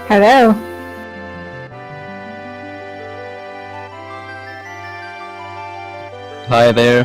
Hello. Hi there.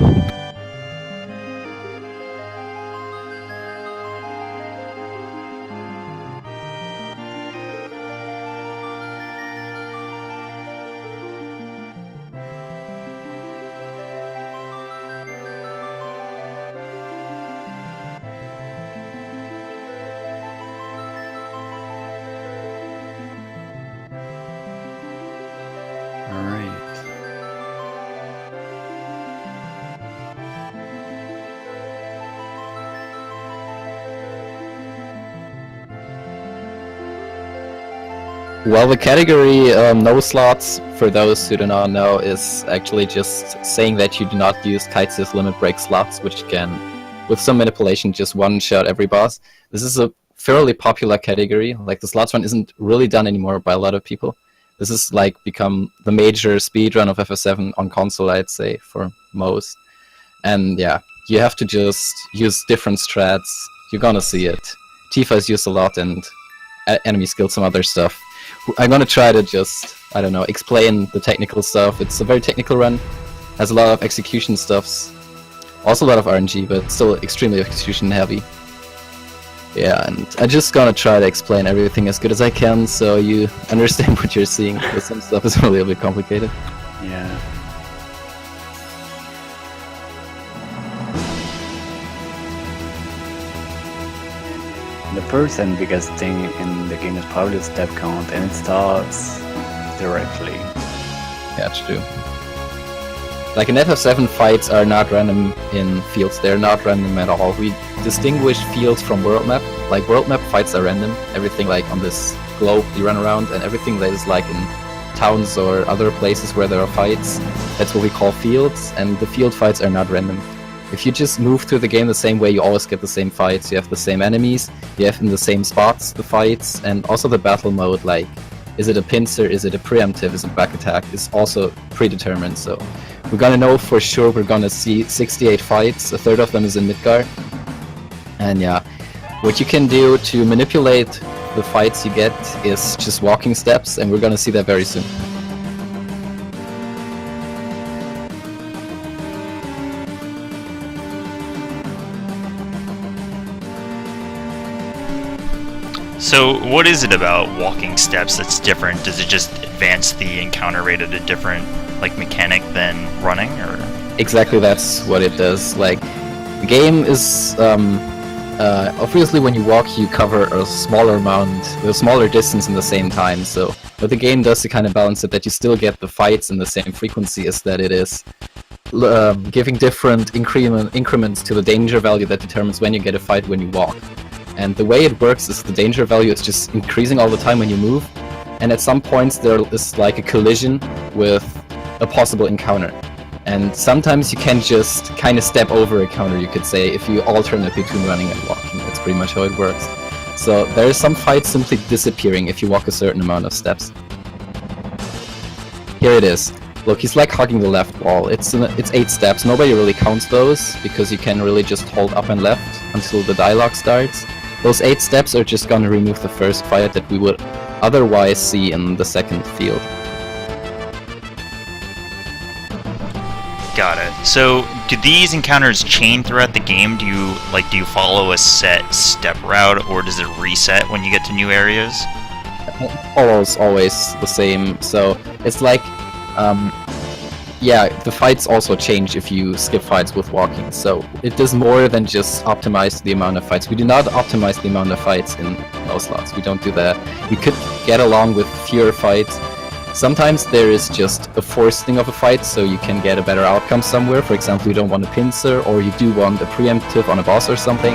Well, the category no slots, for those who do not know, is actually just saying that you do not use Kite's limit break slots, which can, with some manipulation, just one-shot every boss. This is a fairly popular category. Like, the slots run isn't really done anymore by a lot of people. This has, like, become the major speedrun of FF7 on console, I'd say, for most. And yeah, you have to just use different strats. You're gonna see it. Tifa is used a lot, and enemy skills some other stuff. I'm gonna try to just, I don't know, explain the technical stuff. It's a very technical run, has a lot of execution stuffs, also a lot of RNG, but still extremely execution heavy. Yeah, and I'm just gonna try to explain everything as good as I can so you understand what you're seeing, because some stuff is really a bit complicated. Yeah. The first and biggest thing in the game is probably the step count, and it starts directly. Yeah, true. Like in FF7, fights are not random in fields, they're not random at all. We distinguish fields from world map. Like world map fights are random, everything like on this globe you run around, and everything that is like in towns or other places where there are fights, that's what we call fields, and the field fights are not random. If you just move through the game the same way, you always get the same fights, you have the same enemies, you have in the same spots the fights, and also the battle mode, like, is it a pincer, is it a preemptive, is it back attack, is also predetermined, so we're gonna know for sure we're gonna see 68 fights, a third of them is in Midgar, and yeah, what you can do to manipulate the fights you get is just walking steps, and we're gonna see that very soon. So what is it about walking steps that's different? Does it just advance the encounter rate at a different mechanic than running, or? Exactly, that's what it does. Like, the game is obviously when you walk you cover a smaller amount, a smaller distance in the same time, so what the game does to kind of balance it, that you still get the fights in the same frequency, is that it is giving different increments to the danger value that determines when you get a fight when you walk. And the way it works is the danger value is just increasing all the time when you move, and at some points there is like a collision with a possible encounter. And sometimes you can just kind of step over a counter, you could say, if you alternate between running and walking. That's pretty much how it works. So there is some fights simply disappearing if you walk a certain amount of steps. Here it is. Look, he's like hugging the left wall. It's 8 steps. Nobody really counts those, because you can really just hold up and left until the dialogue starts. Those 8 steps are just gonna remove the first fight that we would otherwise see in the second field. Got it. So do these encounters chain throughout the game? Do you follow a set step route, or does it reset when you get to new areas? It follows always the same, so it's like, yeah, the fights also change if you skip fights with walking, so it does more than just optimize the amount of fights. We do not optimize the amount of fights in no slots, we don't do that. You could get along with fewer fights. Sometimes there is just a forcing of a fight, so you can get a better outcome somewhere. For example, you don't want a pincer, or you do want a preemptive on a boss or something.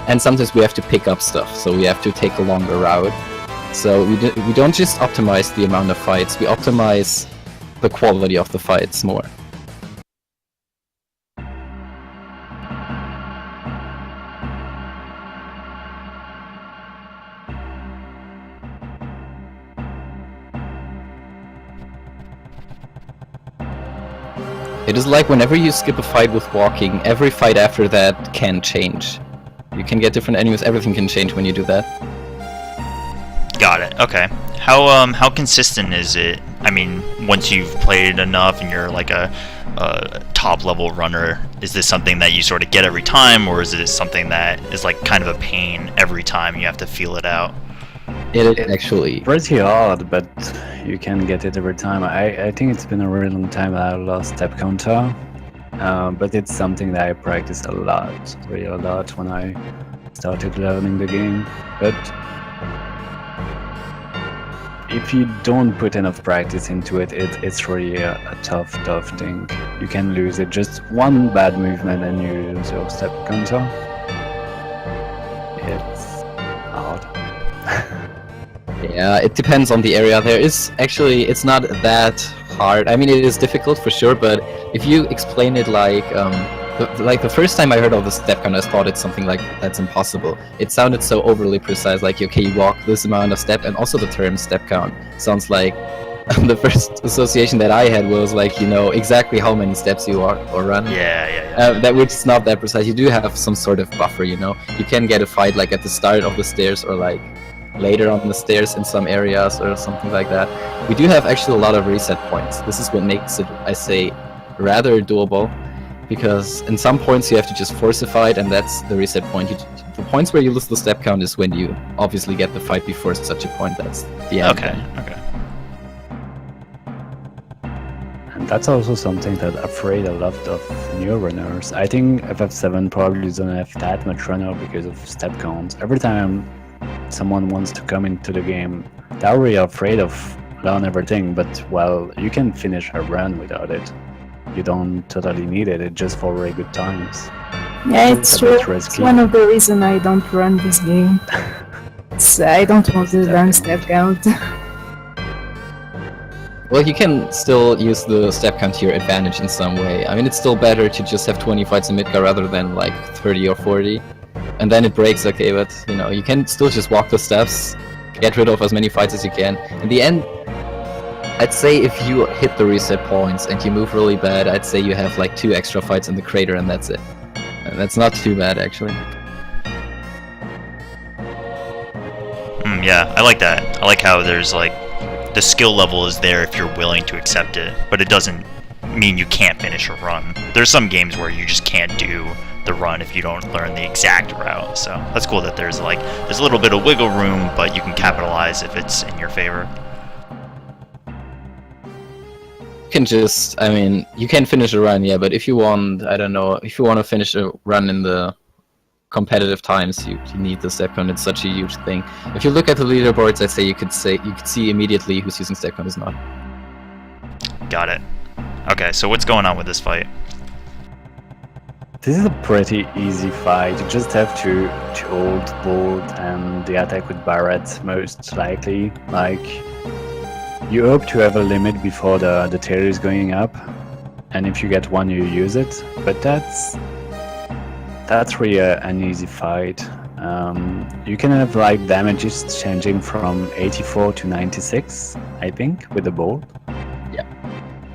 And sometimes we have to pick up stuff, so we have to take a longer route. So we don't just optimize the amount of fights, we optimize the quality of the fights more. It is like whenever you skip a fight with walking, every fight after that can change. You can get different enemies, everything can change when you do that. Got it. Okay. How consistent is it? I mean, once you've played enough and you're like a top level runner, is this something that you sort of get every time, or is it something that is like kind of a pain every time you have to feel it out? It actually Pretty hard, but you can get it every time. I think it's been a really long time that I lost step counter, but it's something that I practiced a lot, really a lot when I started learning the game. But if you don't put enough practice into it, it's really a tough thing. You can lose it. Just one bad movement and you lose your step counter. It's hard. Yeah, it depends on the area. It's not that hard. I mean, it is difficult for sure, but if you explain it like the first time I heard of the step count, I thought it's something like that's impossible. It sounded so overly precise, like okay, you walk this amount of step, and also the term step count sounds like the first association that I had was like, you know, exactly how many steps you walk or run. Yeah. That which is not that precise. You do have some sort of buffer, you know. You can get a fight like at the start of the stairs or like later on the stairs in some areas or something like that. We do have actually a lot of reset points. This is what makes it, I say, rather doable, because in some points you have to just force a fight, and that's the reset point. The points where you lose the step count is when you obviously get the fight before such a point. That's the end. Okay. And that's also something that afraid a lot of new runners. I think FF7 probably doesn't have that much runner because of step counts. Every time someone wants to come into the game, they're really afraid of learn everything, but well, you can finish a run without it. You don't totally need it, it's just for very good times. Yeah, it's true. bit It's risky. one of the reasons I don't run this game. I don't want to learn step count. Well, you can still use the step count to your advantage in some way. I mean, it's still better to just have 20 fights in Midgar rather than like 30 or 40. And then it breaks, okay, but you know, you can still just walk the steps, get rid of as many fights as you can. In the end, I'd say if you hit the reset points and you move really bad, I'd say you have like 2 extra fights in the crater and that's it. And that's not too bad, actually. Yeah, I like that. I like how there's like the skill level is there if you're willing to accept it, but it doesn't mean you can't finish a run. There's some games where you just can't do the run if you don't learn the exact route. So that's cool that there's a little bit of wiggle room, but you can capitalize if it's in your favor. You can just, I mean, you can finish a run, yeah, but if you want, I don't know, if you want to finish a run in the competitive times, you need the step count. It's such a huge thing. If you look at the leaderboards, I'd say you could see immediately who's using step count, who's not. Got it. Okay, so what's going on with this fight? This is a pretty easy fight. You just have to hold bolt and the attack with Barret most likely. Like, you hope to have a limit before the tail is going up, and if you get one, you use it. But that's really an easy fight. You can have like damages changing from 84 to 96, I think, with the bolt. Yeah.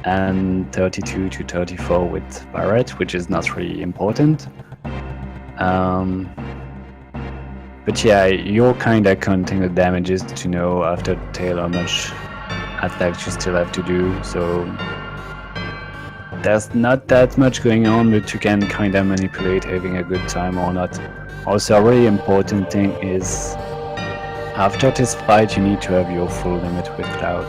And 32 to 34 with Barret, which is not really important. But yeah, you're kinda counting the damages to know after the tail how much attacks you still have to do, so there's not that much going on, but you can kinda manipulate having a good time or not. Also, a really important thing is after this fight you need to have your full limit with Cloud.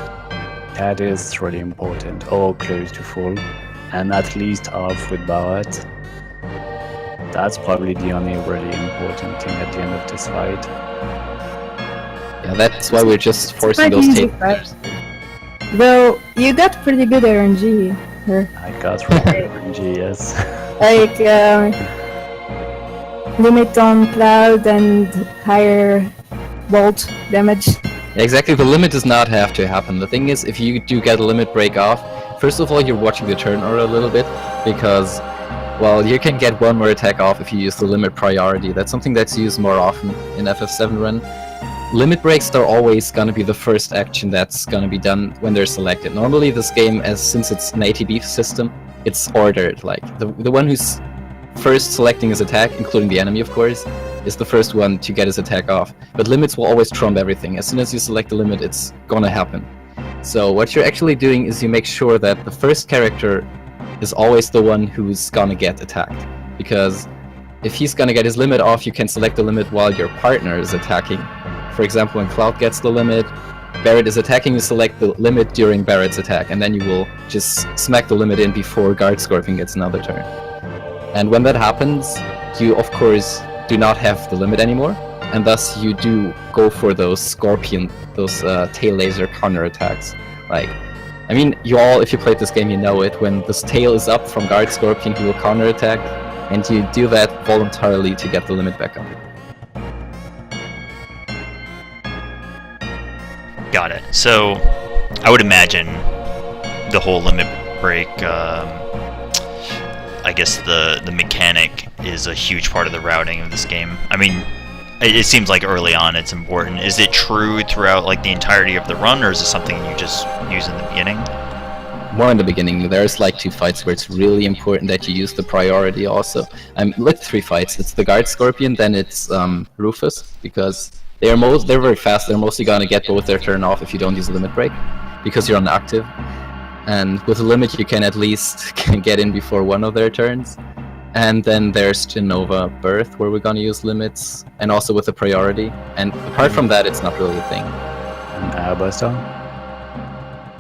That is really important, or close to full, and at least half with Barret. That's probably the only really important thing at the end of this fight. Yeah, that's why we're just forcing quite those easy tables. Though you got pretty good RNG here. I got really RNG, yes. Like limit on Cloud and higher bolt damage. Exactly, the limit does not have to happen. The thing is, if you do get a limit break off, first of all, you're watching the turn order a little bit, because, well, you can get one more attack off if you use the limit priority. That's something that's used more often in FF7 run. Limit breaks are always gonna be the first action that's gonna be done when they're selected. Normally this game, since it's an ATB system, it's ordered. Like, the one who's first selecting his attack, including the enemy of course, is the first one to get his attack off. But limits will always trump everything. As soon as you select a limit, it's gonna happen. So what you're actually doing is you make sure that the first character is always the one who's gonna get attacked. Because if he's gonna get his limit off, you can select the limit while your partner is attacking. For example, when Cloud gets the limit, Barret is attacking, you select the limit during Barret's attack, and then you will just smack the limit in before Guard Scorpion gets another turn. And when that happens, you of course do not have the limit anymore, and thus you do go for those Scorpion, those tail laser counter attacks. Like, I mean, you all, if you played this game, you know it. When this tail is up from Guard Scorpion, he will counter attack, and you do that voluntarily to get the limit back up. Got it. So, I would imagine the whole limit break, I guess the mechanic is a huge part of the routing of this game. I mean, it seems like early on it's important. Is it true throughout like the entirety of the run, or is it something you just use in the beginning? More in the beginning. There's like 2 fights where it's really important that you use the priority also. Like 3 fights. It's the Guard Scorpion, then it's Rufus, because they're very fast. They're mostly gonna get both their turn off if you don't use a limit break, because you're on active. And with a limit you can at least get in before one of their turns. And then there's Genova Birth, where we're gonna use limits, and also with a priority. And apart from that, it's not really a thing. And Airbuster?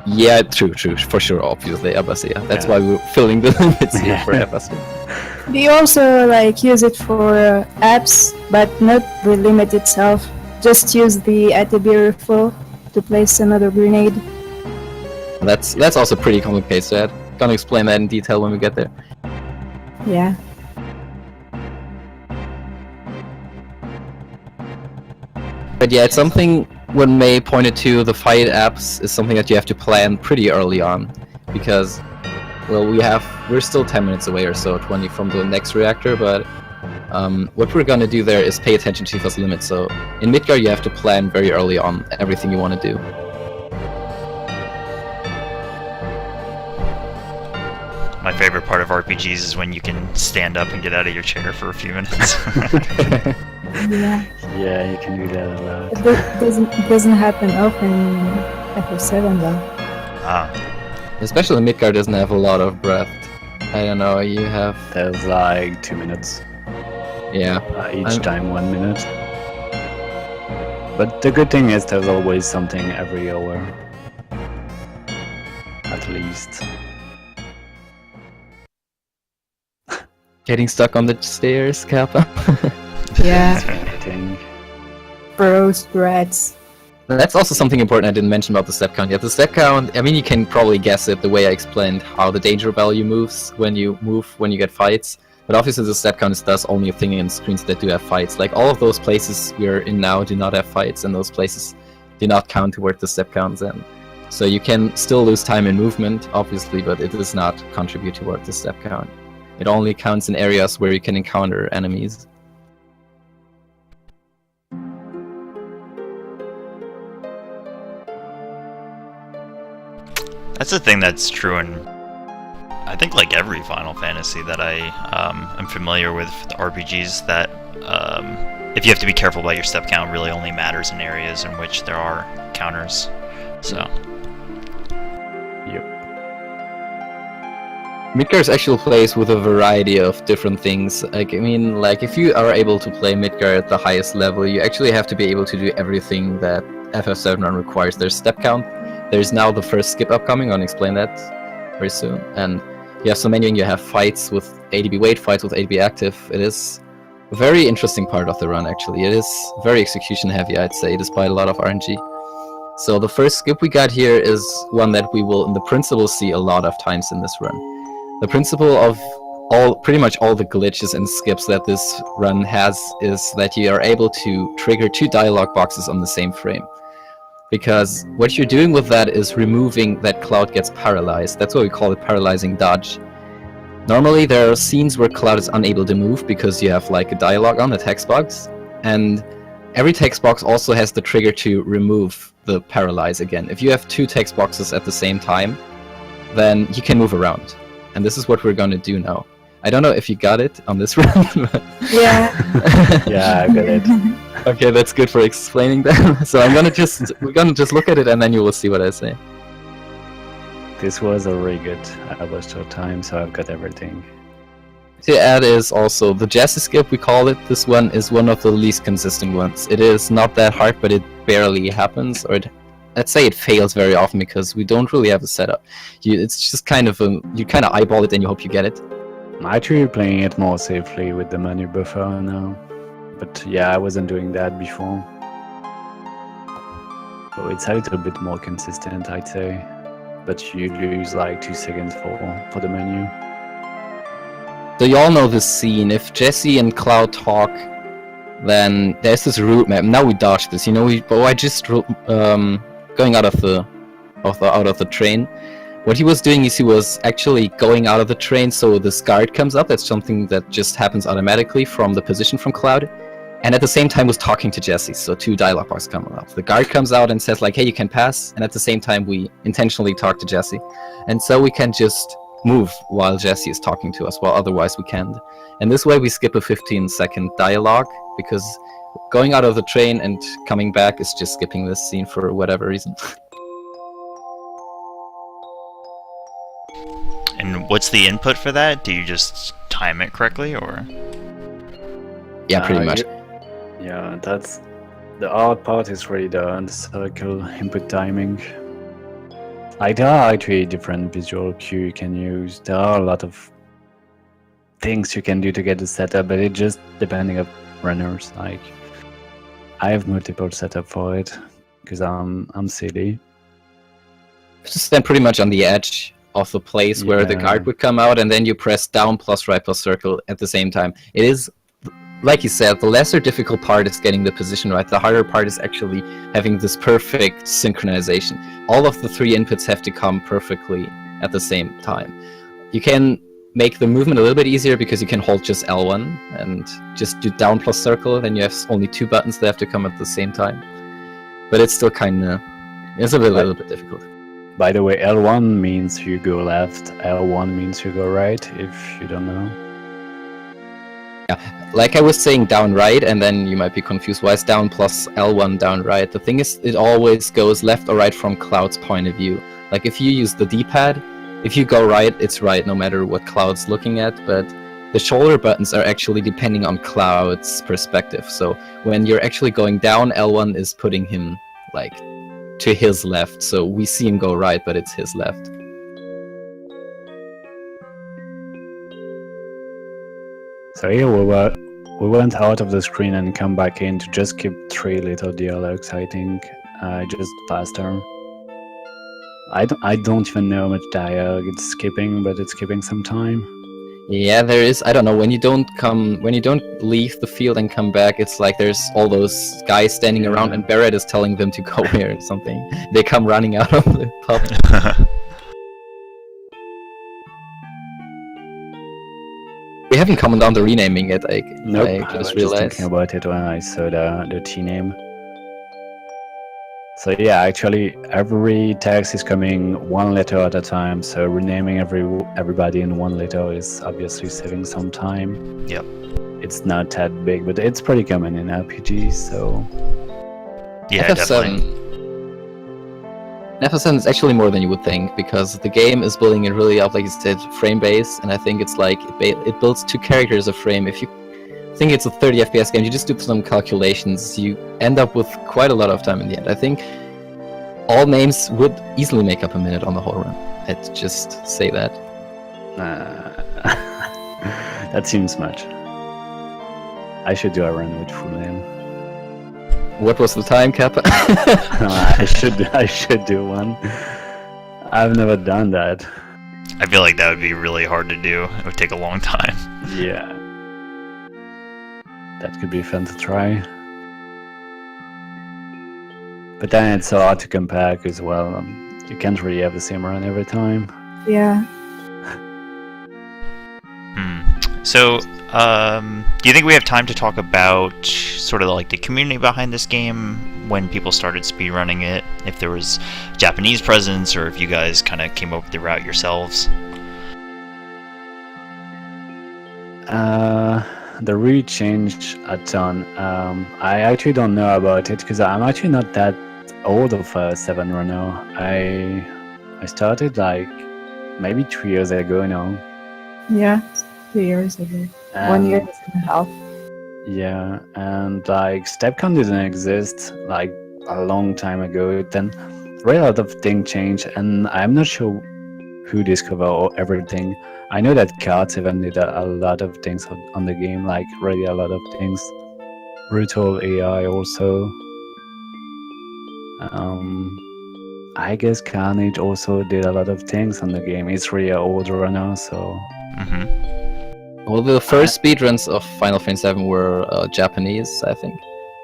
Yeah, true, for sure, obviously, Airbuster, yeah. That's why we're filling the limits here for Airbuster. Do you also like use it for apps, but not the limit itself? Just use the ATB refill to place another grenade? That's also pretty complicated. Gonna explain that in detail when we get there. Yeah. But yeah, it's something when May pointed to the fight apps is something that you have to plan pretty early on, because well, we're still 10 minutes away or so, 20 from the next reactor, but what we're gonna do there is pay attention to those limits. So in Midgard you have to plan very early on everything you want to do. My favorite part of RPGs is when you can stand up and get out of your chair for a few minutes. Yeah. Yeah, you can do that a lot. It doesn't happen often in FF7 though. Ah, Especially Midgard doesn't have a lot of breath. I don't know, you have... There's like 2 minutes. Yeah. Each time 1 minute. But the good thing is there's always something every hour. At least. Getting stuck on the stairs, Kappa. Yeah. Anything. Bros, brats. That's also something important I didn't mention about the step count yet. The step count, I mean, you can probably guess it the way I explained how the danger value moves when you get fights. But obviously the step count is thus only a thing in screens that do have fights. Like all of those places we're in now do not have fights, and those places do not count toward the step counts in. So you can still lose time in movement, obviously, but it does not contribute toward the step count. It only counts in areas where you can encounter enemies. that's the thing that's true in, I think, like every Final Fantasy that I am familiar with RPGs, that if you have to be careful about your step count, really only matters in areas in which there are counters. So. Yep. Midgard's actual plays with a variety of different things. Like, I mean, like, if you are able to play Midgard at the highest level, you actually have to be able to do everything that FF7 run requires. There's step count, there's now the first skip upcoming, I'll explain that very soon, and you have some menuing, you have fights with ADB wait, fights with ADB active. It is a very interesting part of the run, actually. It is very execution heavy, I'd say, despite a lot of RNG. So the first skip we got here is one that we will, in the principle, see a lot of times in this run. The principle of pretty much all the glitches and skips that this run has is that you are able to trigger 2 dialogue boxes on the same frame. Because what you're doing with that is removing that Cloud gets paralyzed. That's why we call it paralyzing dodge. Normally there are scenes where Cloud is unable to move because you have like a dialogue on the text box, and every text box also has the trigger to remove the paralyze again. If you have 2 text boxes at the same time, then you can move around. And this is what we're going to do now. I don't know if you got it on this run. But Yeah. Yeah, I got it. okay, that's good for explaining that. So we're gonna just look at it and then you will see what I say. This was a really good short time, so I've got everything. To add is also the Jesse skip, we call it. This one is one of the least consistent ones. It is not that hard, but it barely happens, or let's say it fails very often because we don't really have a setup. It's just kind of you kind of eyeball it and you hope you get it. I'm actually playing it more safely with the menu buffer now. But yeah, I wasn't doing that before. So it's a little bit more consistent, I'd say. But you lose like 2 seconds for the menu. So you all know this scene. If Jesse and Cloud talk, then there's this route map. Now we dodge this. You know, I just going out of the train. What he was doing is he was actually going out of the train, so this guard comes up. That's something that just happens automatically from the position from Cloud. And at the same time was talking to Jesse, so 2 dialogue boxes come up. The guard comes out and says like, hey, you can pass, and at the same time we intentionally talk to Jesse. And so we can just move while Jesse is talking to us, while otherwise we can't. And this way we skip a 15-second dialogue, because going out of the train and coming back is just skipping this scene for whatever reason. And what's the input for that? Do you just time it correctly, or? Yeah, pretty much. Yeah, that's the hard part is really the circle input timing. Like there are actually different visual cue you can use. There are a lot of things you can do to get the setup, but it just depending on runners. Like I have multiple setup for it because I'm silly. Just stand pretty much on the edge of the place where the guard would come out, and then you press down plus right plus circle at the same time. It is, like you said, the lesser difficult part is getting the position right. The harder part is actually having this perfect synchronization. All of the 3 inputs have to come perfectly at the same time. You can make the movement a little bit easier because you can hold just L1 and just do down plus circle, then you have only 2 buttons that have to come at the same time. But it's still it's a little bit difficult. By the way, L1 means you go left, L1 means you go right, if you don't know. Yeah, like I was saying down right, and then you might be confused why it's down plus L1 down right. The thing is, it always goes left or right from Cloud's point of view. Like if you use the D-pad, if you go right, it's right no matter what Cloud's looking at, but the shoulder buttons are actually depending on Cloud's perspective. So when you're actually going down, L1 is putting him like to his left, so we see him go right, but it's his left. So here we went out of the screen and come back in to just keep 3 little dialogues, I think, just faster. I don't even know how much dialogue it's skipping, but it's skipping some time. Yeah, there is. I don't know, when you don't leave the field and come back, it's like there's all those guys standing around and Barrett is telling them to go here or something. They come running out of the pub. We haven't come down to renaming it. Nope, I I was just just realized. thinking about it when I saw the T name. So yeah, actually every text is coming 1 letter at a time, so renaming everybody in 1 letter is obviously saving some time. Yep. It's not that big, but it's pretty common in RPGs, so... Yeah, FF7. definitely. FF7 is actually more than you would think, because the game is building it really up, like you said, frame-based, and I think it's like, it builds 2 characters a frame. If you think it's a 30 FPS game, you just do some calculations, you end up with quite a lot of time in the end. I think all names would easily make up a minute on the whole run. I'd just say that. That seems much. I should do a run with full name. What was the time, Kappa? I should do one. I've never done that. I feel like that would be really hard to do. It would take a long time. Yeah. That could be fun to try. But then it's so hard to compare as well. You can't really have the same run every time. Yeah. So, do you think we have time to talk about sort of like the community behind this game, when people started speedrunning it, if there was Japanese presence, or if you guys kind of came up with the route yourselves? The really changed a ton. I actually don't know about it because I'm actually not that old of a 7 runner. I started like maybe 2 years ago now. Yeah, 2 years ago. 1 year And and a half. yeah, and like step count didn't exist like a long time ago. Then really a lot of things changed, and I'm not sure who discovered everything. I know that cards even did a lot of things on the game, like really a lot of things. Brutal AI also. I guess Carnage also did a lot of things on the game. It's really an old runner, so Mm-hmm. Well, the first speedruns of Final Fantasy VII were Japanese, I think.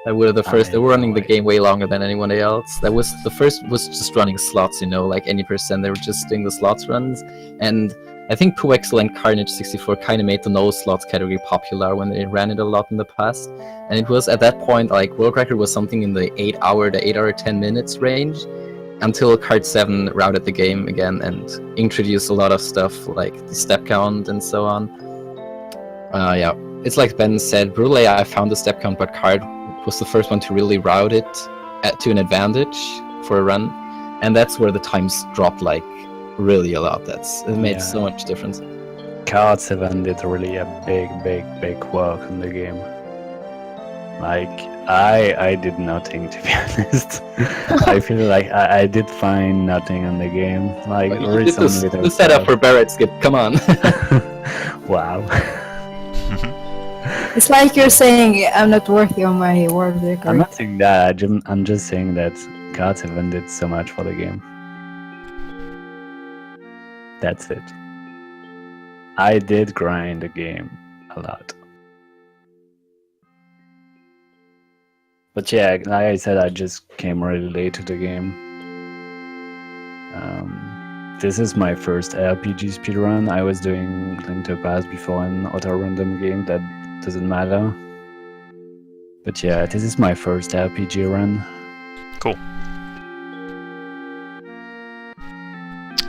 They were the first. They were running the game way longer than anyone else. That was the first. Was just running slots, like any percent. They were just doing the slots runs, and I think Puexel and Carnage 64 kind of made the no slots category popular when they ran it a lot in the past. And it was at that point like world record was something in the 8 hour to 8 hour 10 minutes range, until Card 7 routed the game again and introduced a lot of stuff like the step count and so on. Yeah, it's like Ben said, Brutal AI found the step count, but Card was the first one to really route it to an advantage for a run, and that's where the times dropped like really a lot. It made so much difference. Card 7 did really a big work on the game. Like I did nothing, to be honest. I feel like I did find nothing on the game. Like But you really did some little the setup stuff. for Barrett Skip. Come on. Wow. It's like you're saying I'm not worthy on my world record. I'm not saying that. I'm just saying that Card 7 did so much for the game. That's it. I did grind the game a lot. But yeah, like I said, I just came really late to the game. This is my first RPG speedrun. I was doing Link to the Past before an auto-random game, that doesn't matter. But yeah, this is my first RPG run. Cool.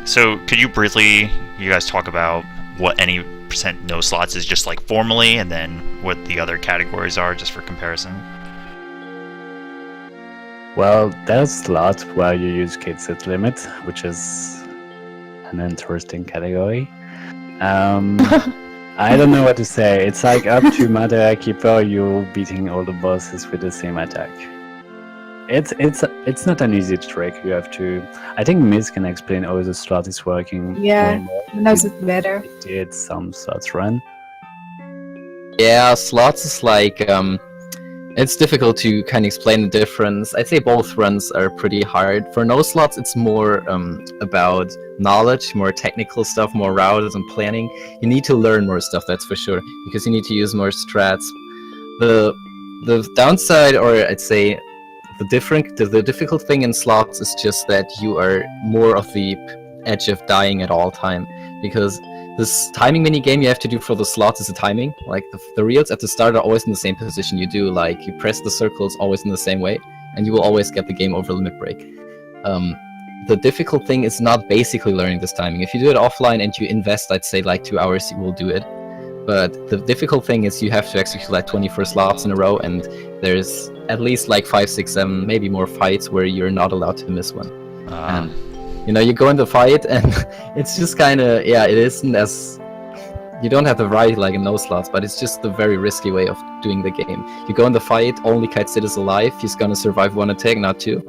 So, could you briefly, you guys talk about what any percent no slots is just like formally, and then what the other categories are just for comparison? Well, there's slots where you use Kid Set Limit, which is an interesting category. I don't know what to say. It's like up to Materia Keeper, you're beating all the bosses with the same attack. It's not an easy trick. You have to. I think Miz can explain how the slot is working. Yeah, way more. knows it better. We did some slots run. Yeah, slots is like it's difficult to kind of explain the difference. I'd say both runs are pretty hard. For no slots, it's more about knowledge, more technical stuff, more routes and planning. You need to learn more stuff, that's for sure, because you need to use more strats. The downside, or I'd say the difficult thing in slots is just that you are more of the edge of dying at all time, because this timing mini game you have to do for the slots is a timing. Like the reels at the start are always in the same position you do. Like you press the circles always in the same way, and you will always get the game over limit break. The difficult thing is not basically learning this timing. If you do it offline and you invest, I'd say like 2 hours, you will do it. But the difficult thing is you have to execute like 24 slots in a row, and there's at least like 5, 6, 7, maybe more fights where you're not allowed to miss one. And you go in the fight, and it's just kind of, it isn't as... You don't have the variety like in no slots, but it's just the very risky way of doing the game. You go in the fight, only Kite Sid is alive, he's gonna survive one attack, not two.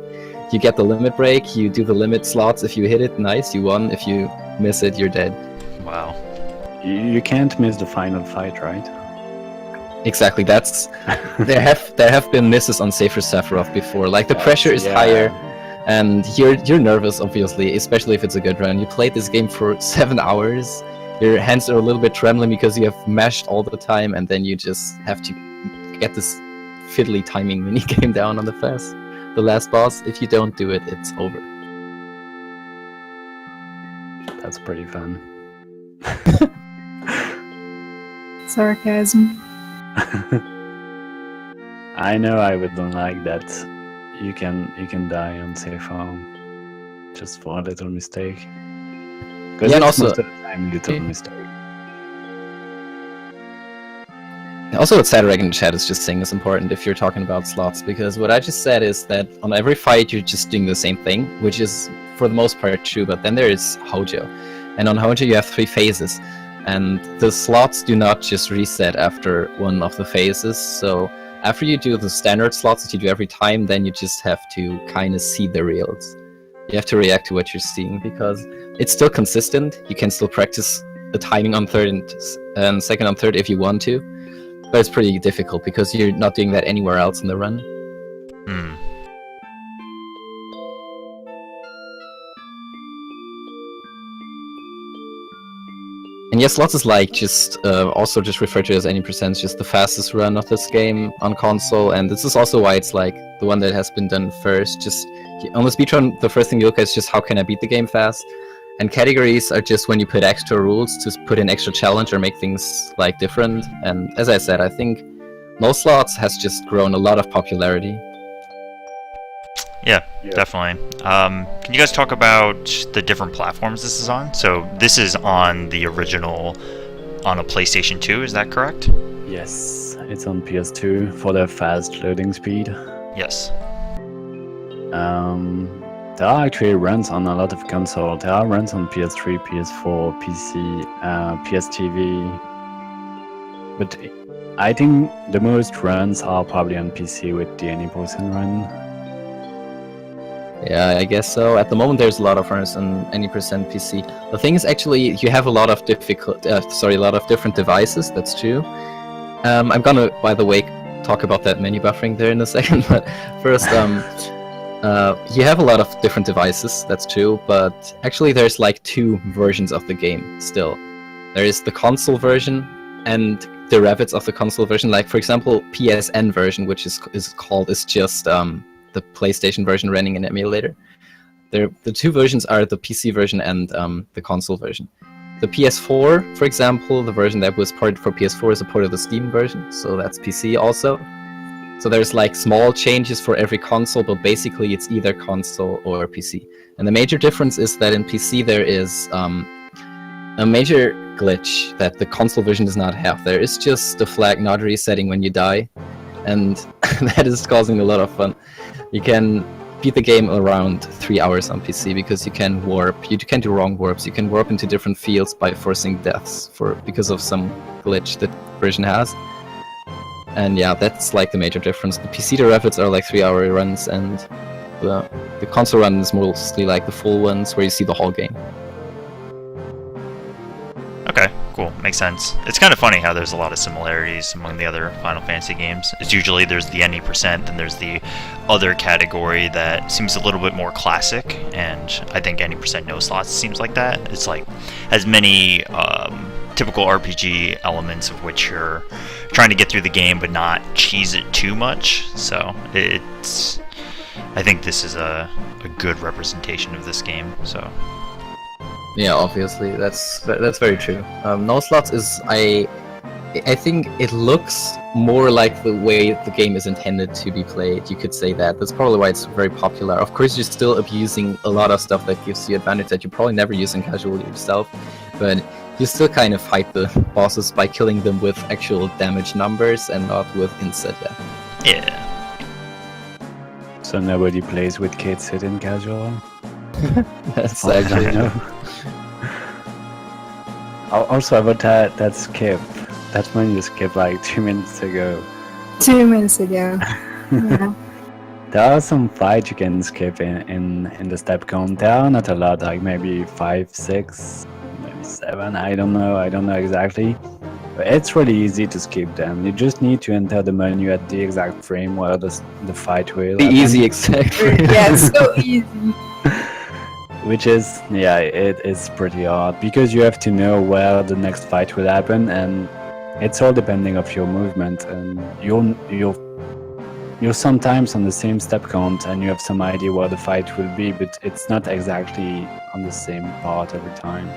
You get the limit break, you do the limit slots, if you hit it, nice, you won, if you miss it, you're dead. Wow. You can't miss the final fight, right? Exactly, that's... there have been misses on Safer Sephiroth before, like the pressure is higher. And you're nervous, obviously, especially if it's a good run. You played this game for 7 hours, your hands are a little bit trembling because you have mashed all the time, and then you just have to get this fiddly timing minigame down on the last boss. If you don't do it, it's over. That's pretty fun. Sarcasm. I know I wouldn't like that. You can die on safe farm just for a little mistake. Because Yeah, and also most of the time little mistake. Also, what Saturday in the chat is just saying is important if you're talking about slots, because what I just said is that on every fight you're just doing the same thing, which is for the most part true, but then there is Hojo. And on Hojo you have 3 phases, and the slots do not just reset after one of the phases, so after you do the standard slots that you do every time, then you just have to kind of see the reels. You have to react to what you're seeing, because it's still consistent. You can still practice the timing on third and second on third if you want to, but it's pretty difficult because you're not doing that anywhere else in the run. Hmm. And yes, slots is like just also just referred to as any percent, just the fastest run of this game on console, and this is also why it's like the one that has been done first. Just on the speedrun, the first thing you look at is just how can I beat the game fast, and categories are just when you put extra rules to put in extra challenge or make things like different. And as I said, I think no slots has just grown a lot of popularity. Yeah, definitely. Can you guys talk about the different platforms this is on? So this is on the original, on a PlayStation 2, is that correct? Yes, it's on PS2 for the fast loading speed. Yes. There are actually runs on a lot of consoles. There are runs on PS3, PS4, PC, PS TV. But I think the most runs are probably on PC with the any percent run. Yeah, I guess so. At the moment, there's a lot of runs on any percent PC. The thing is, actually, you have a lot of a lot of different devices. That's true. I'm gonna, by the way, talk about that menu buffering there in a second. But first, you have a lot of different devices. That's true. But actually, there's like 2 versions of the game still. There is the console version and derivatives of the console version. Like, for example, PSN version, which is just the PlayStation version running an emulator. The 2 versions are the PC version and the console version. The PS4, for example, the version that was ported for PS4 is a port of the Steam version, so that's PC also. So there's like small changes for every console, but basically it's either console or PC. And the major difference is that in PC there is a major glitch that the console version does not have. There is just the flag not resetting when you die, and that is causing a lot of fun. You can beat the game around 3 hours on PC because you can warp. You can do wrong warps. You can warp into different fields by forcing deaths because of some glitch that version has. And yeah, that's like the major difference. The PC derivatives are like 3-hour runs, and the console run is mostly like the full ones where you see the whole game. Okay, cool. Makes sense. It's kind of funny how there's a lot of similarities among the other Final Fantasy games. It's usually there's the any percent, then there's the other category that seems a little bit more classic, and I think any percent no slots seems like that. It's like has many typical RPG elements of which you're trying to get through the game but not cheese it too much. So I think this is a good representation of this game. So. Yeah, obviously, that's very true. No slots is I think it looks more like the way the game is intended to be played. You could say that. That's probably why it's very popular. Of course, you're still abusing a lot of stuff that gives you advantage that you probably never use in casual yourself, but you still kind of fight the bosses by killing them with actual damage numbers and not with inset. Yeah. So nobody plays with kids in casual. That's I actually don't know. Also about that skip, that one you skipped like 2 minutes ago. 2 minutes ago. Yeah. There are some fights you can skip in the step count. There are not a lot, like maybe 5, 6, maybe 7. I don't know exactly. But it's really easy to skip them. You just need to enter the menu at the exact frame where the fight will. the easy exact. Yeah, it's so easy. Which is, yeah, it is pretty hard because you have to know where the next fight will happen, and it's all depending of your movement. And you're sometimes on the same step count, and you have some idea where the fight will be, but it's not exactly on the same part every time.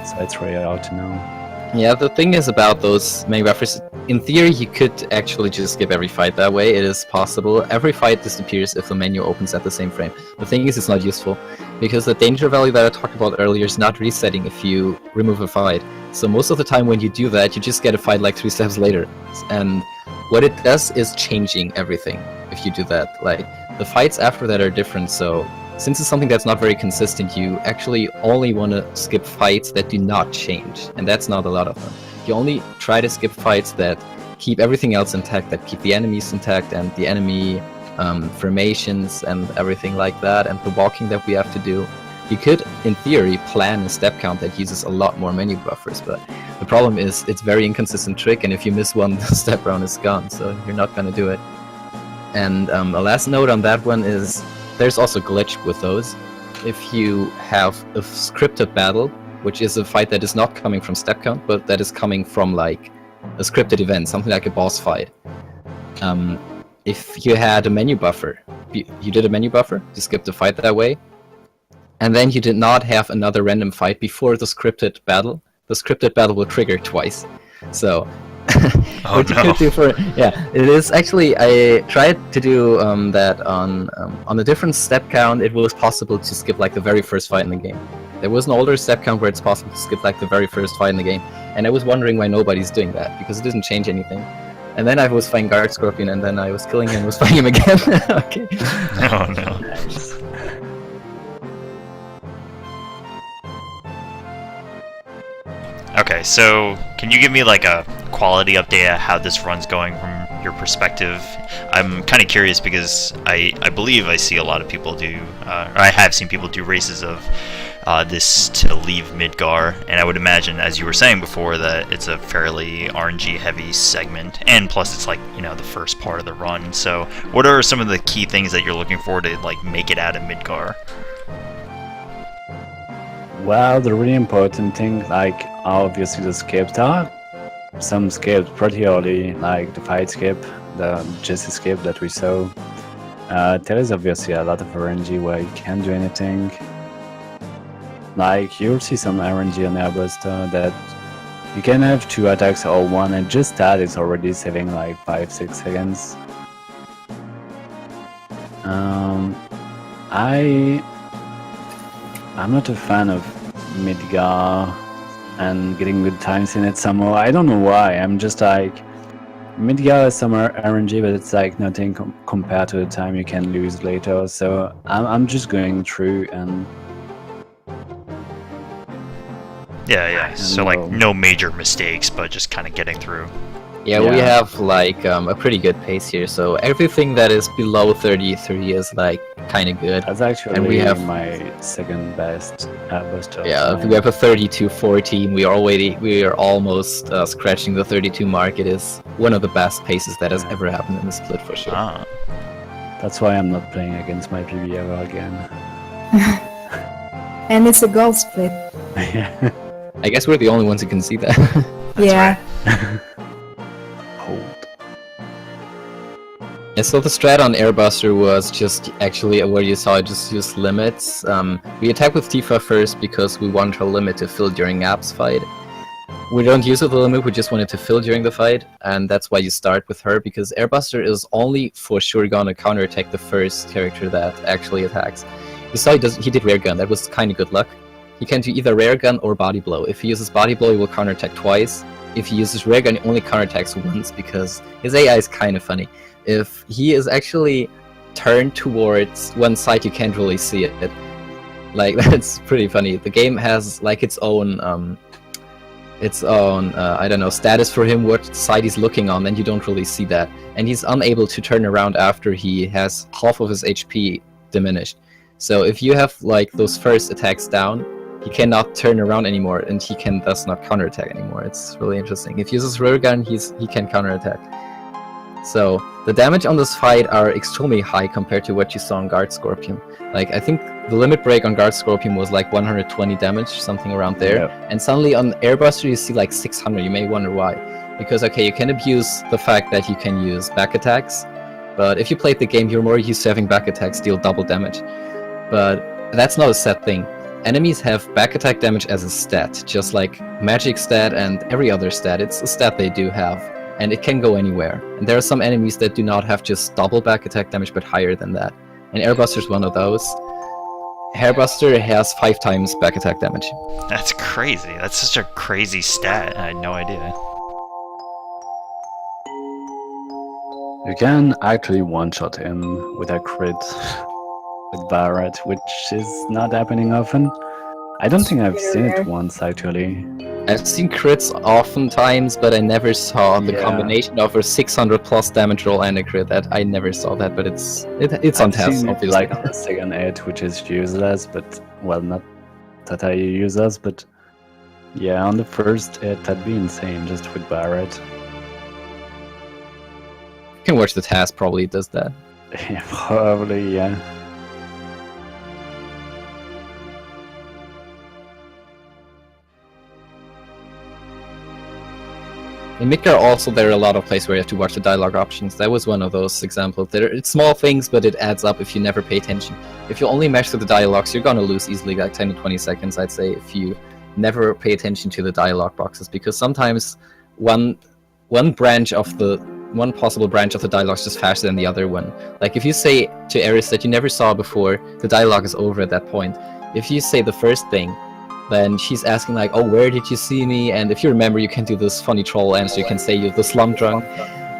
So it's really hard to know. Yeah, the thing is about those many buffers, in theory you could actually just skip every fight that way. It is possible. Every fight disappears if the menu opens at the same frame. The thing is, it's not useful, because the danger value that I talked about earlier is not resetting if you remove a fight. So most of the time when you do that, you just get a fight like 3 steps later. And what it does is changing everything if you do that. Like, the fights after that are different, so since it's something that's not very consistent, you actually only want to skip fights that do not change, and that's not a lot of them. You only try to skip fights that keep everything else intact, that keep the enemies intact and the enemy formations and everything like that, and the walking that we have to do. You could, in theory, plan a step count that uses a lot more menu buffers, but the problem is it's very inconsistent trick, and if you miss one, the step round is gone, so you're not going to do it. And a last note on that one is, there's also glitch with those. If you have a scripted battle, which is a fight that is not coming from step count, but that is coming from like a scripted event, something like a boss fight. If you had a menu buffer, you did a menu buffer, you skipped the fight that way, and then you did not have another random fight before the scripted battle will trigger twice. So what you could do for it is actually, I tried to do that on a different step count. It was possible to skip like the very first fight in the game. There was an older step count where it's possible to skip like the very first fight in the game, and I was wondering why nobody's doing that, because it doesn't change anything. And then I was fighting Guard Scorpion, and then I was killing him and was fighting him again. Okay. Oh no. Nice. Okay, so can you give me like a quality update of how this run's going from your perspective? I'm kind of curious because I believe I see a lot of people do, or I have seen people do races of this to leave Midgar, and I would imagine, as you were saying before, that it's a fairly RNG heavy segment, and plus it's like, you know, the first part of the run. So what are some of the key things that you're looking for to like make it out of Midgar? Well, the really important thing, like, obviously the skips. There are some skips pretty early, like the fight skip, the Jesse skip that we saw. There is obviously a lot of RNG where you can't do anything. Like, you'll see some RNG on Airbuster that you can have 2 attacks or 1, and just that is already saving like 5-6 seconds. I'm not a fan of Midgar and getting good times in it somehow. I don't know why. I'm just like, Midgar has some RNG, but it's like nothing compared to the time you can lose later. So I'm just going through and Yeah. So like no major mistakes, but just kind of getting through. Yeah, we have like a pretty good pace here, so everything that is below 33 is like kind of good. that's actually And we have- my second best Airbuster. Yeah, we have a 32-14. We are almost scratching the 32 mark. It is one of the best paces that has ever happened in the split for sure. Ah. That's why I'm not playing against my PB ever again. And it's a gold split. Yeah. I guess we're the only ones who can see that. Yeah. Hold. Yeah, so the strat on Airbuster was just actually where you saw it just use limits. We attack with Tifa first because we want her limit to fill during App's fight. We don't use the limit, we just want it to fill during the fight, and that's why you start with her, because Airbuster is only for sure gonna counterattack the first character that actually attacks. You saw he did Rare Gun, that was kind of good luck. He can do either Rare Gun or Body Blow. If he uses Body Blow, he will counterattack twice. If he uses Rare Gun, he only counterattacks once, because his AI is kind of funny. If he is actually turned towards one side, you can't really see it. Like, that's pretty funny. The game has like its own I don't know, status for him, what side he's looking on, and you don't really see that. And he's unable to turn around after he has half of his HP diminished. So if you have like those first attacks down, he cannot turn around anymore, and he can thus not counterattack anymore. It's really interesting. If he uses Rare Gun, he can counterattack. So the damage on this fight are extremely high compared to what you saw on Guard Scorpion. Like, I think the limit break on Guard Scorpion was like 120 damage, something around there. Yep. And suddenly on Airbuster you see like 600. You may wonder why. Because, okay, you can abuse the fact that you can use back attacks, but if you played the game, you're more used to having back attacks deal double damage. But that's not a set thing. enemies have back attack damage as a stat, just like magic stat and every other stat. It's a stat they do have, and it can go anywhere. And there are some enemies that do not have just double back attack damage, but higher than that. And Airbuster's one of those. Hairbuster has 5 times back attack damage. That's crazy. That's such a crazy stat. I had no idea. You can actually one-shot him with a crit with Barret, which is not happening often. I don't think I've seen it once, actually. I've seen crits oftentimes, but I never saw the Yeah. combination of a 600 plus damage roll and a crit. That I never saw that, but it's on I've test, seen it, obviously. like on the second hit, which is useless, but, well, not that I use us, but yeah, on the first hit, that'd be insane, just with Barret. You can watch the task, probably does that. Yeah, probably, yeah. In Midgar also there are a lot of places where you have to watch the dialogue options. That was one of those examples. It's small things, but it adds up if you never pay attention. If you only mesh through the dialogues, you're gonna lose easily like 10 to 20 seconds, I'd say, if you never pay attention to the dialogue boxes, because sometimes one possible branch of the dialogue is just faster than the other one. Like if you say to Eris that you never saw before, the dialogue is over at that point. If you say the first thing, then she's asking like, oh, where did you see me? And if you remember, you can do this funny troll answer. You can say you're the slum drunk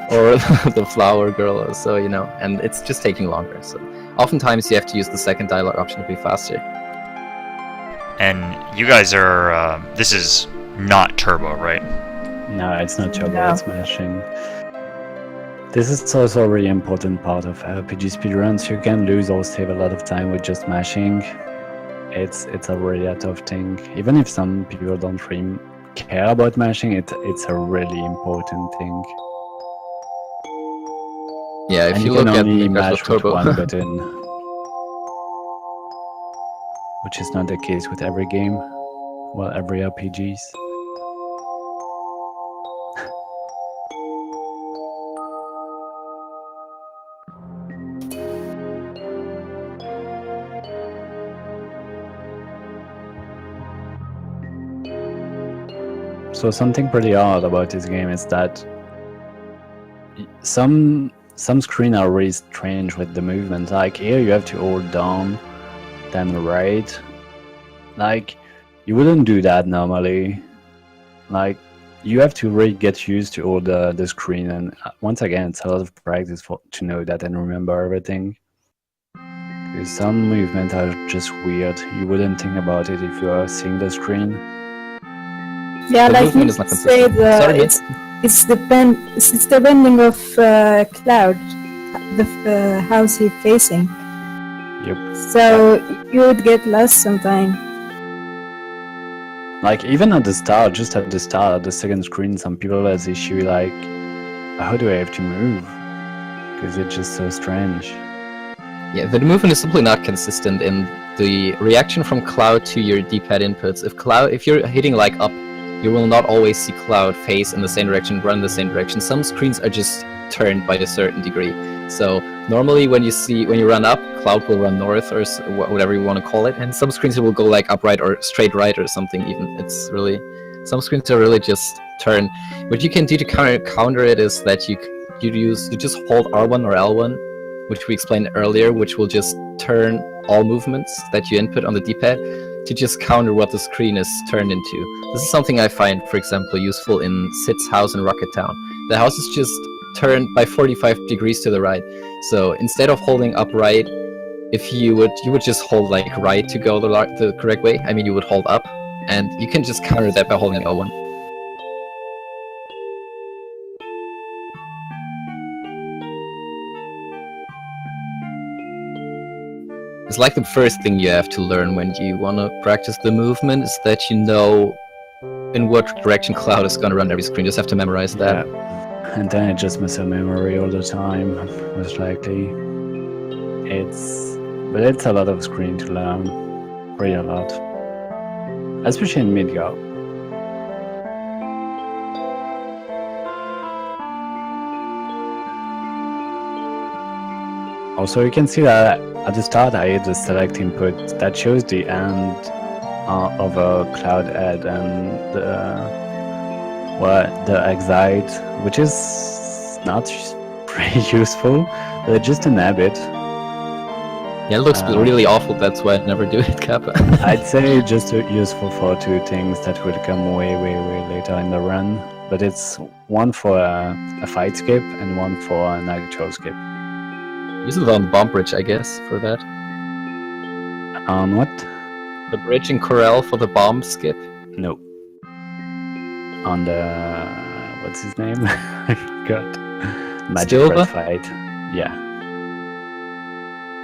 or the flower girl, so you know, and it's just taking longer. So oftentimes you have to use the second dialogue option to be faster. And you guys are, this is not turbo, right? No, it's not turbo, No. it's mashing. This is also a really important part of RPG speedruns. You can lose or save a lot of time with just mashing. It's a really tough thing. Even if some people don't really care about mashing, it's a really important thing. Yeah, if And you can look at only Midgar's mash with turbo, one button, which is not the case with every game. Well, every RPGs. So something pretty odd about this game is that some screens are really strange with the movement. Like here you have to hold down, then right. Like you wouldn't do that normally. Like you have to really get used to all the screen, and once again it's a lot of practice to know that and remember everything. Because some movements are just weird. You wouldn't think about it if you are seeing the screen. Yeah, The like movement you is not say, consistent. Sorry, it's depending of Cloud, how's he facing. Yep. So you would get lost sometime. Like even at the start, just at the start, the second screen, some people has issue like, how do I have to move? Because it's just so strange. Yeah, the movement is simply not consistent in the reaction from Cloud to your D-pad inputs. If you're hitting like up, you will not always see Cloud face in the same direction, run in the same direction. Some screens are just turned by a certain degree. So normally when you run up, Cloud will run north or whatever you want to call it, and some screens will go like upright or straight right or something even. It's really, some screens are really just turn. What you can do to counter it is that you just hold R1 or L1, which we explained earlier, which will just turn all movements that you input on the D-pad to just counter what the screen is turned into. This is something I find, for example, useful in Sid's house in Rocket Town. The house is just turned by 45 degrees to the right. So instead of holding up right, if you would just hold like right to go the correct way. I mean, you would hold up, and you can just counter that by holding L1. It's like the first thing you have to learn when you want to practice the movement is that you know in what direction Cloud is going to run every screen. You just have to memorize that. Yeah. And then it just misses memory all the time, most likely. But it's a lot of screen to learn. Really a lot. Especially in Midgar. Also, you can see that at the start I hit the select input that shows the end over Cloudhead and the Exite, which is not pretty useful, but just an habit. Yeah, it looks really awful, that's why I'd never do it, Kappa. I'd say just useful for two things that will come way later in the run, but it's one for a fight skip and one for an actual skip. Use it on Bomb Bridge, I guess, for that. On what? The bridge in Corel for the bomb skip? No. On the... what's his name? I forgot. Magic Stilva? Red fight. Yeah.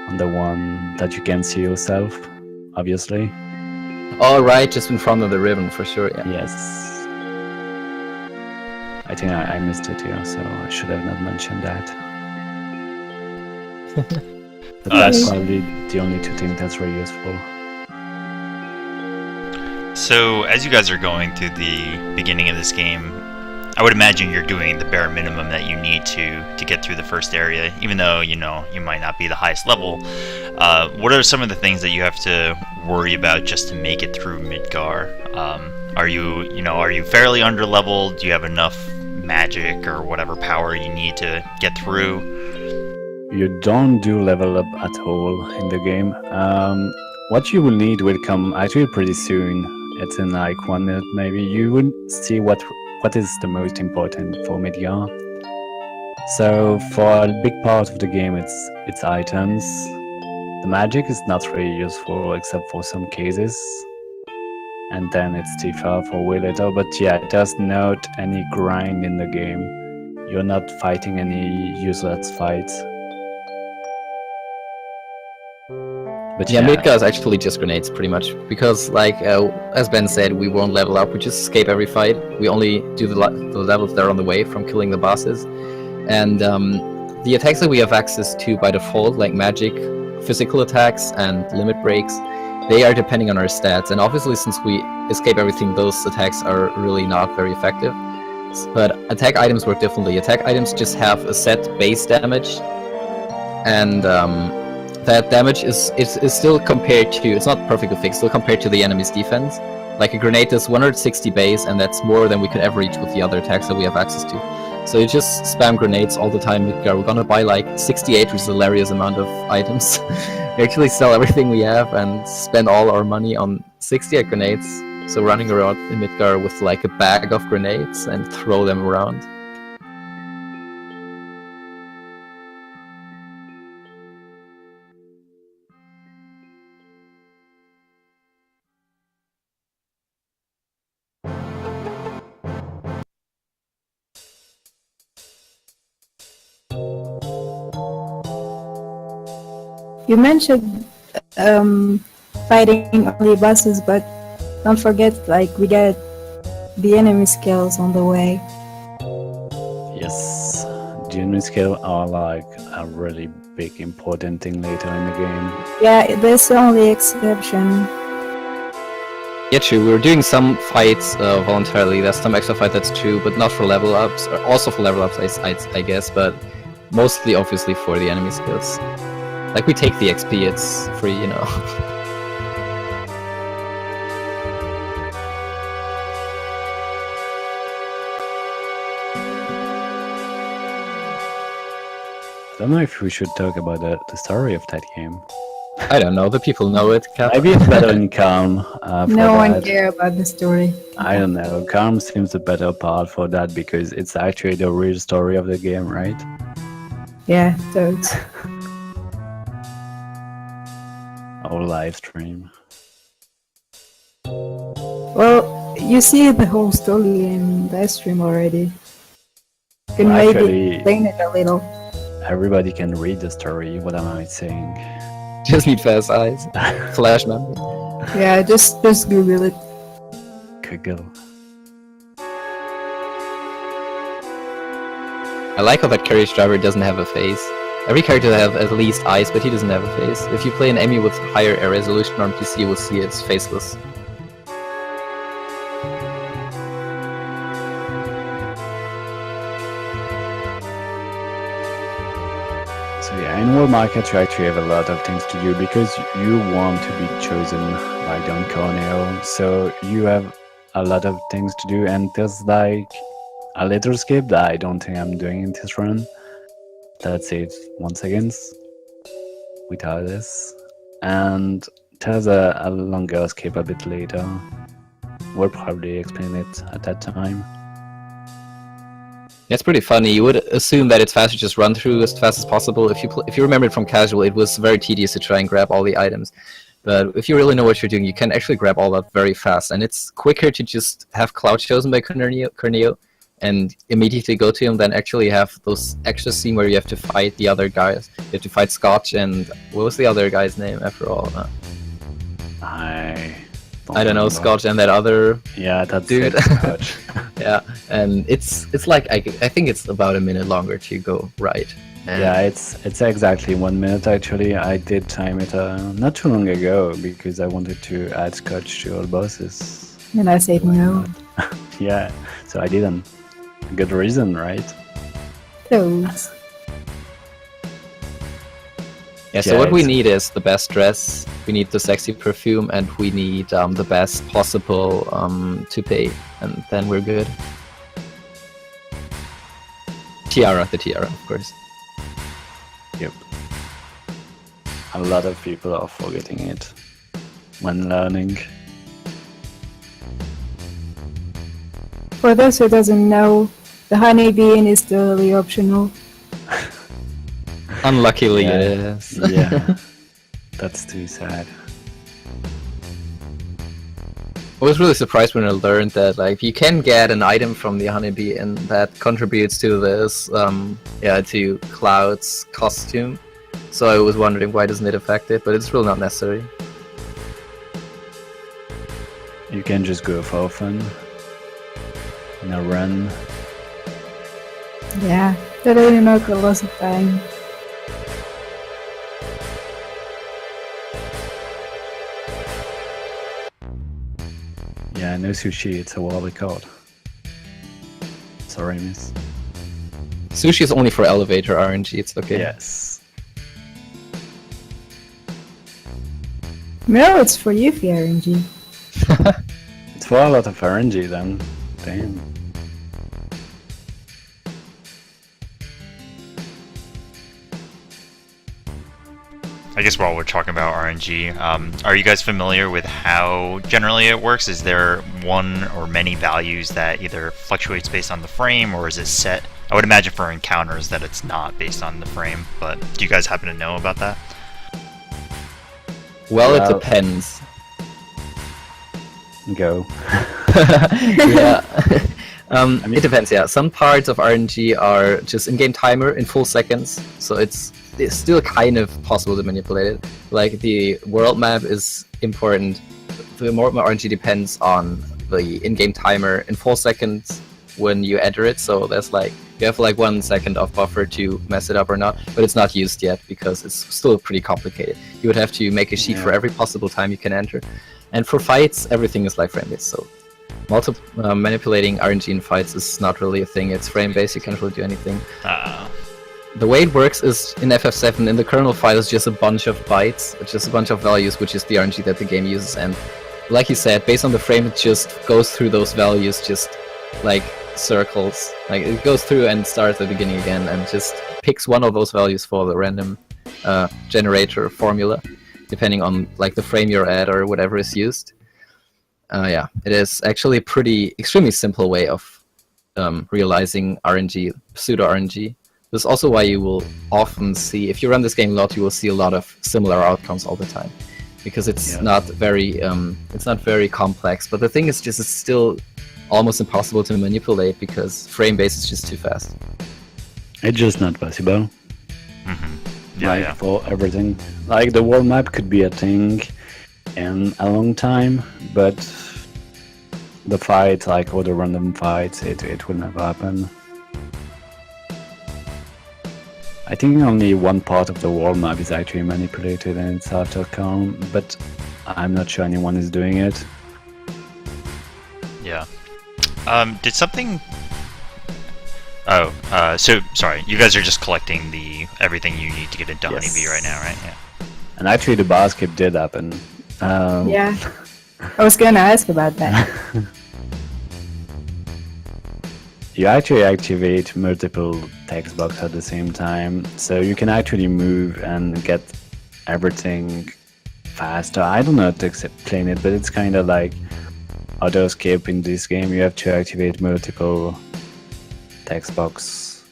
On the one that you can see yourself, obviously. Oh, right, just in front of the ribbon, for sure, yeah. Yes. I think I missed it here, so I should have not mentioned that. But that's probably the only two things that's really useful. So, as you guys are going through the beginning of this game, I would imagine you're doing the bare minimum that you need to get through the first area, even though, you might not be the highest level. What are some of the things that you have to worry about just to make it through Midgar? Are you fairly underleveled? Do you have enough magic or whatever power you need to get through? You don't do level up at all in the game. What you will need will come actually pretty soon. It's in like 1 minute maybe. You will see what is the most important for Midgar. So for a big part of the game it's items. The magic is not really useful except for some cases. And then it's Tifa for way later, but yeah, there's not any grind in the game. You're not fighting any useless fights. But Yeah, Midgar is actually just grenades, pretty much. Because, as Ben said, we won't level up, we just escape every fight. We only do the levels that are on the way from killing the bosses. And the attacks that we have access to by default, like magic, physical attacks, and limit breaks, they are depending on our stats. And obviously, since we escape everything, those attacks are really not very effective. But attack items work differently. Attack items just have a set base damage, and that damage is still compared to, it's not perfectly fixed, still compared to the enemy's defense. Like a grenade does 160 base, and that's more than we could ever reach with the other attacks that we have access to. So you just spam grenades all the time. We're gonna buy like 68, which is a hilarious amount of items. We actually sell everything we have and spend all our money on 68 grenades. So running around in Midgar with like a bag of grenades and throw them around. You mentioned fighting only bosses, but don't forget, we get the enemy skills on the way. Yes, the enemy skills are like a really big important thing later in the game. Yeah, that's the only exception. Yeah, true. We were doing some fights voluntarily. There's some extra fight, that's true, but not for level ups. Or also for level ups, I guess, but mostly obviously for the enemy skills. Like, we take the XP, it's free, I don't know if we should talk about the story of that game. I don't know, the people know it. Maybe it's better in Calm. No one cares about the story. I don't know. Calm seems the better part for that because it's actually the real story of the game, right? Yeah, totes. Our live stream. Well, you see the whole story in the stream already. You can Well, maybe actually- explain it a little. Everybody can read the story. What am I saying? Just need fast eyes. Flash memory. Yeah, just Google it. Google. I like how that carriage driver doesn't have a face. Every character has at least eyes, but he doesn't have a face. If you play an enemy with higher resolution on PC, you will see it's faceless. So yeah, in in World Market you actually have a lot of things to do because you want to be chosen by Don Corneo, so you have a lot of things to do, and there's like a little skip that I don't think I'm doing in this run. That's it, 1 second without this, and there's a longer skip a bit later. We'll probably explain it at that time. It's pretty funny. You would assume that it's faster to just run through as fast as possible. If you remember it from casual, it was very tedious to try and grab all the items. But if you really know what you're doing, you can actually grab all that very fast. And it's quicker to just have Cloud chosen by Corneo and immediately go to him than actually have those extra scene where you have to fight the other guys. You have to fight Scotch and... what was the other guy's name after all? I don't know, Scotch and that other that's dude. Scotch. Yeah, and it's like I think it's about a minute longer to go right. And yeah, it's exactly 1 minute actually. I did time it not too long ago because I wanted to add Scotch to all bosses. And I said no. Yeah, so I didn't. Good reason, right? Those. Yeah, so what we need is the best dress, we need the sexy perfume, and we need the best possible toupee, and then we're good. The tiara, of course. Yep. A lot of people are forgetting it when learning. For those who doesn't know, the honey bean is totally optional. Unluckily, it is. Yeah, that's too sad. I was really surprised when I learned that like you can get an item from the honeybee and that contributes to this, to Cloud's costume. So I was wondering why doesn't it affect it, but it's really not necessary. You can just go for fun in a run. Yeah, that really not a loss of time. Yeah, no sushi, it's a world record. Sorry, miss. Sushi is only for elevator RNG, it's okay. Yes. No, it's for you, RNG. It's for a lot of RNG then. Damn. I guess while we're talking about RNG, are you guys familiar with how generally it works? Is there one or many values that either fluctuates based on the frame, or is it set? I would imagine for encounters that it's not based on the frame, but do you guys happen to know about that? Well, it depends. Go. Yeah. It depends, yeah. Some parts of RNG are just in-game timer in full seconds, so it's still kind of possible to manipulate it. Like the world map is important. The world map RNG depends on the in-game timer in 4 seconds when you enter it, so there's like, you have like 1 second of buffer to mess it up or not, but it's not used yet because it's still pretty complicated. You would have to make a sheet for every possible time you can enter. And for fights, everything is like frame-based, so manipulating RNG in fights is not really a thing. It's frame-based, you can't really do anything. The way it works is in FF7, in the kernel file is just a bunch of bytes, just a bunch of values, which is the RNG that the game uses, and like you said, based on the frame, it just goes through those values just like circles. Like it goes through and starts at the beginning again and just picks one of those values for the random generator formula, depending on like the frame you're at or whatever is used. Yeah, it is actually a extremely simple way of realizing RNG, pseudo RNG. This is also why you will often see, if you run this game a lot, you will see a lot of similar outcomes all the time, because it's not very complex. But the thing is, just it's still almost impossible to manipulate because frame base is just too fast. It's just not possible. Mm-hmm. Yeah, like for everything, like the world map could be a thing in a long time, but the fight, like all the random fights, it will never happen. I think only one part of the world map is actually manipulated and it's after calm, but I'm not sure anyone is doing it. Yeah. Did something... So sorry, you guys are just collecting everything you need to get into Yes. Honeybee right now, right? Yeah. And actually, the bar skip did happen. Yeah. I was gonna ask about that. You actually activate multiple text boxes at the same time, so you can actually move and get everything faster. I don't know how to explain it, but it's kind of like auto escape in this game. You have to activate multiple text box.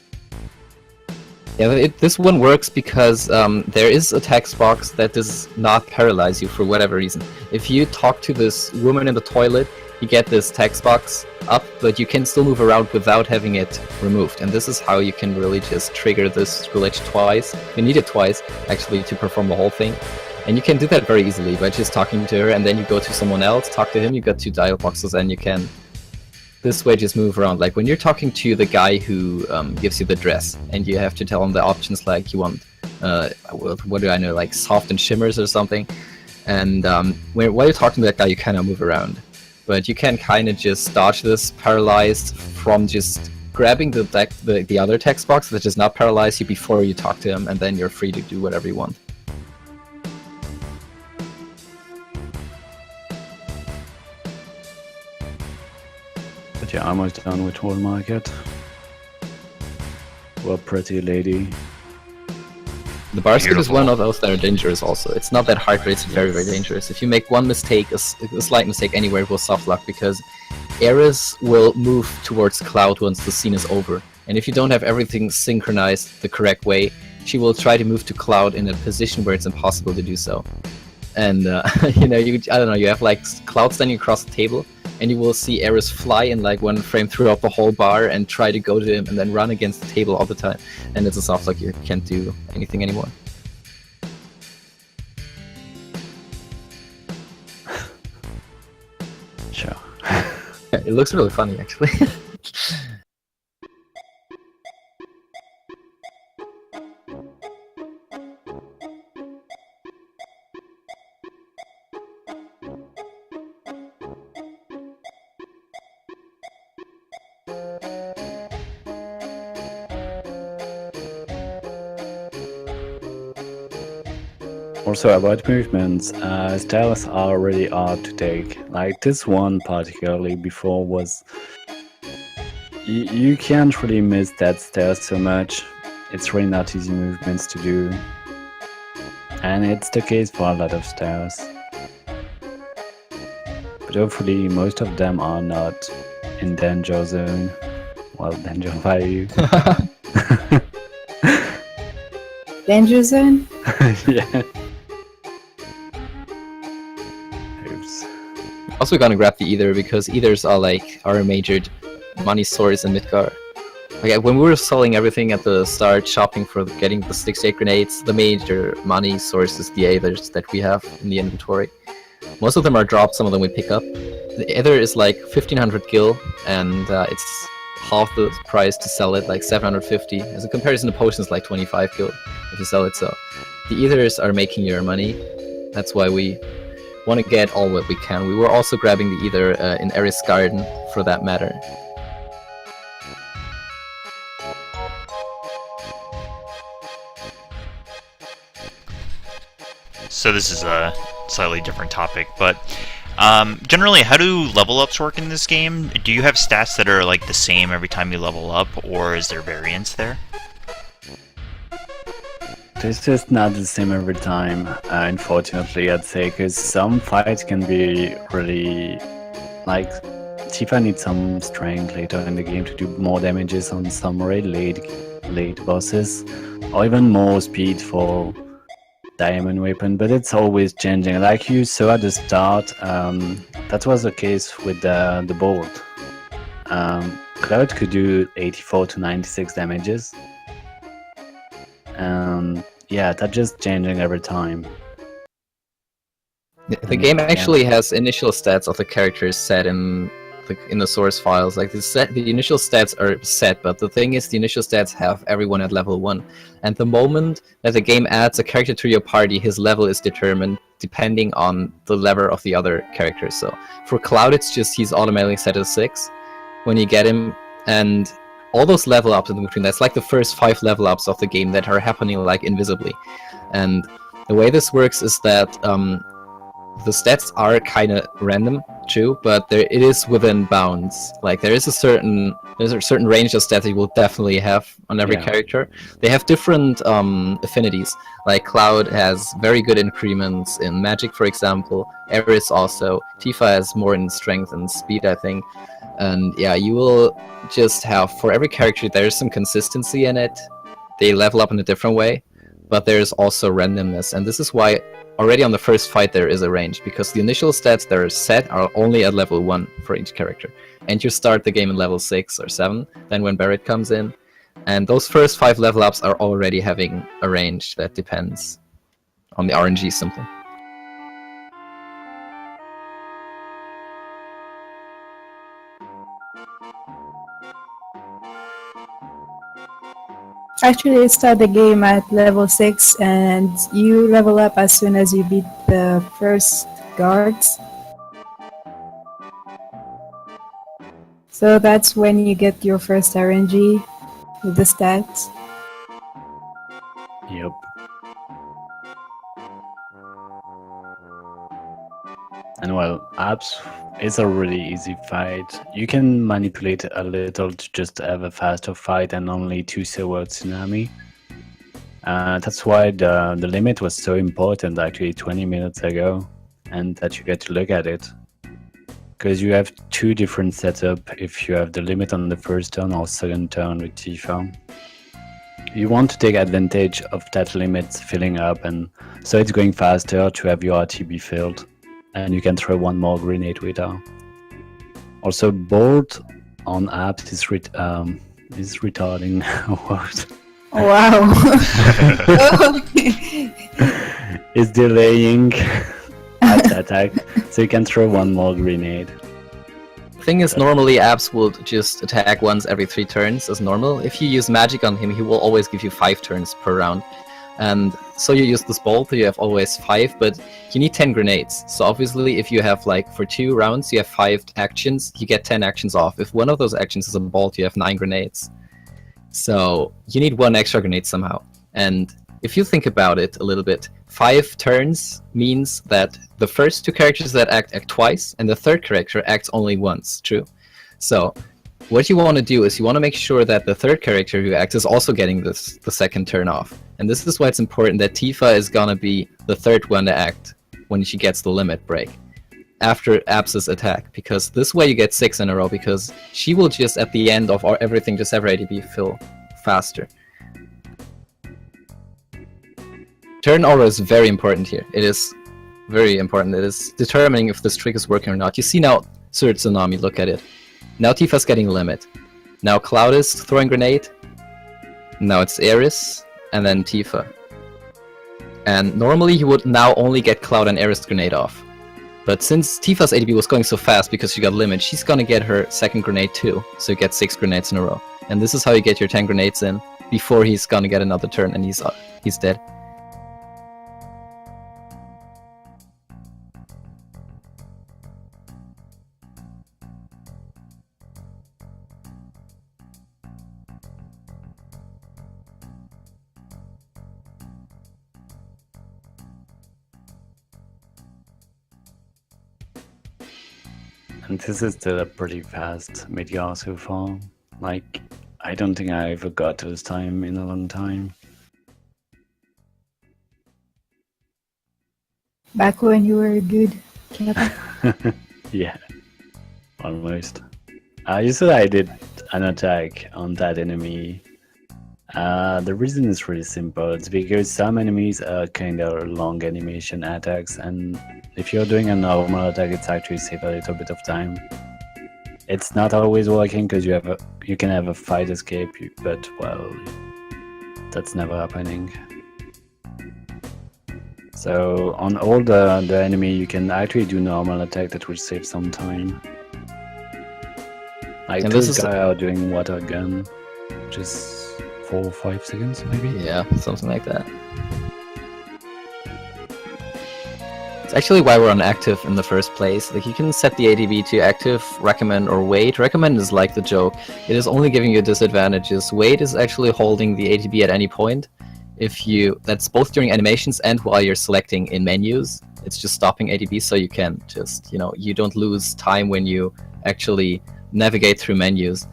Yeah, this one works because there is a text box that does not paralyze you for whatever reason. If you talk to this woman in the toilet, you get this text box up, but you can still move around without having it removed. And this is how you can really just trigger this glitch twice. You need it twice, actually, to perform the whole thing. And you can do that very easily by just talking to her, and then you go to someone else, talk to him, you got 2 dial boxes, and you can this way just move around. Like when you're talking to the guy who gives you the dress, and you have to tell him the options, like you want, what do I know, like soft and shimmers or something. And while you're talking to that guy, you kind of move around. But you can kind of just dodge this paralyzed from just grabbing the other text box that does not paralyze you before you talk to him, and then you're free to do whatever you want. But yeah, almost done with World Market. Well, pretty lady. The bar skip is Beautiful. one of those that are dangerous also. It's not that hard, but it's very, very dangerous. If you make one mistake, a slight mistake anywhere, it will soft lock, because Eris will move towards Cloud once the scene is over. And if you don't have everything synchronized the correct way, she will try to move to Cloud in a position where it's impossible to do so. And, you know, I don't know, you have like Cloud standing across the table, and you will see Eris fly in like one frame throughout the whole bar and try to go to him and then run against the table all the time. And it's a soft lock, you can't do anything anymore. Sure. It looks really funny, actually. Also about movements, styles are really hard to take. Like this one particularly before was... You can't really miss that style so much. It's really not easy movements to do. And it's the case for a lot of styles. But hopefully most of them are not in danger zone. Well, danger value. Danger zone? Yeah. Oops. Also gonna grab the Ether, because Ethers are like our major money source in Midgar. Like when we were selling everything at the start, shopping for getting the 6-8 grenades, the major money source is the Ethers that we have in the inventory. Most of them are dropped, some of them we pick up. The Ether is like 1500 gil, and it's half the price to sell it, like 750. As a comparison, the potion is like 25 gil if you sell it, so the Ethers are making your money. That's why we want to get all what we can. We were also grabbing the Ether in Eris Garden, for that matter. So this is a slightly different topic, but generally, how do level ups work in this game? Do you have stats that are like the same every time you level up, or is there variance there? It's just not the same every time, unfortunately, I'd say, because some fights can be really... Like, Tifa needs some strength later in the game to do more damages on some really late bosses, or even more speed for diamond weapon, but it's always changing. Like you saw at the start, that was the case with the bolt. Cloud could do 84 to 96 damages. Yeah, that's just changing every time. The game actually has initial stats of the characters set in the source files. Like the initial stats are set, but the thing is, the initial stats have everyone at level 1. And the moment that the game adds a character to your party, his level is determined depending on the level of the other characters. So for Cloud, it's just he's automatically set at 6 when you get him, and all those level ups in between, that's like the first 5 level ups of the game that are happening like invisibly. And the way this works is that the stats are kind of random, true, but it is within bounds. Like there's a certain range of stats that you will definitely have on every character. They have different affinities. Like Cloud has very good increments in magic, for example. Ares also. Tifa has more in strength and speed, I think. And yeah, you will just have, for every character, there's some consistency in it. They level up in a different way, but there's also randomness. And this is why already on the first fight there is a range, because the initial stats that are set are only at level 1 for each character. And you start the game in level 6 or 7, then when Barret comes in. And those first 5 level ups are already having a range that depends on the RNG simply. Actually, you start the game at level 6 and you level up as soon as you beat the first guards. So that's when you get your first RNG with the stats. Yep. And well, apps is a really easy fight. You can manipulate a little to just have a faster fight and only 2 sword tsunami. That's why the limit was so important actually 20 minutes ago, and that you get to look at it. Because you have 2 different setups if you have the limit on the first turn or second turn with Tifa. You want to take advantage of that limit filling up, and so it's going faster to have your RTB filled. And you can throw 1 more grenade with her. Also, bolt on apps is retarding. What? Wow. It's delaying at attack, so you can throw 1 more grenade. The thing is, normally apps will just attack once every 3 turns as normal. If you use magic on him, he will always give you 5 turns per round. And so you use this bolt, you have always 5, but you need 10 grenades. So obviously if you have like for 2 rounds you have 5 actions, you get 10 actions off. If one of those actions is a bolt, you have 9 grenades. So you need 1 extra grenade somehow. And if you think about it a little bit, 5 turns means that the first 2 characters that act twice, and the third character acts only once, true? So what you want to do is you want to make sure that the third character who acts is also getting the second turn off. And this is why it's important that Tifa is gonna be the third one to act when she gets the limit break after Abs's attack, because this way you get 6 in a row, because she will just at the end of everything just have her ATB fill faster. Turn aura is very important here. It is very important. It is determining if this trick is working or not. You see now Sword Tsunami, look at it. Now Tifa's getting limit. Now Cloud is throwing grenade. Now it's Ares, and then Tifa. And normally you would now only get Cloud and Ares grenade off. But since Tifa's ATB was going so fast because she got limit, she's gonna get her second grenade too. So you get 6 grenades in a row. And this is how you get your 10 grenades in before he's gonna get another turn and he's dead. And this is still a pretty fast Meteor so far. Like, I don't think I ever got to this time in a long time. Back when you were good, Kappa. Yeah, almost. You said I did an attack on that enemy. The reason is really simple. It's because some enemies are kind of long animation attacks, and if you're doing a normal attack, it's actually save a little bit of time. It's not always working because you can have a fight escape, but well, that's never happening. So on all the enemy, you can actually do normal attack that will save some time. Like And this this is guy are doing water gun, just 4 or 5 seconds maybe. Yeah, something like that. It's actually why we're on active in the first place. Like, you can set the ADB to active, recommend, or wait. Recommend is like the joke. It is only giving you disadvantages. Wait is actually holding the ADB at any point. That's both during animations and while you're selecting in menus. It's just stopping ADB, so you can just, you don't lose time when you actually navigate through menus.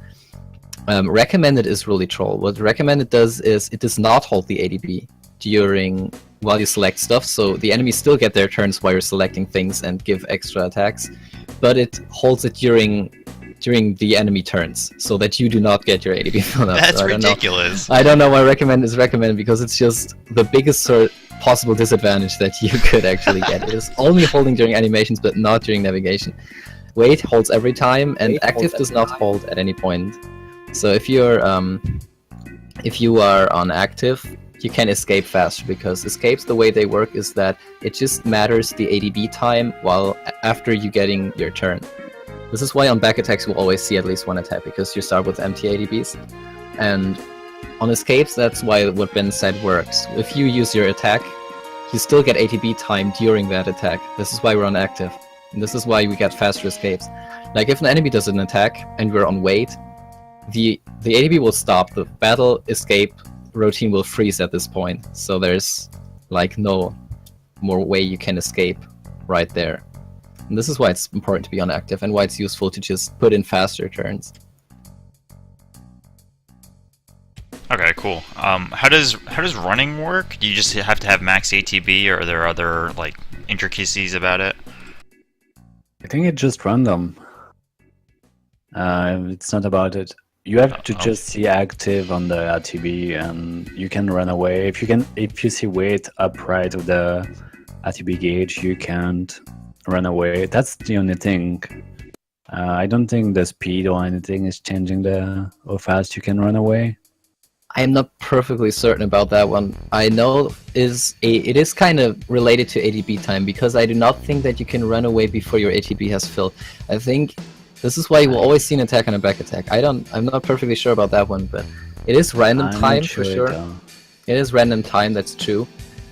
Recommended is really troll. What recommended does is it does not hold the ADB while you select stuff, so the enemies still get their turns while you're selecting things and give extra attacks, but it holds it during the enemy turns, so that you do not get your ADB filled up. That's so ridiculous. I don't know why recommend is recommended, because it's just the biggest possible disadvantage that you could actually get. It is only holding during animations, but not during navigation. Wait holds every time, and active does not hold at any point. So if you are on active, you can escape faster, because escapes, the way they work is that it just matters the ADB time after you getting your turn. This is why on back attacks you will always see at least one attack, because you start with empty ADBs. And on escapes, that's why what Ben said works. If you use your attack, you still get ADB time during that attack. This is why we're on active. And this is why we get faster escapes. Like, if an enemy does an attack and we're on wait, the ADB will stop. The battle escape routine will freeze at this point. So there's like no more way you can escape right there. And this is why it's important to be on active, and why it's useful to just put in faster turns. Okay, cool. How does running work? Do you just have to have max ATB, or are there other like intricacies about it? I think it's just random. It's not about it. You have to just see active on the RTB, and you can run away. If you see wait upright of the RTB gauge, you can't run away. That's the only thing. I don't think the speed or anything is changing how fast you can run away. I am not perfectly certain about that one. I know it is kind of related to ATB time, because I do not think that you can run away before your ATB has filled. I think this is why you will always see an attack and a back attack. I'm not perfectly sure about that one, but it is random time for sure. It is random time, that's true.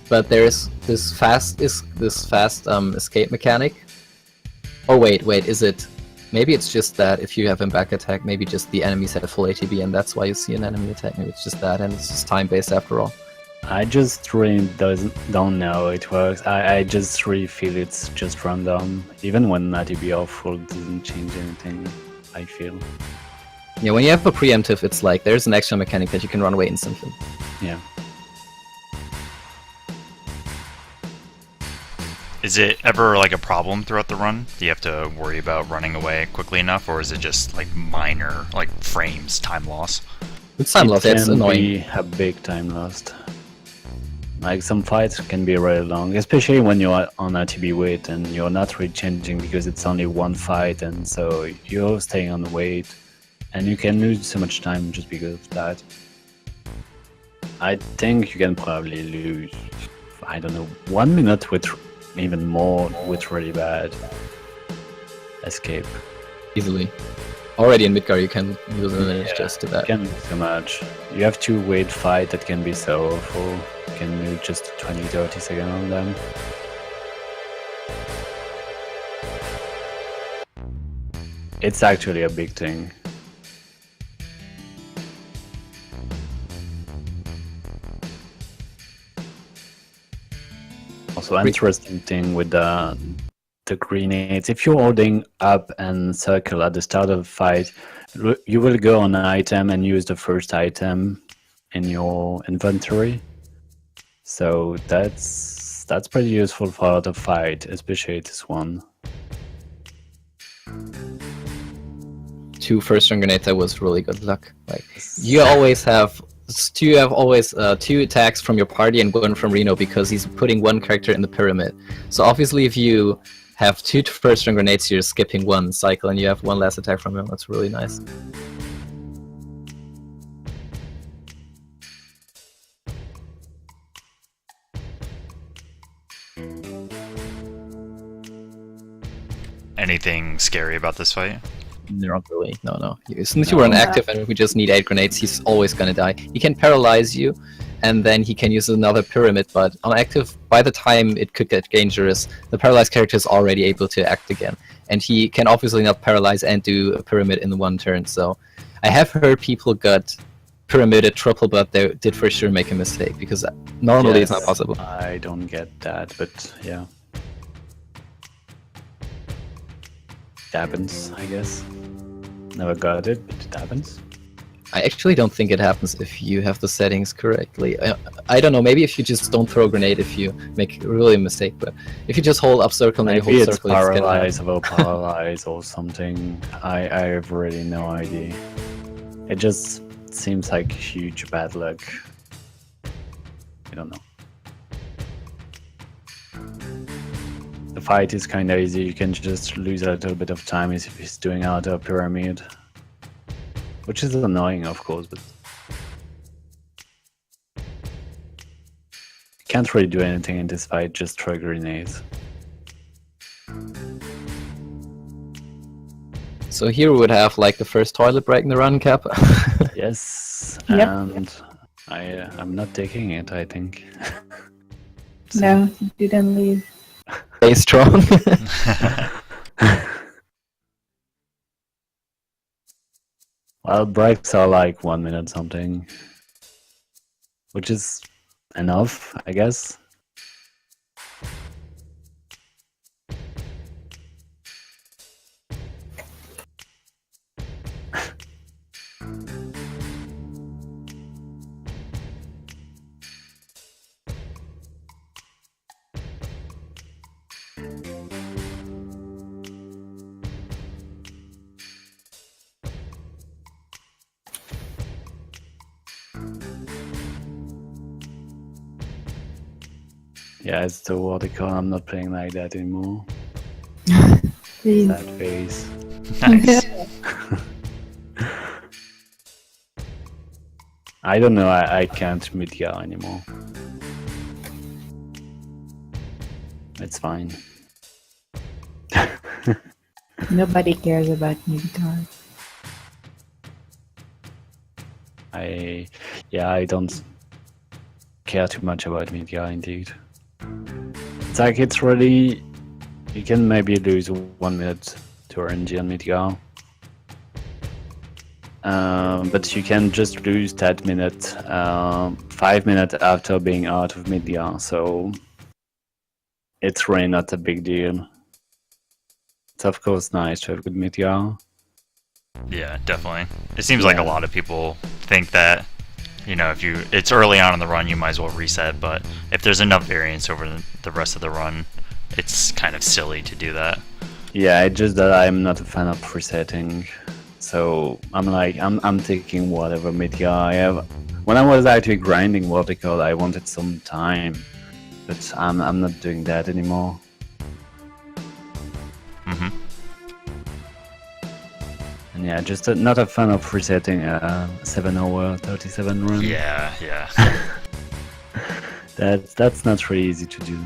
But there is this fast escape mechanic. Oh wait, is it? Maybe it's just that if you have a back attack, maybe just the enemies have a full ATB, and that's why you see an enemy attack. Maybe it's just that, and it's just time based after all. I just really don't know how it works. I just really feel it's just random. Even when ATB or full doesn't change anything, I feel. Yeah, when you have a preemptive, it's like there's an extra mechanic that you can run away instantly. Yeah. Is it ever like a problem throughout the run? Do you have to worry about running away quickly enough, or is it just like minor, like frames, time loss? It's time loss, it's annoying. It can be a big time lost. Like, some fights can be really long, especially when you're on RTB wait and you're not really changing because it's only one fight, and so you're staying on wait, and you can lose so much time just because of that. I think you can probably lose, I don't know, 1 minute with even more with really bad escape. Easily. Already in Midgar you can lose a minute just to that. You can lose so much. You have to wait fight that can be so awful. You can lose just 20-30 seconds on them. It's actually a big thing. Also, interesting thing with the grenades. If you're holding up and circle at the start of the fight, you will go on an item and use the first item in your inventory. So that's pretty useful for the fight, especially this one. 2 first-turn grenades, that was really good luck. Like, you always have two attacks from your party and 1 from Reno, because he's putting 1 character in the pyramid. So obviously if you have 2 first-turn grenades, you're skipping 1 cycle and you have 1 last attack from him. That's really nice. Anything scary about this fight? Not really. No. As soon as you were on active and we just need 8 grenades, he's always gonna die. He can paralyze you, and then he can use another pyramid. But on active, by the time it could get dangerous, the paralyzed character is already able to act again, and he can obviously not paralyze and do a pyramid in one turn. So I have heard people got pyramided triple, but they did for sure make a mistake, because normally it's not Yes, possible. I don't get that, but yeah. It happens, I guess. Never got it, but it happens. I actually don't think it happens if you have the settings correctly. I don't know, maybe if you just don't throw a grenade if you make really a mistake, but if you just hold up circle and you Maybe hold it's circle, it's gonna paralyzed or paralyzed or something. I have really no idea. It just seems like huge bad luck. I don't know. The fight is kind of easy. You can just lose a little bit of time if he's doing out a pyramid, which is annoying, of course, but you can't really do anything in this fight. Just throw grenades. So here we would have like the first toilet break in the run, Cap. Yes, Yep. and I'm not taking it, I think. No, you didn't leave. Stay strong. Well, breaks are like 1 minute something, which is enough, I guess. Yeah, it's the vertical. I'm not playing like that anymore. Please. That face. Nice. I don't know. I can't mid-gear anymore. It's fine. Nobody cares about me guitar. I don't care too much about mid-gear indeed. It's like it's really, you can maybe lose 1 minute to RNG on mid-gear. But you can just lose that minute 5 minutes after being out of mid-gear, so it's really not a big deal. It's of course nice to have good mid-gear. Yeah, definitely. It seems like a Yeah. lot of people think that, you know, if it's early on in the run, you might as well reset, but if there's enough variance over the rest of the run, it's kind of silly to do that. Yeah, it's just that I'm not a fan of resetting. So I'm taking whatever mid-gear I have. When I was actually grinding vertical, I wanted some time, but I'm not doing that anymore. hmm And yeah, just not a fan of resetting a 7-hour 37 run. Yeah, yeah. That's not really easy to do,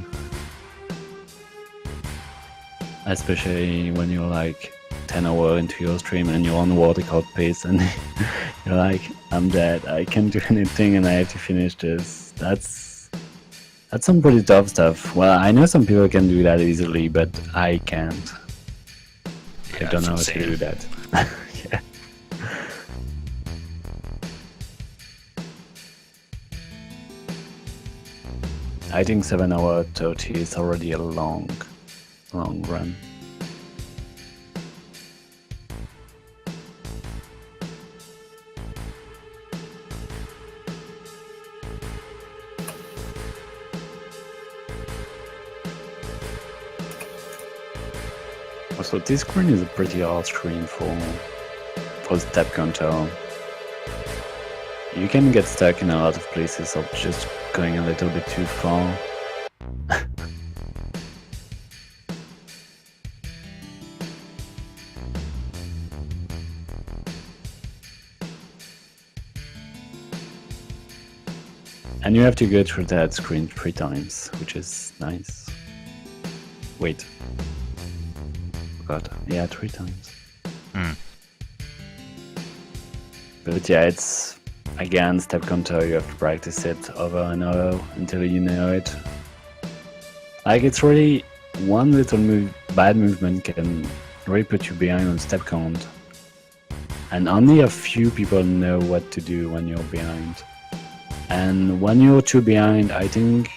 especially when you're like 10 hours into your stream and you're on vertical pace and you're like, I'm dead, I can't do anything and I have to finish this. That's some pretty tough stuff. Well, I know some people can do that easily, but I can't. I Yeah, don't know how it's to do insane. that. Yeah. I think 7-hour 30 is already a long run. Also, this screen is a pretty hard screen for step counter. You can get stuck in a lot of places of just going a little bit too far. And you have to go through that screen 3 times, which is nice. Wait. Forgot. Yeah, 3 times. Mm. But yeah, it's Again, step counter, you have to practice it over and over until you know it. Like, it's really one little bad movement can really put you behind on step count. And only a few people know what to do when you're behind. And when you're too behind, I think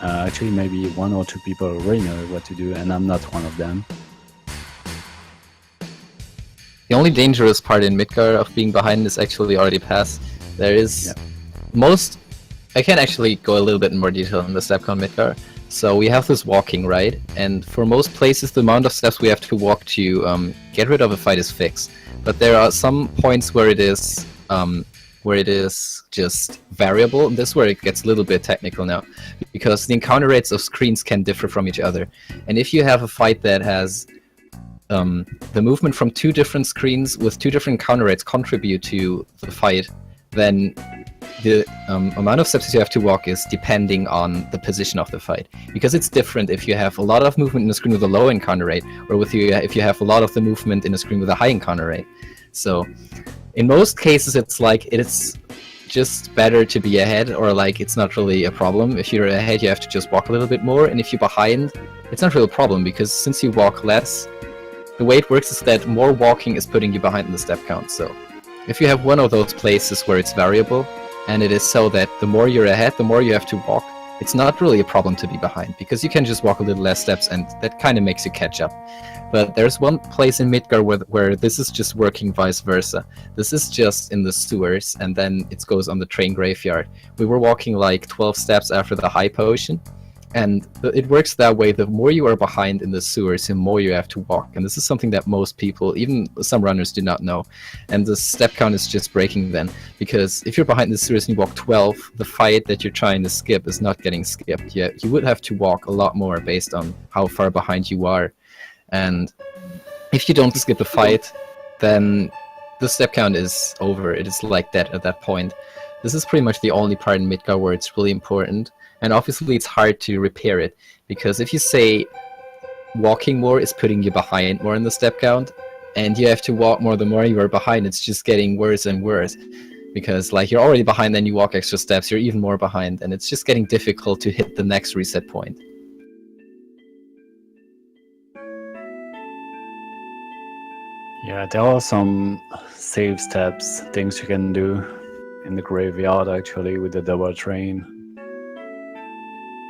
actually maybe 1 or 2 people really know what to do, and I'm not one of them. The only dangerous part in Midgar of being behind is actually already past. There is I can actually go a little bit in more detail on the step count Midgar. So we have this walking, right? And for most places, the amount of steps we have to walk to get rid of a fight is fixed. But there are some points where it is just variable, and this is where it gets a little bit technical now, because the encounter rates of screens can differ from each other. And if you have a fight that has the movement from 2 different screens with 2 different counter rates contribute to the fight, then the amount of steps you have to walk is depending on the position of the fight, because it's different if you have a lot of movement in a screen with a low encounter rate, or if you have a lot of the movement in a screen with a high encounter rate. So in most cases, it's like it's just better to be ahead, or like it's not really a problem. If you're ahead, you have to just walk a little bit more, and if you're behind, it's not really a problem, because since you walk less, the way it works is that more walking is putting you behind in the step count. So if you have one of those places where it's variable, and it is so that the more you're ahead, the more you have to walk, it's not really a problem to be behind, because you can just walk a little less steps, and that kind of makes you catch up. But there's one place in Midgar where this is just working vice versa. This is just in the sewers, and then it goes on the train graveyard. We were walking like 12 steps after the high potion, and it works that way. The more you are behind in the sewers, the more you have to walk. And this is something that most people, even some runners, do not know. And the step count is just breaking then, because if you're behind the sewers and you walk 12, the fight that you're trying to skip is not getting skipped. You would have to walk a lot more based on how far behind you are. And if you don't skip a fight, then the step count is over. It is like that at that point. This is pretty much the only part in Midgar where it's really important. And obviously it's hard to repair it, because if you say walking more is putting you behind more in the step count, and you have to walk more the more you are behind, it's just getting worse and worse. Because like you're already behind, then you walk extra steps, you're even more behind, and it's just getting difficult to hit the next reset point. Yeah, there are some save steps, things you can do in the graveyard actually with the double train.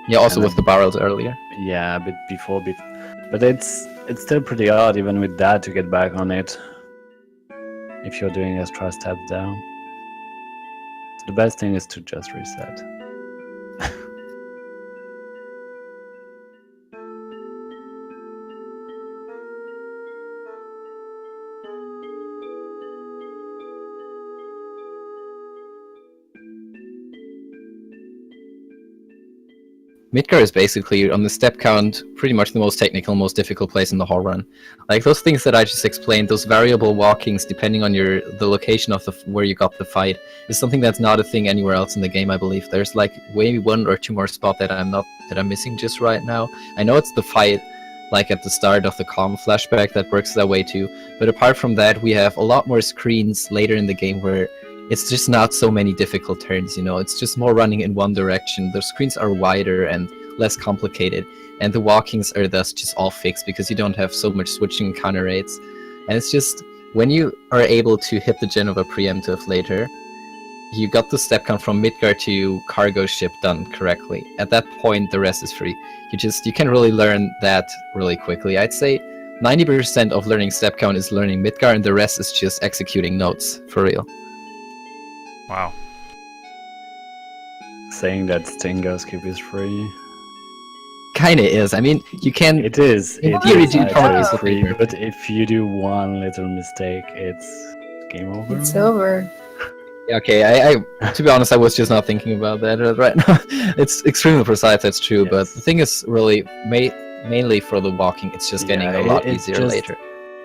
Yeah, also with the barrels earlier. Yeah, a bit before, but it's still pretty hard even with that to get back on it if you're doing extra steps down. So the best thing is to just reset. Midgar is basically, on the step count, pretty much the most technical, most difficult place in the whole run. Like those things that I just explained, those variable walkings depending on the location of where you got the fight, is something that's not a thing anywhere else in the game, I believe. There's like maybe 1 or 2 more spots that I'm missing just right now. I know it's the fight like at the start of the Calm flashback that works that way too, but apart from that, we have a lot more screens later in the game where it's just not so many difficult turns, you know, it's just more running in one direction. The screens are wider and less complicated, and the walkings are thus just all fixed because you don't have so much switching counter rates. And it's just, when you are able to hit the Genova preemptive later, you got the step count from Midgar to cargo ship done correctly. At that point, the rest is free. You can really learn that really quickly. I'd say 90% of learning step count is learning Midgar, and the rest is just executing notes, for real. Wow. Saying that Stinger skip is free. Kinda is. I mean, you can. It is. In It theory, is you probably actually free. free, but if you do one little mistake, it's game over. It's over. Yeah, okay, I to be honest, I was just not thinking about that right now. It's extremely precise, that's true, but Yes. the thing is really mainly for the walking, it's just getting a lot easier later.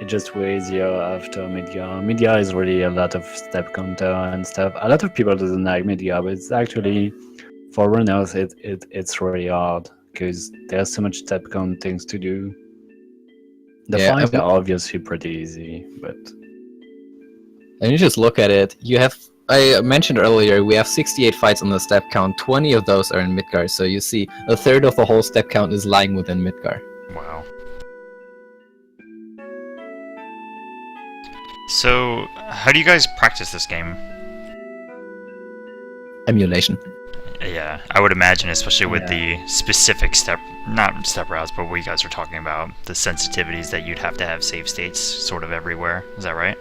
It just way easier after Midgar. Midgar is really a lot of step counter and stuff. A lot of people doesn't like Midgar, but it's actually, for runners, it's really hard because there's so much step count things to do. The Yeah, fights are obviously pretty easy, but And you just look at it, you have I mentioned earlier, we have 68 fights on the step count. 20 of those are in Midgar, so you see a third of the whole step count is lying within Midgar. Wow. So, how do you guys practice this game? Emulation. Yeah, I would imagine, especially with Yeah. the specific not step routes, but what you guys are talking about, the sensitivities that you'd have to have save states sort of everywhere. Is that right?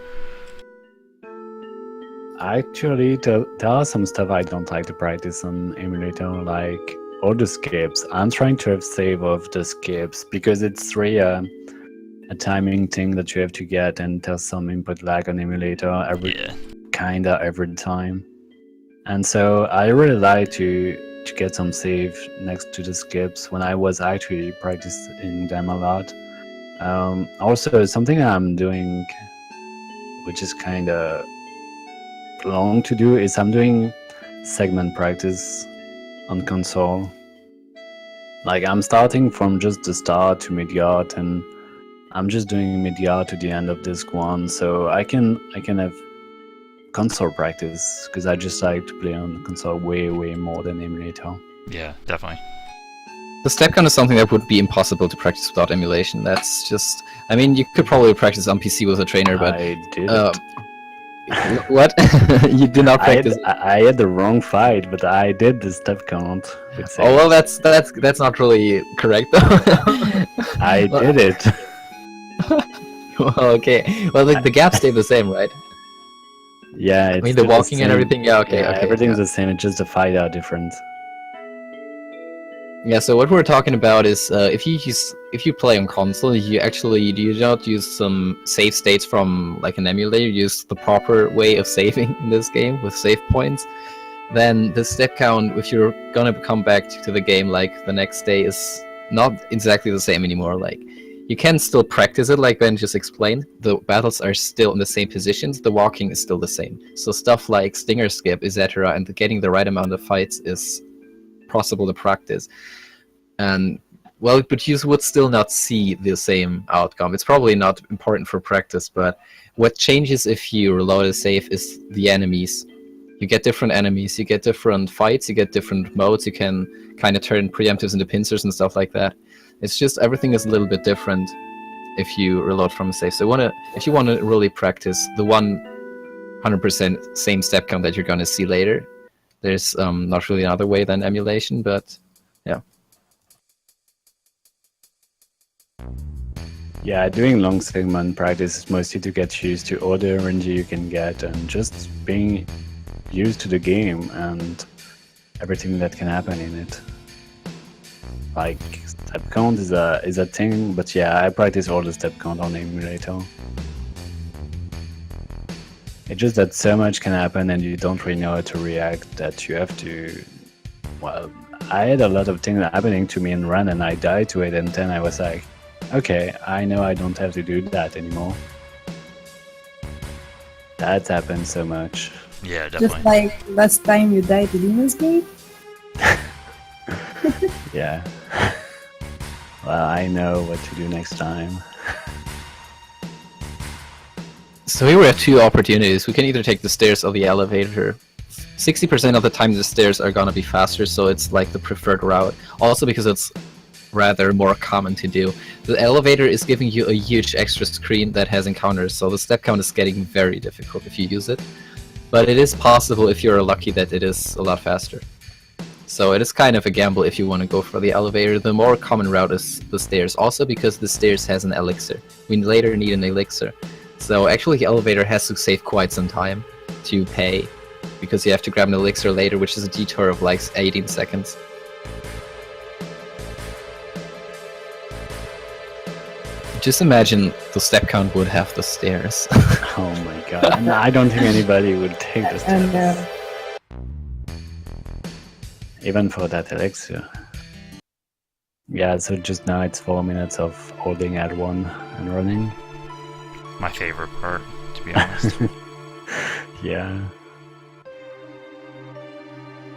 Actually, there are some stuff I don't like to practice on emulator, like all the skips. I'm trying to have save of the skips because it's really a timing thing that you have to get, and there's some input lag on emulator every time. And so I really like to get some save next to the skips when I was actually practicing them a lot. Also, something I'm doing, which is kind of long to do, is I'm doing segment practice on console. Like I'm starting from just the start to mid-yard, and I'm just doing mid-yard to the end of disc 1, so I can have console practice, because I just like to play on console way more than emulator. Yeah, definitely. The step count is something that would be impossible to practice without emulation. That's just... I mean, you could probably practice on PC with a trainer, but... I did what? You did not practice? I had the wrong fight, but I did the step count. Oh, well, that's not really correct, though. I did it. Well, okay. Well, the gaps stay the same, right? Yeah, it's I mean, the still walking and same. everything, yeah, okay, Yeah, okay. everything's the same, it's just the fight are different. Yeah, so what we're talking about is if you play on console, you do not use some save states from like an emulator. You use the proper way of saving in this game with save points. Then the step count, if you're gonna come back to the game like the next day, is not exactly the same anymore. Like you can still practice it, like Ben just explained. The battles are still in the same positions. The walking is still the same. So stuff like stinger skip, etc., and getting the right amount of fights is possible to practice. And well, but you would still not see the same outcome. It's probably not important for practice, but what changes if you reload a save is the enemies. You get different enemies, you get different fights, you get different modes, you can kind of turn preemptives into pincers and stuff like that. It's just everything is a little bit different if you reload from a save. So if you want to really practice the 100% same step count that you're going to see later, there's not really another way than emulation, but yeah. Yeah, doing long segment practice is mostly to get used to all the RNG you can get and just being used to the game and everything that can happen in it. Like step count is a thing, but yeah, I practice all the step count on the emulator. It's just that so much can happen and you don't really know how to react, that you have to... Well, I had a lot of things happening to me in run and I died to it, and then I was like, okay, I know I don't have to do that anymore. That's happened so much. Yeah, definitely. Just like last time you died to Demon's Gate? Yeah. Well, I know what to do next time. So here we have two opportunities. We can either take the stairs or the elevator. 60% of the time the stairs are gonna be faster, so it's like the preferred route. Also because it's rather more common to do. The elevator is giving you a huge extra screen that has encounters, so the step count is getting very difficult if you use it. But it is possible if you're lucky that it is a lot faster. So it is kind of a gamble if you want to go for the elevator. The more common route is the stairs, also because the stairs has an elixir. We later need an elixir. So actually the elevator has to save quite some time to pay, because you have to grab an elixir later, which is a detour of like 18 seconds. Just imagine the step count would have the stairs. Oh my god. No, I don't think anybody would take the And steps. Even for that elixir. Yeah, so just now it's 4 minutes of holding L1 and running. My favorite part, to be honest. Yeah.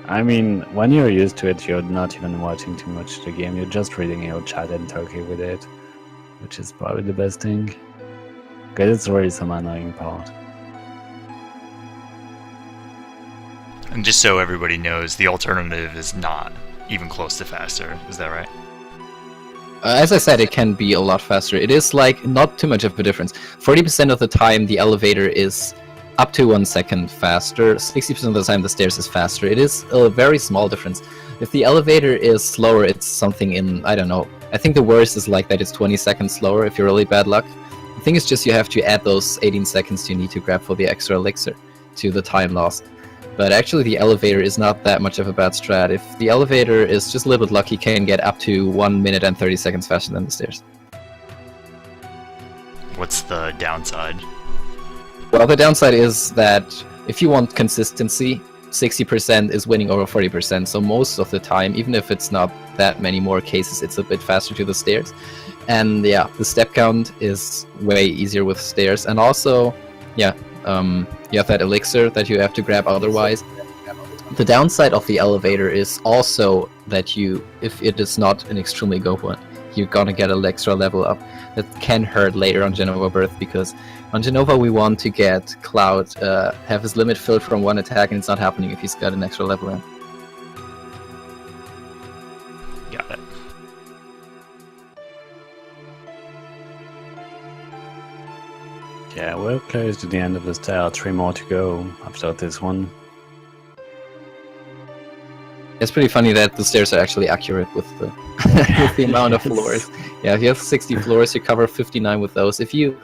I mean, when you're used to it, you're not even watching too much the game, you're just reading your chat and talking with it, which is probably the best thing. Because it's really some annoying part. And just so everybody knows, the alternative is not even close to faster. Is that right? As I said, it can be a lot faster. It is like not too much of a difference. 40% of the time, the elevator is up to 1 second faster. 60% of the time, the stairs is faster. It is a very small difference. If the elevator is slower, it's something in, I don't know. I think the worst is like that it's 20 seconds slower if you're really bad luck. The thing is just you have to add those 18 seconds you need to grab for the extra elixir to the time lost. But actually the elevator is not that much of a bad strat. If the elevator is just a little bit lucky, it can get up to 1 minute and 30 seconds faster than the stairs. What's the downside? Well, the downside is that if you want consistency, 60% is winning over 40%, so most of the time, even if it's not that many more cases, it's a bit faster to the stairs. And yeah, the step count is way easier with stairs, and also, yeah, you have that elixir that you have to grab otherwise. The downside of the elevator is also that if it is not an extremely good one, you're gonna get an extra level up. That can hurt later on Genova Birth, because on Genova we want to get Cloud have his limit filled from one attack, and it's not happening if he's got an extra level in. Got it. Yeah, we're close to the end of the stair. 3 more to go after this one. It's pretty funny that the stairs are actually accurate with the with the amount of floors. Yeah, if you have 60 floors, you cover 59 with those. If you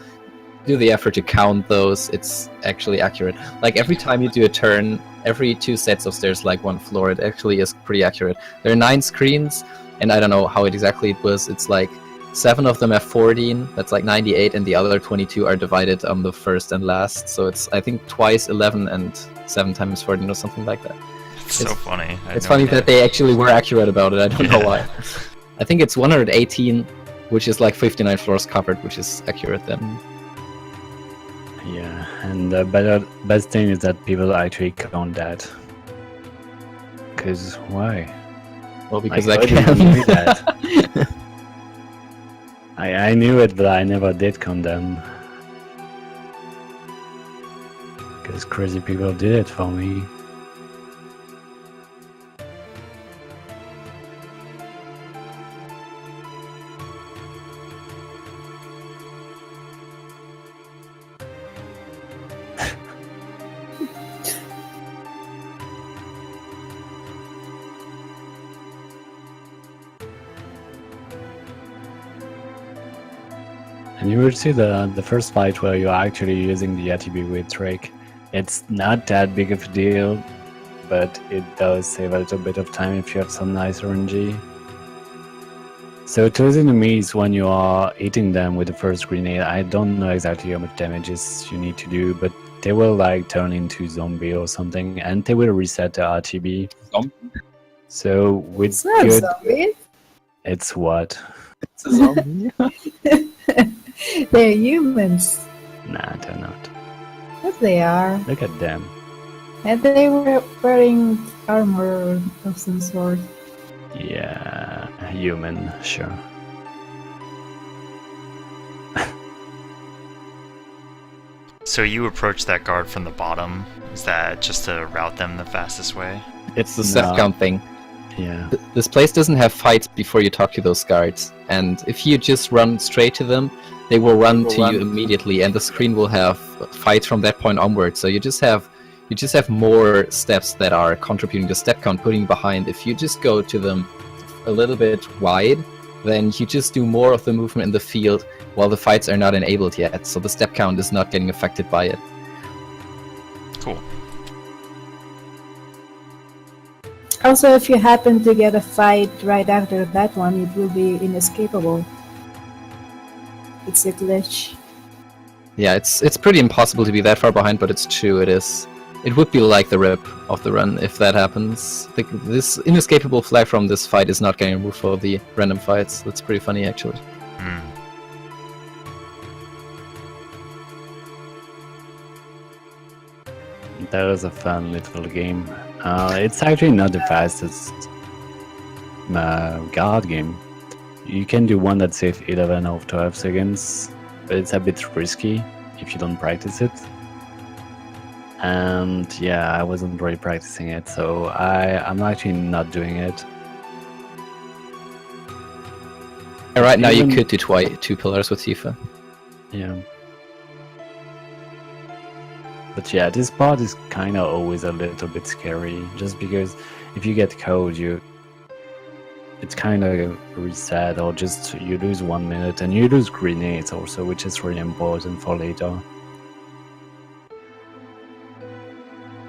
do the effort to count those, it's actually accurate. Like every time you do a turn, every 2 sets of stairs, like 1 floor, it actually is pretty accurate. There are 9 screens, and I don't know how exactly it was. It's like 7 of them have 14, that's like 98, and the other 22 are divided on the first and last. So it's, I think, twice 11 and 7 times 14 or something like that. It's so funny. It's funny that they actually were accurate about it. I don't know why. I think it's 118, which is like 59 floors covered, which is accurate then. Yeah, and the best thing is that people actually count that. Because why? Well, because Like, I why do you can. do that? I knew it, but I never did count them. Because crazy people did it for me. And you will see the first fight where you're actually using the ATB with Drake. It's not that big of a deal, but it does save a little bit of time if you have some nice RNG. So those enemies, when you are hitting them with the first grenade, I don't know exactly how much damages you need to do, but they will like turn into zombie or something, and they will reset the RTB. So with It's not good, zombies. it's what? It's a zombie. They're humans. Nah, they're not. Yes, they are. Look at them. And they were wearing armor of some sort. Yeah, human, sure. So you approach that guard from the bottom. Is that just to route them the fastest way? It's the step No. count thing. Yeah. This place doesn't have fights before you talk to those guards, and if you just run straight to them, they will run to you immediately, and the screen will have fights from that point onward. So you just have more steps that are contributing to step count, putting you behind. If you just go to them a little bit wide, then you just do more of the movement in the field while the fights are not enabled yet. So the step count is not getting affected by it. Cool. Also, if you happen to get a fight right after that one, it will be inescapable. It's a glitch. Yeah, it's pretty impossible to be that far behind, but it's true. It is. It would be like the rip of the run if that happens. This inescapable flag from this fight is not getting removed for the random fights. That's pretty funny, actually. Hmm. That was a fun little game. It's actually not the fastest guard game. You can do one that saves 11 or 12 seconds, but it's a bit risky if you don't practice it. And yeah, I wasn't really practicing it, so I'm actually not doing it. And right now you Even- could do two pillars with Tifa. Yeah. But yeah, this part is kind of always a little bit scary, just because if you get caught, it's kind of reset, or just you lose 1 minute, and you lose grenades also, which is really important for later.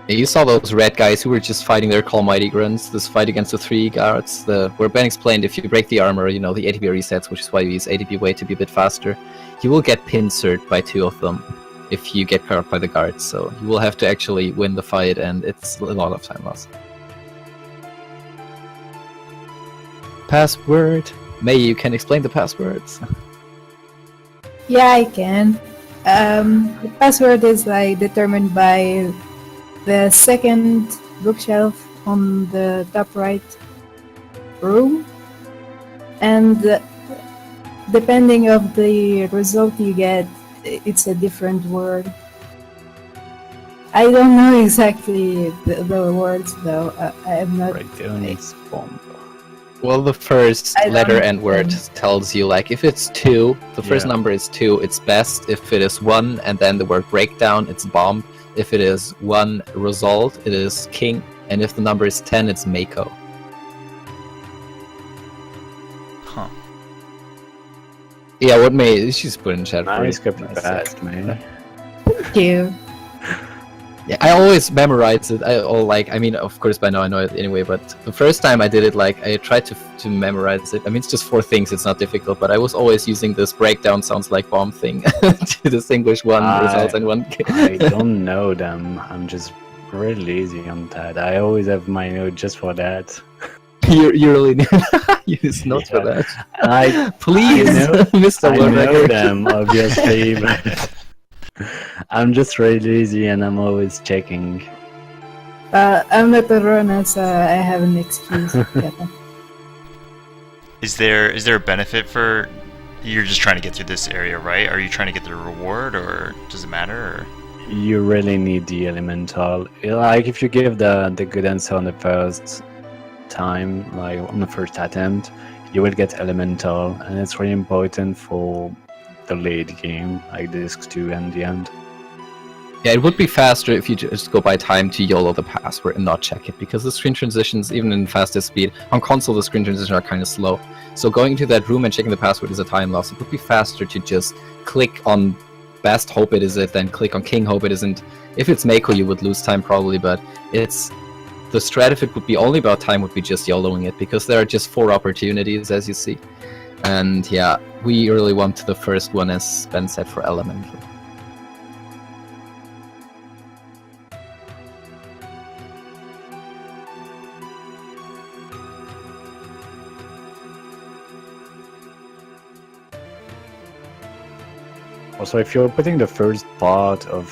Yeah, you saw those red guys who were just fighting their Almighty grunts. This fight against the 3 guards, where Ben explained if you break the armor, the ATB resets, which is why you use ATB weight to be a bit faster. You will get pincered by 2 of them if you get caught by the guards, so you will have to actually win the fight, and it's a lot of time lost. Password. May, you can explain the passwords. Yeah, I can. The password is like determined by the second bookshelf on the top right room, and depending of the result you get, it's a different word. I don't know exactly the words though. I am not. Right there needs bomb. Well, the first I don't letter and word know. tells you, like, if it's 2, the first Yeah. number is 2, it's best. If it is 1, and then the word breakdown, it's bomb. If it is 1 result, it is king. And if the number is 10, it's Mako. Huh. Yeah, what May, she's put in chat for Nice you. copy fast, man. Thank you. Yeah, I always memorize it. Of course by now I know it anyway, but the first time I did it, I tried to memorize it. It's just 4 things, it's not difficult, but I was always using this breakdown sounds like bomb thing to distinguish one result and one I don't know them. I'm just really lazy on that. I always have my note just for that. you really need use notes for Yeah. that. Please, I know- Mr. I World know Record. them, obviously, but I'm just really lazy and I'm always checking. I'm not a runner, so I have an excuse. Yeah. Is there a benefit for? You're just trying to get through this area, right? Are you trying to get the reward, or does it matter? Or? You really need the elemental. Like, if you give the good answer on the first time, like on the first attempt, you will get elemental, and it's really important for the late game, like disc 2 and the end. Yeah, it would be faster if you just go by time to YOLO the password and not check it, because the screen transitions, even in fastest speed, on console the screen transitions are kind of slow. So going into that room and checking the password is a time loss. It would be faster to just click on best, hope it is it, then click on king, hope it isn't. If it's Mako, you would lose time probably, but it's the strat, if it would be only about time, would be just YOLOing it, because there are just 4 opportunities, as you see. And yeah, we really want the first one, as Ben said, for elemental. Also, if you're putting the first part of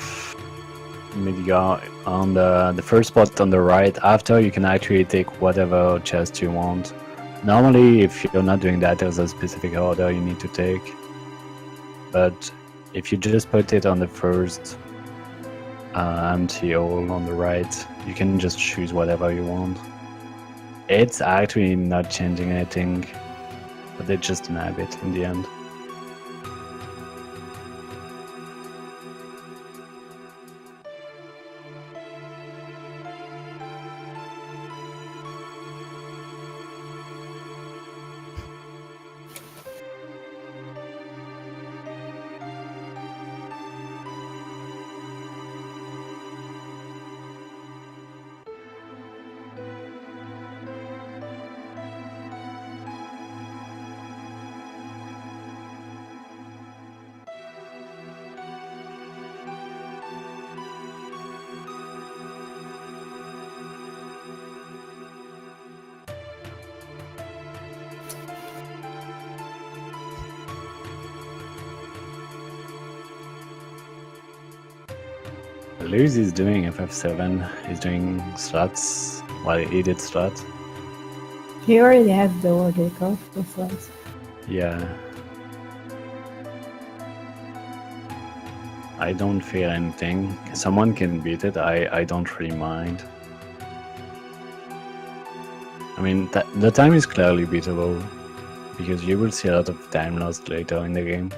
Midgar on the first spot on the right, after you can actually take whatever chest you want. Normally, if you're not doing that, there's a specific order you need to take. But if you just put it on the first empty hole on the right, you can just choose whatever you want. It's actually not changing anything, but it's just an habit in the end. Luz is doing FF7, he's doing slots, while he did slots. He already had the what they call for slots. Yeah. I don't feel anything. Someone can beat it. I don't really mind. I mean, the time is clearly beatable because you will see a lot of time lost later in the game.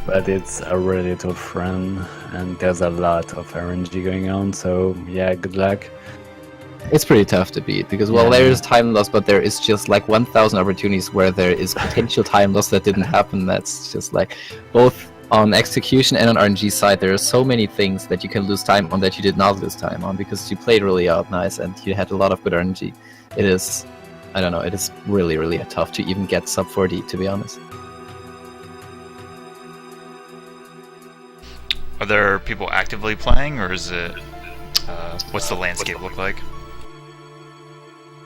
But it's a really tough run, and there's a lot of RNG going on, so yeah, good luck. It's pretty tough to beat because, well, there is time loss, but there is just like 1,000 opportunities where there is potential time loss that didn't happen. That's just like both on execution and on RNG side. There are so many things that you can lose time on that you did not lose time on because you played really out nice and you had a lot of good RNG. It is, I don't know, it is really, really tough to even get sub 40, to be honest. Are there people actively playing, or is it... what's the landscape look like?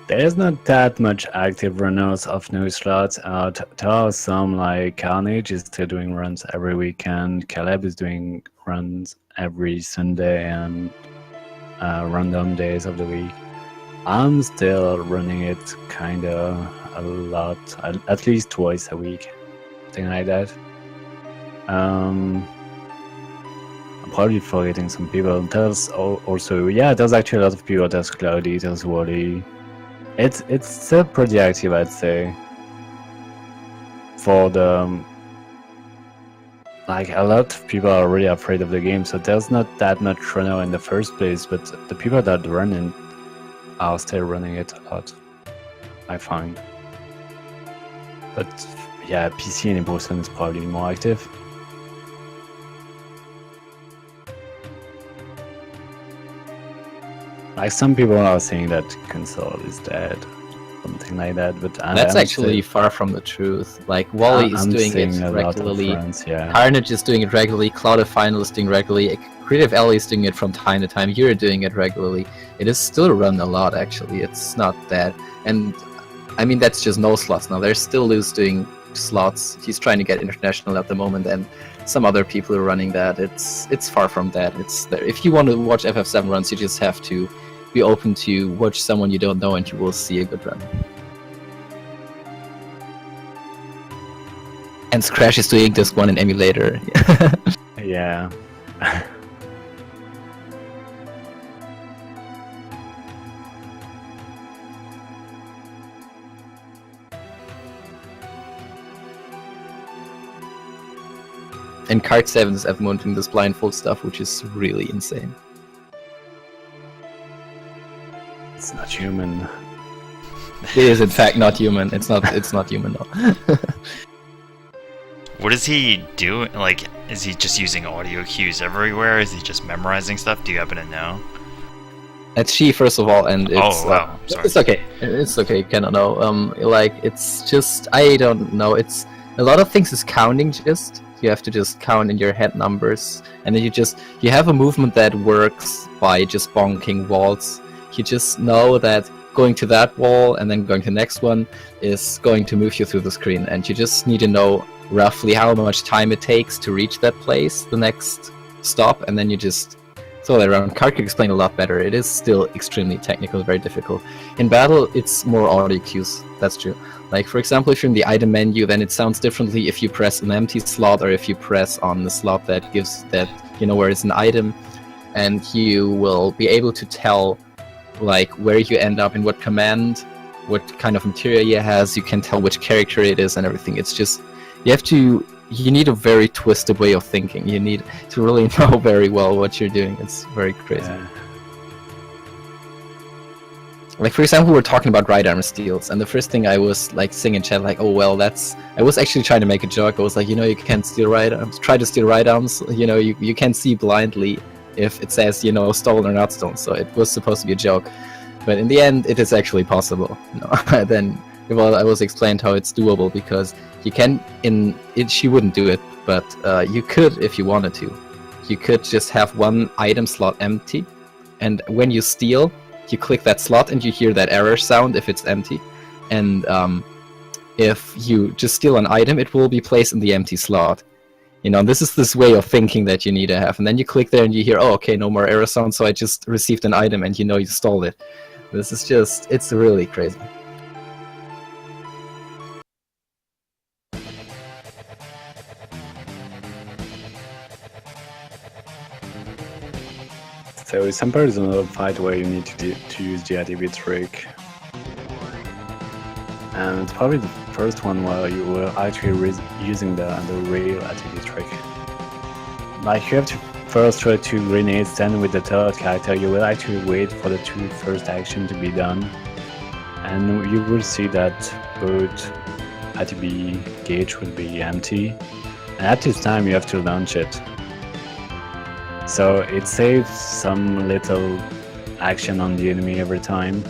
There's not that much active runners of new slots. There are some, like Carnage is still doing runs every weekend. Caleb is doing runs every Sunday and random days of the week. I'm still running it kinda a lot, at least twice a week, something like that. I'm probably forgetting some people. There's also, yeah, there's actually a lot of people. There's Cloudy, there's Wally. It's still pretty active, I'd say. For the like, a lot of people are really afraid of the game, so there's not that much runner in the first place. But the people that run it are still running it a lot, I find. But yeah, PC and in Boston is probably more active. Like, some people are saying that console is dead, something like that, but that's actually far from the truth. Like, Wally is doing it regularly, Carnage is doing it regularly, Clouded Final is doing it regularly, Creative Alley is doing it from time to time, you're doing it regularly. It is still run a lot, actually. It's not that. And I mean, that's just no slots now. There's still Luz doing slots. He's trying to get international at the moment, and some other people are running that. It's far from that. It's there. If you want to watch FF7 runs, you just have to be open to watch someone you don't know, and you will see a good run. And Scratch is doing Disc 1 in emulator. Yeah. And Card 7 is at the moment doing this blindfold stuff, which is really insane. It's not human. It is in fact not human. It's not human, no. What is he doing? Like, is he just using audio cues everywhere? Is he just memorizing stuff? Do you happen to know? It's she, first of all, and it's... Oh, wow. Sorry. It's okay. It's okay, cannot know. Like, it's just... I don't know. It's... A lot of things is counting, just. You have to just count in your head numbers. And then you have a movement that works by just bonking walls. You just know that going to that wall and then going to the next one is going to move you through the screen, and you just need to know roughly how much time it takes to reach that place, the next stop, and then you just throw that around. Card can explain a lot better. It is still extremely technical, very difficult. In battle, it's more audio cues, that's true. Like, for example, if you're in the item menu, then it sounds differently if you press an empty slot or if you press on the slot that gives that, you know, where it's an item, and you will be able to tell like where you end up in what command, what kind of material it has. You can tell which character it is and everything. It's just, you need a very twisted way of thinking. You need to really know very well what you're doing. It's very crazy. Yeah. Like, for example, we're talking about right arm steals, and the first thing I was like saying in chat, like, oh well, I was actually trying to make a joke. I was like, you know, you can't steal right arms. Try to steal right arms. You know, you can see blindly if it says, you know, stolen or not stolen. So it was supposed to be a joke, but in the end, it is actually possible. You know? Then, well, I was explained how it's doable because you can. She wouldn't do it, but you could if you wanted to. You could just have one item slot empty, and when you steal, you click that slot and you hear that error sound if it's empty. And if you just steal an item, it will be placed in the empty slot. You know, this is this way of thinking that you need to have. And then you click there and you hear, oh, okay, no more error sound, so I just received an item, and you know you stole it. This is just, it's really crazy. So Samper is another fight where you need to use the ATB trick. And it's probably the first one where you were actually using the real ATB trick. Like you have to first try 2 grenades, then with the third character you will actually wait for the 2 first action to be done. And you will see that both ATB gauge will be empty. And at this time you have to launch it. So it saves some little action on the enemy every time.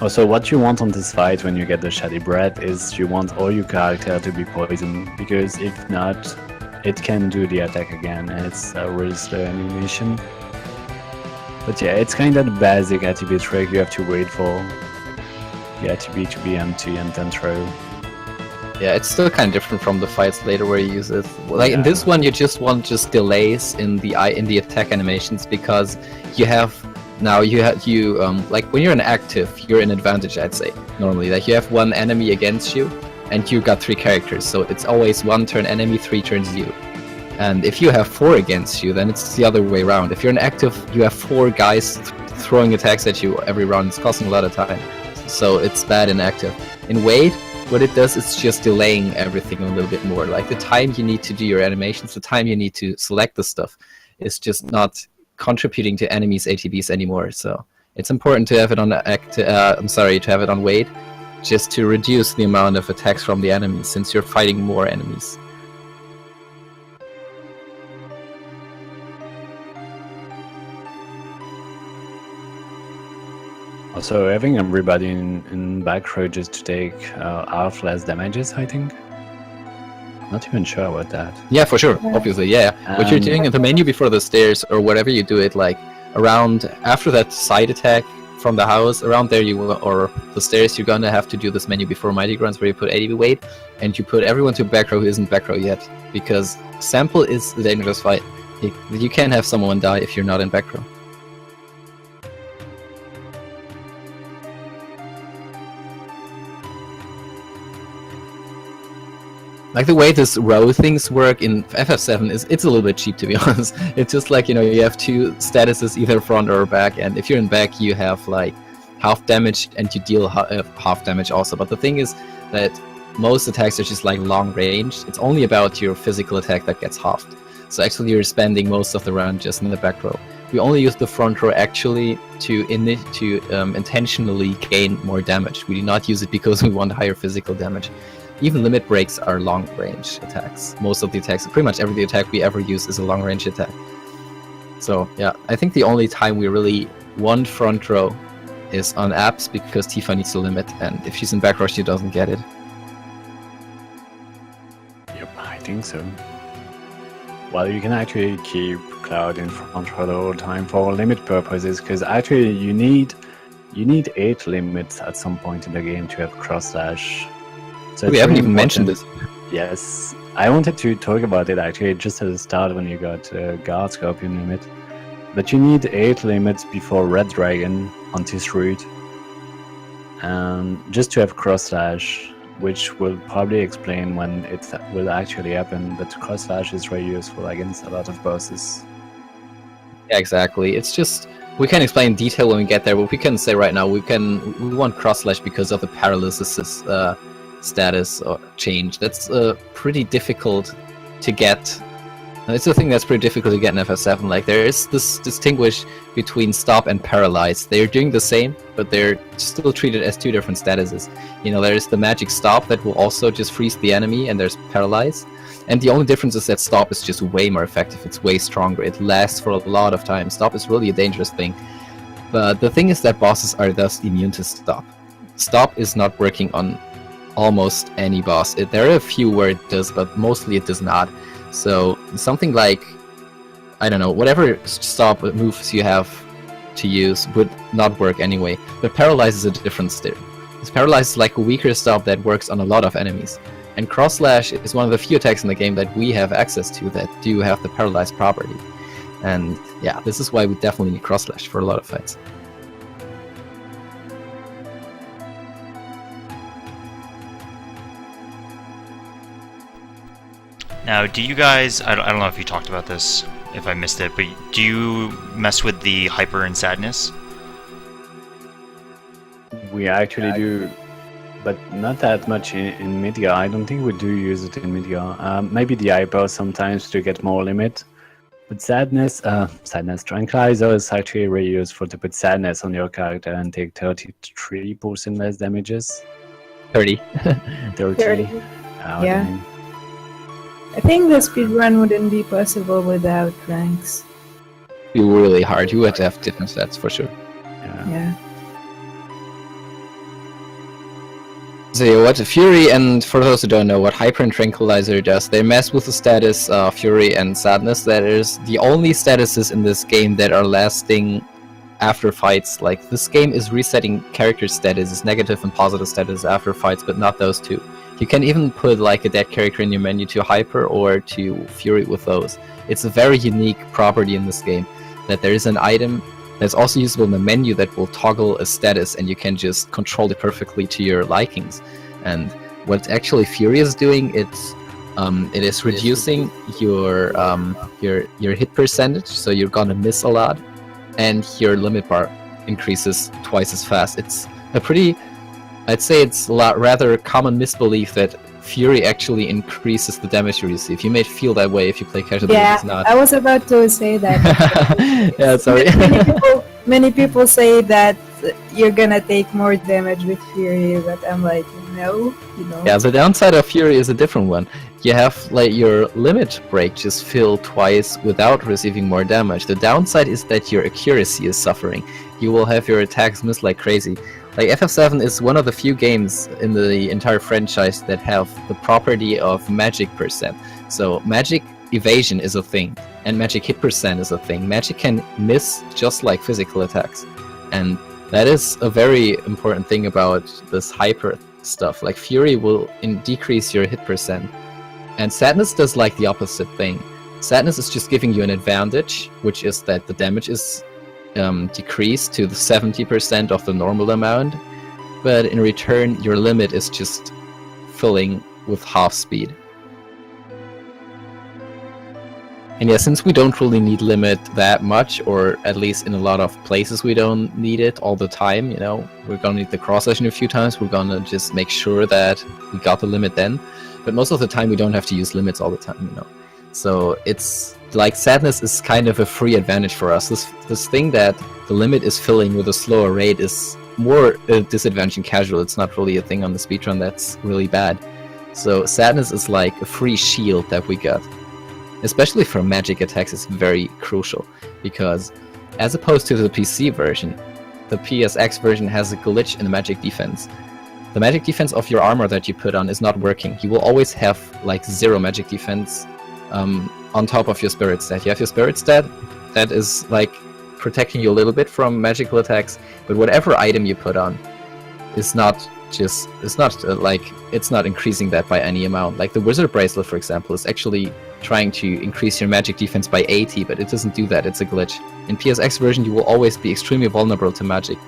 Also, what you want on this fight when you get the Shady Breath is you want all your character to be poisoned, because if not, it can do the attack again and it's a really slow animation. But yeah, it's kinda the basic ATB trick. You have to wait for the ATB to be empty and then throw. Yeah, it's still kind of different from the fights later where you use it. Like in this one, you just want delays in the attack animations, because you have like when you're an active, you're in advantage, I'd say normally. Like you have 1 enemy against you, and you got 3 characters, so it's always 1 turn enemy, 3 turns you. And if you have 4 against you, then it's the other way around. If you're an active, you have 4 guys throwing attacks at you every round. It's costing a lot of time, so it's bad in active. In VIII, what it does is just delaying everything a little bit more. Like the time you need to do your animations, the time you need to select the stuff, is just not contributing to enemies' ATBs anymore. So it's important to have it on to have it on VIII, just to reduce the amount of attacks from the enemies, since you're fighting more enemies. Also, having everybody in back row just to take half less damages, I think. Not even sure about that. Yeah, for sure. Obviously, yeah. What you're doing in the menu before the stairs, or whatever you do it, like around after that side attack from the house, around there you will, or the stairs, you're gonna have to do this menu before Mighty Grunts, where you put ATB weight, and you put everyone to back row who isn't back row yet, because sample is a dangerous fight. You can't have someone die if you're not in back row. Like the way this row things work in FF7 it's a little bit cheap, to be honest. It's just like, you have 2 statuses, either front or back, and if you're in back you have like half damage and you deal half damage also. But the thing is that most attacks are just like long range. It's only about your physical attack that gets halved. So actually you're spending most of the round just in the back row. We only use the front row actually to intentionally gain more damage. We do not use it because we want higher physical damage. Even limit breaks are long-range attacks. Most of the attacks, pretty much every attack we ever use is a long-range attack. So yeah, I think the only time we really want front row is on apps, because Tifa needs to limit, and if she's in back row she doesn't get it. Yep, I think so. Well, you can actually keep Cloud in front row the whole time for limit purposes, because actually you need 8 limits at some point in the game to have cross slash. So we haven't even mentioned this. Yes, I wanted to talk about it actually just at the start when you got Guard Scorpion limit. But you need 8 limits before Red Dragon on this route. And just to have cross slash, which will probably explain when it will actually happen, but cross slash is very useful against a lot of bosses. Yeah, exactly. It's just, we can explain in detail when we get there, but we can say right now we want cross slash because of the paralysis status or change. That's pretty difficult to get. And it's a thing that's pretty difficult to get in FF7. Like, there is this distinguish between stop and paralyze. They're doing the same, but they're still treated as 2 different statuses. There's the magic stop that will also just freeze the enemy, and there's paralyze. And the only difference is that stop is just way more effective. It's way stronger. It lasts for a lot of time. Stop is really a dangerous thing. But the thing is that bosses are thus immune to stop. Stop is not working on almost any boss. There are a few where it does, but mostly it does not. So something like, I don't know, whatever stop moves you have to use would not work anyway. But Paralyze is a different step. Paralyze is like a weaker stop that works on a lot of enemies. And Cross Slash is one of the few attacks in the game that we have access to that do have the Paralyze property. And yeah, this is why we definitely need Cross Slash for a lot of fights. Now, do you guys, I don't know if you talked about this if I missed it, but do you mess with the hyper and sadness? We actually do, but not that much in Media. I don't think we do use it in Media. Maybe the hyper sometimes to get more limit. But sadness tranquilizer is actually really useful to put sadness on your character and take 33% less damages. 30. 30. Yeah. I think the speedrun wouldn't be possible without ranks. Be really hard. You would have to have different stats for sure. Yeah. So yeah, what Fury, and for those who don't know what Hyper and Tranquilizer does, they mess with the status Fury and Sadness. That is the only statuses in this game that are lasting after fights. Like, this game is resetting character status, negative and positive status after fights, but not those two. You can even put like a dead character in your menu to Hyper or to Fury with those. It's a very unique property in this game, that there is an item that's also usable in the menu that will toggle a status, and you can just control it perfectly to your likings. And what actually Fury is doing, it is reducing your hit percentage, so you're gonna miss a lot, and your limit bar increases twice as fast. It's a pretty, I'd say it's a lot rather common misbelief that Fury actually increases the damage you receive. You may feel that way if you play casual, but it's not. I was about to say that. Yeah, sorry. Many people say that you're gonna take more damage with Fury, but I'm like, no, you know. Yeah, the downside of Fury is a different one. You have like your limit break just fill twice without receiving more damage. The downside is that your accuracy is suffering. You will have your attacks miss like crazy. Like, FF7 is one of the few games in the entire franchise that have the property of magic percent. So magic evasion is a thing, and magic hit percent is a thing. Magic can miss just like physical attacks, and that is a very important thing about this hyper stuff. Like, Fury will decrease your hit percent, and Sadness does like the opposite thing. Sadness is just giving you an advantage, which is that the damage is decreased to the 70% of the normal amount, but in return your limit is just filling with half speed. And yeah, since we don't really need limit that much, or at least in a lot of places we don't need it all the time, you know, we're gonna need the cross session a few times, we're gonna just make sure that we got the limit then, but most of the time we don't have to use limits all the time, you know. So it's like Sadness is kind of a free advantage for us. This thing that the limit is filling with a slower rate is more a disadvantage in casual. It's not really a thing on the speedrun that's really bad. So Sadness is like a free shield that we got. Especially for magic attacks, it's very crucial, because as opposed to the PC version, the PSX version has a glitch in the magic defense. The magic defense of your armor that you put on is not working. You will always have like 0 magic defense on top of your spirit stat. You have your spirit stat that is like protecting you a little bit from magical attacks, but whatever item you put on is not just, it's not increasing that by any amount. Like the wizard bracelet, for example, is actually trying to increase your magic defense by 80, but it doesn't do that. It's a glitch. In PSX version, you will always be extremely vulnerable to magic,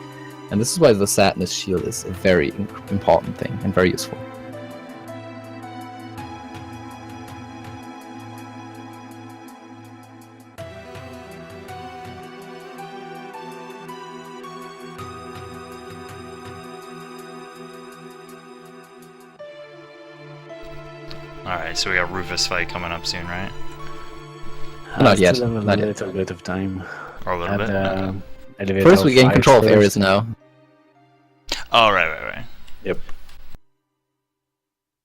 and this is why the Sadness shield is a very important thing and very useful. Alright, so we got Rufus fight coming up soon, right? Not yet. Still have Not a yet. little bit of time. Or a little bit? Okay. Elevator First, we gain 5 control of first. areas now. Oh, right. Yep.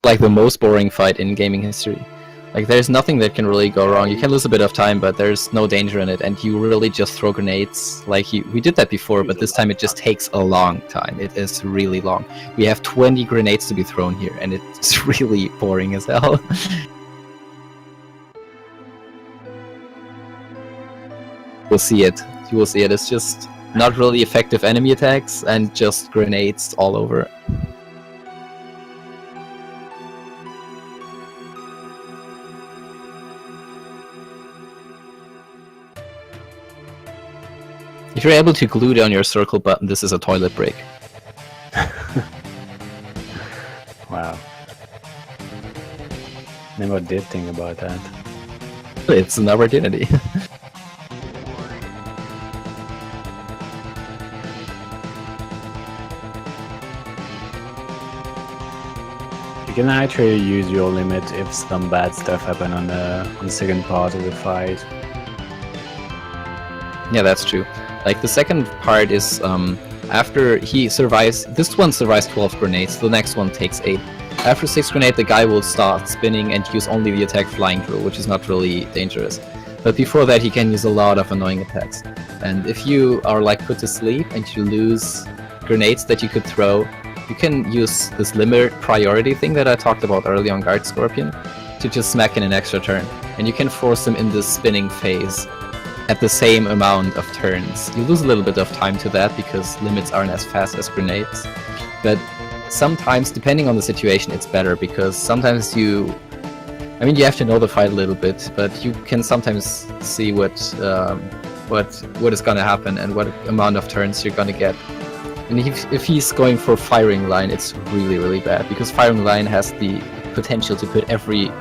Like the most boring fight in gaming history. Like, there's nothing that can really go wrong. You can lose a bit of time, but there's no danger in it, and you really just throw grenades. Like, we did that before, but this time it just takes a long time. It is really long. We have 20 grenades to be thrown here, and it's really boring as hell. We'll see it. You will see it. It's just not really effective enemy attacks, and just grenades all over. If you're able to glue down your circle button, this is a toilet break. Wow. Never did think about that. It's an opportunity. You can actually use your limit if some bad stuff happen on the second part of the fight. Yeah, that's true. Like the second part is after he survives, this one survives 12 grenades, the next one takes 8. After 6 grenades, the guy will start spinning and use only the attack flying drill, which is not really dangerous. But before that, he can use a lot of annoying attacks. And if you are like put to sleep and you lose grenades that you could throw, you can use this limit priority thing that I talked about earlier on Guard Scorpion to just smack in an extra turn. And you can force him in this spinning phase at the same amount of turns. You lose a little bit of time to that because limits aren't as fast as grenades. But sometimes, depending on the situation, it's better because sometimes you have to know the fight a little bit, but you can sometimes see what is gonna happen and what amount of turns you're gonna get. And if he's going for firing line, it's really, really bad because firing line has the potential to put every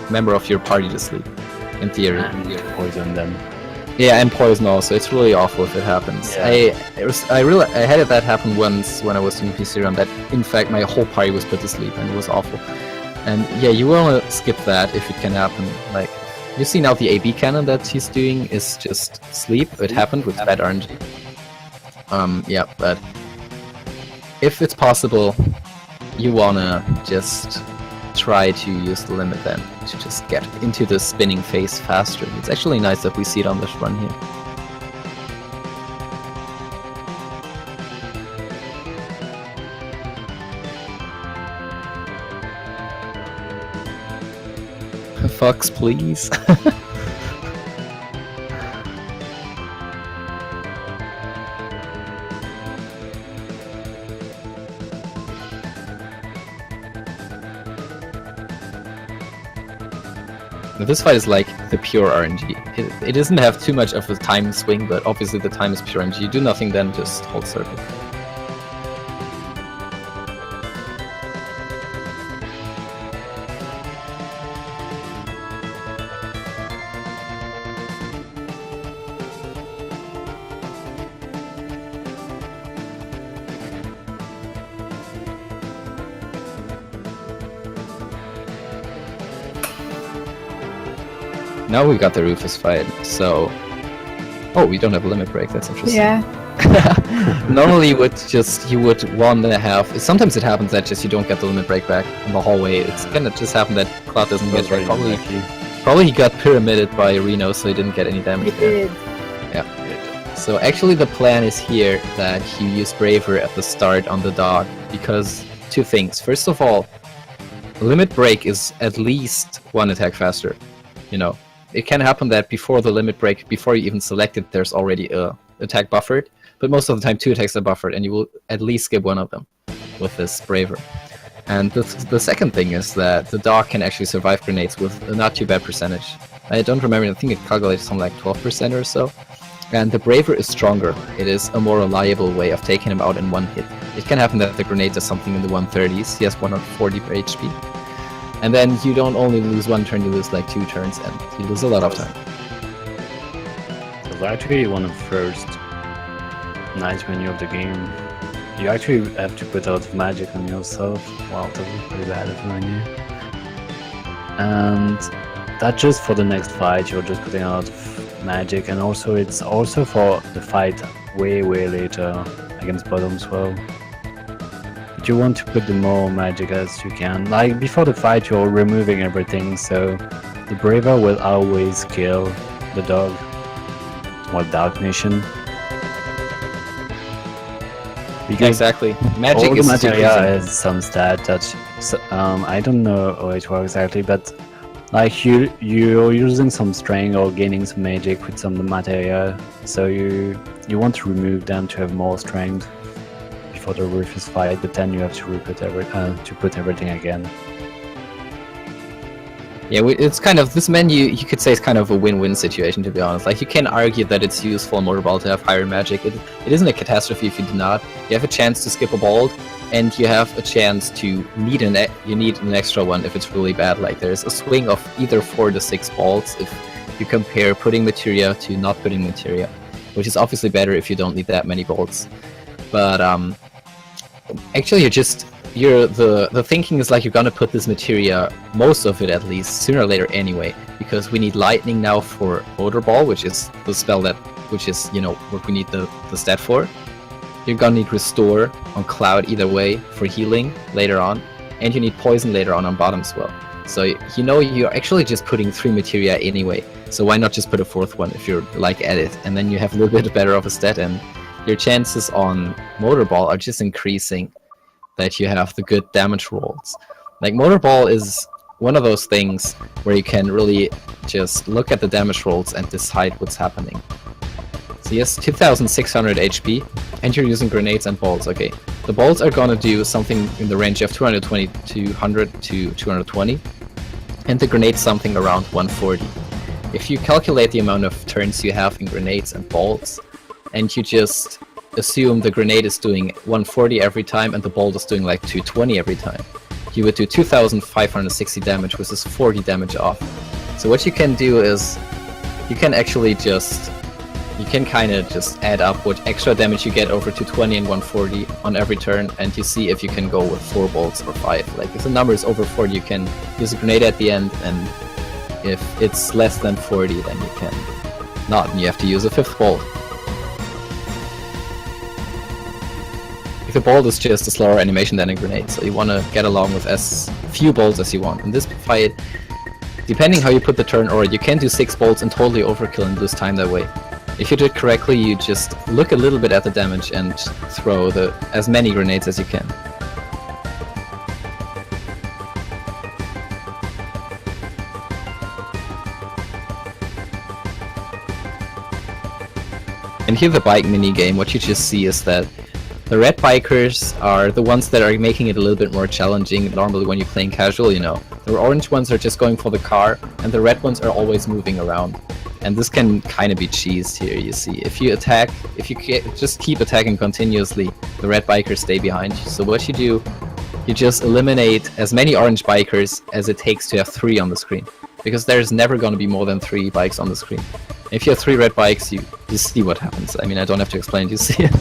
member of your party to sleep, in theory. And poison them. Yeah, and poison also. It's really awful if it happens. Yeah. I had that happen once when I was doing PC run. That in fact my whole party was put to sleep, and it was awful. And yeah, you want to skip that if it can happen. Like you see now, the AB cannon that he's doing is just sleep. It happened with bad RNG. Yeah, but if it's possible, you wanna just try to use the limit then to just get into the spinning phase faster. It's actually nice that we see it on this run here. Fox, please. This fight is like the pure RNG. It doesn't have too much of a time swing, but obviously the time is pure RNG. You do nothing then, just hold circle. Now we got the Rufus fight, so... Oh, we don't have a limit break, that's interesting. Yeah. Normally you would 1.5... Sometimes it happens that just you don't get the limit break back in the hallway. It's gonna just happen that Cloud doesn't get it. Probably he got pyramided by Reno, so he didn't get any damage It there. did. Yeah. So actually the plan is here that you use Braver at the start on the dog, because two things. First of all, limit break is at least one attack faster, you know. It can happen that before the limit break, before you even select it, there's already a attack buffered, but most of the time 2 attacks are buffered, and you will at least skip one of them with this Braver. And the second thing is that the dog can actually survive grenades with a not too bad percentage. I don't remember, I think it calculates something like 12% or so. And the Braver is stronger. It is a more reliable way of taking him out in one hit. It can happen that the grenade does something in the 130s. He has 140 HP. And then you don't only lose one turn, you lose like 2 turns, and you lose a lot of time. It's actually one of the first nice menu of the game. You actually have to put a lot of magic on yourself. Wow, that was pretty bad of a menu. And that's just for the next fight, you're just putting a lot of magic, and also it's also for the fight way later against bottom swell. You want to put the more magic as you can. Like before the fight you're removing everything, so the Braver will always kill the dog. Or Dark Nation. Because Exactly. Magic all is the materia super has some stat that I don't know how it works exactly, but like you're using some strength or gaining some magic with some of the materia, so you want to remove them to have more strength for the Rufus fight, but then you have to put everything again. Yeah, it's kind of, this menu, you could say, is kind of a win-win situation, to be honest. Like, you can argue that it's useful in Motorball to have higher magic. It isn't a catastrophe if you do not. You have a chance to skip a bolt, and you have a chance to need an extra one if it's really bad. Like, there's a swing of either 4 to 6 bolts if you compare putting materia to not putting materia, which is obviously better if you don't need that many bolts. But actually, the thinking is like you're gonna put this materia, most of it at least, sooner or later anyway, because we need lightning now for motor ball, which is the spell which is what we need the stat for. You're gonna need restore on cloud either way for healing later on, and you need poison later on bottom swell. So you're actually just putting 3 materia anyway. So why not just put a 4th one if you're like at it, and then you have a little bit better of a stat, and your chances on motor ball are just increasing that you have the good damage rolls. Like motor ball is one of those things where you can really just look at the damage rolls and decide what's happening. So he has 2600 HP, and you're using grenades and balls. Okay, the balls are gonna do something in the range of 220, 200 to 220, and the grenade something around 140. If you calculate the amount of turns you have in grenades and balls, and you just assume the grenade is doing 140 every time and the bolt is doing like 220 every time, you would do 2560 damage, which is 40 damage off. So what you can do is you can actually kind of just add up what extra damage you get over 220 and 140 on every turn, and you see if you can go with 4 bolts or 5. Like if the number is over 40, you can use a grenade at the end, and if it's less than 40, then you can not, and you have to use a 5th bolt. The bolt is just a slower animation than a grenade, so you want to get along with as few bolts as you want. In this fight, depending how you put the turn order, you can do 6 bolts and totally overkill and lose time that way. If you do it correctly, you just look a little bit at the damage and throw as many grenades as you can. And here the bike mini game, what you just see is that the red bikers are the ones that are making it a little bit more challenging normally when you're playing casual, The orange ones are just going for the car, and the red ones are always moving around. And this can kind of be cheesed here, you see. If you just keep attacking continuously, the red bikers stay behind you. So what you do, you just eliminate as many orange bikers as it takes to have 3 on the screen. Because there's never going to be more than 3 bikes on the screen. If you have 3 red bikes, you see what happens. I mean, I don't have to explain, you see it.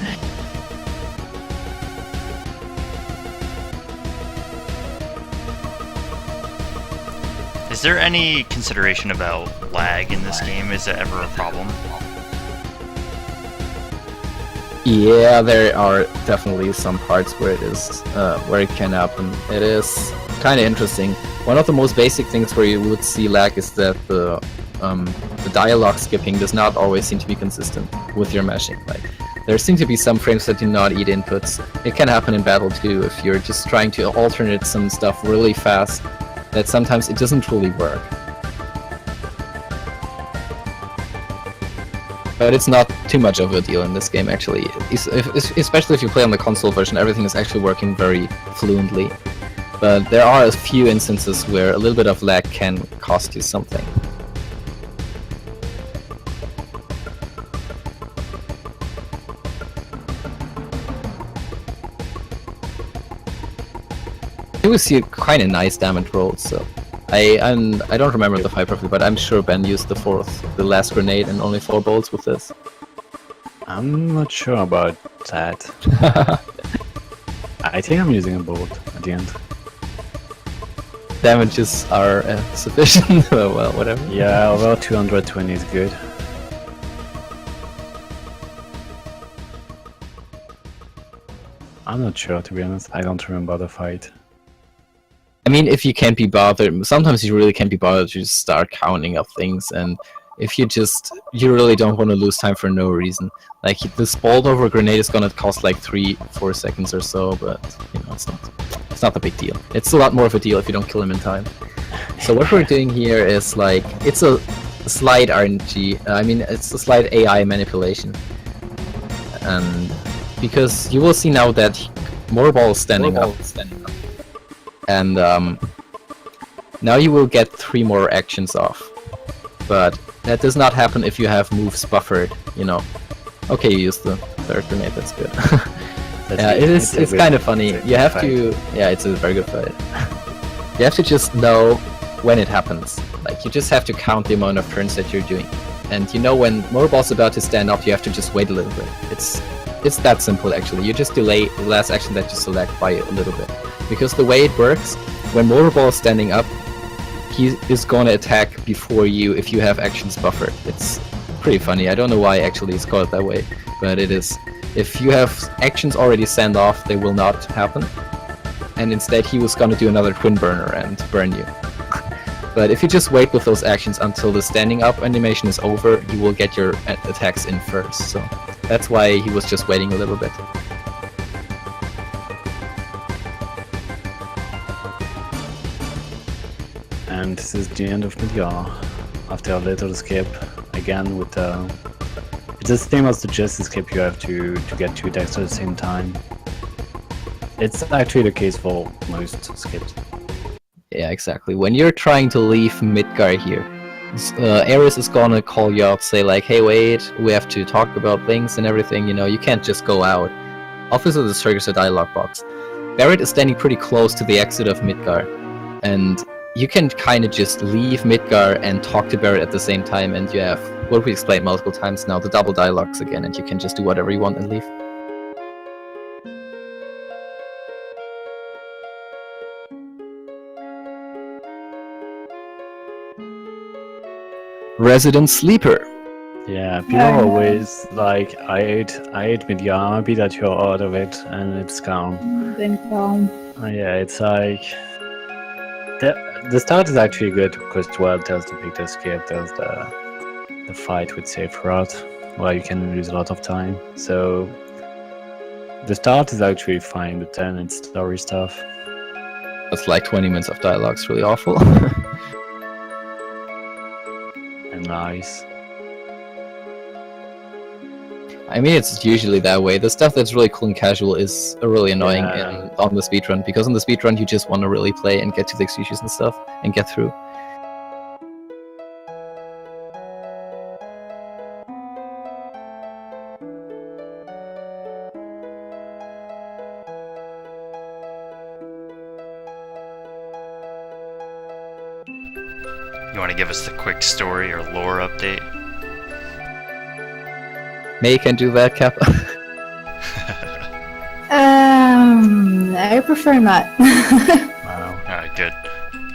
Is there any consideration about lag in this game? Is it ever a problem? Yeah, there are definitely some parts where it can happen. It is kind of interesting. One of the most basic things where you would see lag is that the dialogue skipping does not always seem to be consistent with your meshing. Like, there seem to be some frames that do not eat inputs. It can happen in battle too if you're just trying to alternate some stuff really fast. That sometimes it doesn't really work. But it's not too much of a deal in this game, actually. Especially if you play on the console version, everything is actually working very fluently. But there are a few instances where a little bit of lag can cost you something. You will see quite a nice damage roll, so I don't remember the fight perfectly, but I'm sure Ben used the last grenade and only 4 bolts with this. I'm not sure about that. I think I'm using a bolt at the end. Damages are sufficient. Well, whatever. Yeah, over 220 is good. I'm not sure, to be honest. I don't remember the fight. I mean, if you can't be bothered, sometimes you really can't be bothered to just start counting up things, and if you really don't want to lose time for no reason. Like, this bolt over grenade is gonna cost like 3-4 seconds or so, but, it's not a big deal. It's a lot more of a deal if you don't kill him in time. So what we're doing here is, like, it's a slight RNG, it's a slight AI manipulation. And because you will see now that Motorball is standing up. And now you will get 3 more actions off. But that does not happen if you have moves buffered, Okay, you used the 3rd grenade, that's good. Yeah, it's kind of funny. You have to... Yeah, it's a very good fight. You have to just know when it happens. Like, Like, you just have to count the amount of turns that you're doing. And you know when Motorball's about to stand up, you have to just wait a little bit. It's that simple, actually. You just delay the last action that you select by a little bit. Because the way it works, when Motorball is standing up, he is going to attack before you if you have actions buffered. It's pretty funny. I don't know why actually it's called that way, but it is. If you have actions already sent off, they will not happen. And instead he was going to do another twin burner and burn you. But if you just wait with those actions until the standing up animation is over, you will get your attacks in first. So that's why he was just waiting a little bit. And this is the end of Midgar. After a little skip, again with the... It's the same as the Justice skip, you have to get 2 decks at the same time. It's actually the case for most skips. Yeah, exactly. When you're trying to leave Midgar here, Ares is gonna call you out, say like, hey wait, we have to talk about things and everything, you know, you can't just go out. Obviously this triggers a dialogue box. Barrett is standing pretty close to the exit of Midgar, and you can kind of just leave Midgar and talk to Barrett at the same time, and you have, what we explained multiple times now, the double dialogues again, and you can just do whatever you want and leave. Resident Sleeper. Yeah, people are always like, I ate Midgar, maybe that you're out of it, and it's calm. Then calm. Yeah, it's like... The start is actually good, because, well, there's the big skip, there's the fight with Sephiroth, where you can lose a lot of time. So the start is actually fine, but then it's story stuff. That's like 20 minutes of dialogue, it's really awful. And nice. I mean, it's usually that way. The stuff that's really cool and casual is really annoying on the speedrun, because on the speedrun you just want to really play and get to the executions and stuff, and get through. You want to give us the quick story or lore update? May can do that, Kappa. I prefer not. Wow. Alright, good.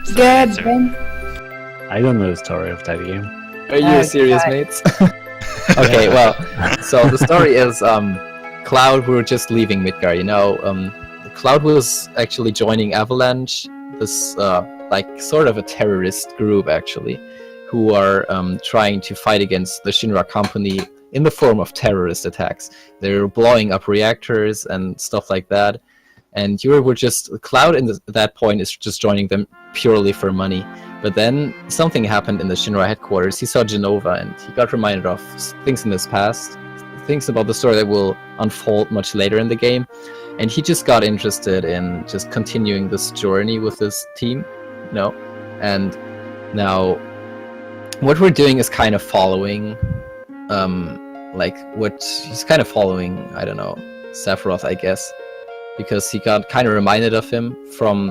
So Good, answer. Ben. I don't know the story of that game. Are you serious, mates? Okay, well, so the story is, Cloud were just leaving Midgar, you know. Cloud was actually joining Avalanche, this, like, sort of a terrorist group, actually, who are trying to fight against the Shinra company in the form of terrorist attacks. They're blowing up reactors and stuff like that. And you were just... Cloud at that point is just joining them purely for money. But then something happened in the Shinra headquarters. He saw Genova and he got reminded of things in his past. Things about the story that will unfold much later in the game. And he just got interested in just continuing this journey with this team, you know? And now what we're doing is kind of following... like what he's kind of following, I don't know, Sephiroth, I guess, because he got kind of reminded of him from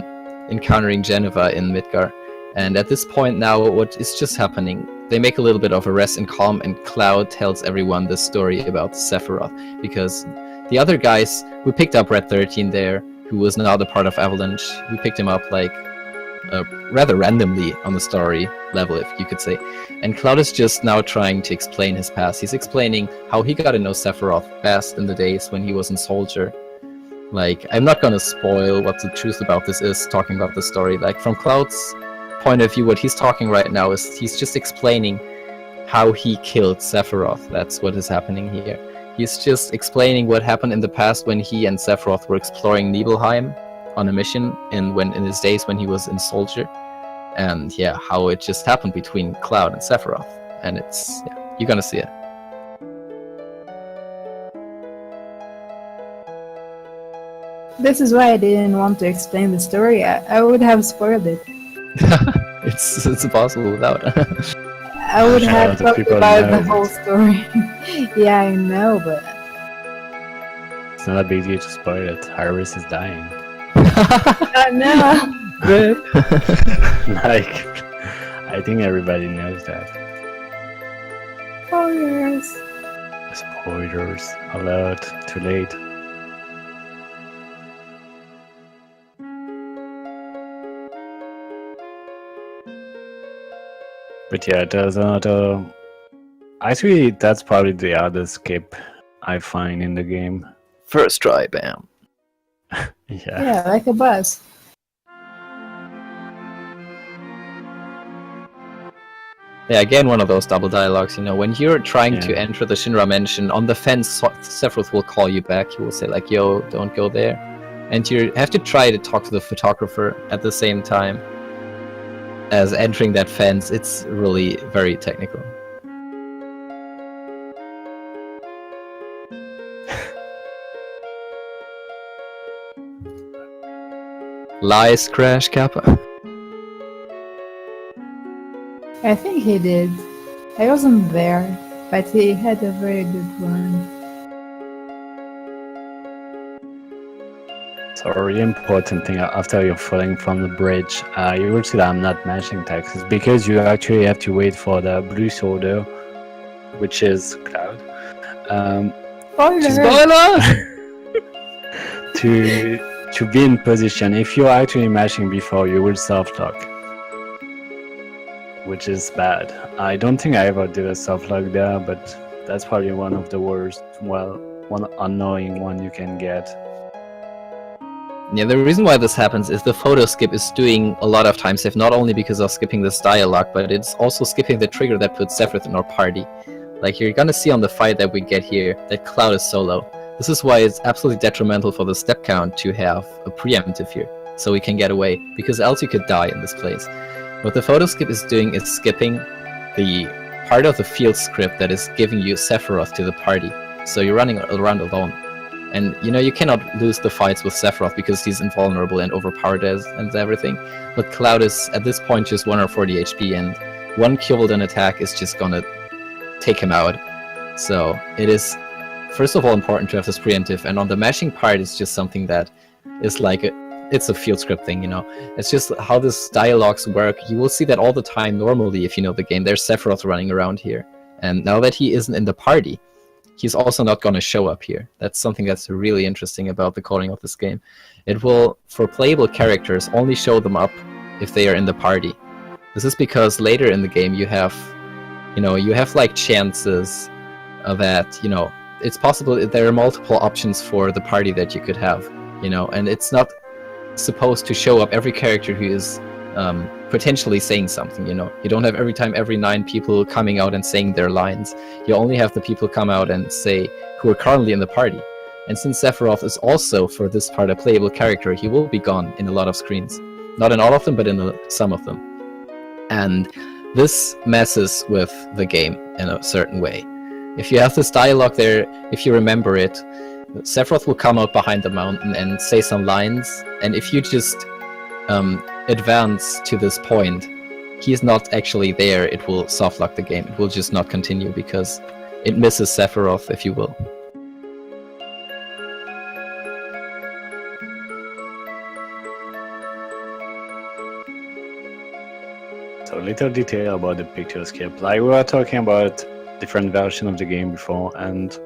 encountering Geneva in Midgar. And at this point now, what is just happening, they make a little bit of a rest and calm, and Cloud tells everyone this story about Sephiroth, because the other guys, we picked up Red 13 there, who was now the part of Avalanche. We picked him up like rather randomly on the story level, if you could say. And Cloud is just now trying to explain his past. He's explaining how he got to know Sephiroth best in the days when he was in Soldier. Like, I'm not gonna spoil what the truth about this is, talking about the story. Like, from Cloud's point of view, what he's talking right now is he's just explaining how he killed Sephiroth. That's what is happening here. He's just explaining what happened in the past when he and Sephiroth were exploring Nibelheim on a mission in his days when he was in Soldier, and yeah, how it just happened between Cloud and Sephiroth, and it's, yeah, you're gonna see it. This is why I didn't want to explain the story. I would have spoiled it. It's impossible without. I would Sure, have the talked people about know the whole it. story. Yeah, I know, but It's not a big deal to spoil it. Iris is dying. I know. Like, I think everybody knows that. Oh yes. Spoilers alert, too late. But yeah, there's another. Actually, that's probably the other skip I find in the game. First try, bam. Yeah. Yeah, like a bus. Yeah, again, one of those double dialogues, you know, when you're trying to Yeah. enter the Shinra mansion, on the fence, Sephiroth will call you back. He will say, like, yo, don't go there. And you have to try to talk to the photographer at the same time as entering that fence. It's really very technical. Lies, Crash, Kappa. I think he did. I wasn't there, but he had a very good one. So a really important thing after you're falling from the bridge, you will see that I'm not matching taxes because you actually have to wait for the blue soldier, which is Cloud, Spoiler! to be in position. If you're actually matching before, you will soft lock, which is bad. I don't think I ever did a soft lock there, but that's probably one of the worst, well, one annoying one you can get. Yeah, the reason why this happens is the photo skip is doing a lot of time save, not only because of skipping this dialogue, but it's also skipping the trigger that puts Sephiroth in our party. Like, you're gonna see on the fight that we get here, that Cloud is solo. This is why it's absolutely detrimental for the step count to have a preemptive here, so we can get away, because else you could die in this place. What the photo skip is doing is skipping the part of the field script that is giving you Sephiroth to the party, so you're running around alone. And, you know, you cannot lose the fights with Sephiroth because he's invulnerable and overpowered and everything. But Cloud is, at this point, just 140 HP, and one Kyuvildan attack is just gonna take him out. So, it is, first of all, important to have this preemptive, and on the mashing part, it's just something that is like, it's a field script thing, you know. It's just how this dialogues work. You will see that all the time, normally, if you know the game. There's Sephiroth running around here. And now that he isn't in the party, he's also not going to show up here. That's something that's really interesting about the coding of this game. It will, for playable characters, only show them up if they are in the party. This is because later in the game you have like chances that, you know, it's possible there are multiple options for the party that you could have, you know, and it's not supposed to show up every character who is potentially saying something, you know. You don't have every 9 people coming out and saying their lines. You only have the people come out and say who are currently in the party. And since Sephiroth is also, for this part, a playable character, he will be gone in a lot of screens. Not in all of them, but in some of them. And this messes with the game in a certain way. If you have this dialogue there, if you remember it, Sephiroth will come out behind the mountain and say some lines, and if you just advance to this point, he's not actually there, it will softlock the game. It will just not continue because it misses Sephiroth, if you will. So little detail about the picture skip. Like, we were talking about different versions of the game before, and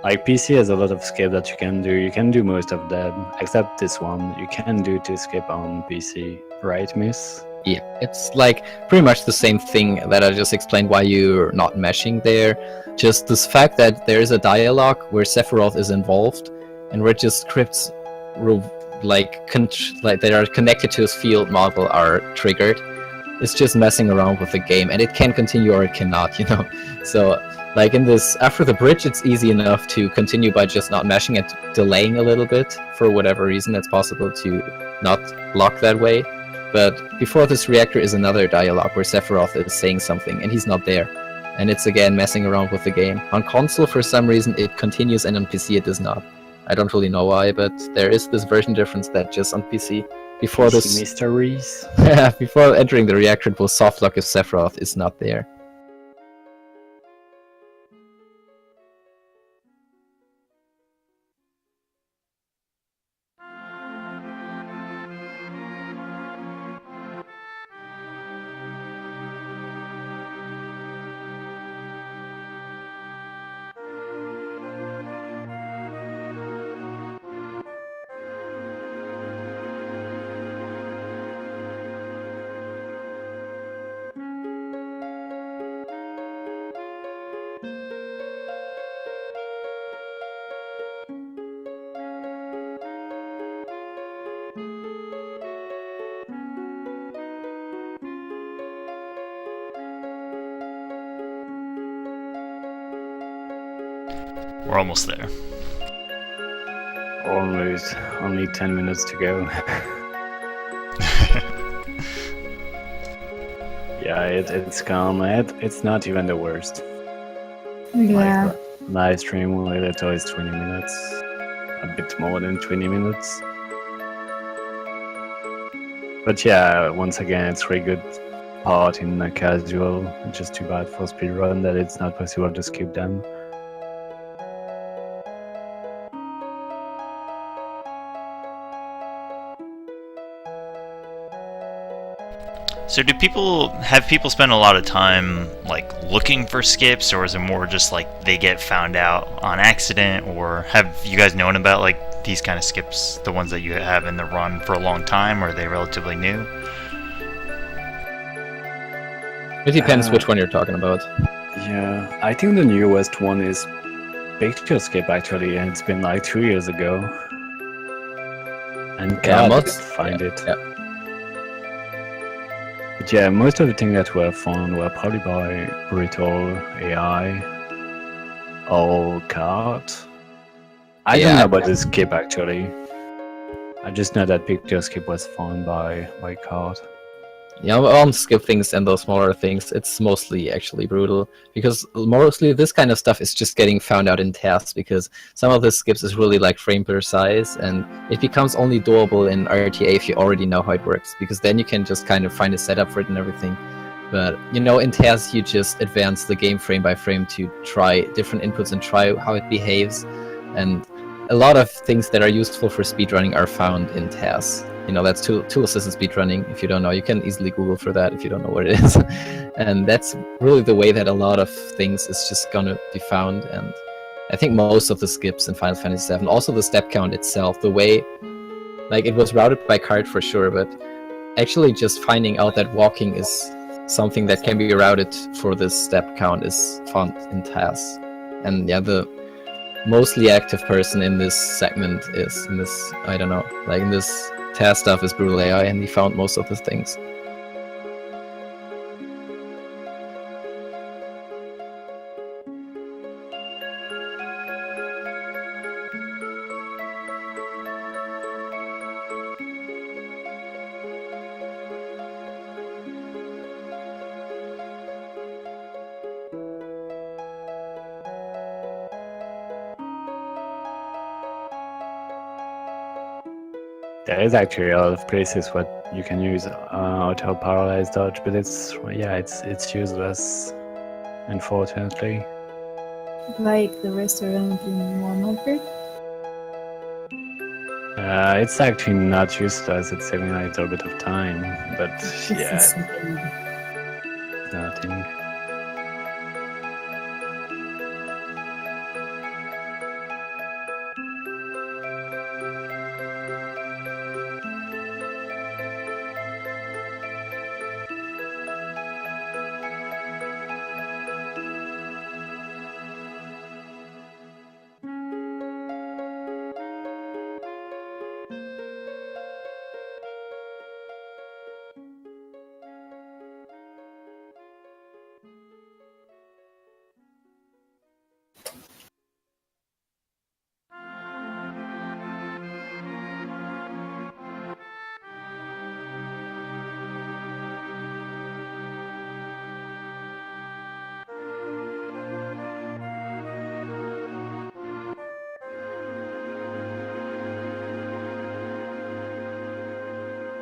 like PC has a lot of skip that you can do. You can do most of them, except this one. You can do to skip on PC, right, Miss? Yeah, it's like pretty much the same thing that I just explained why you're not meshing there. Just this fact that there is a dialogue where Sephiroth is involved, and where just scripts like that are connected to his field model are triggered. It's just messing around with the game, and it can continue or it cannot, you know. So, like in this, after the bridge, it's easy enough to continue by just not meshing and delaying a little bit for whatever reason it's possible to not lock that way. But before this reactor is another dialogue where Sephiroth is saying something and he's not there. And it's again messing around with the game. On console, for some reason, it continues, and on PC it does not. I don't really know why, but there is this version difference that just on PC, before this mysteries. before entering the reactor, it will softlock if Sephiroth is not there. We're almost there. Almost. Only 10 minutes to go. Yeah, it's calm. It's not even the worst. Yeah. Like, live stream with it is 20 minutes. A bit more than 20 minutes. But yeah, once again, it's really good part in a casual. It's just too bad for speedrun that it's not possible to skip them. So do people spend a lot of time like looking for skips, or is it more just like they get found out on accident, or have you guys known about like these kind of skips, the ones that you have in the run for a long time, or are they relatively new? It depends which one you're talking about. Yeah, I think the newest one is Picture Skip actually, and it's been like 2 years ago. And God didn't find it. Yeah. But yeah, most of the things that were found were probably by brutal AI or card. I don't know about the skip actually. I just know that Picture Skip was found by card. Yeah, on skip things and those smaller things, it's mostly actually brutal, because mostly this kind of stuff is just getting found out in tasks, because some of the skips is really like frame per size, and it becomes only doable in RTA if you already know how it works, because then you can just kind of find a setup for it and everything. But, you know, in tasks you just advance the game frame by frame to try different inputs and try how it behaves, and a lot of things that are useful for speedrunning are found in tasks. You know, that's tool-assisted speedrunning. If you don't know, you can easily Google for that if you don't know what it is. And that's really the way that a lot of things is just gonna be found. And I think most of the skips in Final Fantasy VII, also the step count itself, the way, like, it was routed by card for sure, but actually just finding out that walking is something that can be routed for this step count is found in tasks. And yeah, the mostly active person in this segment is in this, I don't know, like in this task stuff is brutal AI, and he found most of the things. There is actually a lot of places where you can use auto paralyzed dodge, but it's useless, unfortunately. Like the restaurant in Walmart. It's actually not useless. It's saving a little bit of time, but yeah, nothing.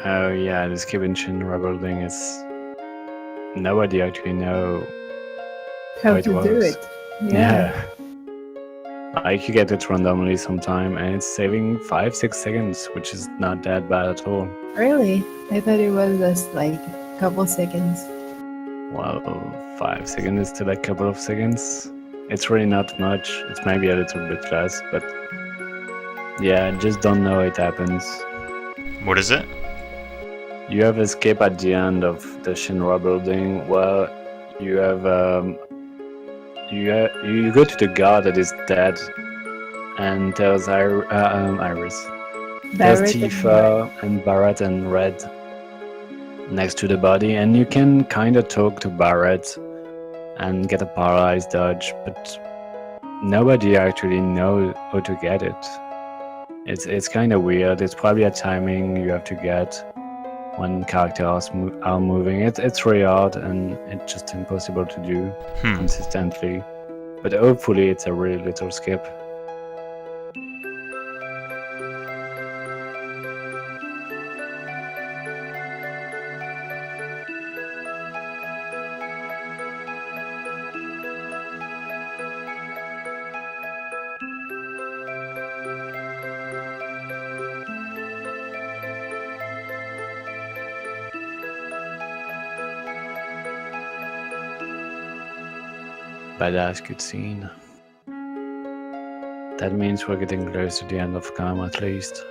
Oh yeah, this Kibenshin rebuilding is... Nobody actually know How it to works. do it. Yeah. Like you get it randomly sometime, and it's saving 5-6 seconds, which is not that bad at all. Really? I thought it was just like a couple seconds. Well, 5 seconds is still a couple of seconds. It's really not much. It's maybe a little bit less, but yeah, just don't know it happens. What is it? You have escape at the end of the Shinra building where you have you go to the guard that is dead, and there's Iris. There's Tifa and Barrett and Red next to the body, and you can kind of talk to Barrett and get a paralyzed dodge, but nobody actually knows how to get it. It's kind of weird. It's probably a timing you have to get when characters are moving. It's really hard and it's just impossible to do consistently. But hopefully it's a really little skip. Badass cutscene. That means we're getting close to the end of Calm at least.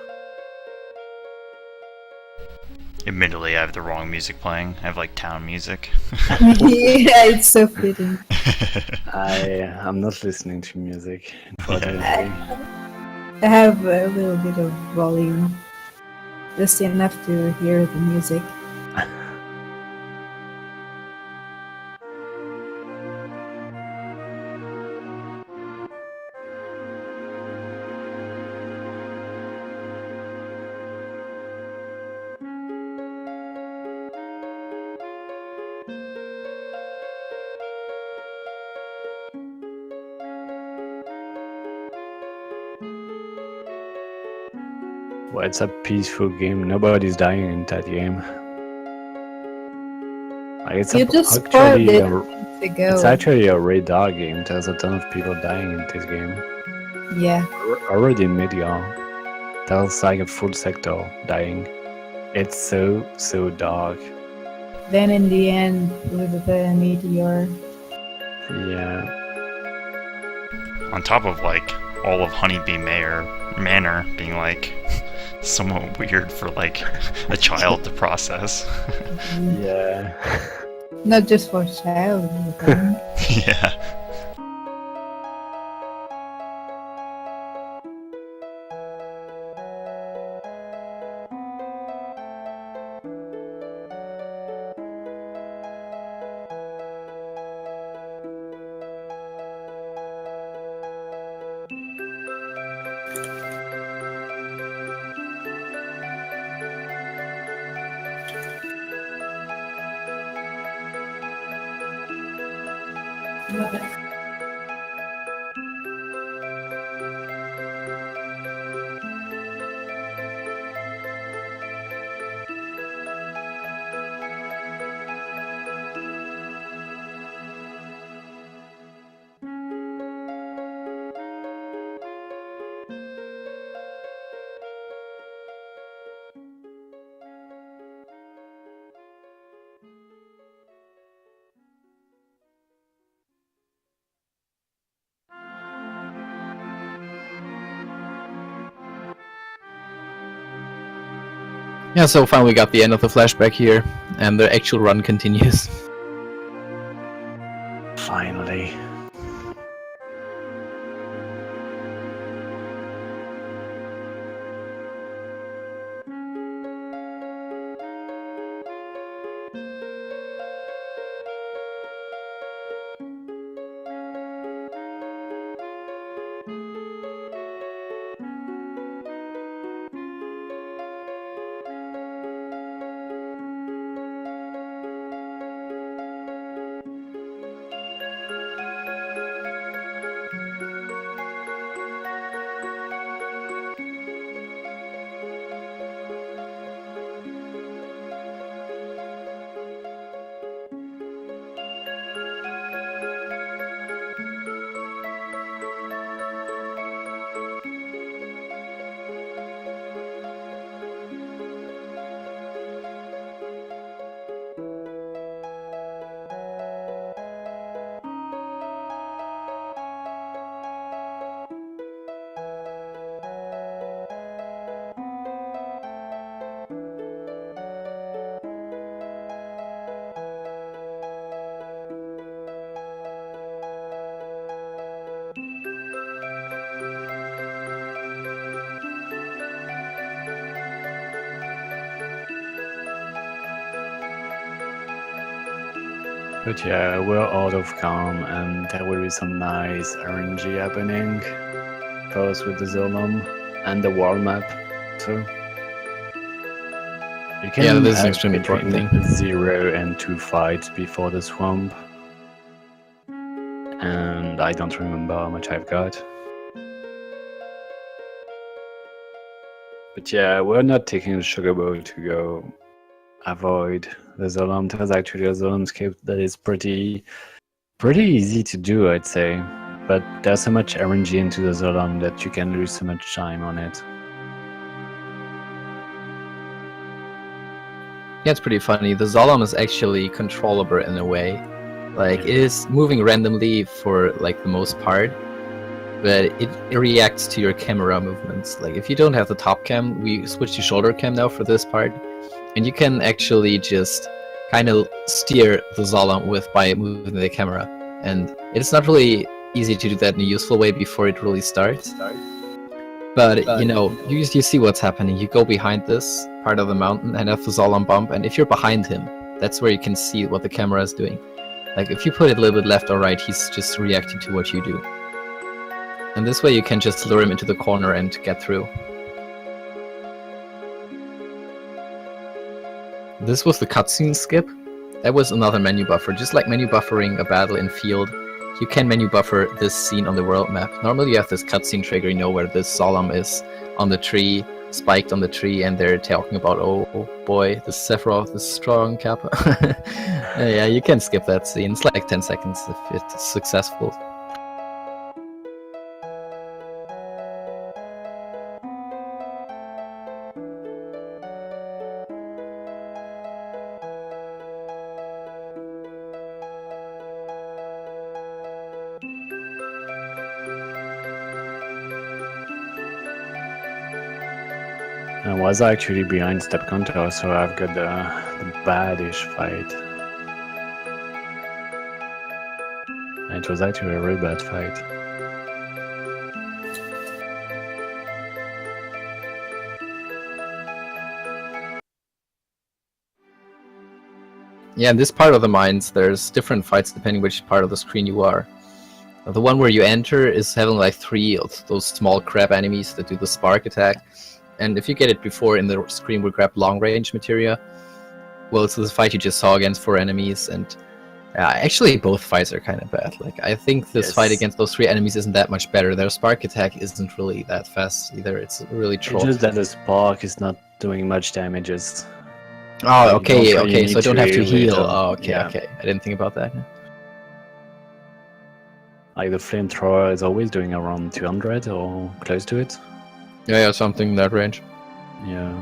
Admittedly, I have the wrong music playing. I have like town music. Yeah, it's so fitting. I'm not listening to music, unfortunately. I have a little bit of volume, just enough to hear the music. Well, it's a peaceful game. Nobody's dying in that game. Like, it's You just spoiled it ago. It's actually a really dark game. There's a ton of people dying in this game. Yeah. Already in mid-game, there's like a full sector dying. It's so dark. Then in the end, with the meteor. Yeah. On top of like all of Honeybee Manor being like somewhat weird for like a child to process. Yeah. Not just for child. Yeah. Yeah, so far we got the end of the flashback here, and the actual run continues. Finally. But yeah, we're out of calm, and there will be some nice RNG happening. First with the Zolom and the world map too. You can Yeah, this is an have extremely important between thing. 0 and 2 fights before the swamp. And I don't remember how much I've got. But yeah, we're not taking the sugar bowl to go avoid the Zolom. There's actually a Zolom skip that is pretty easy to do, I'd say. But there's so much RNG into the Zolom that you can lose so much time on it. Yeah, it's pretty funny. The Zolom is actually controllable in a way. Like, it is moving randomly for, like, the most part, but it reacts to your camera movements. Like, if you don't have the top cam, we switch to shoulder cam now for this part, and you can actually just kind of steer the Zolom by moving the camera. And it's not really easy to do that in a useful way before it really starts. But, you know, you see what's happening. You go behind this part of the mountain and have the Zolom bump, and if you're behind him, that's where you can see what the camera is doing. Like, if you put it a little bit left or right, he's just reacting to what you do. And this way you can just lure him into the corner and get through. This was the cutscene skip. That was another menu buffer. Just like menu buffering a battle in field, you can menu buffer this scene on the world map. Normally you have this cutscene trigger, you know, where this Zolom is on the tree, spiked on the tree, and they're talking about, oh boy, this Sephiroth is strong, Kappa. Yeah, you can skip that scene. It's like 10 seconds if it's successful. I was actually behind step counter, so I've got the badish fight. And it was actually a really bad fight. Yeah, in this part of the mines, there's different fights depending which part of the screen you are. The one where you enter is having like 3 of those small crab enemies that do the spark attack. And if you get it before in the screen we grab long range materia, well, it's the fight you just saw against 4 enemies, and actually both fights are kind of bad. Like, I think this fight against those 3 enemies isn't that much better. Their spark attack isn't really that fast either. It's really troll. It's just that the spark is not doing much damages. Oh, okay, so I don't have to heal. Later. Oh, okay, Yeah. okay. I didn't think about that. Like the flamethrower is always doing around 200 or close to it. Yeah, something in that range. Yeah.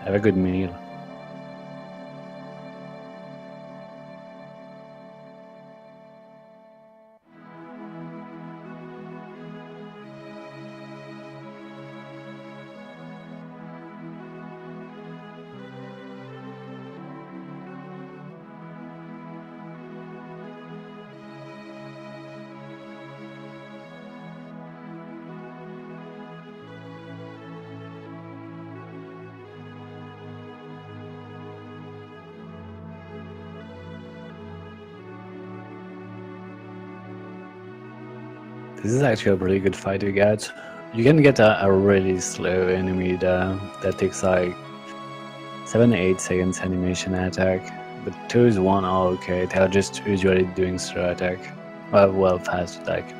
Have a good meal. This is actually a really good fight to get. You can get a really slow enemy that takes like 7-8 seconds animation attack, but 2 is 1 are okay. They're just usually doing slow attack. Well, fast attack.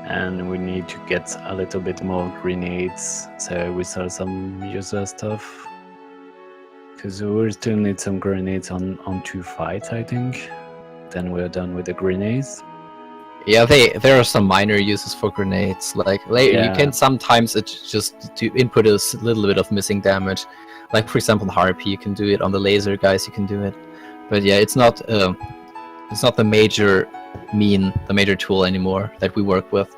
And we need to get a little bit more grenades, so we sell some user stuff. Because we will still need some grenades on 2 fights, I think. Then we're done with the grenades. Yeah, there are some minor uses for grenades. Like later, you can sometimes just to input a little bit of missing damage. Like for example, the Harpy, you can do it on the laser guys. You can do it, but yeah, it's not the major tool anymore that we work with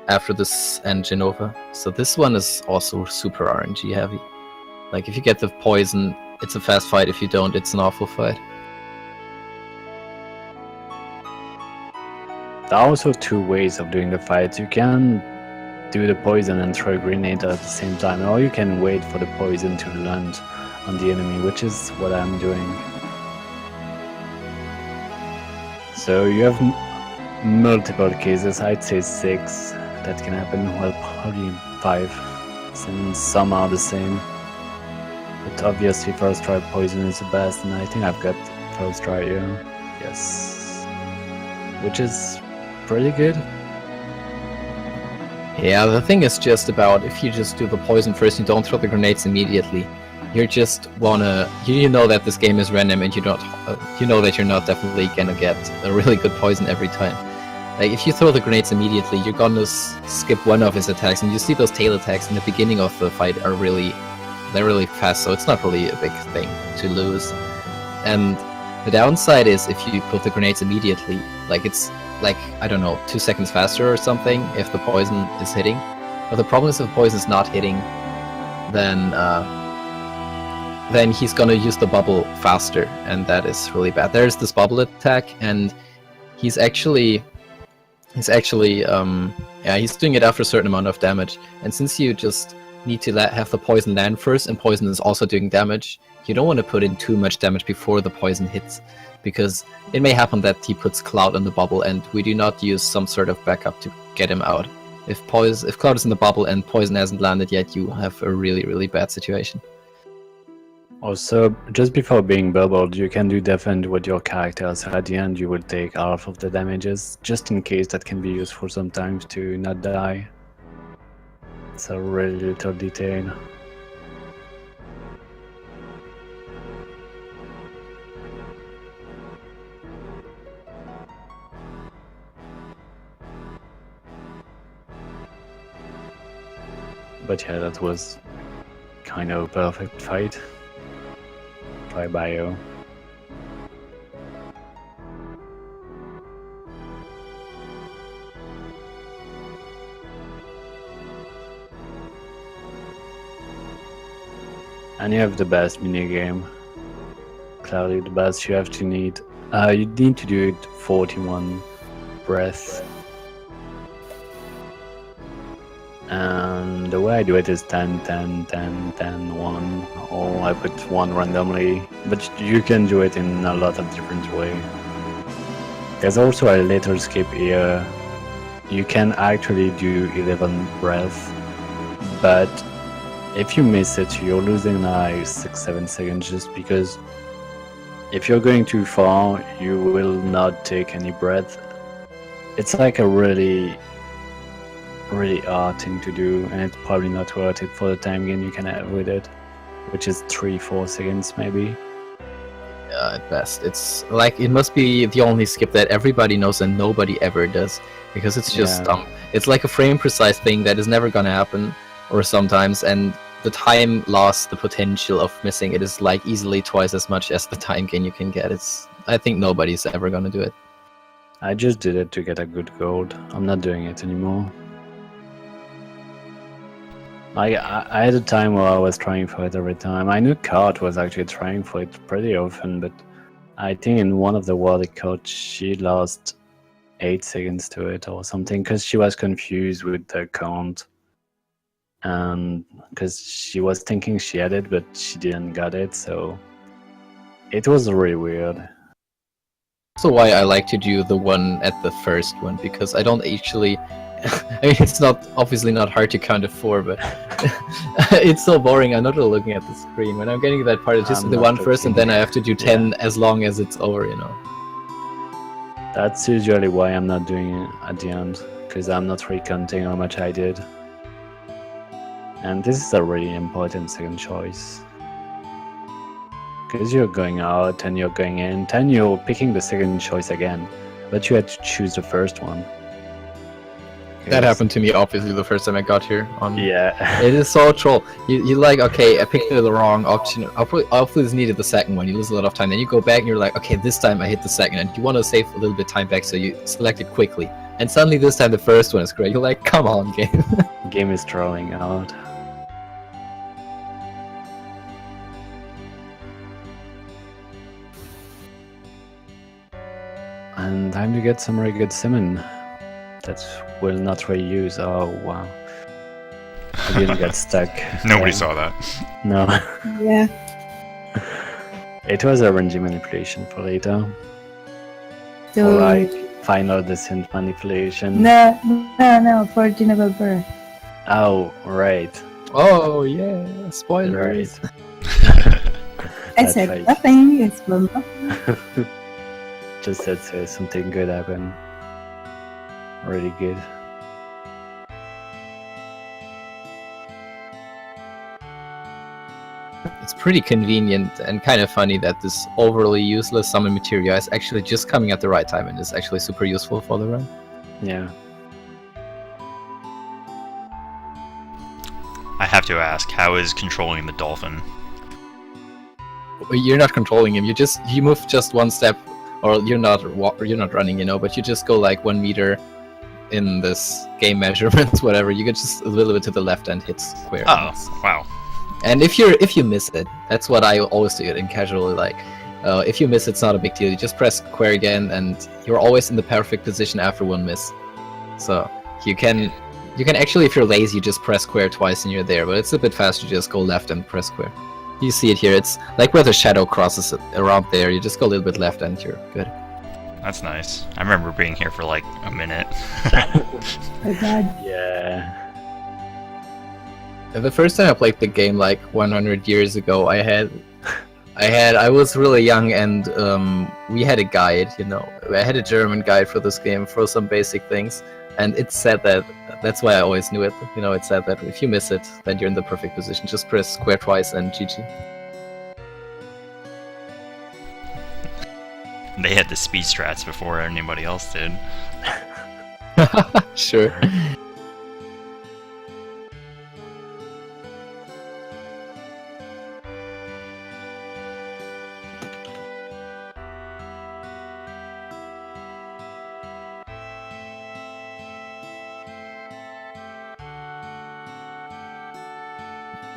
after this and Genova. So this one is also super RNG heavy. Like if you get the poison, it's a fast fight. If you don't, it's an awful fight. There are also two ways of doing the fight. You can do the poison and throw a grenade at the same time, or you can wait for the poison to land on the enemy, which is what I'm doing. So you have multiple cases, I'd say 6 that can happen, well probably 5, since some are the same. But obviously first try poison is the best, and I think I've got first try here. Yes. Which is pretty good. Yeah, the thing is just about if you just do the poison first and don't throw the grenades immediately, you just wanna you know that this game is random and you don't you know that you're not definitely gonna get a really good poison every time. Like if you throw the grenades immediately, you're gonna skip one of his attacks, and you see those tail attacks in the beginning of the fight are they're really fast, so it's not really a big thing to lose. And the downside is if you put the grenades immediately, like it's like, I don't know, 2 seconds faster or something if the poison is hitting. But the problem is if the poison is not hitting, then he's gonna use the bubble faster, and that is really bad. There's this bubble attack, and he's actually he's doing it after a certain amount of damage. And since you just need to have the poison land first, and poison is also doing damage, you don't want to put in too much damage before the poison hits, because it may happen that he puts Cloud in the bubble, and we do not use some sort of backup to get him out. If Cloud is in the bubble and poison hasn't landed yet, you have a really, really bad situation. Also, just before being bubbled, you can do defend with your character, so at the end you will take half of the damages, just in case. That can be useful sometimes to not die. It's a really little detail. But yeah, that was kind of a perfect fight. Try bio. And you have the best minigame. Cloudy, the best. You need to do it 41 breaths. And the way I do it is 10, 10, 10, 10, 1, or I put 1 randomly, but you can do it in a lot of different ways. There's also a little skip here. You can actually do 11 breaths, but if you miss it, you're losing like 6-7 seconds, just because if you're going too far, you will not take any breath. It's like a really hard thing to do, and it's probably not worth it for the time gain you can have with it, which is 3-4 seconds maybe. Yeah, at best. It's like, it must be the only skip that everybody knows and nobody ever does, because it's just it's like a frame precise thing that is never gonna happen, or sometimes, and the time loss, the potential of missing it is like easily twice as much as the time gain you can get. I think nobody's ever gonna do it. I just did it to get a good gold. I'm not doing it anymore. I had a time where I was trying for it every time. I knew Kart was actually trying for it pretty often, but I think in one of the world records she lost 8 seconds to it or something, because she was confused with the count, and because she was thinking she had it but she didn't got it, so it was really weird. Also why I like to do the one at the first one, because I don't actually I mean, it's obviously not hard to count to 4, but it's so boring. I'm not really looking at the screen. When I'm getting to that part, it's just the one first, and then I have to do 10 as long as it's over, you know. That's usually why I'm not doing it at the end, because I'm not recounting how much I did. And this is a really important second choice. Because you're going out and you're going in, then you're picking the second choice again, but you had to choose the first one. That happened to me, obviously, the first time I got here. Yeah. It is so troll. You like, okay, I picked the wrong option. Hopefully this needed the second one. You lose a lot of time. Then you go back and you're like, okay, this time I hit the second. And you want to save a little bit time back, so you select it quickly. And suddenly this time the first one is correct. You're like, come on, game. Game is trolling out. And time to get some really good Simon. that will not reuse. Oh wow. I didn't get stuck. Nobody Yeah. saw that. No. Yeah. It was RNG manipulation for later. So, Or like final descent manipulation. no, for Geneva Birth. Oh, right. Oh yeah, spoilers. Right. I That's said right. nothing. It's for nothing. Just that something good happened. Really good. It's pretty convenient and kind of funny that this overly useless summon materia is actually just coming at the right time and is actually super useful for the run. Yeah. I have to ask, how is controlling the dolphin? You're not controlling him. You move just one step, or you're not running, you know. But you just go like 1 meter in this game measurements, whatever. You get just a little bit to the left and hit square. Oh, wow. And if you miss it, that's what I always do it in casually. Like, if you miss, it's not a big deal. You just press square again, and you're always in the perfect position after one miss. So you can actually, if you're lazy, just press square twice and you're there. But it's a bit faster to just go left and press square. You see it here. It's like where the shadow crosses around there. You just go a little bit left and you're good. That's nice. I remember being here for like a minute. Oh god. Yeah. The first time I played the game like 100 years ago, I was really young and we had a guide, you know. I had a German guide for this game for some basic things, and it said that, that's why I always knew it, you know, it said that if you miss it, then you're in the perfect position. Just press square twice and GG. They had the speed strats before anybody else did. Sure.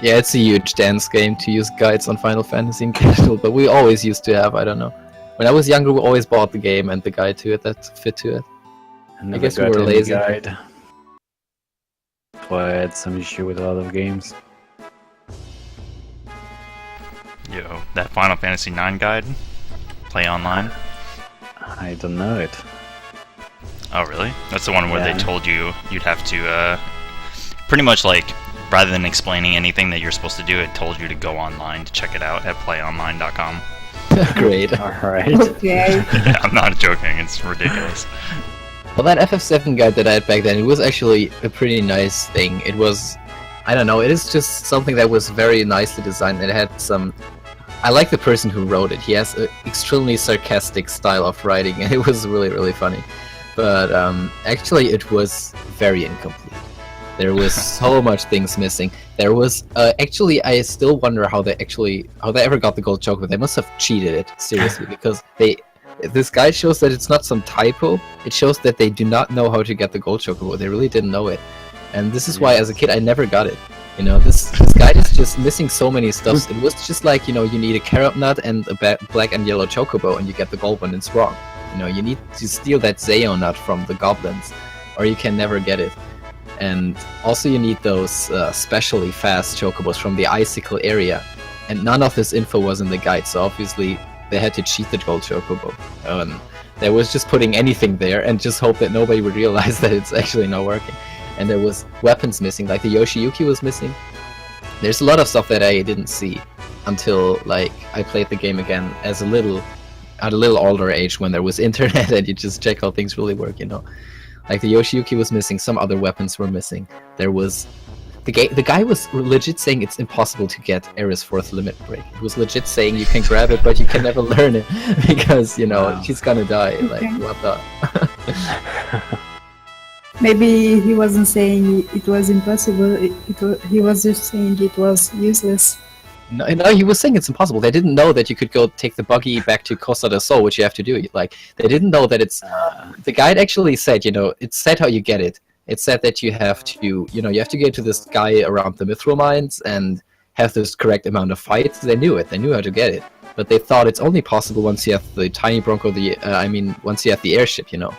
Yeah, it's a huge dance game to use guides on Final Fantasy in casual, but we always used to have, I don't know. When I was younger, we always bought the game and the guide to it that fit to it. I guess we got were any lazy. Guide. So I had some issue with a lot of games. Yo, that Final Fantasy IX guide? Play online? I don't know it. Oh, really? That's the one where they Yeah. told you you'd have to, pretty much like, rather than explaining anything that you're supposed to do, it told you to go online to check it out at playonline.com. Great. Alright. Okay. Yeah, I'm not joking, it's ridiculous. Well, that FF7 guide that I had back then, it was actually a pretty nice thing. It was, I don't know, it is just something that was very nicely designed. It had some, I like the person who wrote it. He has an extremely sarcastic style of writing, and it was really, really funny. But actually, it was very incomplete. There was so much things missing. There was actually, I still wonder how they ever got the gold chocolate. They must have cheated it seriously, because this guide shows that it's not some typo. It shows that they do not know how to get the gold chocobo. They really didn't know it, and this is why, as a kid, I never got it. You know, this guide is just missing so many stuff. It was just like, you know, you need a carrot nut and a black and yellow chocobo, and you get the gold one. It's wrong. You know, you need to steal that Zeo nut from the goblins, or you can never get it. And also you need those specially fast chocobos from the icicle area, and none of this info was in the guide, so obviously they had to cheat the gold chocobo. There was just putting anything there and just hope that nobody would realize that it's actually not working. And there was weapons missing, like the Yoshiyuki was missing. There's a lot of stuff that I didn't see until like I played the game again at a little older age, when there was internet and you just check how things really work, you know. Like the Yoshiyuki was missing, some other weapons were missing. There was the guy was legit saying it's impossible to get Aerith's fourth limit break. He was legit saying you can grab it, but you can never learn it because, you know, Wow. she's gonna die. Like, Okay. what the? Maybe he wasn't saying it was impossible. He was just saying it was useless. No, he was saying it's impossible. They didn't know that you could go take the buggy back to Costa del Sol, which you have to do. Like, they didn't know that it's... The guide actually said, you know, it said how you get it. It said that you have to, you know, you have to get to this guy around the Mithril mines and have this correct amount of fights. They knew it. They knew how to get it. But they thought it's only possible once you have the tiny Bronco, once you have the airship, you know.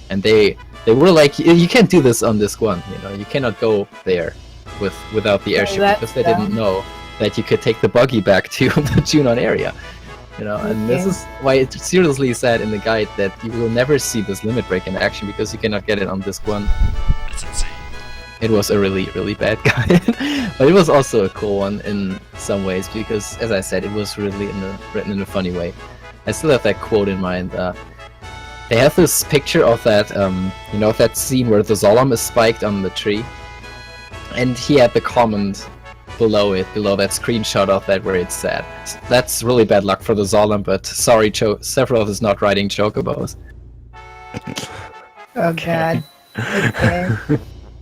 And they They were like, you can't do this on disc 1, you know, you cannot go there without the airship, that's because they didn't know that you could take the buggy back to the Junon area. You know, and this Okay. is why it seriously said in the guide that you will never see this limit break in action, because you cannot get it on disc 1. That's insane. It was a really, really bad guide. But it was also a cool one in some ways, because, as I said, it was really written in a funny way. I still have that quote in mind. They have this picture of that, you know, that scene where the Solemn is spiked on the tree. And he had the comment below that screenshot of that where it said, "That's really bad luck for the Solemn, but sorry, Sephiroth is not riding chocobos." Oh god. Okay.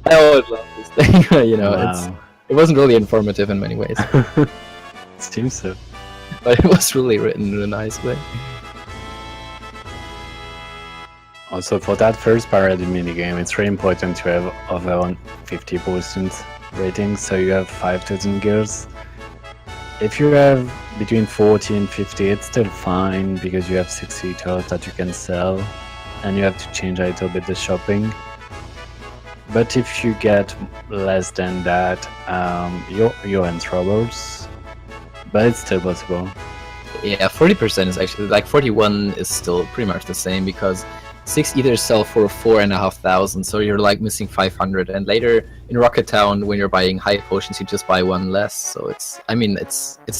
I always love this thing. You know, Wow. it wasn't really informative in many ways, Seems so. but it was really written in a nice way. Also, for that first parody minigame, it's really important to have around 50% rating, so you have 5,000 gears. If you have between 40 and 50, it's still fine, because you have 60 toys that you can sell, and you have to change a little bit the shopping. But if you get less than that, you're in troubles. But it's still possible. Yeah, 40% is actually, like, 41 is still pretty much the same, because 6 either sell for 4,500, so you're like missing 500. And later in Rocket Town, when you're buying high potions, you just buy one less. So it's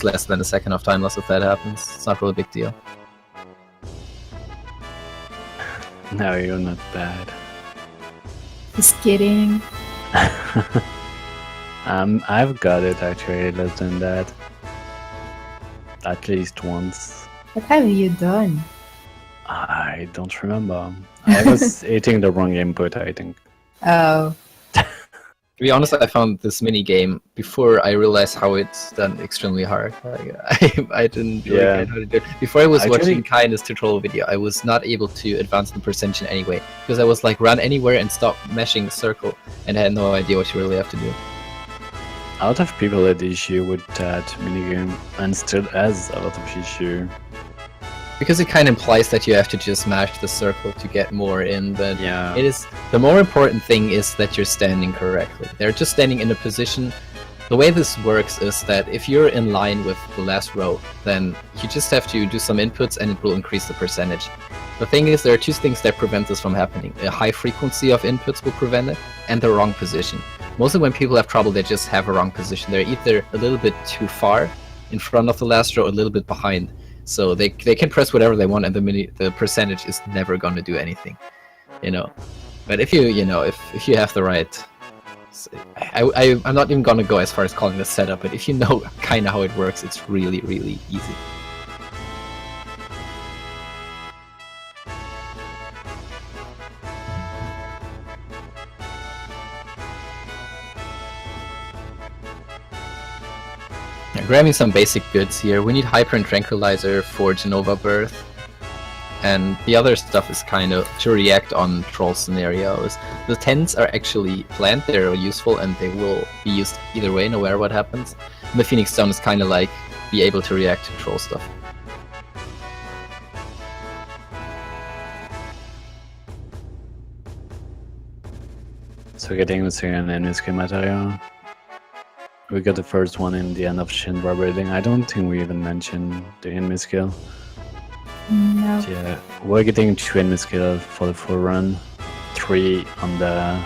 less than a second of time loss if that happens. It's not really a big deal. No, you're not bad. Just kidding. I've got it actually less than that. At least once. What have you done? I don't remember. I was eating the wrong input, I think. Oh. To be honest, I found this mini game before I realized how it's done extremely hard. Like, I didn't really Yeah. get how to do it. Before I was Actually- watching Kindness tutorial video, I was not able to advance the percentage in any way, because I was like, run anywhere and stop meshing the circle, and I had no idea what you really have to do. A lot of people had issue with that minigame, and still has a lot of issue. Because it kind of implies that you have to just mash the circle to get more in, but Yeah. it is the more important thing is that you're standing correctly. They're just standing in a position. The way this works is that if you're in line with the last row, then you just have to do some inputs and it will increase the percentage. The thing is, there are two things that prevent this from happening. A high frequency of inputs will prevent it, and the wrong position. Mostly when people have trouble, they just have a wrong position. They're either a little bit too far in front of the last row, or a little bit behind. So they can press whatever they want, and the percentage is never going to do anything, you know. But if if you have the right, I'm not even going to go as far as calling the setup, but if you know kind of how it works, it's really, really easy. Now, grabbing some basic goods here. We need Hyper and Tranquilizer for Genova Birth. And the other stuff is kind of to react on troll scenarios. The tents are actually planned, they're useful, and they will be used either way, no matter what happens. And the Phoenix Stone is kind of like be able to react to troll stuff. So getting the second enemy skill material. We got the first one in the end of Shinra building. I don't think we even mentioned the enemy skill. No. Yeah, we're getting 2 enemy skill for the full run, 3 on the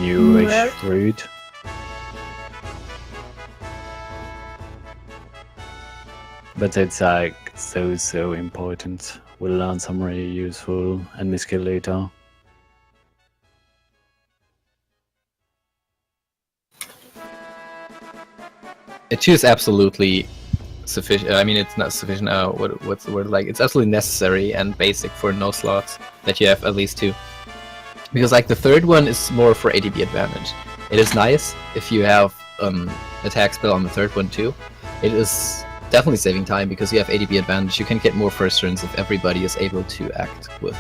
newish Right. route. But it's like so important. We'll learn some really useful enemy skill later. It is absolutely sufficient. I mean, it's not sufficient. What's the word? Like, it's absolutely necessary and basic for no slots that you have at least 2. Because like the third one is more for ADB advantage. It is nice if you have attack spell on the third one too. It is definitely saving time because you have ADB advantage. You can get more first turns if everybody is able to act with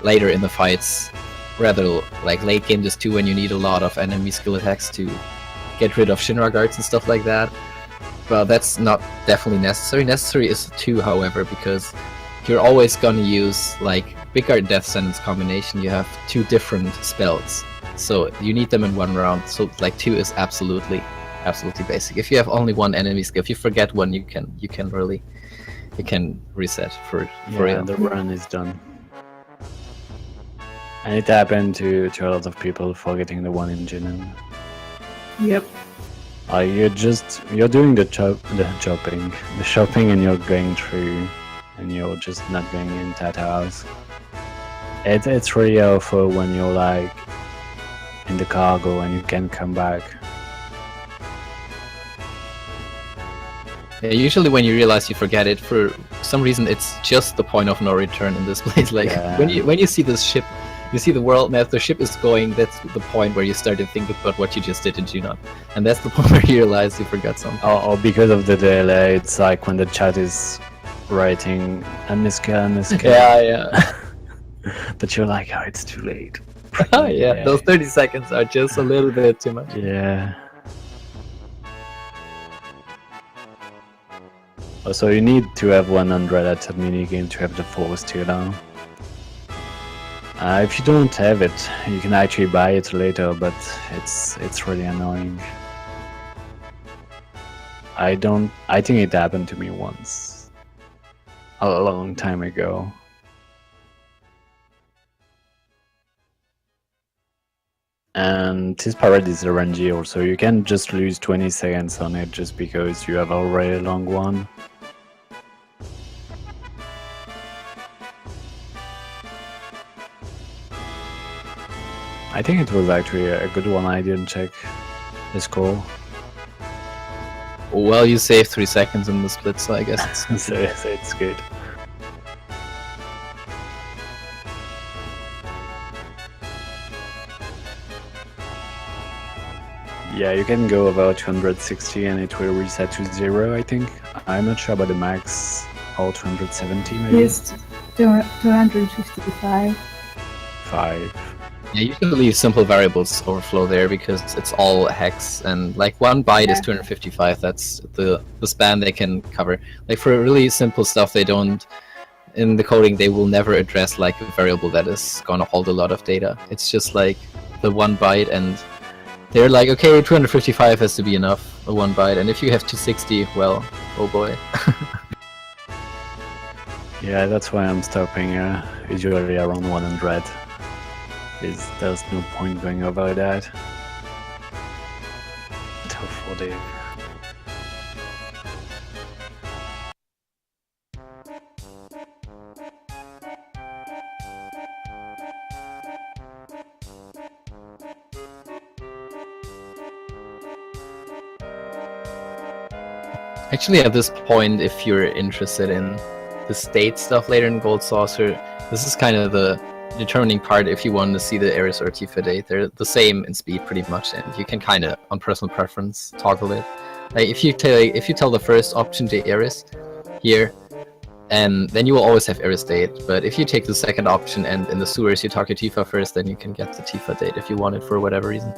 later in the fights. Rather like late game just 2 when you need a lot of enemy skill attacks to get rid of Shinra guards and stuff like that. Well, that's not definitely necessary. Necessary is 2, however, because you're always gonna use like bigger death sentence combination, you have 2 different spells. So you need them in 1 round. So like 2 is absolutely basic. If you have only 1 enemy skill, if you forget one, you can reset for real. The run is done. And it happened to a lot of people forgetting the 1 engine. And Yep. you're doing the shopping, and you're going through, and you're just not going in that house. It's really awful when you're like in the cargo and you can come back. Yeah, usually when you realize you forget it, for some reason it's just the point of no return in this place. Like when you see this ship, you see the world map, the ship is going, that's the point where you start to think about what you just did in Junon. And that's the point where you realize you forgot something. Or because of the delay, it's like when the chat is writing Aniska. Yeah. But you're like, oh, it's too late. Yeah, those 30 seconds are just a little bit too much. Yeah. Also, you need to have 100 at a minigame to have the force tier down. If you don't have it, you can actually buy it later, but it's really annoying. I think it happened to me once. A long time ago. And this parade is RNG also. You can just lose 20 seconds on it just because you have already a long one. I think it was actually a good one. I didn't check the score. Well, you saved 3 seconds in the split, so I guess it's... so it's good. Yeah, you can go about 260 and it will reset to 0, I think. I'm not sure about the max, or 270 maybe? Yes, 255. 5. Yeah, usually simple variables overflow there because it's all hex, and like 1 byte is 255, that's the span they can cover. Like for really simple stuff, they don't, in the coding, they will never address like a variable that is gonna hold a lot of data. It's just like the 1 byte, and they're like, okay, 255 has to be enough, a 1 byte, and if you have 260, well, oh boy. Yeah, that's why I'm stopping usually around 100. There's no point going over that. Tough for Dave. Actually, at this point, if you're interested in the state stuff later in Gold Saucer, this is kind of the determining part if you want to see the Ares or Tifa date. They're the same in speed pretty much, and you can kind of, on personal preference, toggle it. Like if you tell the first option to Ares here, and then you will always have Ares date. But if you take the second option and in the sewers you talk to Tifa first, then you can get the Tifa date if you want it for whatever reason.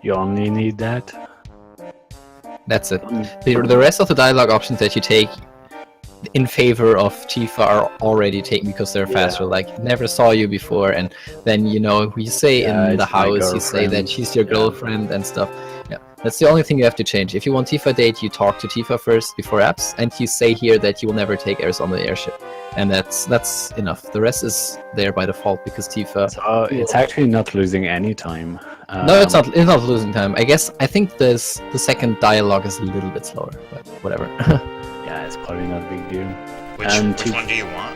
You only need that? That's it. The rest of the dialogue options that you take in favor of Tifa are already taken because they're faster. Like, never saw you before, and then, you know, you say in the house, you say that she's your girlfriend and stuff. Yeah, that's the only thing you have to change. If you want Tifa date, you talk to Tifa first before apps, and you say here that you will never take Ares on the airship. And that's enough. The rest is there by default because Tifa... So it's actually not losing any time. No, it's not losing time. I think the second dialogue is a little bit slower, but whatever. Yeah, it's probably not a big deal. Which one do you want?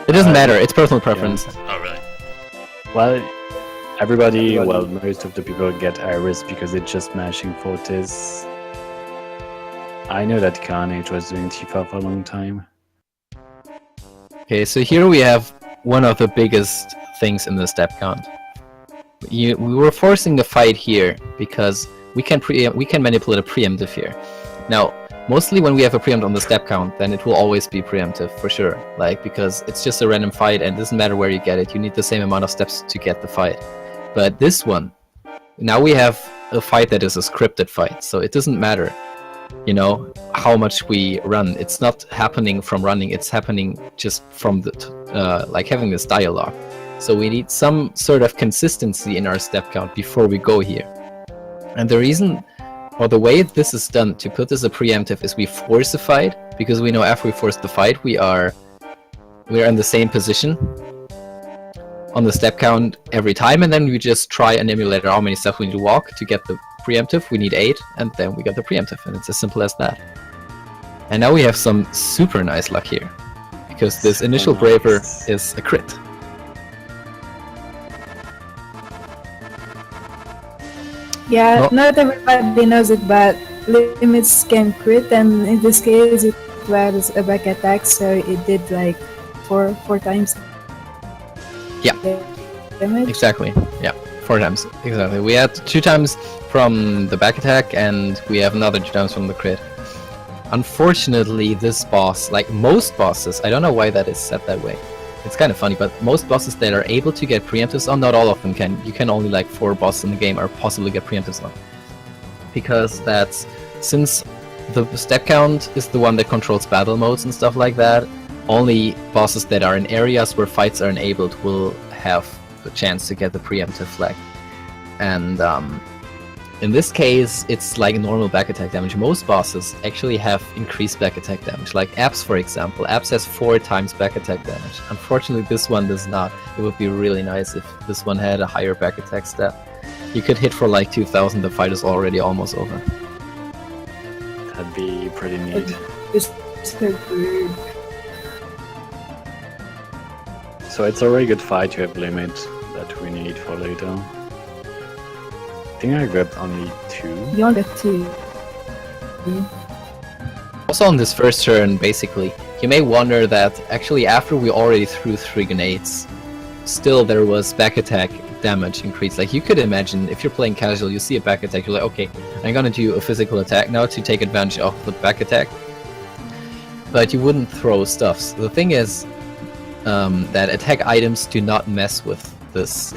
It doesn't matter, it's personal preference. Yeah. Oh, really? Well, everybody, most of the people get Iris because it's just mashing Fortis. I know that Carnage was doing Tifa for a long time. Okay, so here we have one of the biggest things in the step count. We were forcing the fight here because we can manipulate a preemptive here. Now, mostly when we have a preempt on the step count, then it will always be preemptive for sure. Like, because it's just a random fight and it doesn't matter where you get it, you need the same amount of steps to get the fight. But this one, now we have a fight that is a scripted fight, so it doesn't matter you know, how much we run. It's not happening from running, it's happening just from the like having this dialogue. So we need some sort of consistency in our step count before we go here. And the reason, or the way this is done to put this a preemptive, is we force a fight, because we know after we force the fight we are in the same position on the step count every time, and then we just try and emulate how many steps we need to walk to get the preemptive. We need 8, and then we get the preemptive, and it's as simple as that. And now we have some super nice luck here, because this initial braver is a crit. Yeah, No. not everybody knows it, but limits can crit, and in this case it was a back attack, so it did like four times. Yeah. The damage. Exactly, yeah, 4 times, exactly. We had 2 times from the back attack, and we have another 2 times from the crit. Unfortunately, this boss, like most bosses, I don't know why that is set that way. It's kind of funny, but most bosses that are able to get preemptives on, not all of them can. You can only like 4 bosses in the game are possibly get preemptives on. Because that's, since the step count is the one that controls battle modes and stuff like that, only bosses that are in areas where fights are enabled will have the chance to get the preemptive flag. And in this case, it's like normal back attack damage. Most bosses actually have increased back attack damage. Like Abs, for example. Abs has 4 times back attack damage. Unfortunately, this one does not. It would be really nice if this one had a higher back attack stat. You could hit for like 2000, the fight is already almost over. That'd be pretty neat. It's so good. So it's a very good fight to have limit that we need for later. I think I grabbed only 2. You only got 2. Also on this first turn, basically, you may wonder that actually after we already threw 3 grenades, still there was back attack damage increase. Like you could imagine, if you're playing casual, you see a back attack, you're like, okay, I'm gonna do a physical attack now to take advantage of the back attack. But you wouldn't throw stuffs. The thing is, that attack items do not mess with this,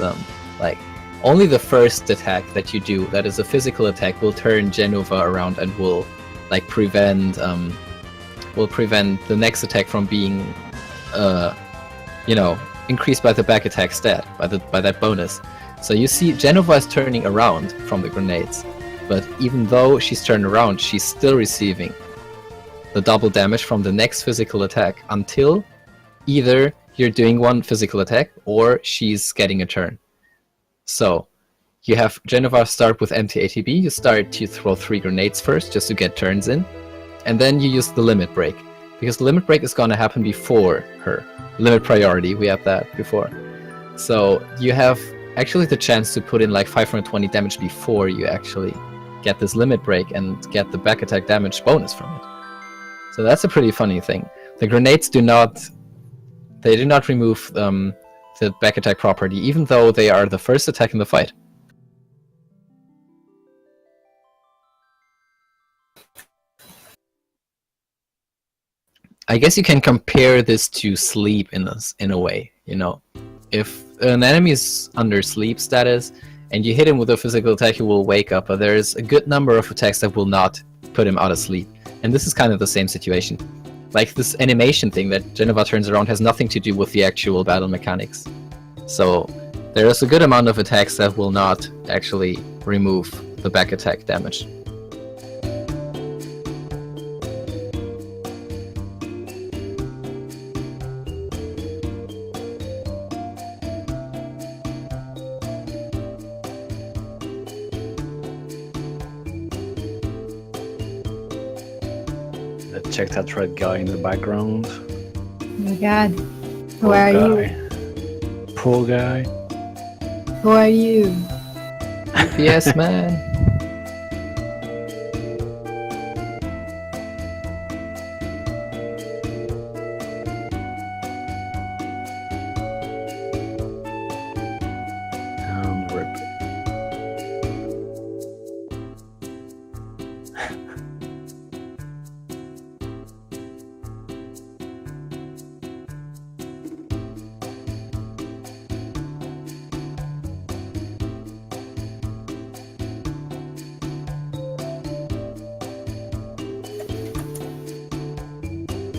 like, only the first attack that you do, that is a physical attack, will turn Genova around and will, like, prevent the next attack from being, you know, increased by the back attack stat, by that bonus. So you see Genova is turning around from the grenades, but even though she's turned around, she's still receiving the double damage from the next physical attack until either you're doing one physical attack or she's getting a turn. So you have Genova start with empty ATB. You start to throw 3 grenades first just to get turns in, and then you use the limit break, because the limit break is going to happen before her. Limit priority, we have that before. So you have actually the chance to put in like 520 damage before you actually get this limit break and get the back attack damage bonus from it. So that's a pretty funny thing. The grenades do not remove the back attack property, even though they are the first attack in the fight. I guess you can compare this to sleep in a way, you know. If an enemy is under sleep status and you hit him with a physical attack, he will wake up, but there's a good number of attacks that will not put him out of sleep. And this is kind of the same situation. Like, this animation thing that Genova turns around has nothing to do with the actual battle mechanics. So there is a good amount of attacks that will not actually remove the back attack damage. Let's check that red guy in the background. Oh my god. Who Poor are you? guy. Poor guy. Who are you? Yes, man. And rip.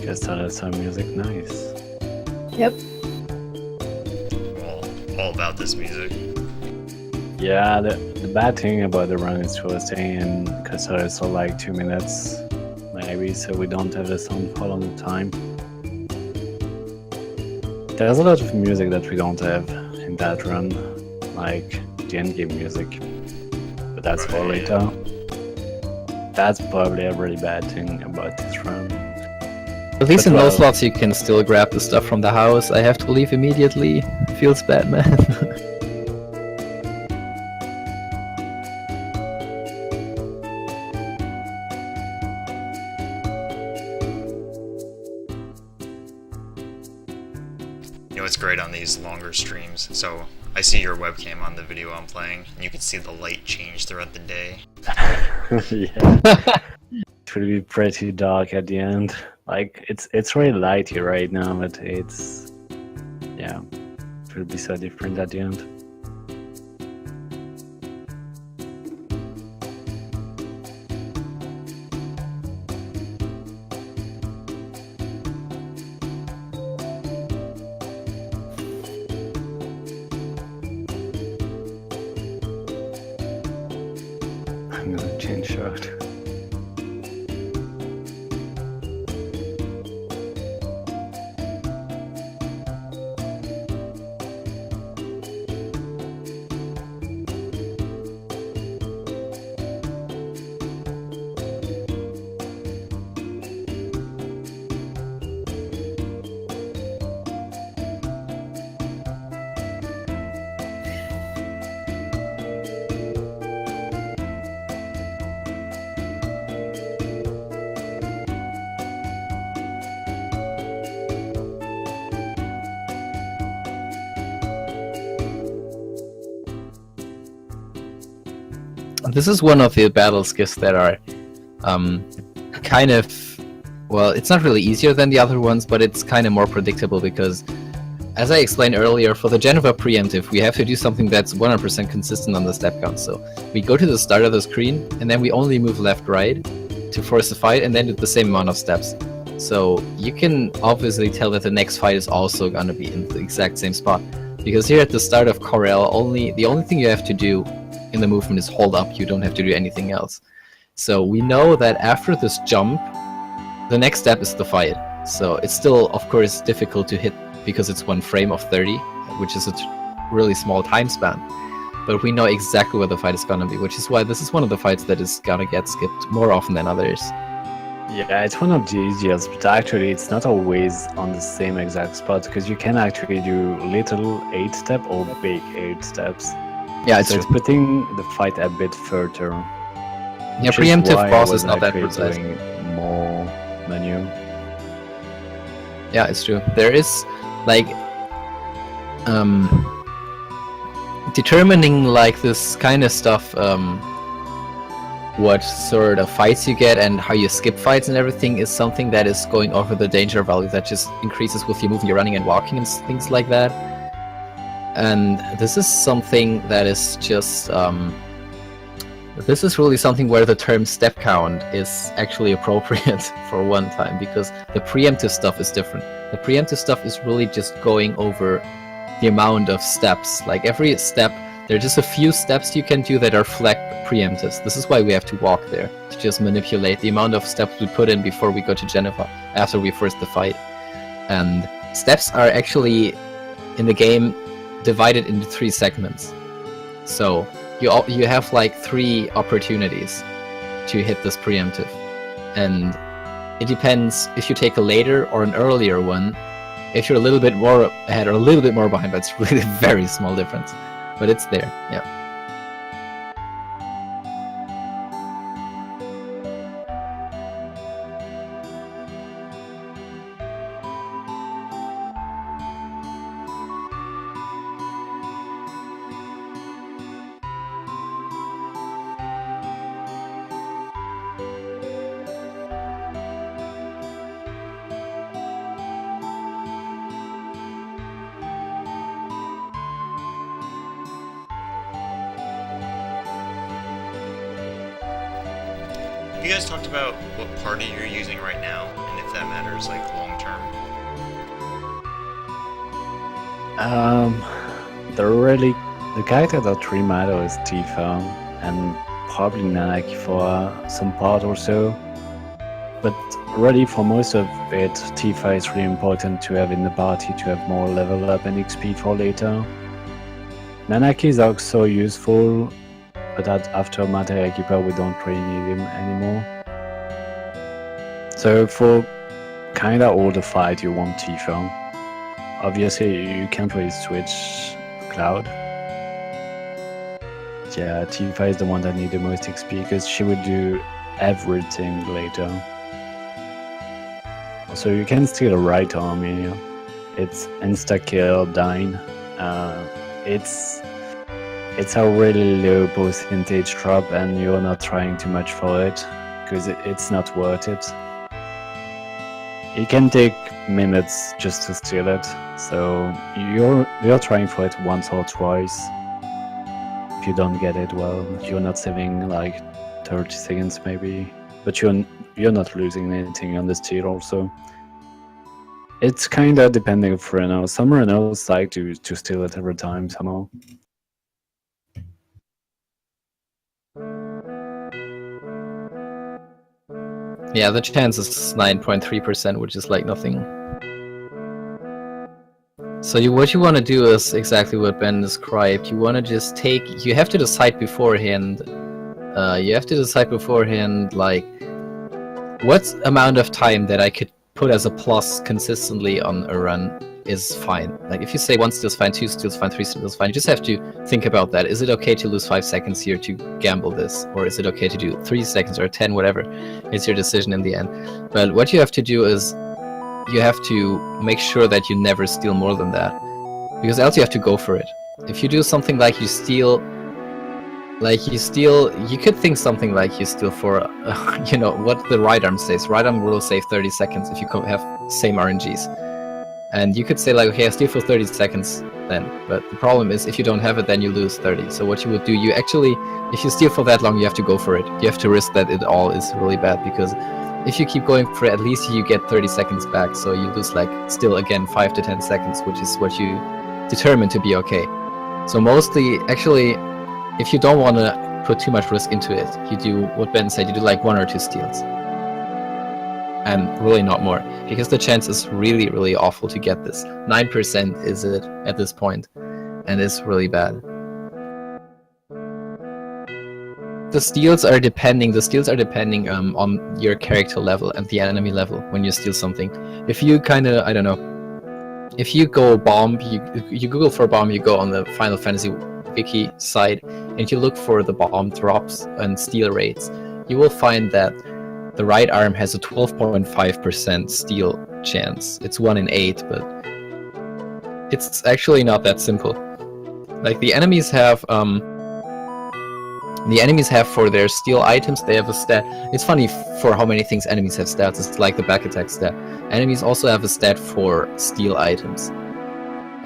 Just started some music, nice. Yep. All about this music. Yeah, the bad thing about the run is we're staying in Casales for like 2 minutes, maybe, so we don't have the sound fall on the time. There's a lot of music that we don't have in that run, like the endgame music, but that's for Right, later. That's probably a really bad thing about this run. At least But in well- those slots, you can still grab the stuff from the house. I have to leave immediately. Feels bad, man. You know what's great on these longer streams? So I see your webcam on the video I'm playing, and you can see the light change throughout the day. Yeah. It will be pretty dark at the end. Like it's really light here right now, but it's yeah, it will be so different at the end. I'm gonna change shot. This is one of the battle skiffs that are kind of, well, it's not really easier than the other ones, but it's kind of more predictable because, as I explained earlier, for the Geneva preemptive, we have to do something that's 100% consistent on the step count. So we go to the start of the screen, and then we only move left-right to force the fight, and then do the same amount of steps. So you can obviously tell that the next fight is also going to be in the exact same spot. Because here at the start of Corel, the only thing you have to do in the movement is hold up, you don't have to do anything else. So we know that after this jump, the next step is the fight. So it's still, of course, difficult to hit because it's 1 frame of 30, which is a really small time span. But we know exactly where the fight is gonna be, which is why this is one of the fights that is gonna get skipped more often than others. Yeah, it's one of the easiest, but actually it's not always on the same exact spot because you can actually do little 8-step or big 8 steps. Yeah, it's So it's putting the fight a bit further. yeah, which is preemptive why I boss is was not that actually precise. doing more menu. Yeah, it's true. There is like determining like this kind of stuff, what sort of fights you get and how you skip fights and everything is something that is going over the danger value that just increases with you moving, you're running and walking and things like that. And this is something that is just this is really something where the term step count is actually appropriate for one time, because the preemptive stuff is different. The preemptive stuff is really just going over the amount of steps. Like every step, there are just a few steps you can do that are flag preemptives. This is why we have to walk there, to just manipulate the amount of steps we put in before we go to Jennifer, after we force the fight. And steps are actually, in the game, divided into 3 segments. So you have like 3 opportunities to hit this preemptive, and it depends if you take a later or an earlier one. If you're a little bit more ahead or a little bit more behind, that's really a very small difference, but it's there. Yeah. Have you guys talked about what party you're using right now, and if if that matters, like long term. The character that really matters is Tifa, and probably Nanaki for some part or so. But really, for most of it, Tifa is really important to have in the party to have more level up and XP for later. Nanaki is also useful, but after Materia Keeper we don't really need him anymore. So for kinda all the fight you want Tifa. Obviously you can't really switch Cloud. Yeah, Tifa is the one that needs the most XP because she would do everything later. So you can steal a right army. It's insta-kill, dying. It's a really low percentage drop and you're not trying too much for it because it's not worth it. It can take minutes just to steal it, so you're trying for it once or twice. If you don't get it, well, you're not saving like 30 seconds maybe, but you're not losing anything on the steal also. It's kinda depending of runners. Some runners like to steal it every time somehow. Yeah, the chance is 9.3%, which is like nothing. So what you want to do is exactly what Ben described. You want to just take... You have to decide beforehand... like, what amount of time that I could put as a plus consistently on a run is fine. Like, if you say 1 steal's fine, 2 steal's fine, 3 steal's fine, you just have to think about that. Is it okay to lose 5 seconds here to gamble this? Or is it okay to do 3 seconds or 10, whatever? It's your decision in the end. But what you have to do is you have to make sure that you never steal more than that. Because else you have to go for it. If you do something like you steal, you could think something like you steal for, you know, what the right arm says. Right arm will save 30 seconds if you have same RNGs. And you could say like, okay, I steal for 30 seconds then. But the problem is if you don't have it, then you lose 30. So what you would do, you actually, if you steal for that long, you have to go for it. You have to risk that it all is really bad, because if you keep going for it, at least you get 30 seconds back. So you lose like still again 5 to 10 seconds, which is what you determine to be okay. So mostly, actually, if you don't want to put too much risk into it, you do what Ben said, you do like 1 or 2 steals. And really not more, because the chance is really, really awful to get this. 9% is it at this point, and it's really bad. The steals are depending on your character level and the enemy level when you steal something. If you kinda, I don't know, if you go bomb, you Google for bomb, you go on the Final Fantasy wiki site, and you look for the bomb drops and steal rates, you will find that the right arm has a 12.5% steal chance. It's 1 in 8, but it's actually not that simple. Like the enemies have for their steal items, they have a stat. It's funny for how many things enemies have stats. It's like the back attack stat. Enemies also have a stat for steal items,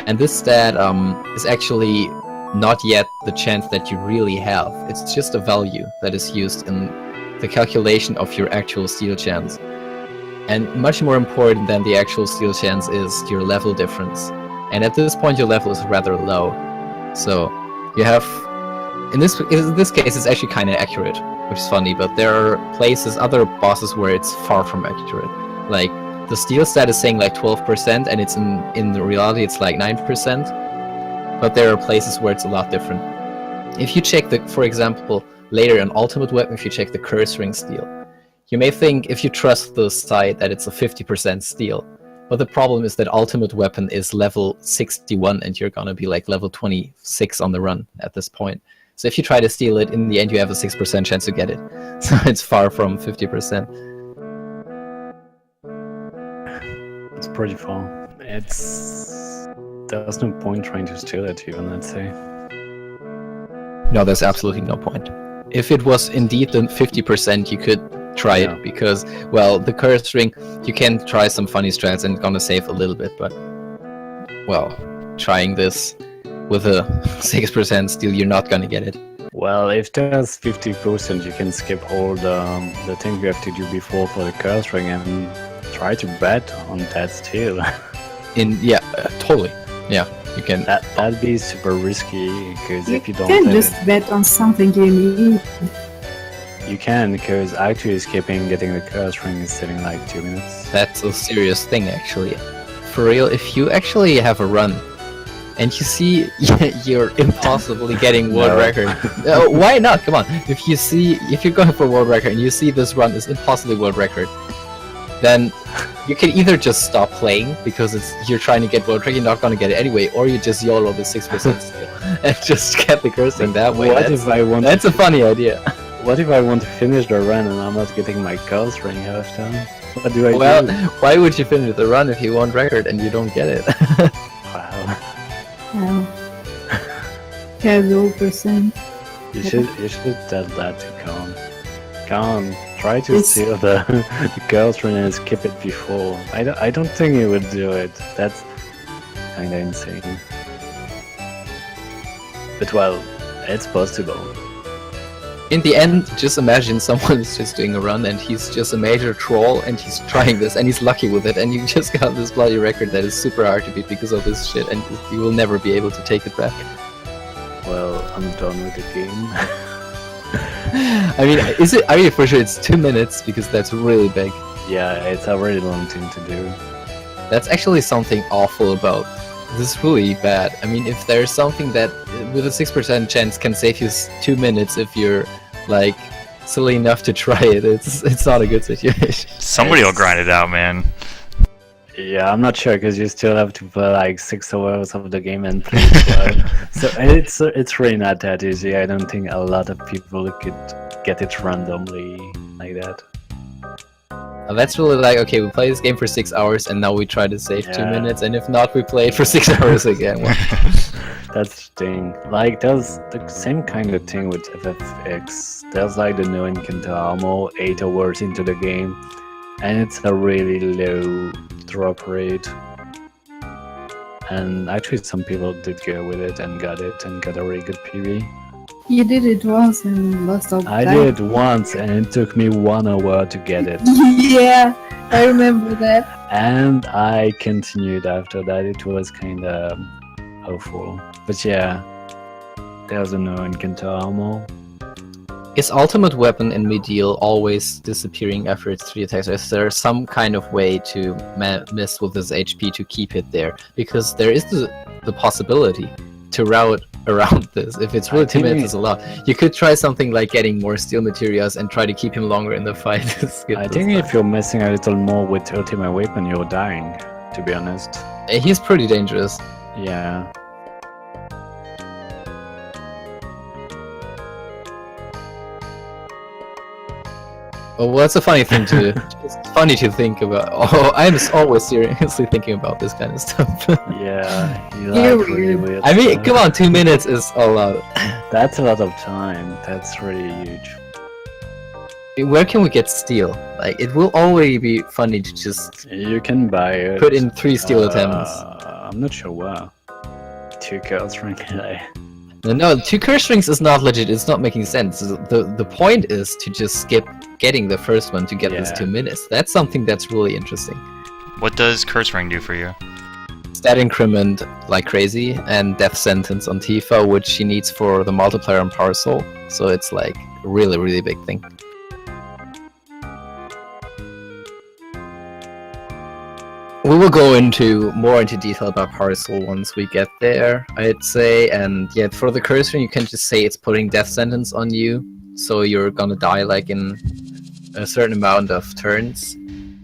and this stat is actually not yet the chance that you really have. It's just a value that is used in the calculation of your actual steal chance. And much more important than the actual steal chance is your level difference. And at this point your level is rather low. So you have, in this case it's actually kind of accurate, which is funny, but there are places, other bosses, where it's far from accurate. Like the steal stat is saying like 12%, and it's in the reality it's like 9%. But there are places where it's a lot different. If you check for example, later in Ultimate Weapon, if you check the curse ring steal, you may think, if you trust the site, that it's a 50% steal. But the problem is that Ultimate Weapon is level 61 and you're gonna be like level 26 on the run at this point. So if you try to steal it, in the end you have a 6% chance to get it. So it's far from 50%. It's pretty far. There's no point trying to steal it even, let's say. No, there's absolutely no point. If it was indeed the 50%, you could try it, because, well, the curse ring, you can try some funny strats and it's gonna save a little bit, but, well, trying this with a 6% steal, you're not gonna get it. Well, if there's 50%, you can skip all the things you have to do before for the curse ring and try to bet on that still. Totally. Yeah, you can. That'd be super risky because You if you don't can have just bet on something you need. you can, because actually escaping getting the curse ring is sitting like 2 minutes. That's a serious thing, actually. For real, if you actually have a run and you see you're impossibly getting world No. record, why not? Come on. If you're going for world record and you see this run is impossibly world record, then you can either just stop playing because you're trying to get world record, you're not going to get it anyway, or you just YOLO the 6% still and just get the cursing that way. That's a funny idea. What if I want to finish the run and I'm not getting my curse ring half time? What do I Well, do? why would you finish the run if you want record and you don't get it? Wow. Casual percent. You should tell that to Khan. Khan, try to It's- steal the curse ring and skip it before. I don't think he would do it. That's kinda insane. But well, it's possible. In the end, just imagine someone is just doing a run and he's just a major troll and he's trying this and he's lucky with it and you just got this bloody record that is super hard to beat because of this shit and you will never be able to take it back. Well, I'm done with the game. I mean, for sure it's 2 minutes because that's really big. Yeah, it's a really long thing to do. That's actually something awful about. This is really bad. I mean, if there's something that with a 6% chance can save you 2 minutes if you're like silly enough to try it, it's not a good situation. Somebody will grind it out, man. Yeah, I'm not sure because you still have to play like 6 hours of the game and play it well. So it's really not that easy. I don't think a lot of people could get it randomly like that. That's really like, okay, we play this game for 6 hours and now we try to save 2 Yeah. minutes, and if not, we play it for 6 hours again. Well, That's the thing. Like, there's the same kind of thing with FFX. There's like the no encounter armor 8 hours into the game, and it's a really low drop rate. And actually, some people did go with it and got a really good PV. You did it once and lost all the I time. did it once, and it took me 1 hour to get it. Yeah, I remember that. And I continued after that. It was kind of awful. But yeah, there's a no encounter armor. is ultimate weapon in Medial always disappearing after its 3 attacks? Or is there some kind of way to mess with this HP to keep it there? Because there is the possibility to route around this. If it's really 2 minutes is a lot. You could try something like getting more steel materials and try to keep him longer in the fight. to skip I this think time. if you're messing a little more with ultimate weapon, you're dying, to be honest. He's pretty dangerous. Yeah. Well, that's a funny thing to. It's funny to think about. Oh, I'm always seriously thinking about this kind of stuff. Yeah, you You're like really weird. weird I mean, stuff. come on, 2 minutes is a lot. That's a lot of time. That's really huge. Where can we get steel? Like, it will always be funny to just You can buy it. put in 3 steel attempts. I'm not sure where. 2 kills rank. No, 2 curse rings is not legit. It's not making sense. The point is to just skip getting the first one to get this Yeah. 2 minutes. That's something that's really interesting. What does Curse Ring do for you? Stat increment like crazy, and death sentence on Tifa, which she needs for the multiplier on Power Soul. So it's like a really, really big thing. We will go more into detail about Power Soul once we get there, I'd say. And yeah, for the curse ring, you can just say it's putting death sentence on you, so you're gonna die like in a certain amount of turns.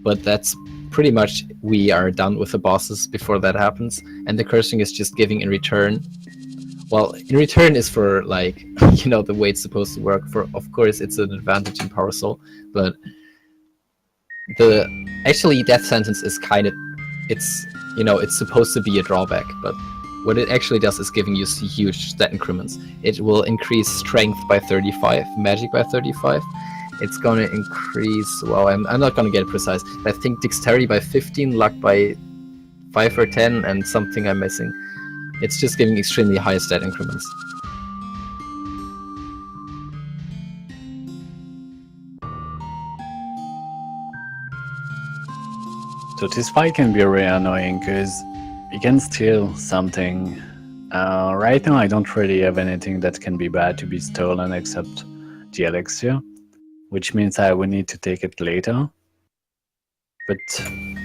But that's pretty much, we are done with the bosses before that happens. And the curse ring is just giving in return. Well, in return is for like, you know, the way it's supposed to work. For, of course, it's an advantage in Power Soul, but the actually death sentence is kind of, it's, you know, it's supposed to be a drawback, but what it actually does is giving you huge stat increments. It will increase strength by 35, magic by 35. It's gonna increase, well, I'm not gonna get precise. I think dexterity by 15, luck by 5 or 10, and something I'm missing. It's just giving extremely high stat increments. So this fight can be really annoying because you can steal something. Right now I don't really have anything that can be bad to be stolen except the elixir, which means I will need to take it later. But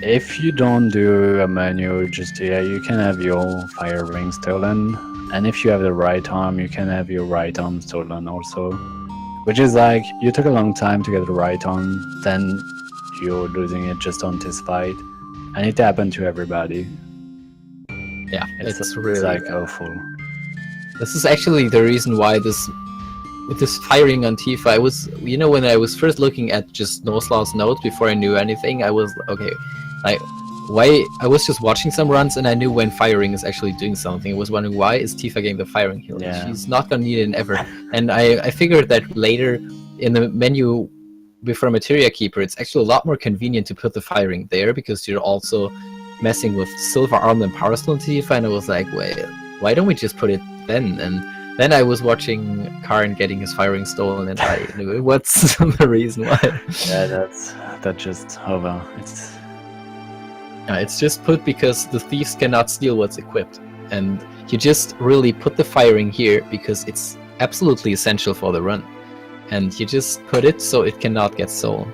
if you don't do a menu just here, you can have your fire ring stolen, and if you have the right arm, you can have your right arm stolen also. Which is like, you took a long time to get the right arm, then you're losing it just on this fight, and it happened to everybody. Yeah, it's really like bad. awful. This is actually the reason why with this firing on Tifa, I was, you know, when I was first looking at just Noslaw's notes before I knew anything, I was, okay, like, why, I was just watching some runs and I knew when firing is actually doing something. I was wondering, why is Tifa getting the firing heal? Yeah. She's not gonna need it ever. And I figured that later in the menu before Materia Keeper, it's actually a lot more convenient to put the firing there because you're also messing with Silver Arm and Power Stone Tifa, and I was like, wait, why don't we just put it then? And then I was watching Karn getting his firing stolen, and I knew what's the reason why. Yeah, that's just over. It's just put because the thieves cannot steal what's equipped, and you just really put the firing here because it's absolutely essential for the run, and you just put it so it cannot get stolen.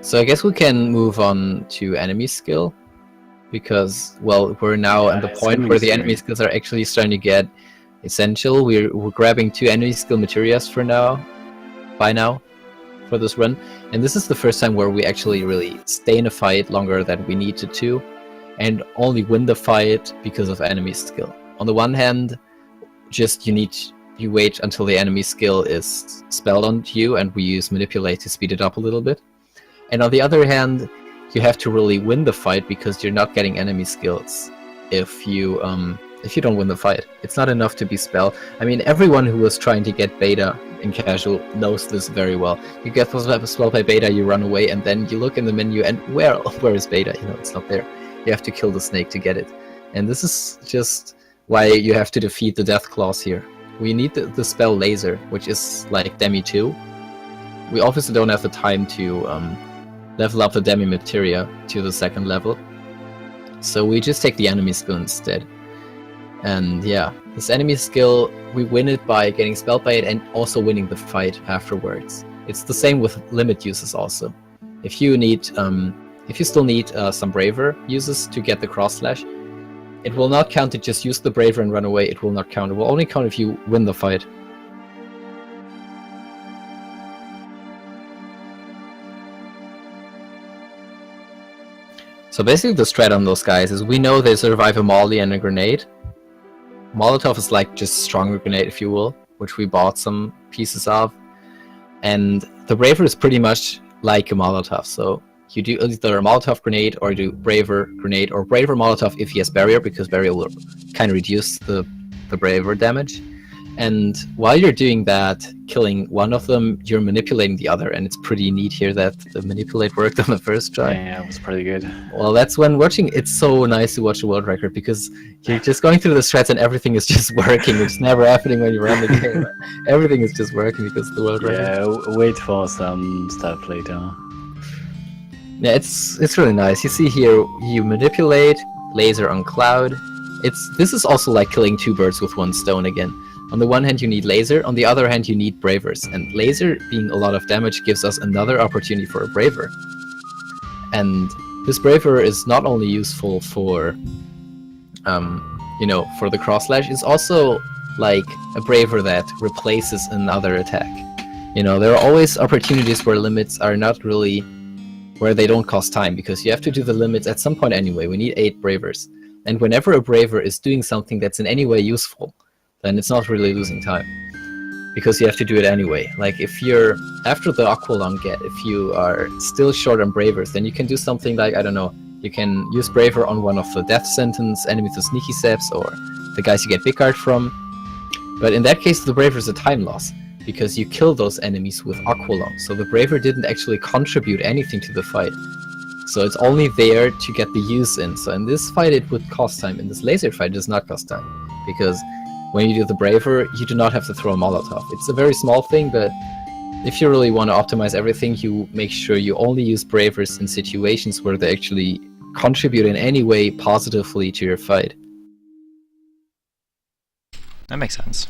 So I guess we can move on to enemy skill, because, well, we're now at the point where the enemy skills are actually starting to get essential. We're grabbing 2 enemy skill materias for now, for this run, and this is the first time where we actually really stay in a fight longer than we needed to, and only win the fight because of enemy skill. On the one hand, just you wait until the enemy skill is spelled onto you, and we use manipulate to speed it up a little bit. And on the other hand, you have to really win the fight because you're not getting enemy skills if you don't win the fight. It's not enough to be spell. I mean, everyone who was trying to get beta in casual knows this very well. You get spell by beta, you run away, and then you look in the menu, and where is beta? You know, it's not there. You have to kill the snake to get it. And this is just why you have to defeat the death claws here. We need the spell laser, which is like Demi 2. We obviously don't have the time to level up the Demi Materia to the 2nd level, so we just take the enemy skill instead. And yeah, this enemy skill, we win it by getting spelled by it and also winning the fight afterwards. It's the same with limit uses also. If you still need some braver uses to get the cross slash, it will not count to just use the braver and run away. It will not count. It will only count if you win the fight. So basically the strat on those guys is we know they survive a molly and a grenade. Molotov is like just stronger grenade, if you will, which we bought some pieces of. And the braver is pretty much like a Molotov, so you do either a Molotov grenade or do braver grenade or braver Molotov if he has barrier, because barrier will kind of reduce the braver damage. And while you're doing that, killing one of them, you're manipulating the other, and it's pretty neat here that the manipulate worked on the first try. Yeah, it was pretty good. Well, that's when watching, it's so nice to watch the world record, because you're just going through the strats and everything is just working, which is never happening when you run the game. Everything is just working because of the world record. Yeah, wait for some stuff later. Yeah, it's really nice. You see here, you manipulate, laser on cloud. This is also like killing 2 birds with 1 stone again. On the one hand you need laser, on the other hand you need bravers, and laser being a lot of damage gives us another opportunity for a braver. And this braver is not only useful for, for the cross slash, it's also like a braver that replaces another attack. You know, there are always opportunities where limits are not really, where they don't cost time, because you have to do the limits at some point anyway. We need 8 bravers. And whenever a braver is doing something that's in any way useful, then it's not really losing time, because you have to do it anyway. Like if you're, after the Aqualung get, if you are still short on bravers, then you can do something like, I don't know, you can use braver on one of the death sentence enemies with sneaky steps, or the guys you get big guard from. But in that case, the Braver is a time loss, because you kill those enemies with Aqualung. So the Braver didn't actually contribute anything to the fight. So it's only there to get the use in. So in this fight it would cost time. In this laser fight it does not cost time. Because when you do the Braver, you do not have to throw a Molotov. It's a very small thing, but if you really want to optimize everything, you make sure you only use Bravers in situations where they actually contribute in any way positively to your fight. That makes sense.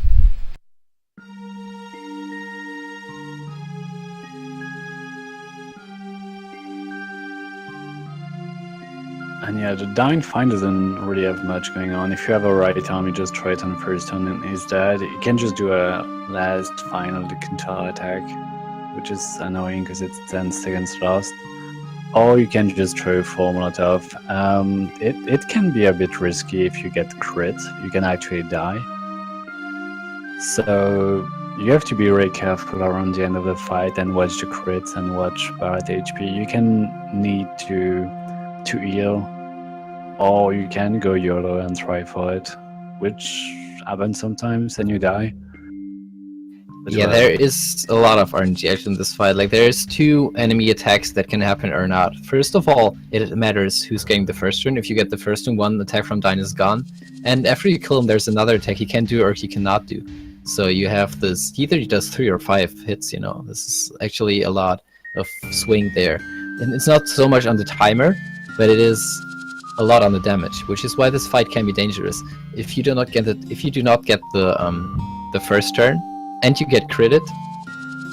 And yeah, the Dying Find doesn't really have much going on. If you have a right arm, you just try it on the first turn and he's dead. You can just do a last final counter attack, which is annoying because it's 10 seconds last. Or you can just throw 4 Molotov. It can be a bit risky if you get crit. You can actually die. So you have to be very careful around the end of the fight and watch the crits and watch Barret HP. You can need to heal, or you can go YOLO and try for it, which happens sometimes and you die. But Yeah, there is a lot of RNG actually in this fight. Like, there's 2 enemy attacks that can happen or not. First of all, it matters who's getting the first turn. If you get the first turn, 1 attack from Dyne is gone. And after you kill him, there's another attack he can do or he cannot do. So you have this, either he does 3 or 5 hits, you know. This is actually a lot of swing there. And it's not so much on the timer, but it is a lot on the damage, which is why this fight can be dangerous. If you do not get the first turn, and you get critted,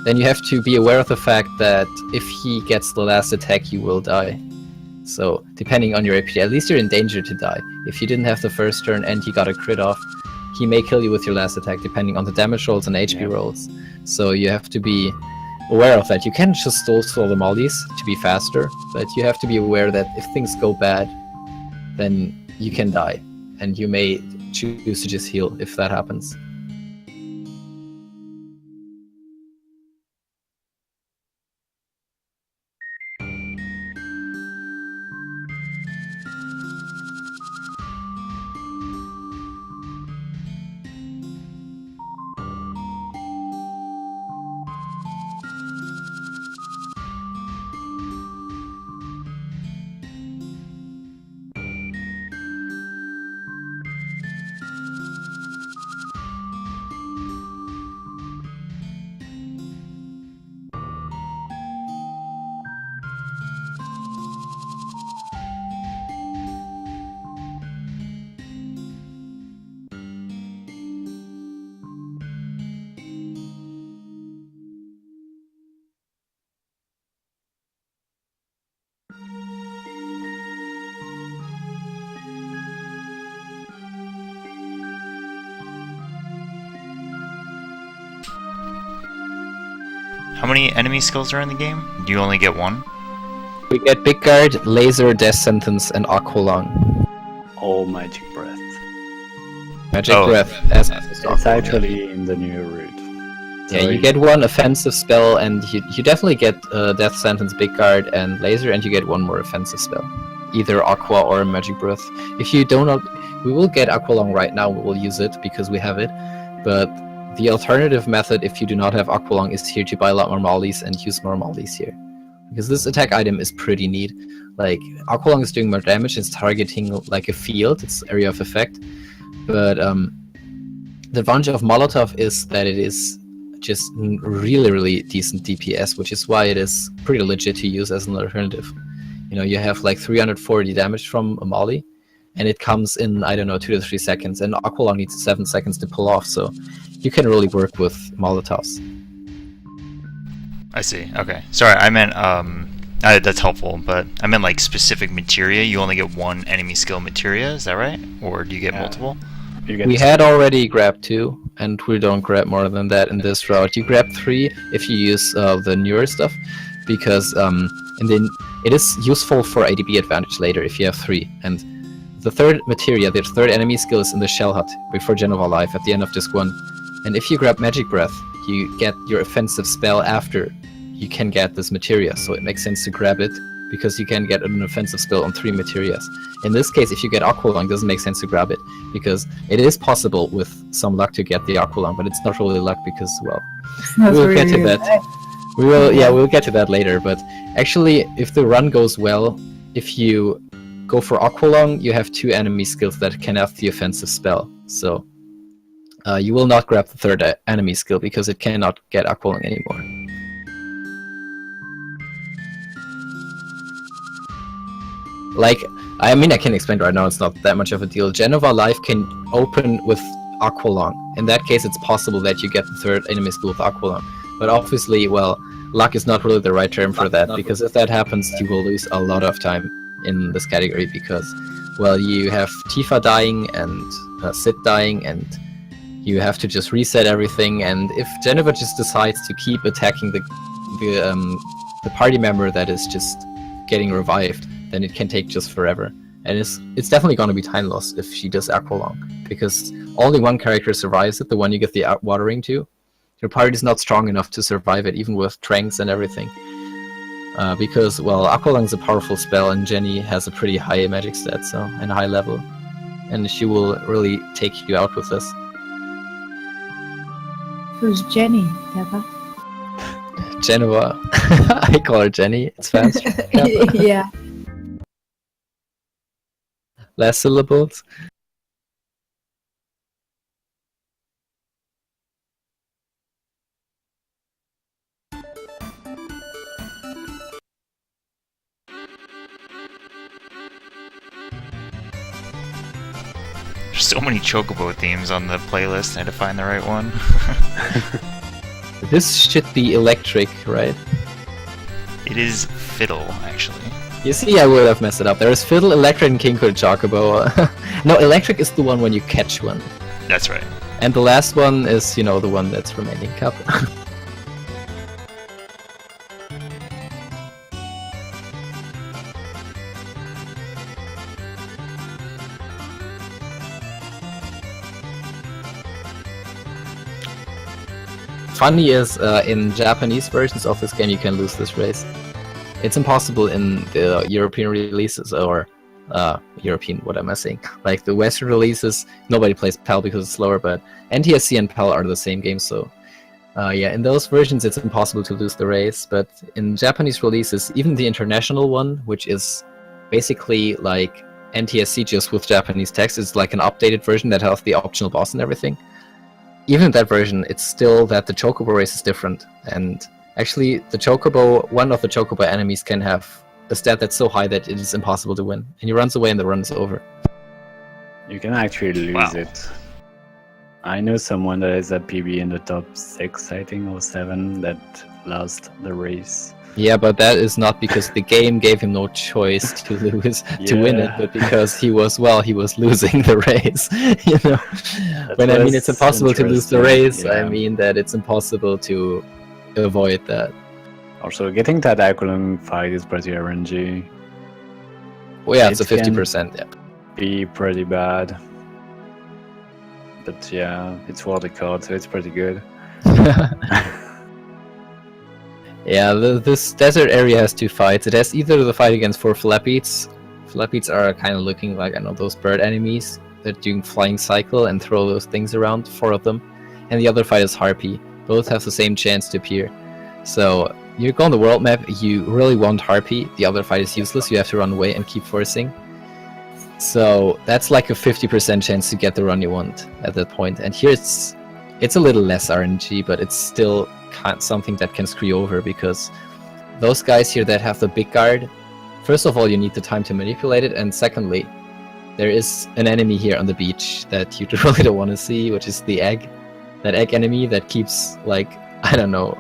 then you have to be aware of the fact that if he gets the last attack, you will die. So, depending on your AP, at least you're in danger to die. If you didn't have the first turn and he got a crit off, he may kill you with your last attack, depending on the damage rolls and HP rolls. So you have to be aware of that. You can just throw the mollies to be faster, but you have to be aware that if things go bad, then you can die. And you may choose to just heal if that happens. How many enemy skills are in the game? Do you only get 1? We get Big Guard, Laser, Death Sentence, and Aqualung. Oh, Magic Breath. Magic Breath. It's actually in the new route. Yeah, you get 1 offensive spell, and you definitely get Death Sentence, Big Guard, and Laser, and you get 1 more offensive spell. Either Aqua or Magic Breath. If you do not... We will get Aqualung right now, we will use it, because we have it. But the alternative method, if you do not have Aqualung, is here to buy a lot more mollies and use more mollies here. Because this attack item is pretty neat. Like, Aqualung is doing more damage, it's targeting like a field, it's area of effect. But the advantage of Molotov is that it is just really, really decent DPS, which is why it is pretty legit to use as an alternative. You know, you have like 340 damage from a molly, and it comes in, I don't know, 2 to 3 seconds, and Aqualung needs 7 seconds to pull off, so you can really work with Molotovs. I see. Okay. Sorry, I meant, that's helpful, but I meant like specific materia. You only get 1 enemy skill materia, is that right? Or do you get multiple? We had already grabbed 2, and we don't grab more than that in this route. You grab 3 if you use the newer stuff, because and then it is useful for ADB advantage later if you have 3. And the third materia, the third enemy skill is in the Shell Hut before Genova Life at the end of disc 1. And if you grab Magic Breath, you get your offensive spell after you can get this materia, so it makes sense to grab it because you can get an offensive skill on 3 materias. In this case, if you get Aqualung, it doesn't make sense to grab it, because it is possible with some luck to get the Aqualung, but it's not really luck because, well, we'll get to that. We'll get to that later, but actually, if the run goes well, if you go for Aqualung, you have 2 enemy skills that can have the offensive spell, so you will not grab the 3rd enemy skill because it cannot get Aqualung anymore. Like, I mean, I can explain right now, it's not that much of a deal. Genova Life can open with Aqualung. In that case, it's possible that you get the 3rd enemy skill with Aqualung. But obviously, well, luck is not really the right term for that, because if that happens, you will lose a lot of time in this category, because, well, you have Tifa dying and Sid dying, and you have to just reset everything, and if Genova just decides to keep attacking the party member that is just getting revived, then it can take just forever. And it's definitely going to be time loss if she does Aqualung, because only one character survives it, the one you get the water ring to. Your party is not strong enough to survive it, even with tranks and everything. Because, well, Aqualung is a powerful spell, and Jenny has a pretty high magic stat, so, and a high level. And she will really take you out with this. Who's Jenny, Eva? Genova. I call her Jenny, it's faster. Yeah. Less syllables. There's so many Chocobo themes on the playlist. I had to find the right one. This should be electric, right? It is Fiddle, actually. You see, I would have messed it up. There is Fiddle, Electric, and King Chocobo. No, Electric is the one when you catch one. That's right. And the last one is, you know, the one that's remaining cup. Funny is, in Japanese versions of this game, you can lose this race. It's impossible in the European releases, or European, what am I saying? Like the Western releases, nobody plays PAL because it's slower, but NTSC and PAL are the same game, so yeah, in those versions it's impossible to lose the race, but in Japanese releases, even the international one, which is basically like NTSC just with Japanese text, is like an updated version that has the optional boss and everything. Even in that version, it's still that the Chocobo race is different, and actually, one of the Chocobo enemies can have a stat that's so high that it is impossible to win, and he runs away and the run is over. You can actually lose it. I know someone that is a PB in the top 6, I think, or 7, that lost the race. Yeah, but that is not because the game gave him no choice to lose to win it, but because he was losing the race. You know, when I mean it's impossible to lose the race, I mean that it's impossible to avoid that. Also, getting that Aqualung fight is pretty RNG. Well, yeah, it's a 50%. Yeah, be pretty bad, but yeah, it's worth the card, so it's pretty good. Yeah, this desert area has 2 fights. It has either the fight against 4 Flapeats. Flapeats are kind of looking like, I know, those bird enemies that do flying cycle and throw those things around, 4 of them. And the other fight is Harpy. Both have the same chance to appear. So, you go on the world map, you really want Harpy. The other fight is useless, you have to run away and keep forcing. So, that's like a 50% chance to get the run you want at that point. And here it's a little less RNG, but it's still something that can screw you over, because those guys here that have the big guard, first of all, you need the time to manipulate it, and secondly, there is an enemy here on the beach that you really don't want to see, which is the egg. That egg enemy that keeps, like, I don't know,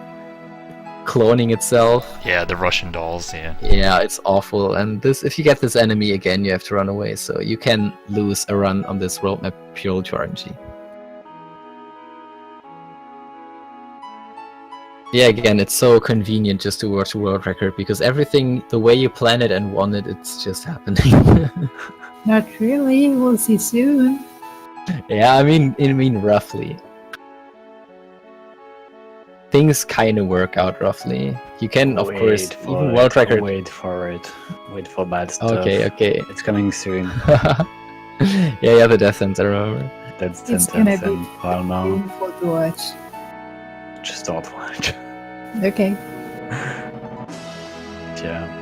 cloning itself. Yeah, the Russian dolls, yeah. Yeah, it's awful, and if you get this enemy again, you have to run away, so you can lose a run on this world map purely to RNG. Yeah, again, it's so convenient just to watch a world record, because everything, the way you plan it and want it, it's just happening. Not really, we'll see soon. Yeah, I mean roughly. things kind of work out roughly. You can, of course, Wait for even it, world record. Wait for it. Wait for bad stuff. Okay, okay. It's coming soon. Yeah, the death sentence, I remember. That's It's gonna sentence be and Palma. painful to watch. Just don't watch. Okay. Yeah.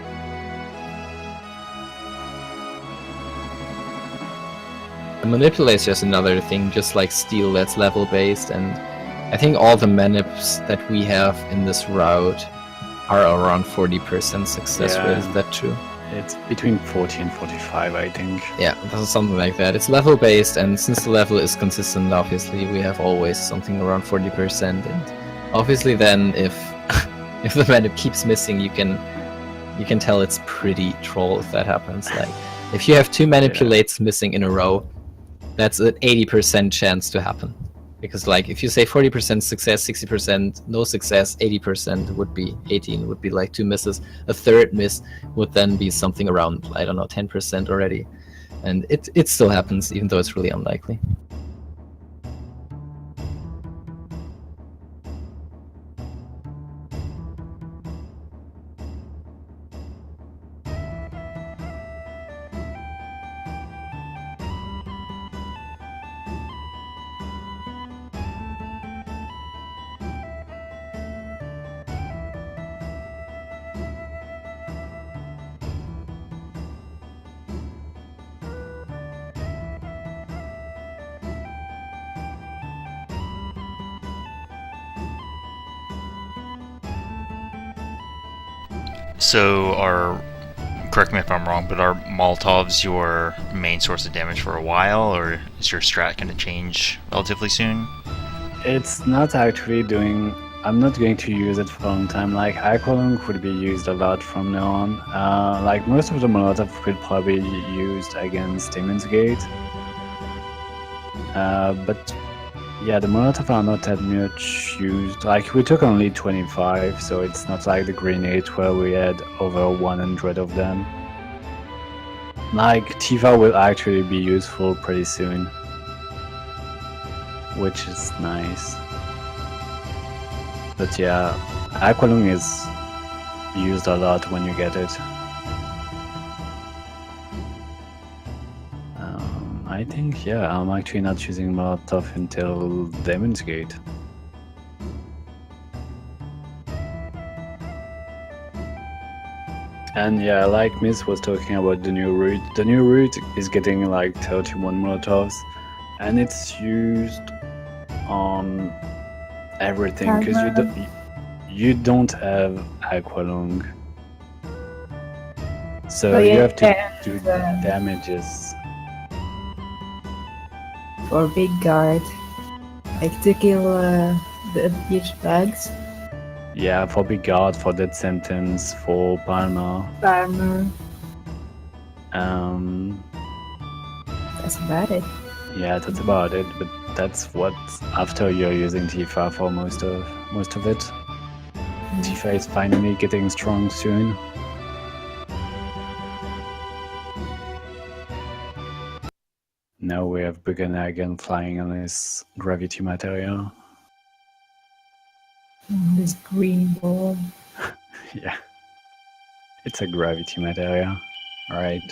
Manipulate is just another thing, just like steel, that's level based, and I think all the manips that we have in this route are around 40% success Yeah. rate. Is that true? It's between 40 and 45, I think. Yeah, that's something like that. It's level based, and since the level is consistent, obviously we have always something around 40%. And obviously, then if if the manip keeps missing, you can tell it's pretty troll if that happens. Like if you have 2 manipulates missing in a row, that's an 80% chance to happen. Because like if you say 40% success, 60% no success, 80% would be 18 would be like 2 misses. A third miss would then be something around, I don't know, 10% already. And it still happens, even though it's really unlikely. So correct me if I'm wrong, but are Molotovs your main source of damage for a while, or is your strat going to change relatively soon? It's not actually doing... I'm not going to use it for a long time. Like, Aqualung would be used a lot from now on. Like, most of the Molotov could probably be used against Demon's Gate. But yeah, the Molotov are not that much used. Like, we took only 25, so it's not like the grenade where we had over 100 of them. Like, Tifa will actually be useful pretty soon, which is nice. But yeah, Aqualung is used a lot when you get it. I think, yeah, I'm actually not using Molotov until Demon's Gate. And yeah, like Miss was talking about the new route. The new route is getting like 31 Molotovs, and it's used on everything because you don't have Aqualung, so you have to do damages. For big guard, like to kill the huge bugs. Yeah, for Big God, for Death Sentence, for Palma. Farmer. Um, That's about it. yeah, that's about it. But that's what after you're using Tifa for most of it. Tifa is finally getting strong soon. Now we have Bugana again flying on his gravity material. This green ball. Yeah. It's a gravity material. Right.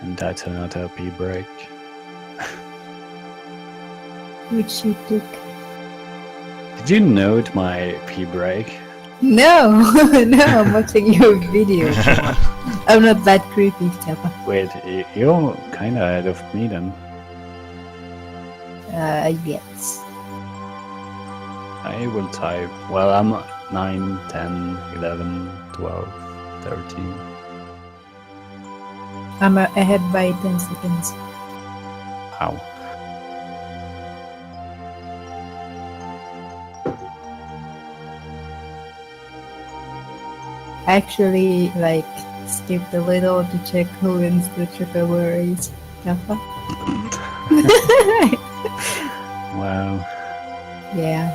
And that's another P break. Which she took. Did you note my P break? No, no, I'm watching your video. I'm not that creepy, Kappa. Wait, you're kinda ahead of me then. Yes. I will type. Well, I'm 9, 10, 11, 12, 13. I'm ahead by 10 seconds. How? Actually, like, skipped a little to check who wins the triple race. Kappa? Wow. Yeah.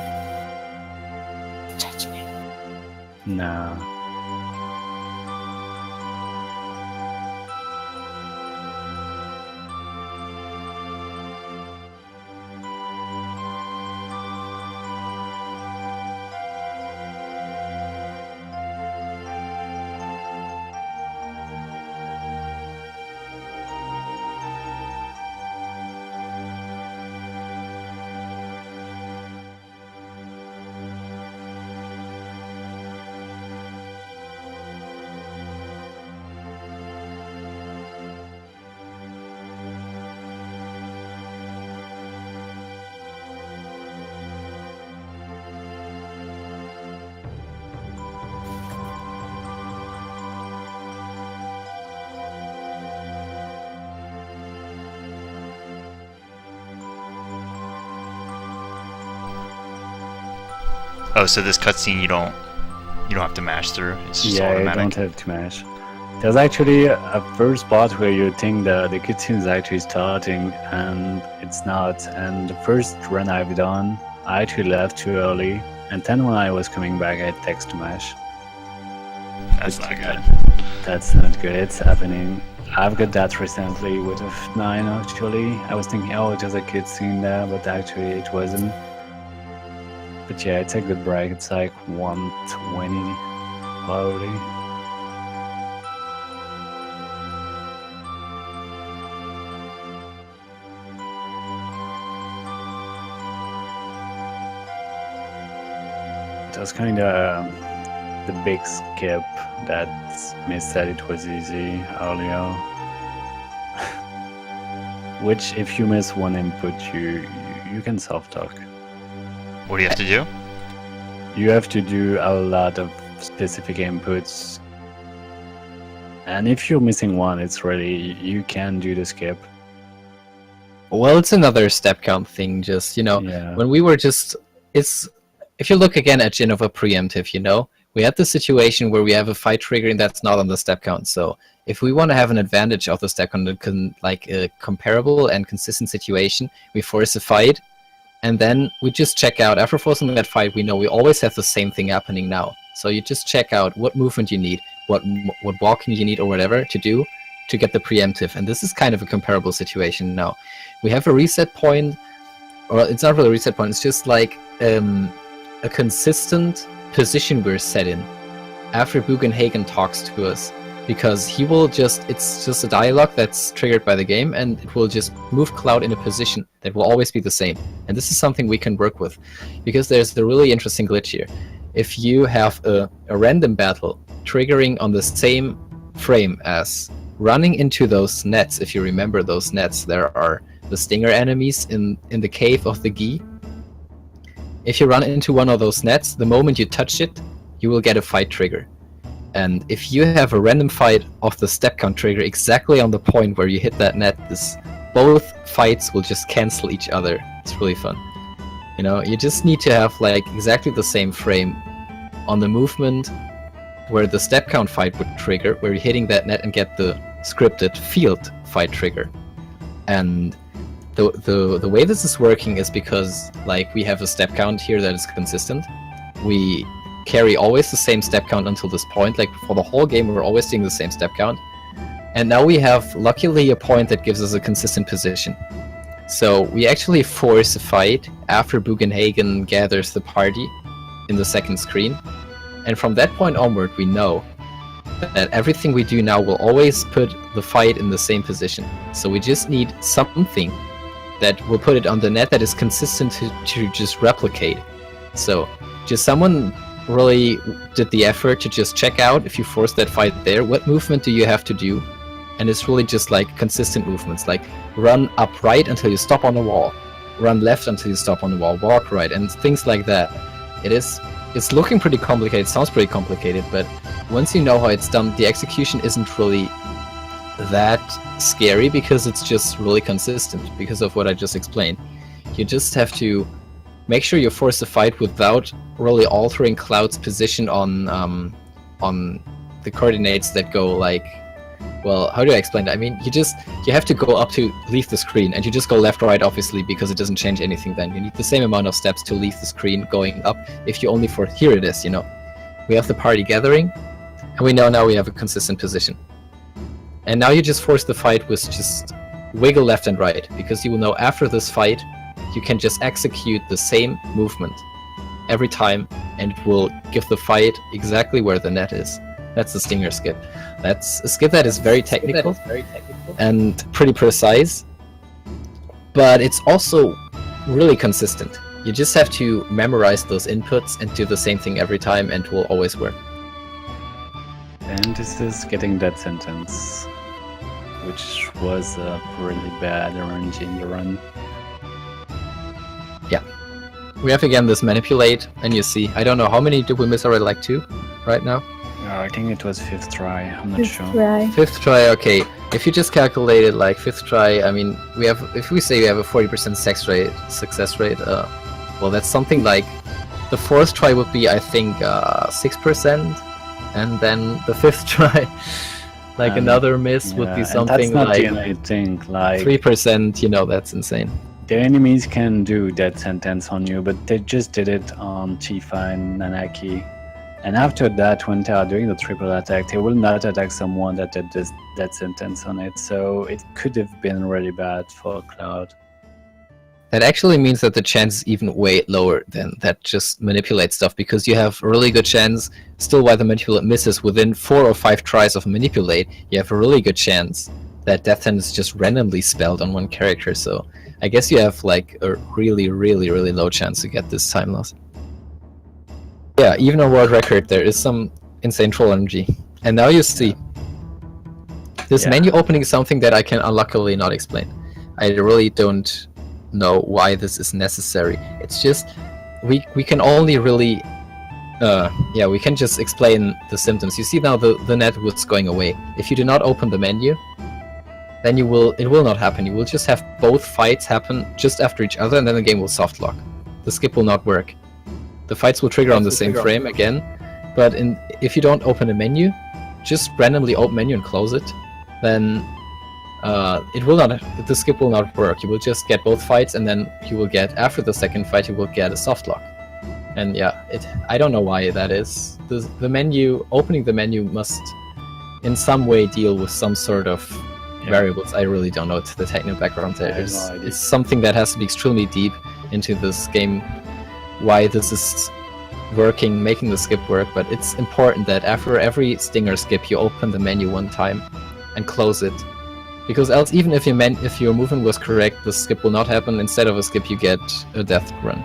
Judge me. Nah. Oh, so this cutscene you don't have to mash through. It's just Yeah, you automatic. don't have to mash. There's actually a first part where you think the cutscene is actually starting, and it's not. And the first run I've done, I actually left too early, and then when I was coming back, I had text to mash. That's not good. That's not good. It's happening. I've got that recently with VIII actually. I was thinking, oh, just a cutscene there, but actually it wasn't. But yeah, it's a good break. It's like 120 probably. It was kind of the big skip that Miss said it was easy earlier. Which, if you miss one input, you can self-talk. What do you have to do? You have to do a lot of specific inputs, and if you're missing one, it's really you can do the skip. Well, it's another step count thing. Just Yeah. when we were just, it's if you look again at Genova preemptive, we had the situation where we have a fight triggering that's not on the step count. So if we want to have an advantage of the step count, like a comparable and consistent situation, we force a fight, and then we just check out. After forcing that fight, we know we always have the same thing happening now. So you just check out what movement you need, what walking you need, or whatever to do to get the preemptive. And this is kind of a comparable situation now. We have a reset point, or it's not really a reset point. It's just like a consistent position we're set in after Bugenhagen talks to us, because he will it's just a dialogue that's triggered by the game, and it will just move Cloud in a position that will always be the same. And this is something we can work with, because there's a really interesting glitch here. If you have a random battle triggering on the same frame as running into those nets, if you remember those nets, there are the stinger enemies in the cave of the Gi. If you run into one of those nets, the moment you touch it, you will get a fight trigger. And if you have a random fight of the step count trigger exactly on the point where you hit that net, both fights will just cancel each other. It's really fun. You just need to have like exactly the same frame on the movement where the step count fight would trigger, where you're hitting that net and get the scripted field fight trigger. And the way this is working is because like we have a step count here that is consistent. We carry always the same step count until this point. Like for the whole game, we're always doing the same step count. And now we have, luckily, a point that gives us a consistent position. So we actually force a fight after Bugenhagen gathers the party in the second screen. And from that point onward, we know that everything we do now will always put the fight in the same position. So we just need something that will put it on the net that is consistent to just replicate. So just someone really did the effort to just check out, if you force that fight there, what movement do you have to do? And it's really just like consistent movements, like run up right until you stop on the wall, run left until you stop on the wall, walk right, and things like that. It's looking pretty complicated, sounds pretty complicated, but once you know how it's done, the execution isn't really that scary, because it's just really consistent because of what I just explained. You just have to make sure you force the fight without really altering Cloud's position on the coordinates that go like, well, how do I explain that? I mean, you have to go up to leave the screen, and you just go left or right, obviously, because it doesn't change anything then. You need the same amount of steps to leave the screen going up if you only here it is, We have the party gathering, and we know now we have a consistent position. And now you just force the fight with just wiggle left and right, because you will know after this fight, you can just execute the same movement every time, and it will give the fight exactly where the net is. That's the stinger skip. That's a skip that is very technical and pretty precise, but it's also really consistent. You just have to memorize those inputs and do the same thing every time, and it will always work. And this is getting that sentence, which was a really bad RNG in the run. Yeah. We have again this manipulate, and you see, I don't know how many did we miss already, like 2 right now? I think it was 5th try, I'm not Fifth sure. try. 5th try, okay. If you just calculate it like 5th try, I mean, if we say we have a 40% success rate, well, that's something like the fourth try would be, I think, 6%, and then the fifth try, like another miss would be something and that's not like the only thing. Like 3%. You know, that's insane. the enemies can do death sentence on you, but they just did it on Tifa and Nanaki. And after that, when they are doing the triple attack, they will not attack someone that did this death sentence on it. So it could have been really bad for Cloud. That actually means that the chance is even way lower than that just manipulate stuff, because you have a really good chance, still while the manipulate misses within 4 or 5 tries of manipulate, you have a really good chance that death sentence is just randomly spelled on one character. So I guess you have like a really, really, really low chance to get this time loss. Yeah, even a world record, there is some insane troll energy. And now you see, this menu opening is something that I can unluckily not explain. I really don't know why this is necessary. It's just, we can only really, we can just explain the symptoms. You see now the net was going away. If you do not open the menu, then it will not happen. You will just have both fights happen just after each other, and then the game will soft lock. The skip will not work. The fights will trigger on the same frame again, but if you don't open a menu, just randomly open menu and close it, then the skip will not work. You will just get both fights, and then you will get, after the second fight, you will get a soft lock. And yeah, I don't know why that is. The menu, opening the menu must in some way deal with some sort of variables. I really don't know the technical background there. It's something that has to be extremely deep into this game, why this is working, making the skip work, but it's important that after every stinger skip you open the menu one time and close it, because else even if your movement was correct, the skip will not happen. Instead of a skip you get a death run.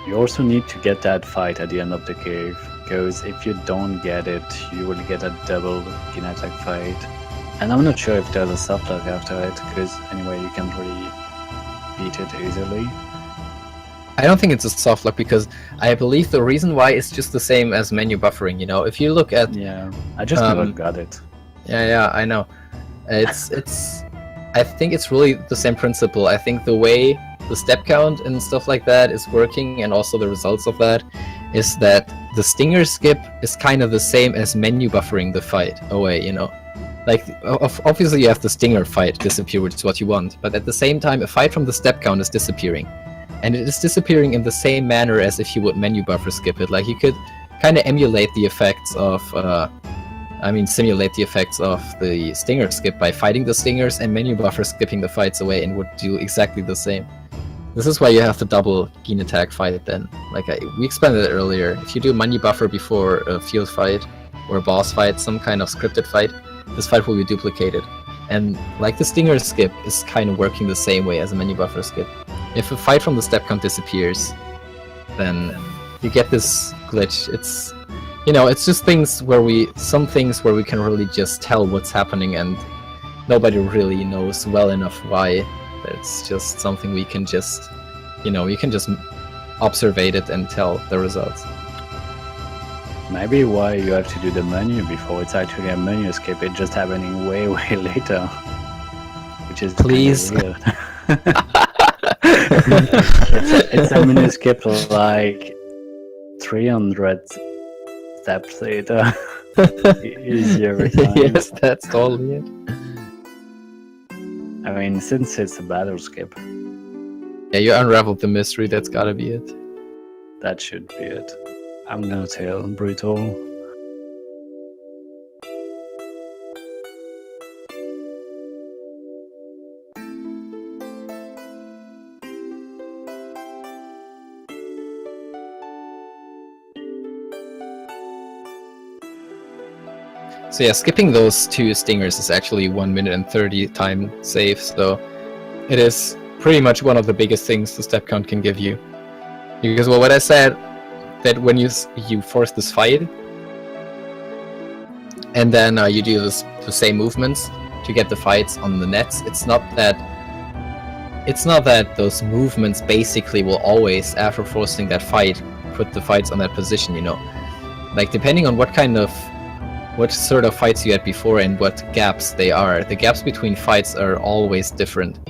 You also need to get that fight at the end of the cave, because if you don't get it, you will get a double skin attack fight. And I'm not sure if there's a soft lock after it, because anyway you can't really beat it easily. I don't think it's a soft lock, because I believe the reason why is just the same as menu buffering. You know, if you look at I just never got it. Yeah, I know. I think it's really the same principle. I think the way the step count and stuff like that is working, and also the results of that, is that the stinger skip is kind of the same as menu buffering the fight away. You know, like obviously you have the stinger fight disappear, which is what you want, but at the same time a fight from the step count is disappearing. And it is disappearing in the same manner as if you would menu buffer skip it. Like you could kind of emulate the effects of, simulate the effects of the stinger skip by fighting the stingers and menu buffer skipping the fights away, and would do exactly the same. This is why you have the double Gene attack fight then. Like we explained it earlier. If you do menu buffer before a field fight or a boss fight, some kind of scripted fight, this fight will be duplicated. And like the stinger skip is kind of working the same way as a menu buffer skip. If a fight from the step count disappears, then you get this glitch. It's, you know, it's just some things where we can really just tell what's happening, and nobody really knows well enough why. It's just something we can just, you can just observe it and tell the results. Maybe why you have to do the menu before it's actually a menu skip, it's just happening way later. Which is please. Weird. it's a menu skip like 300 steps later. Easy every time. Yes, that's totally it. I mean, since it's a battle skip. Yeah, you unraveled the mystery, that's gotta be it. That should be it. I'm gonna tell brutal. So yeah, skipping those 2 stingers is actually 1 minute and 30 time save, so it is pretty much one of the biggest things the step count can give you. Because, well, what I said, that when you force this fight, and then you do the same movements to get the fights on the nets, it's not that those movements basically will always, after forcing that fight, put the fights on that position, you know. Like, depending on what sort of fights you had before and what gaps they are. The gaps between fights are always different.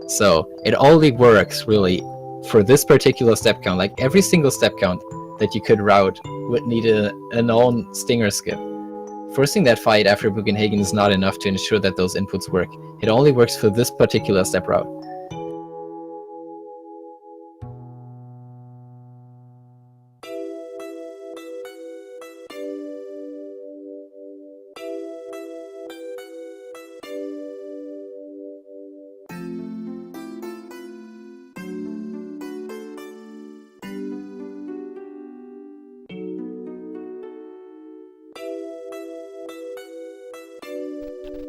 So it only works really for this particular step count, like every single step count that you could route would need a known stinger skip. Forcing that fight after Bugenhagen is not enough to ensure that those inputs work. It only works for this particular step route.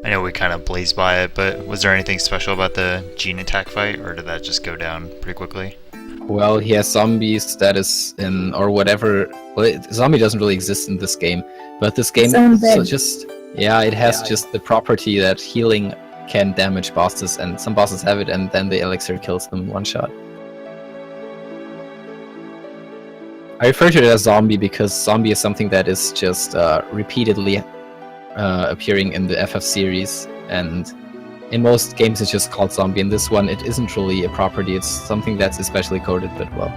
I know we kind of blazed by it, but was there anything special about the gene attack fight, or did that just go down pretty quickly? Well, he has zombie status in, or whatever. Well, zombie doesn't really exist in this game, but this game so just, yeah, it has just the property that healing can damage bosses, and some bosses have it, and then the elixir kills them in one shot. I refer to it as zombie because zombie is something that is just repeatedly appearing in the FF series, and in most games it's just called zombie. In this one it isn't really a property, it's something that's especially coded, but well,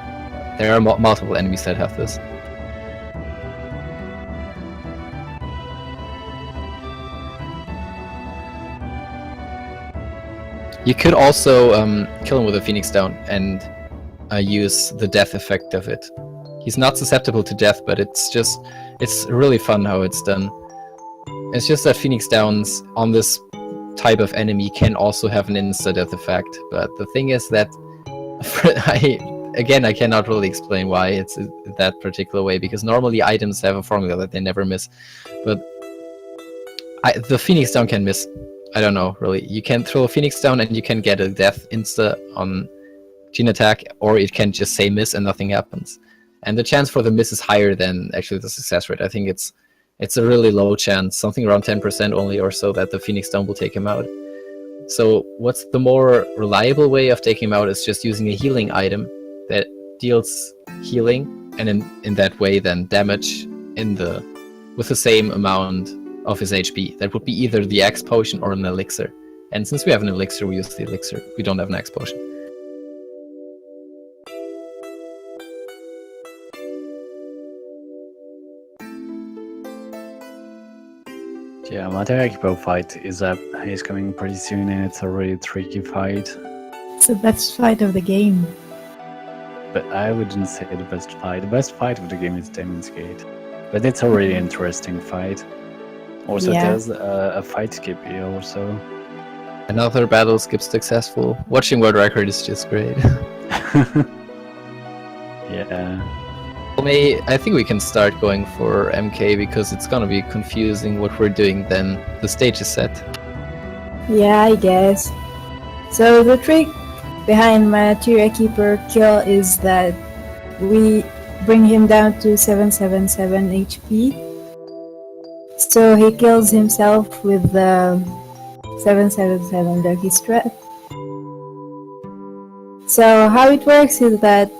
there are multiple enemies that have this. You could also kill him with a Phoenix Down and use the death effect of it. He's not susceptible to death, but it's really fun how it's done. It's just that Phoenix Downs on this type of enemy can also have an insta-death effect, but the thing is that I cannot really explain why it's that particular way, because normally items have a formula that they never miss, but the Phoenix Down can miss. I don't know, really. You can throw a Phoenix Down and you can get a death insta on gene attack, or it can just say miss and nothing happens. And the chance for the miss is higher than actually the success rate. I think it's a really low chance, something around 10% only or so, that the Phoenix Down will take him out. So what's the more reliable way of taking him out is just using a healing item that deals healing, and in that way then damage with the same amount of his HP. That would be either the X potion or an elixir. And since we have an elixir, we use the elixir. We don't have an X potion. Yeah, Material fight is coming pretty soon, and it's a really tricky fight. It's the best fight of the game. But I wouldn't say the best fight. The best fight of the game is Demon's Gate. But it's a really interesting fight. Also, there's a fight skip here also. Another battle skip successful. Watching world record is just great. Yeah. I think we can start going for MK because it's gonna be confusing what we're doing then. The stage is set. Yeah, I guess. So the trick behind Materia Keeper kill is that we bring him down to 777 HP. So he kills himself with the 777 Lucky Strat. So how it works is that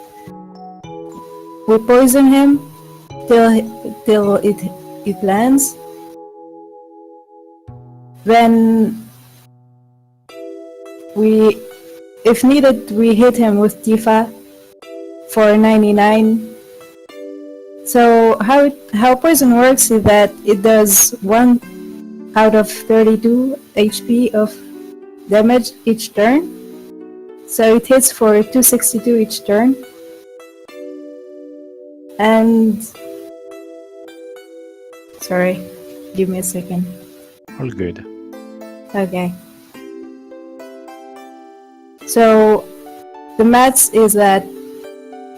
we poison him till it lands. Then if needed, we hit him with Tifa for 99. So how poison works is that it does 1 out of 32 HP of damage each turn. So it hits for 262 each turn. And sorry, give me a second. All good. Okay. So the maths is that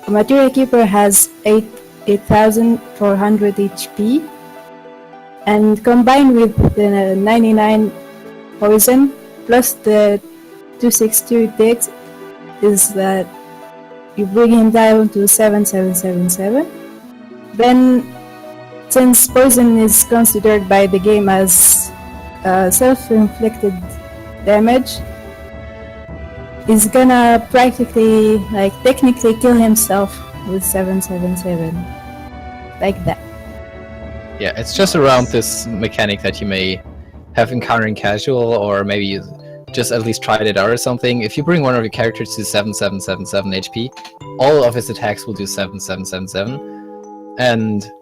Materia Keeper has 8,400 HP, and combined with the 99 poison plus the 262 it takes is that you bring him down to 7777. Then, since poison is considered by the game as self-inflicted damage, he's gonna practically, technically kill himself with 777. Like that. Yeah, it's just around this mechanic that you may have encountering casual, or maybe just at least tried it out or something, if you bring one of your characters to 7777 HP, all of his attacks will do 7777, and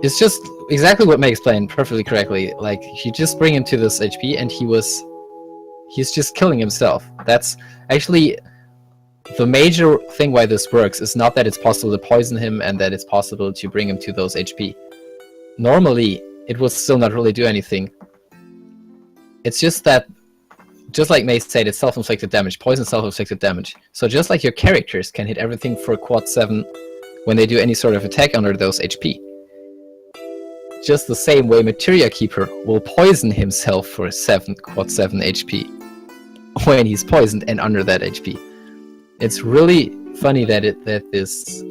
it's just exactly what May explained perfectly correctly. Like, you just bring him to this HP and he's just killing himself. That's actually the major thing why this works, is not that it's possible to poison him and that it's possible to bring him to those HP. Normally, it will still not really do anything. It's just that, just like May said, it's self-inflicted damage. Poison self-inflicted damage. So just like your characters can hit everything for quad 7 when they do any sort of attack under those HP, just the same way Materia Keeper will poison himself for quad 7 HP when he's poisoned and under that HP. It's really funny that this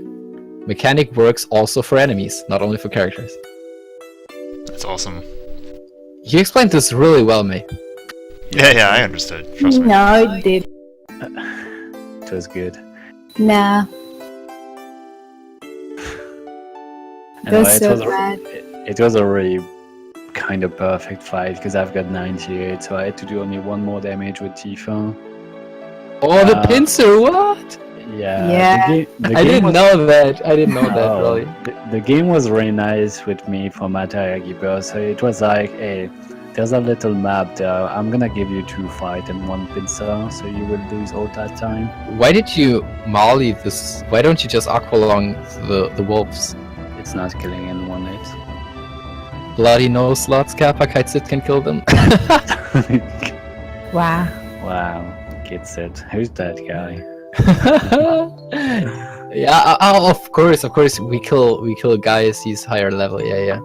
mechanic works also for enemies, not only for characters. That's awesome. You explained this really well, May. Yeah, I understood. Trust me. No, I did. It was good. Nah. Anyway, That's so bad. It was a really kind of perfect fight because I've got 98, so I had to do only one more damage with Tifa. Oh, the pincer, what? Yeah. I didn't know that. I didn't know that, No, really. the game was really nice with me for Materia Keeper, so it was like, hey, there's a little map there. I'm gonna give you 2 fight and 1 pincer, so you will lose all that time. Why did you molly this? Why don't you just aqualung the wolves? It's not killing in 1 hit. Bloody no slots, Kappa Kaitsit can kill them. Wow. Wow, kid said, who's that guy? Yeah, of course, we kill guys, he's higher level, yeah.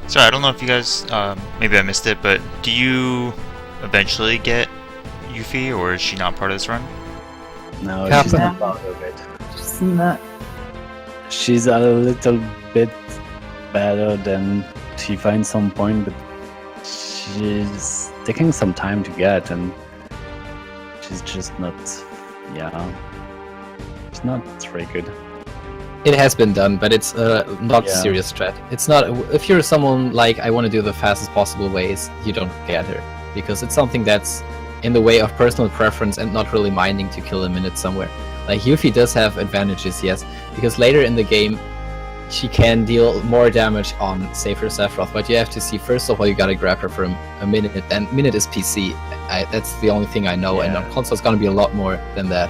So I don't know if you guys, maybe I missed it, but do you eventually get Yuffie, or is she not part of this run? No, Kappa. she's not part of it. Just not. She's a little bit better than Tifa in some point, but she's taking some time to get, and she's just not, she's not very good. It has been done, but it's not Yeah. serious threat. It's not. If you're someone like, I want to do the fastest possible ways, you don't get her, because it's something that's in the way of personal preference and not really minding to kill a minute somewhere. Like, Yuffie does have advantages, yes, because later in the game she can deal more damage on safer Sephiroth, but you have to see, first of all, you gotta grab her for a minute, and minute is PC. That's the only thing I know, and on console it's gonna be a lot more than that.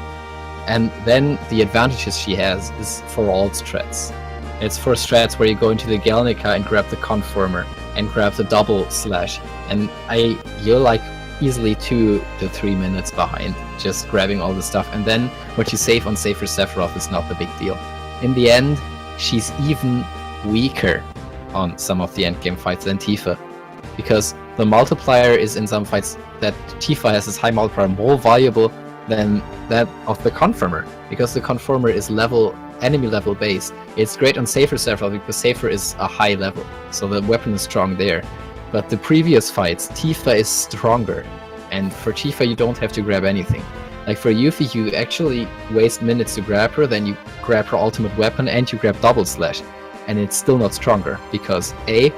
And then the advantages she has is for all strats. It's for strats where you go into the Galnica and grab the Conformer and grab the double slash, and you're like easily 2 to 3 minutes behind just grabbing all the stuff, and then what you save on safer Sephiroth is not the big deal. In the end, she's even weaker on some of the endgame fights than Tifa, because the multiplier is in some fights that Tifa has this high multiplier more valuable than that of the Conformer, because the Conformer is enemy level based. It's great on safer Sephiroth because safer is a high level, so the weapon is strong there. But the previous fights, Tifa is stronger, and for Tifa you don't have to grab anything. Like for Yuffie, you actually waste minutes to grab her, then you grab her ultimate weapon and you grab double slash, and it's still not stronger because A,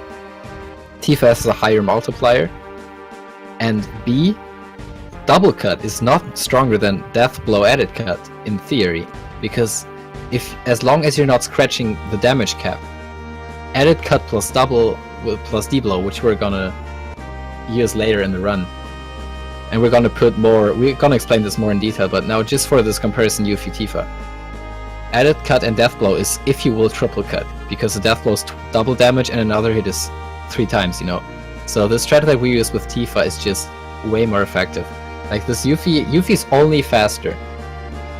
Tifa has a higher multiplier, and B, double cut is not stronger than death blow added cut in theory, because as long as you're not scratching the damage cap, added cut plus double plus D-blow, which we're gonna use later in the run, and we're gonna explain this more in detail, but now just for this comparison, Yuffie Tifa, added cut and death blow is if you will triple cut, because the death blow is double damage and another hit is 3 times, so the strat that we use with Tifa is just way more effective. Like this Yuffie's only faster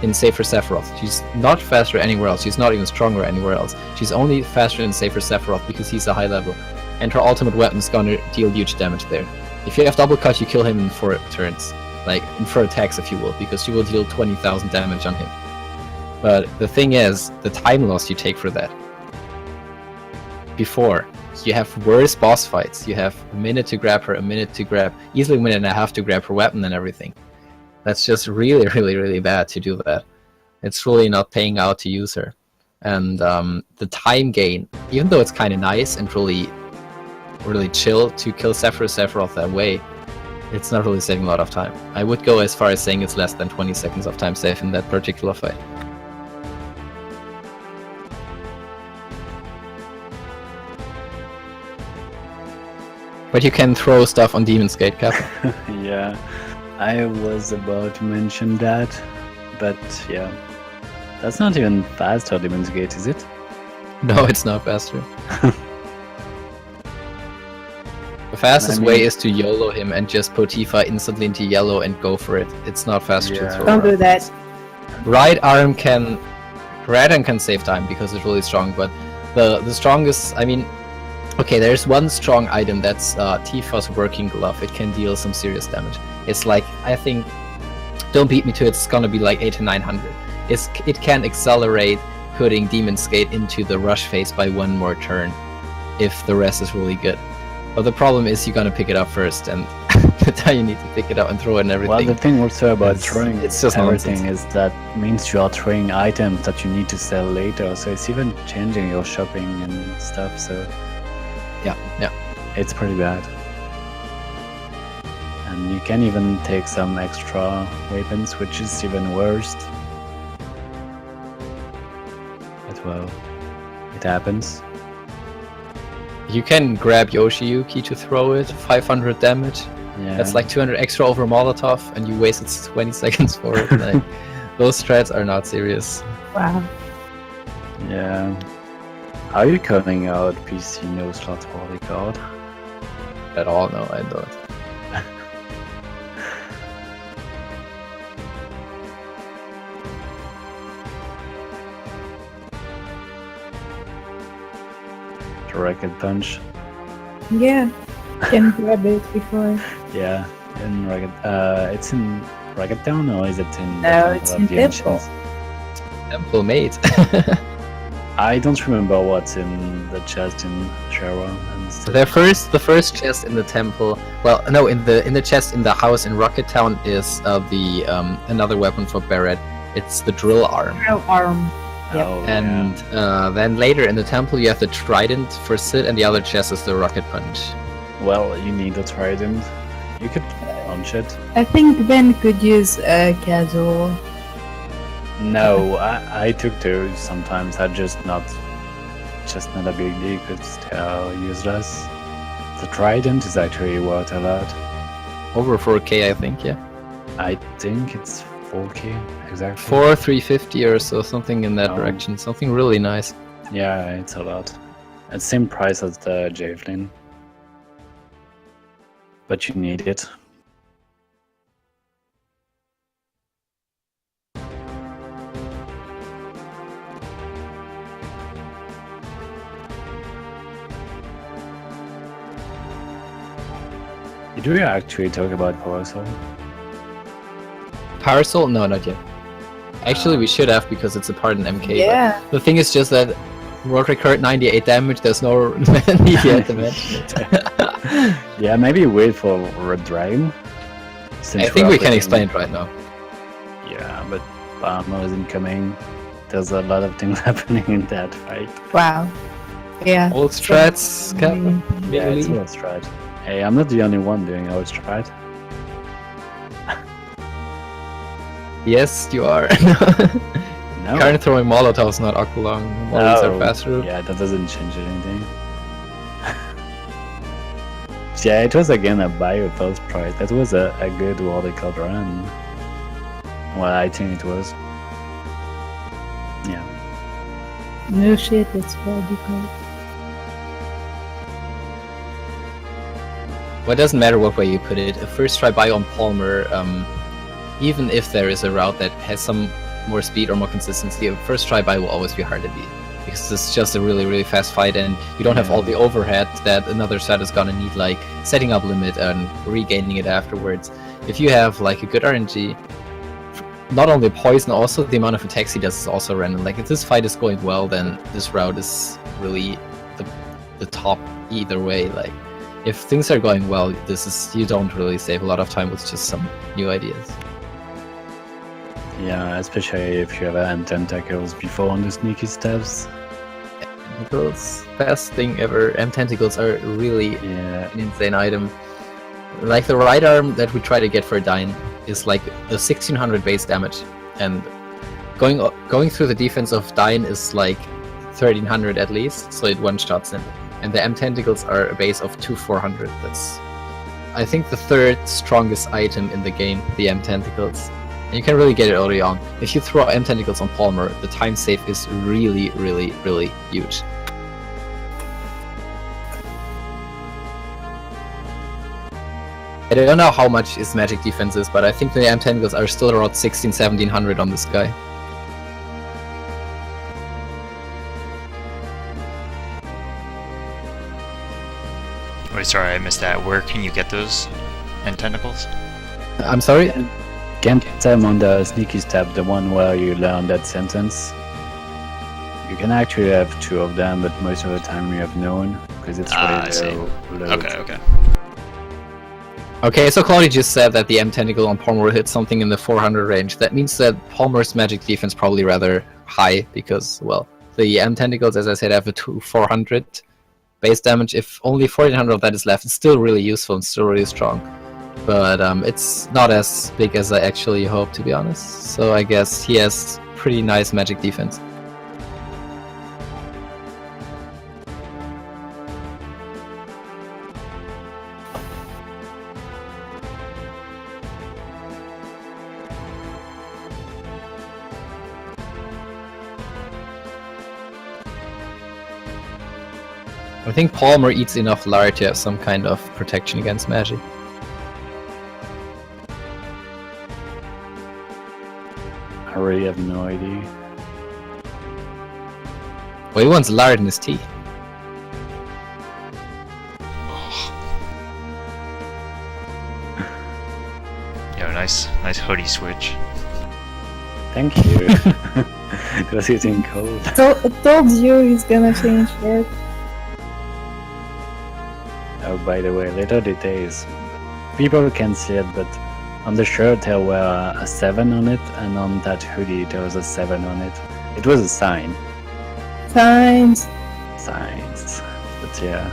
in safer Sephiroth. She's not faster anywhere else. She's not even stronger anywhere else. She's only faster in safer Sephiroth because he's a high level. and her ultimate weapon's gonna deal huge damage there. If you have double cut, you kill him in 4 turns, like in 4 attacks if you will, because you will deal 20,000 damage on him. But the thing is, the time loss you take for that. Before, you have worse boss fights. You have a minute to grab her, easily a minute and a half to grab her weapon and everything. That's just really, really, really bad to do that. It's really not paying out to use her. And the time gain, even though it's kind of nice and really, really chill to kill Sephiroth that way, it's not really saving a lot of time. I would go as far as saying it's less than 20 seconds of time save in that particular fight. But you can throw stuff on Demon's Gate, Cap. Yeah, I was about to mention that, but yeah. That's not even faster, Demon's Gate, is it? No, it's not faster. The fastest way is to YOLO him and just put Tifa instantly into yellow and go for it. It's not faster to throw. Don't do that. Right arm can save time because it's really strong, but the strongest, I mean, okay, there's one strong item that's Tifa's working glove. It can deal some serious damage. It's like, I think, don't beat me to it, it's gonna be like 800 to 900. It can accelerate putting Demon's Gate into the rush phase by 1 more turn, if the rest is really good. But the problem is you're gonna pick it up first, and the time you need to pick it up and throw it and everything. Well, the thing also about throwing it's just everything nonsense. is that means you are throwing items that you need to sell later, so it's even changing your shopping and stuff, so Yeah. it's pretty bad. And you can even take some extra weapons, which is even worse. But well, it happens. You can grab Yoshiyuki to throw it, 500 damage. Yeah. That's like 200 extra over Molotov, and you wasted 20 seconds for it. Like, those strats are not serious. Wow. Yeah. How are you calling out PC no slot holy card? At all, no, I don't. Rocket punch. Yeah. Can grab it before. Yeah, in Rocket. It's in Rocket Town, or is it in? No, it's in the Temple. Ancients? Temple mate. I don't remember what's in the chest in Shara and stuff. The first chest in the temple. Well, no, in the chest in the house in Rocket Town is the another weapon for Barret. It's the drill arm. Drill arm. Yep. Oh, And then later in the temple you have the trident for Sid, and the other chest is the rocket punch. yeah. Well, you need a trident. You could launch it. I think Ben could use a casual. No, I took those sometimes. Just not a big deal because they are useless. The trident is actually worth a lot. Over 4k, I think, yeah. I think it's 4k exactly. 350 or so, something in that Oh. direction. Something really nice. Yeah, it's a lot. It's same price as the Javelin. But you need it. Do you actually talk about Power Soul? Power Soul? No, not yet. Actually, we should have, because it's a part in MK. Yeah. But the thing is just that world record 98 damage, there's no need yet to mention it. Yeah, maybe wait for Red Dragon. I think we can explain it right now. Yeah, but Armor isn't coming. There's a lot of things happening in that fight. Wow. Yeah. Old strats, Cap. Yeah, it's Really? old strat. Hey, I'm not the only one doing old strat. Yes, you are. No. Current throwing Molotovs, not Aqualung. Molotov are faster. Yeah, that doesn't change anything. Yeah, it was again a bio first prize. That was a good world record run. Well, I think it was. Yeah. No shit, it's radical. Well, it doesn't matter what way you put it. A first try bio on Palmer, even if there is a route that has some more speed or more consistency, a first try bio will always be hard to beat. because it's just a really, really fast fight, and you don't have all the overhead that another set is gonna need, like setting up limit and regaining it afterwards. If you have like a good RNG, not only poison, also the amount of attacks he does is also random. Like if this fight is going well, then this route is really the top either way. Like if things are going well, you don't really save a lot of time with just some new ideas. Yeah, especially if you have M tentacles before on the sneaky steps. Tentacles, best thing ever. M tentacles are really an insane item. Like the right arm that we try to get for Dyne is like the 1600 base damage, and going through the defense of Dyne is like 1300 at least, so it one-shots him. And the M tentacles are a base of 2400. That's, I think, the third strongest item in the game, the M tentacles. And you can really get it early on. If you throw M tentacles on Palmer, the time save is really, really, really huge. I don't know how much his magic defense is, but I think the M tentacles are still around 1700 on this guy. Wait, sorry, I missed that. Where can you get those end tentacles? I'm sorry? Get them on the sneaky step, the one where you learn that sentence. You can actually have 2 of them, but most of the time you have none, because it's really low. Okay. Okay, so Claudia just said that the M tentacle on Palmer will hit something in the 400 range. That means that Palmer's magic defense probably rather high, because, well, the M tentacles, as I said, have a 400 base damage. If only 1400 of that is left, it's still really useful and still really strong. But it's not as big as I actually hope, to be honest. So I guess he has pretty nice magic defense. I think Palmer eats enough lard to have some kind of protection against magic. I really have no idea. Well, he wants lard in his tea. Yeah, nice hoodie switch. Thank you. It was getting cold. I told you he's gonna change that. Oh, by the way, little details. People can see it, but on the shirt there were a 7 on it, and on that hoodie there was a 7 on it. It was a sign. Signs. But yeah.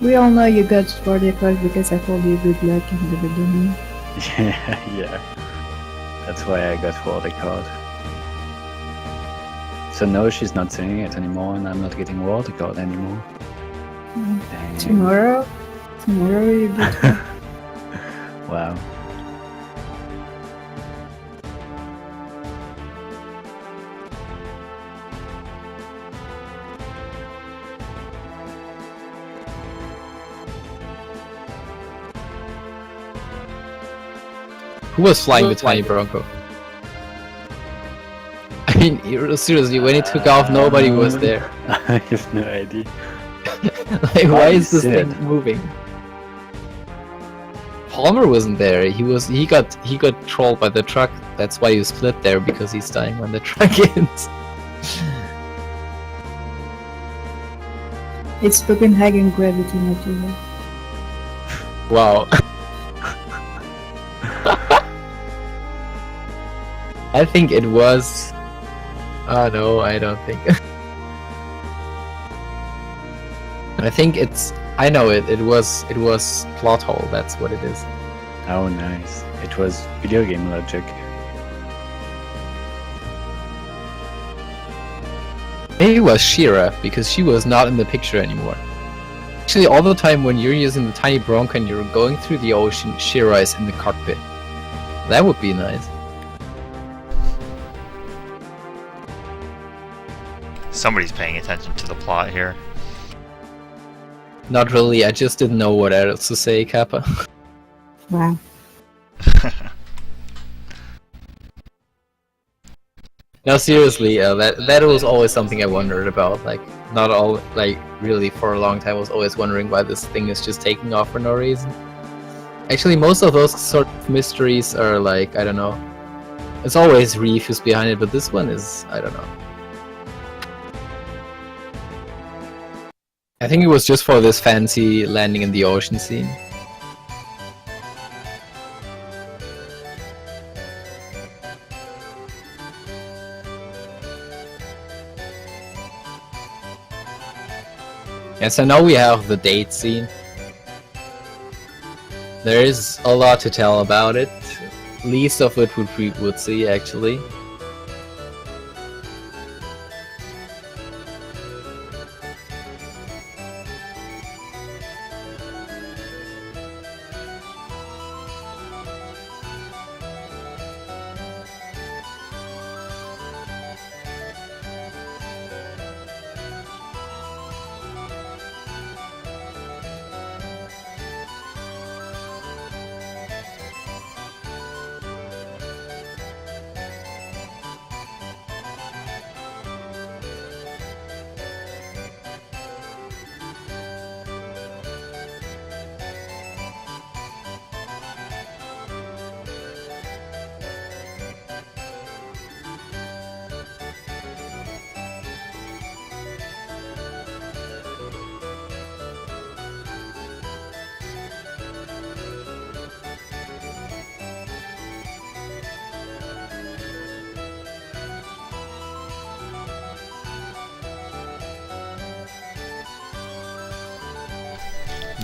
We all know you got 40 o'clock because I told you good luck in the beginning. Yeah. That's why I got for the card. So no, she's not saying it anymore, and I'm not getting water card anymore. Dang. Tomorrow you get Wow. Who was flying the tiny Bronco? I mean, seriously, when he took off, nobody was there. I have no idea. Like, why is this see thing it? moving? Palmer wasn't there. He got trolled by the truck. That's why you split there, because he's dying when the truck ends. It's Copenhagen gravity, not you know. Wow. I think it was. Oh no, I don't think. I think it's. I know it. It was plot hole. That's what it is. Oh, nice. It was video game logic. Maybe it was Shira, because she was not in the picture anymore. Actually, all the time when you're using the tiny Bronco and you're going through the ocean, Shira is in the cockpit. That would be nice. Somebody's paying attention to the plot here. Not really, I just didn't know what else to say, Kappa. Wow. No, seriously, that was always something I wondered about. Like, not all, like, really for a long time I was always wondering why this thing is just taking off for no reason. Actually, most of those sort of mysteries are like, I don't know. It's always Reef who's behind it, but this one is, I don't know. I think it was just for this fancy landing in the ocean scene. Yeah, so now we have the date scene. There is a lot to tell about it. Least of it we would see, actually.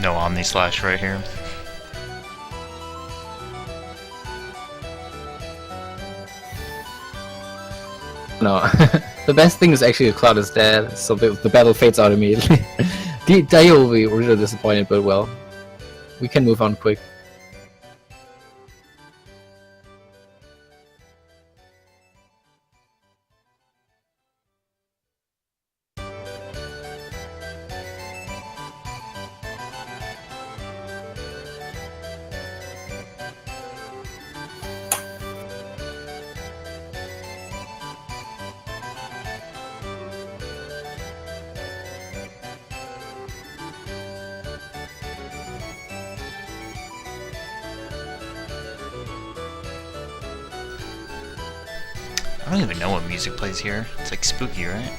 No Omni Slash right here. No, the best thing is actually Cloud is dead, so the battle fades out immediately. Dio will be really disappointed, but well, we can move on quick. I don't even know what music plays here. It's like spooky, right?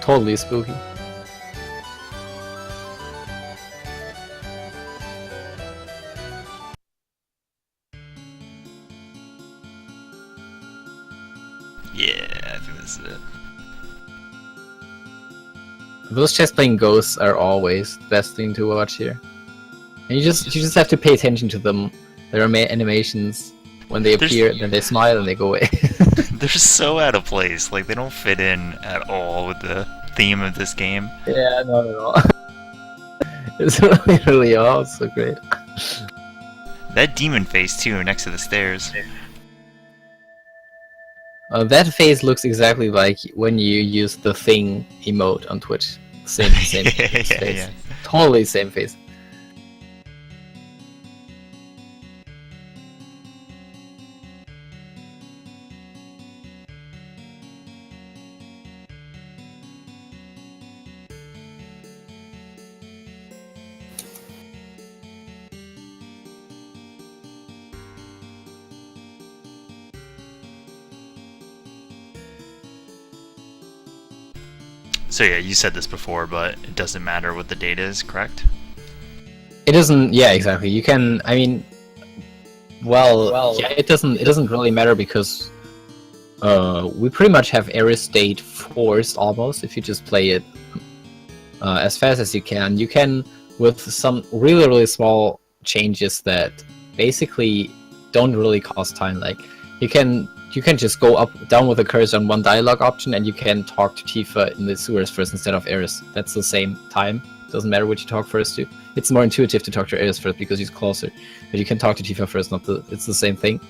Totally spooky. Yeah, I think this is it. Those chess playing ghosts are always the best thing to watch here. And you just have to pay attention to them. Their animations when they appear, then they smile and they go away. They're so out of place. Like, they don't fit in at all with the theme of this game. Yeah, not at all. It's really all so great. That demon face too, next to the stairs. That face looks exactly like when you use the thing emote on Twitch. Same face. Yeah. Totally same face. So yeah, you said this before, but it doesn't matter what the date is, correct? It doesn't. Yeah, exactly. You can. I mean, well, yeah. It doesn't really matter because we pretty much have Ares state forced almost. If you just play it as fast as you can with some really small changes that basically don't really cost time. Like you can just go down with the cursor on one dialogue option, and you can talk to Tifa in the sewers first instead of Ares. That's the same time. Doesn't matter what you talk first to. It's more intuitive to talk to Ares first because he's closer. But you can talk to Tifa first. It's the same thing.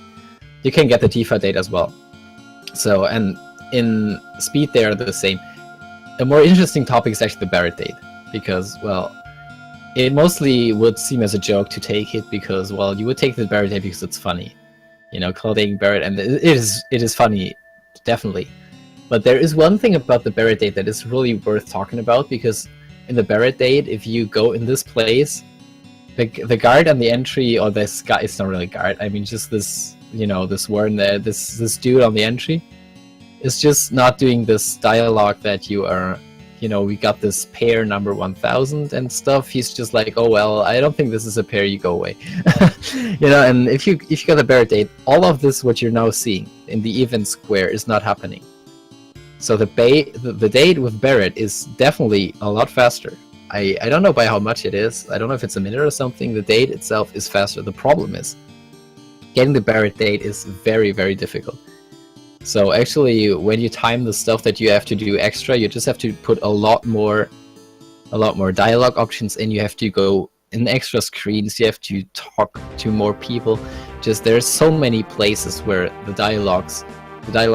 You can get the Tifa date as well. So, and in speed they are the same. A more interesting topic is actually the Barrett date because, well, it mostly would seem as a joke to take it because, well, you would take the Barrett date because it's funny. You know, clothing Barrett, and it is funny, definitely. But there is one thing about the Barrett date that is really worth talking about, because in the Barrett date, if you go in this place, the guard on the entry, or this guy, it's not really guard, I mean just this, you know, this warden there, this dude on the entry, is just not doing this dialogue that you are, you know, we got this pair number 1000 and stuff. He's just like, oh well, I don't think this is a pair, you go away. You know, and if you got the Barrett date, all of this what you're now seeing in the event square is not happening. So the date with Barrett is definitely a lot faster. I don't know by how much it is. I don't know if it's a minute or something. The date itself is faster. The problem is getting the Barrett date is very, very difficult. So actually, when you time the stuff that you have to do extra, you just have to put a lot more dialogue options in. You have to go in extra screens. You have to talk to more people. Just there's so many places where the dialogue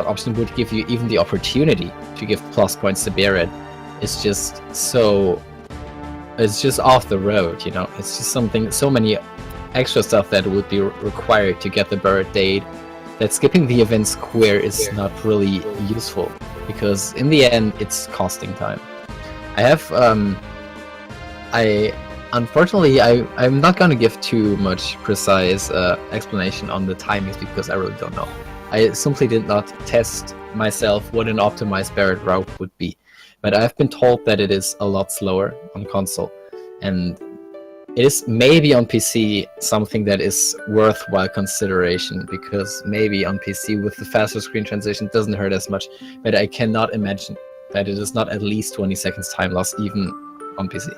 option would give you even the opportunity to give plus points to Barrett. It's just off the road, you know. It's just so many extra stuff that would be required to get the Barrett date, that skipping the event square is not really useful, because in the end it's costing time. Unfortunately, I'm not gonna give too much precise explanation on the timings, because I really don't know. I simply did not test myself what an optimized Barrett route would be, but I've been told that it is a lot slower on console, and it is maybe on PC something that is worthwhile consideration, because maybe on PC with the faster screen transition doesn't hurt as much, but I cannot imagine that it is not at least 20 seconds time loss even on PC.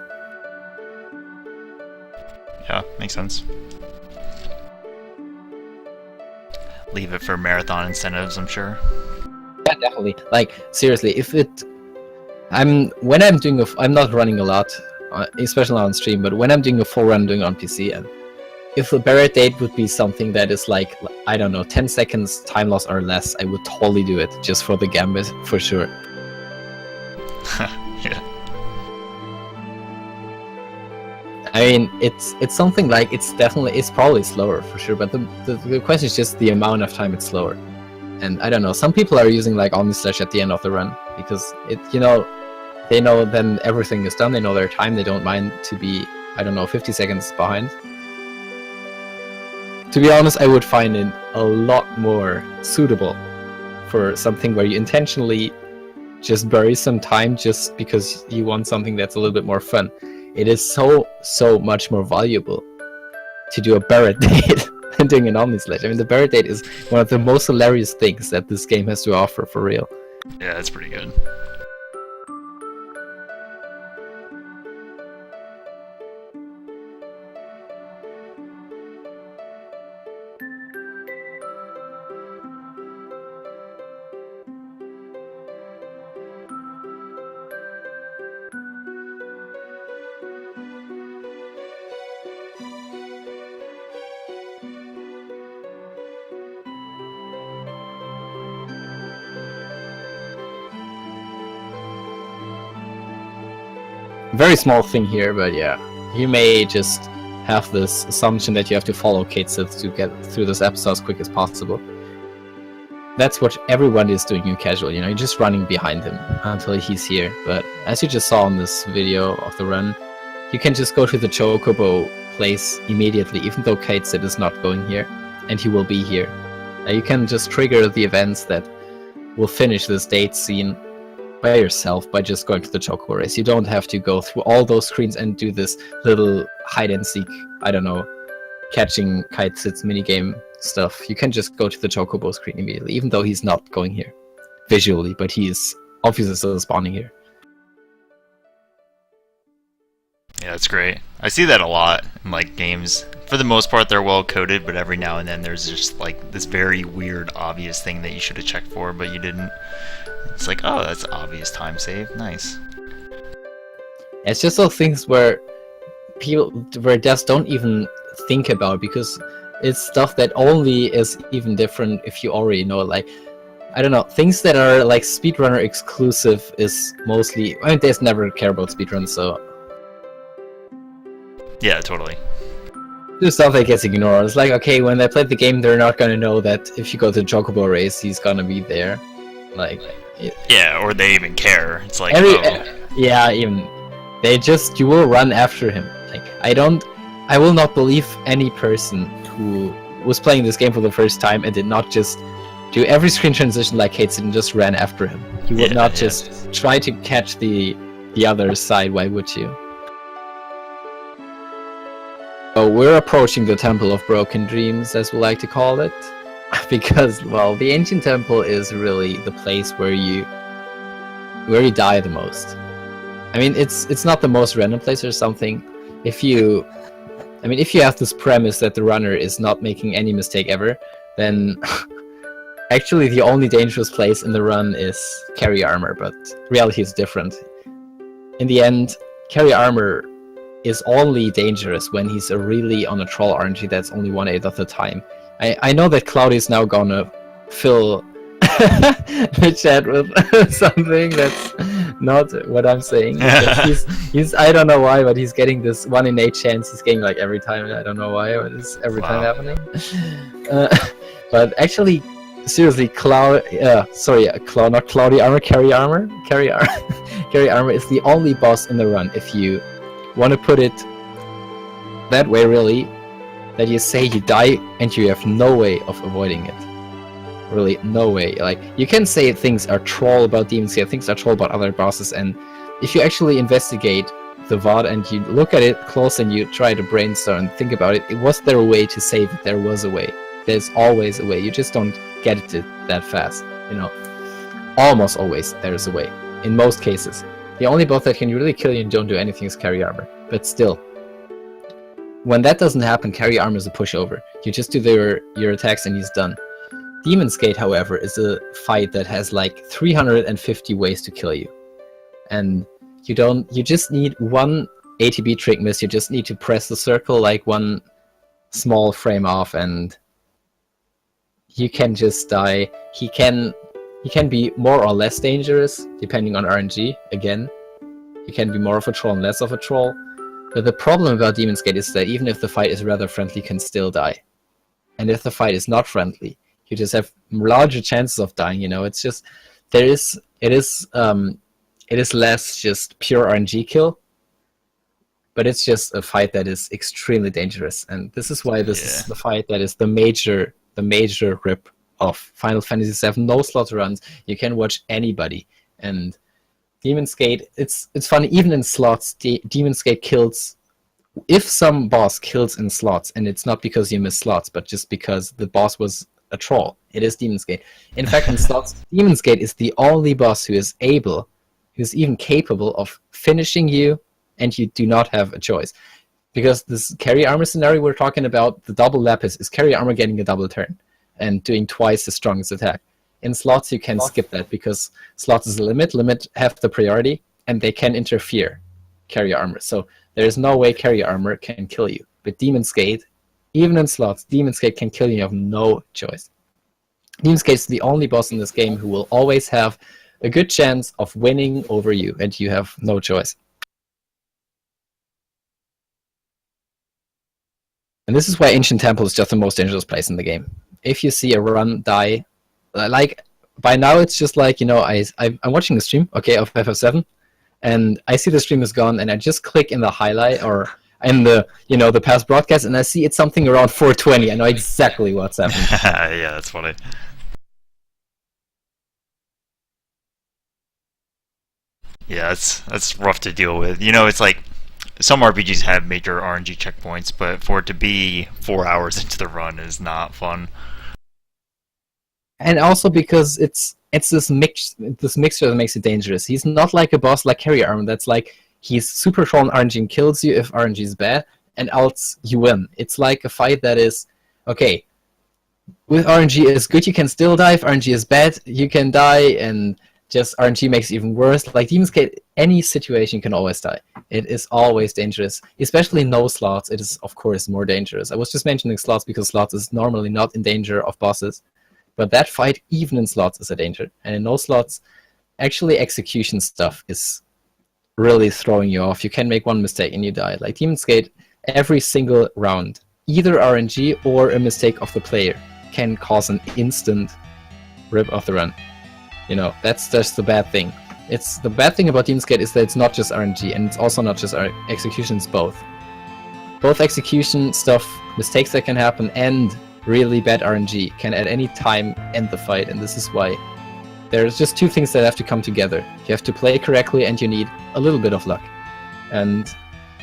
Yeah, makes sense. Leave it for marathon incentives, I'm sure. Yeah, definitely. Like, seriously, I'm not running a lot, especially on stream, but when I'm doing a full run, I'm doing it on PC, and if the Barrett date would be something that is like, I don't know, 10 seconds time loss or less, I would totally do it, just for the gambit, for sure. Yeah. I mean, it's something like, it's probably slower, for sure, but the question is just the amount of time it's slower. And I don't know, some people are using like Omnislash at the end of the run, because you know, they know then everything is done, they know their time, they don't mind to be, I don't know, 50 seconds behind. To be honest, I would find it a lot more suitable for something where you intentionally just bury some time just because you want something that's a little bit more fun. It is so much more valuable to do a Barrett date than doing an Omnislash. I mean, the Barrett date is one of the most hilarious things that this game has to offer, for real. Yeah, that's pretty good. Very small thing here, but yeah, you may just have this assumption that you have to follow Kate Sith to get through this episode as quick as possible. That's what everyone is doing in casual, you know, you're just running behind him until he's here. But as you just saw in this video of the run, you can just go to the Chocobo place immediately, even though Kate Sith is not going here, and he will be here. You can just trigger the events that will finish this date scene by yourself by just going to the Chocobo race. You don't have to go through all those screens and do this little hide and seek, I don't know, catching Kite Sith's minigame stuff. You can just go to the Chocobo screen immediately, even though he's not going here visually, but he is obviously still spawning here. Yeah, that's great. I see that a lot in like games. For the most part, they're well coded, but every now and then there's just like this very weird, obvious thing that you should have checked for, but you didn't. It's like, oh, that's obvious time save. Nice. It's just those things where devs don't even think about, because it's stuff that only is even different if you already know it. Like, I don't know, things that are like speedrunner exclusive is mostly, I mean, devs never care about speedruns, so Yeah, totally. There's stuff that gets ignored. It's like, okay, when they played the game, they're not gonna know that if you go to Chocobo race, he's gonna be there. Like, Yeah, or they even care. It's like, yeah, even they just, you will run after him. Like, I will not believe any person who was playing this game for the first time and did not just do every screen transition like Hates and just ran after him. You would not just try to catch the other side. Why would you? So we're approaching the Temple of Broken Dreams, as we like to call it, because, well, the Ancient Temple is really the place where you die the most. I mean, it's not the most random place or something. If you have this premise that the runner is not making any mistake ever, then actually the only dangerous place in the run is carry armor, but reality is different. In the end, carry armor is only dangerous when he's really on a troll RNG that's only 1/8 of the time. I know that Cloudy is now gonna fill the chat with something that's not what I'm saying. He's I don't know why, but he's getting this 1 in 8 chance. He's getting like every time. I don't know why, but it's every time happening. But actually, seriously, not Cloudy Armor, Carry Armor. Carry Armor is the only boss in the run. If you want to put it that way, really, that you say you die and you have no way of avoiding it. Really, no way. Like, you can say things are troll about Demon's Gate, things are troll about other bosses, and if you actually investigate the VOD and you look at it close and you try to brainstorm and think about it, was there a way to save it? There was a way. There's always a way. You just don't get it that fast, you know. Almost always there's a way. In most cases. The only boss that can really kill you and don't do anything is carry armor. But still, when that doesn't happen, carry armor is a pushover. You just do your attacks and he's done. Demon's Gate, however, is a fight that has like 350 ways to kill you. And you just need one ATB trick miss, you just need to press the circle like one small frame off and you can just die. He can be more or less dangerous, depending on RNG, again. He can be more of a troll and less of a troll. But the problem about Demon's Gate is that even if the fight is rather friendly, you can still die. And if the fight is not friendly, you just have larger chances of dying, you know. It's just, it is less just pure RNG kill, but it's just a fight that is extremely dangerous. And this is why this is the fight that is the major rip of Final Fantasy VII. No slot runs. You can watch anybody. And Demon's Gate, it's funny, even in slots, Demon's Gate kills. If some boss kills in slots, and it's not because you miss slots, but just because the boss was a troll, it is Demon's Gate. In fact, in slots, Demon's Gate is the only boss who's even capable of finishing you, and you do not have a choice. Because this carry armor scenario we're talking about, the double lapis, is carry armor getting a double turn and doing twice the strongest attack. In slots, you can skip that because slots is a limit have the priority, and they can interfere carry armor. So there is no way carry armor can kill you. But Demon's Gate, even in slots, Demon's Gate can kill you. You have no choice. Demon's Gate is the only boss in this game who will always have a good chance of winning over you, and you have no choice. And this is why Ancient Temple is just the most dangerous place in the game. If you see a run die, like, by now it's just like, you know, I'm watching the stream, okay, of FF7, and I see the stream is gone, and I just click in the highlight, or in the, you know, the past broadcast, and I see it's something around 4:20. I know exactly what's happening. Yeah, that's funny. Yeah, that's rough to deal with. You know, it's like, some RPGs have major RNG checkpoints, but for it to be 4 hours into the run is not fun. And also because it's this mixture that makes it dangerous. He's not like a boss like Carry Armor that's like, he's super troll and RNG and kills you if RNG is bad, and else you win. It's like a fight that is, okay, with RNG is good, you can still die. If RNG is bad, you can die, and just RNG makes it even worse. Like Demon's Gate, any situation can always die. It is always dangerous. Especially in no slots, it is of course more dangerous. I was just mentioning slots because slots is normally not in danger of bosses. But that fight, even in slots, is a danger. And in no slots, actually execution stuff is really throwing you off. You can make one mistake and you die. Like Demon's Gate, every single round. Either RNG or a mistake of the player can cause an instant rip of the run. You know, that's just the bad thing. It's the bad thing about Demon's Gate is that it's not just RNG, and it's also not just execution, it's both. Both execution stuff, mistakes that can happen, and really bad RNG can at any time end the fight, and this is why there's just two things that have to come together. You have to play correctly, and you need a little bit of luck. And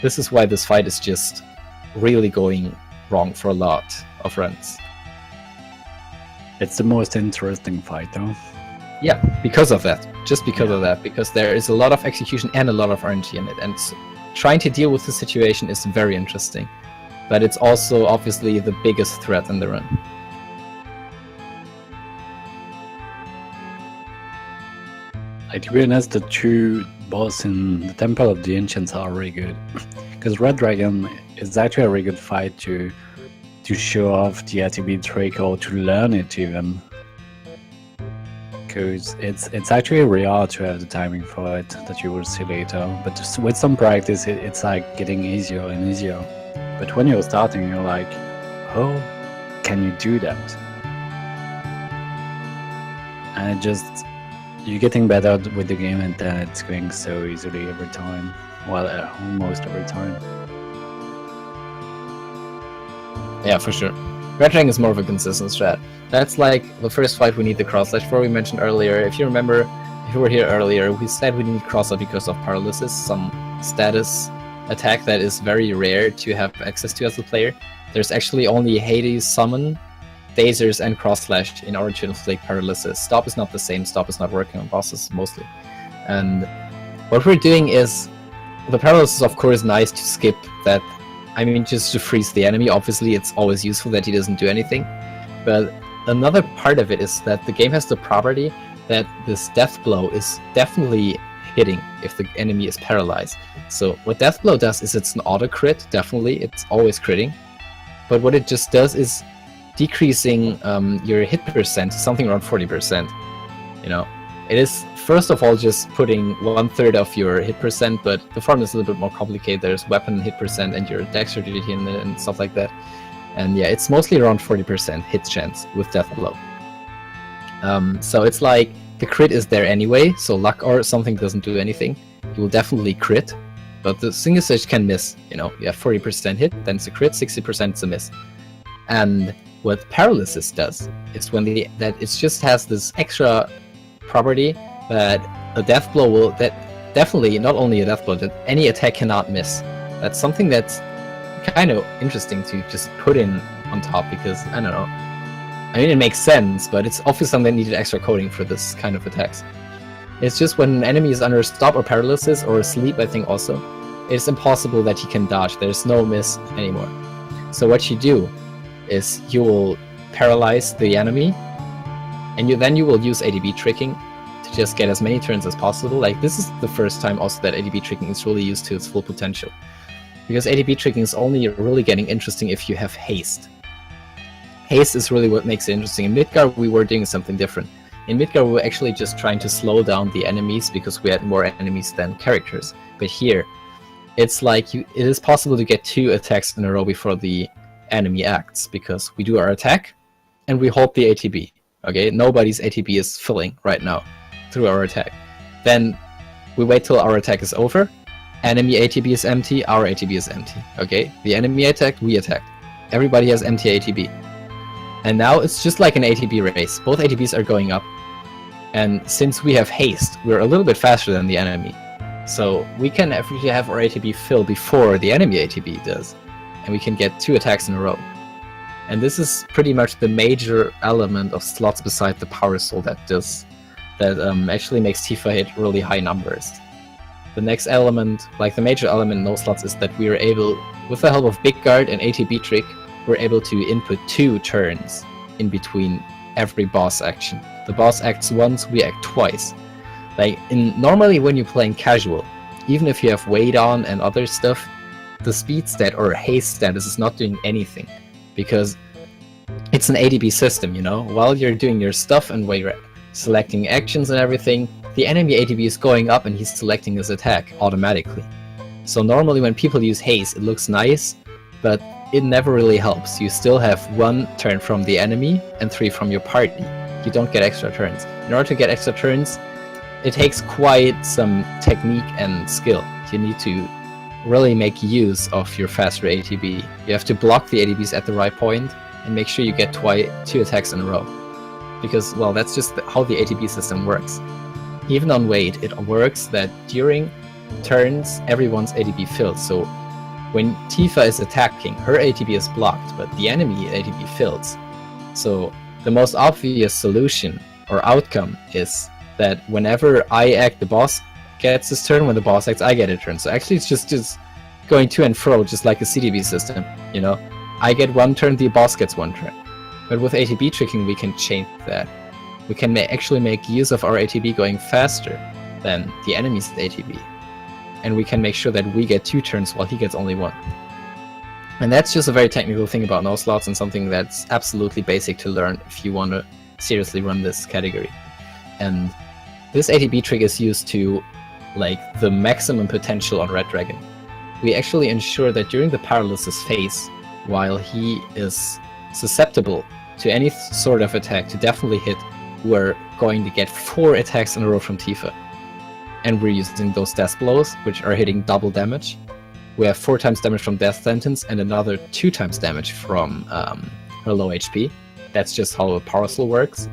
this is why this fight is just really going wrong for a lot of runs. It's the most interesting fight, though. Yeah, because of that. Just because of that. Because there is a lot of execution and a lot of RNG in it. And trying to deal with the situation is very interesting. But it's also obviously the biggest threat in the run. Like, to be honest, the two boss in the Temple of the Ancients are really good. Because Red Dragon is actually a really good fight to show off the ATB trick or to learn it even. Because it's actually really hard to have the timing for it that you will see later. But just with some practice, it's like getting easier and easier. But when you're starting, you're like, how can you do that? And it just, you're getting better with the game, and then it's going so easily every time. Well, almost every time. Yeah, for sure. Red Dragon is more of a consistent strat. That's like the first fight we need the cross slash for, we mentioned earlier. If you remember, if you were here earlier, we said we need cross slash because of paralysis, some status attack that is very rare to have access to as a player. There's actually only Hades summon, Dazers, and cross slash in order to inflict paralysis. Stop is not the same. Stop is not working on bosses mostly. And what we're doing is, the paralysis of course is nice to skip that. I mean, just to freeze the enemy. Obviously, it's always useful that he doesn't do anything. But another part of it is that the game has the property that this death blow is definitely hitting if the enemy is paralyzed. So what death blow does is it's an auto crit, definitely. It's always critting. But what it just does is decreasing your hit percent to something around 40%. You know, it is first of all just putting 1/3 of your hit percent, but the formula is a little bit more complicated. There's weapon hit percent and your dexterity and stuff like that. And yeah, it's mostly around 40% hit chance with death blow. So it's like the crit is there anyway, so luck or something doesn't do anything. You will definitely crit, but the single stage can miss. You know, you have 40% hit, then it's a crit, 60% is a miss. And what paralysis does is when that it just has this extra property that a death blow will, that definitely not only a death blow, that any attack cannot miss. That's something that's kind of interesting to just put in on top, because I don't know, I mean it makes sense, but it's obviously something that needed extra coding for this kind of attacks. It's just when an enemy is under stop or paralysis or asleep, I think also, it's impossible that he can dodge. There's no miss anymore. So what you do is you will paralyze the enemy, and then you will use ADB tricking to just get as many turns as possible. Like, this is the first time also that ADB tricking is really used to its full potential. Because ADB tricking is only really getting interesting if you have haste. Haste is really what makes it interesting. In Midgar we were doing something different. In Midgar we were actually just trying to slow down the enemies because we had more enemies than characters. But here, it's like it is possible to get 2 attacks in a row before the enemy acts, because we do our attack and we hold the ATB. Okay, nobody's ATB is filling right now through our attack. Then we wait till our attack is over. Enemy ATB is empty, our ATB is empty. Okay, the enemy attacked, we attacked. Everybody has empty ATB. And now it's just like an ATB race. Both ATBs are going up. And since we have haste, we're a little bit faster than the enemy. So we can actually have our ATB fill before the enemy ATB does. And we can get 2 attacks in a row. And this is pretty much the major element of slots beside the Power Soul that actually makes Tifa hit really high numbers. The next element, like the major element in those slots, is that we are able, with the help of Big Guard and ATB Trick, we're able to input 2 turns in between every boss action. The boss acts once, we act twice. Like, normally when you're playing casual, even if you have weight on and other stuff, the speed stat or haste status is not doing anything, because it's an ADB system, you know? While you're doing your stuff and while you're selecting actions and everything, the enemy ATB is going up and he's selecting his attack automatically. So normally when people use haste, it looks nice, but it never really helps. You still have 1 turn from the enemy and 3 from your party. You don't get extra turns. In order to get extra turns, it takes quite some technique and skill. You need to really make use of your faster ATB. You have to block the ATBs at the right point and make sure you get 2 attacks in a row. Because, well, that's just how the ATB system works. Even on Wait, it works that during turns, everyone's ATB fills. So when Tifa is attacking, her ATB is blocked, but the enemy ATB fills. So the most obvious solution or outcome is that whenever I act, the boss gets his turn. When the boss acts, I get a turn. So actually it's just going to and fro, just like a CDB system, you know? I get 1 turn, the boss gets 1 turn. But with ATB tricking, we can change that. We can actually make use of our ATB going faster than the enemy's ATB. And we can make sure that we get 2 turns while he gets only 1. And that's just a very technical thing about no slots, and something that's absolutely basic to learn if you want to seriously run this category. And this ATB trick is used to like the maximum potential on Red Dragon. We actually ensure that during the paralysis phase, while he is susceptible to any sort of attack to definitely hit, we're going to get 4 attacks in a row from Tifa. And we're using those death blows, which are hitting double damage. We have 4 times damage from Death Sentence and another 2 times damage from her low HP. That's just how a Power Soul works.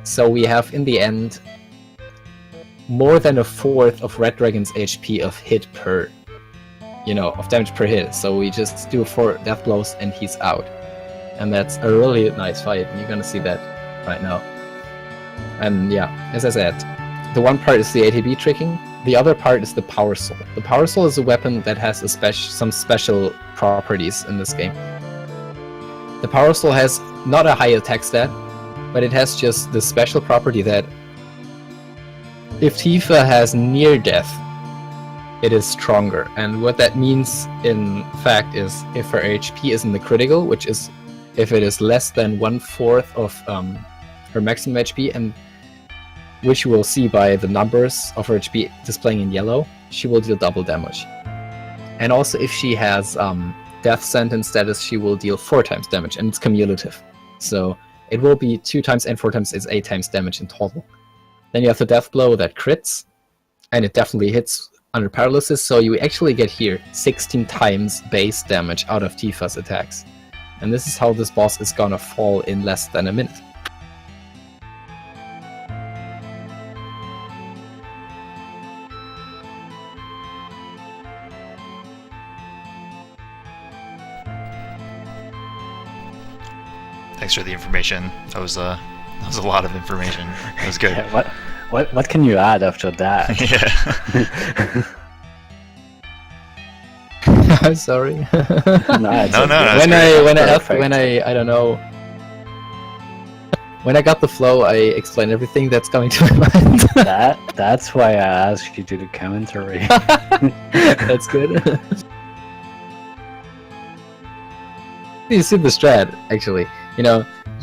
So we have, in the end, more than 1/4 of Red Dragon's HP of hit per, of damage per hit. So we just do 4 death blows and he's out. And that's a really nice fight, and you're gonna see that right now. And yeah, as I said, the one part is the ATB tricking, the other part is the Power Soul. The Power Soul is a weapon that has some special properties in this game. The Power Soul has not a high attack stat, but it has just the special property that if Tifa has near death, it is stronger. And what that means in fact is if her HP is in the critical, which is if it is less than 1/4 of her maximum HP, and which you will see by the numbers of her HP displaying in yellow, she will deal double damage. And also if she has Death Sentence status, she will deal 4 times damage, and it's cumulative. So it will be 2 times and 4 times is 8 times damage in total. Then you have the Death Blow that crits, and it definitely hits under paralysis, so you actually get here 16 times base damage out of Tifa's attacks. And this is how this boss is gonna fall in less than a minute. Thanks for the information. That was a lot of information. That was good. Yeah, what can you add after that? Yeah. I'm sorry. No, I don't know. When I got the flow, I explained everything that's coming to my mind. That's why I asked you to do commentary. That's good. You see the strat, actually.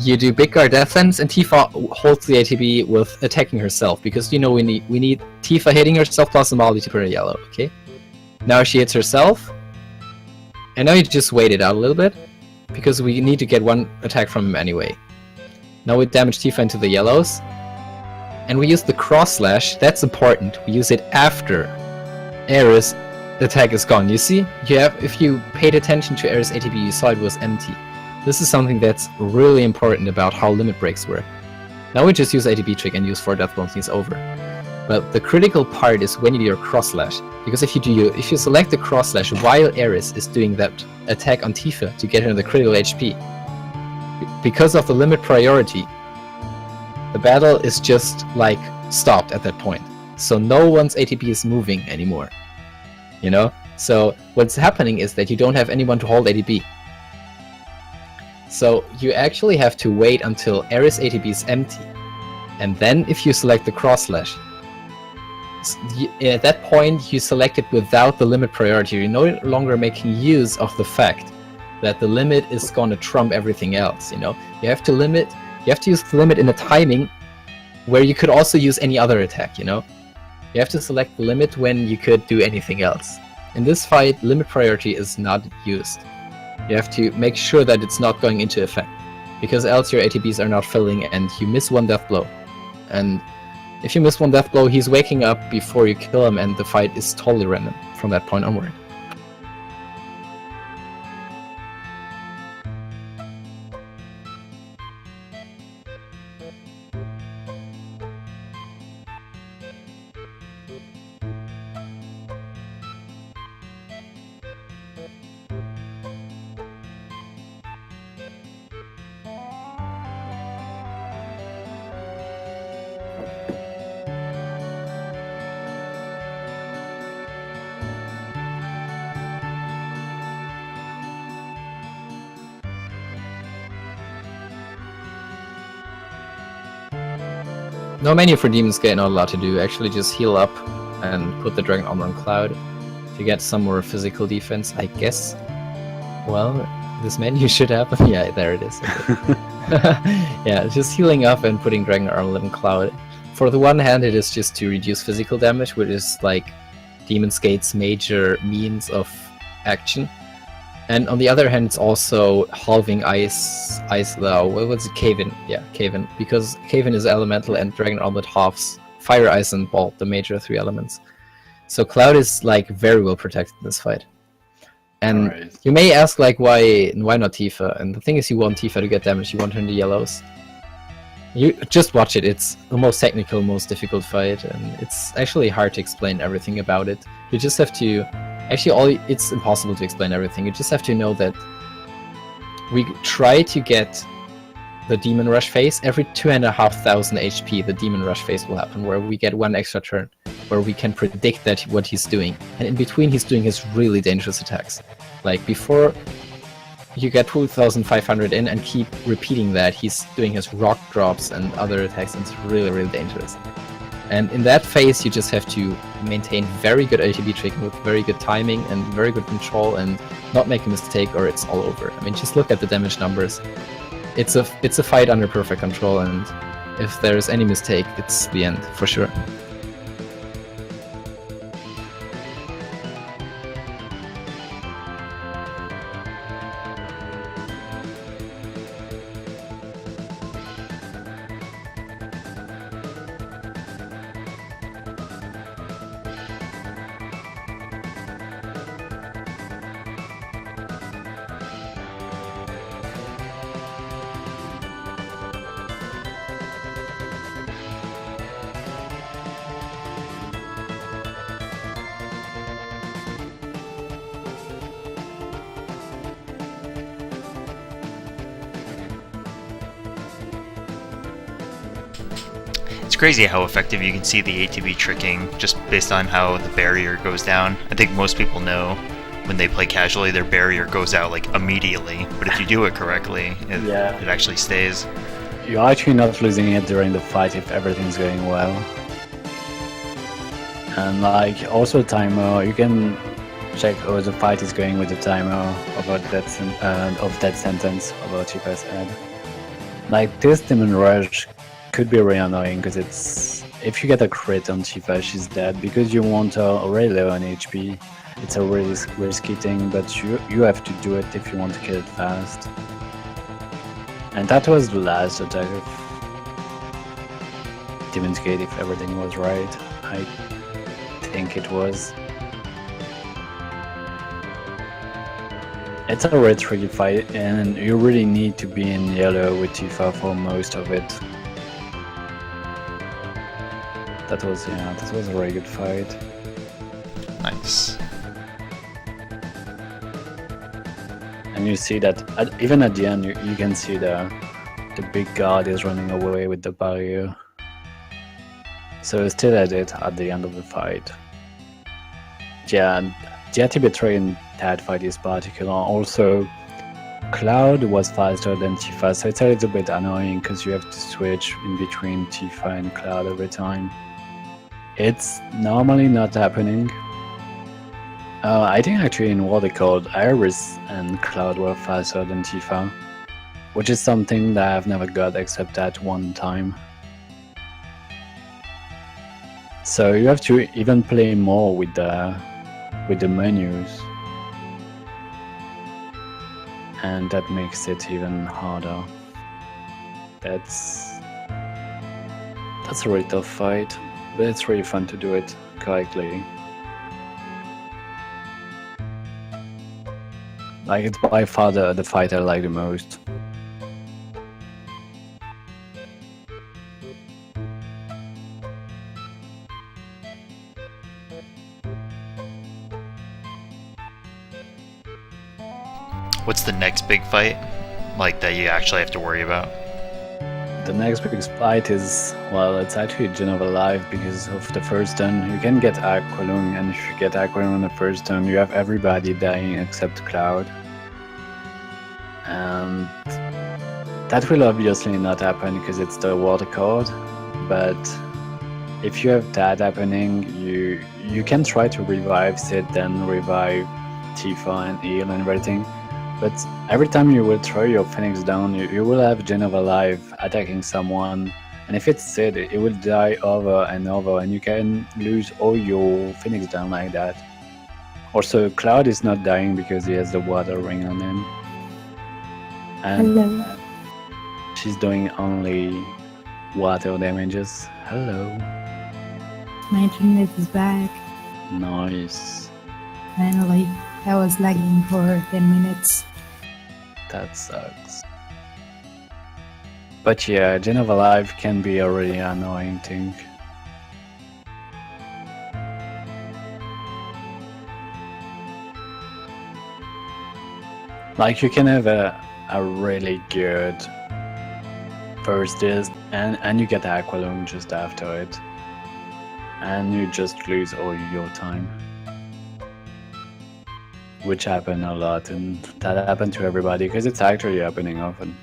You do Big Guard Death Sentence, and Tifa holds the ATB with attacking herself, because we need Tifa hitting herself plus a Molly to put her yellow, okay? Now she hits herself, and now you just wait it out a little bit, because we need to get 1 attack from him anyway. Now we damage Tifa into the yellows, and we use the Cross Slash. That's important. We use it after Aerith's attack is gone. You see? If you paid attention to Aerith's ATB, you saw it was empty. This is something that's really important about how limit breaks work. Now we just use ATB trick and use 4 death blows and it's over. But the critical part is when you do your Cross Slash, because if you select the Cross Slash while Aerith is doing that attack on Tifa to get her the critical HP, because of the limit priority, the battle is just like stopped at that point. So no one's ATB is moving anymore. So what's happening is that you don't have anyone to hold ATB. So you actually have to wait until Aerith's ATB is empty, and then if you select the Cross Slash, at that point you select it without the limit priority. You're no longer making use of the fact that the limit is going to trump everything else. You have to use the limit in a timing where you could also use any other attack. You have to select the limit when you could do anything else. In this fight, limit priority is not used. You have to make sure that it's not going into effect, because else your ATBs are not filling and you miss one death blow. And if you miss one death blow, he's waking up before you kill him, and the fight is totally random from that point onward. No menu for Demon's Gate, not a lot to do. Actually just heal up and put the Dragon Armor on Cloud to get some more physical defense, I guess. Well, this menu should have... yeah, there it is. Okay. Yeah, just healing up and putting Dragon Armor on Cloud. For the one hand, it is just to reduce physical damage, which is like Demon's Gate's major means of action. And on the other hand, it's also halving ice though. What was it? Cave-in. Yeah, Cave-in. Because Cave-in is elemental and Dragon Armlet halves fire, ice, and bolt, the major 3 elements. So Cloud is like very well protected in this fight. And you may ask like why not Tifa? And the thing is, you want Tifa to get damage, you want her in the yellows. You just watch it, it's the most technical, most difficult fight, and it's actually hard to explain everything about it. You just have to... Actually, it's impossible to explain everything. You just have to know that we try to get the Demon Rush phase. Every 2,500 HP, the Demon Rush phase will happen, where we get 1 extra turn, where we can predict that what he's doing. And in between, he's doing his really dangerous attacks. Like, before you get 2,500 in and keep repeating that, he's doing his rock drops and other attacks, and it's really, really dangerous. And in that phase, you just have to maintain very good ATB tracking with very good timing and very good control and not make a mistake or it's all over. I mean, just look at the damage numbers. It's a fight under perfect control, and if there's any mistake, it's the end, for sure. It's crazy how effective you can see the ATB tricking just based on how the barrier goes down. I think most people know when they play casually, their barrier goes out like immediately, but if you do it correctly, it actually stays. You're actually not losing it during the fight if everything's going well. And like also timer, you can check how the fight is going with the timer about that sentence about Tifa's head. Like this Demon Rush could be really annoying because it's if you get a crit on Tifa, she's dead because you want her already low on HP. It's a really risky thing, but you have to do it if you want to kill it fast. And that was the last attack of Demon's Gate, if everything was right. I think it was. It's a really tricky fight, and you really need to be in yellow with Tifa for most of it. That was a very good fight. Nice. And you see that even at the end, you can see the big guard is running away with the barrier. So still at it at the end of the fight. Yeah, the ATB tray in that fight is particular. Also, Cloud was faster than Tifa, so it's a little bit annoying because you have to switch in between Tifa and Cloud every time. It's normally not happening. I think actually in what they called Iris and Cloud were faster than Tifa, which is something that I've never got except that one time. So you have to even play more with the with the menus. And that makes it even harder. That's a really tough fight, but it's really fun to do it correctly. Like, it's by far the fight I like the most. What's the next big fight? Like, that you actually have to worry about? The next big fight is, well, it's actually Genova Live because of the first turn. You can get Aqualung, and if you get Aqualung on the first turn, you have everybody dying except Cloud. And that will obviously not happen because it's the water card, but if you have that happening, you can try to revive Sid, then revive Tifa and heal and everything. But every time you will throw your Phoenix down, you will have Genova Live attacking someone, and if it's Sid, it will die over and over, and you can lose all your Phoenix down like that. Also, Cloud is not dying because he has the water ring on him. And Hello. she's doing only water damages. Hello. My internet is back. Nice. Finally. I was lagging for 10 minutes. That sucks. But yeah, Genova Live can be a really annoying thing. Like, you can have a really good first disc, and you get Aqualung just after it. And you just lose all your time. Which happened a lot, and that happened to everybody because it's actually happening often.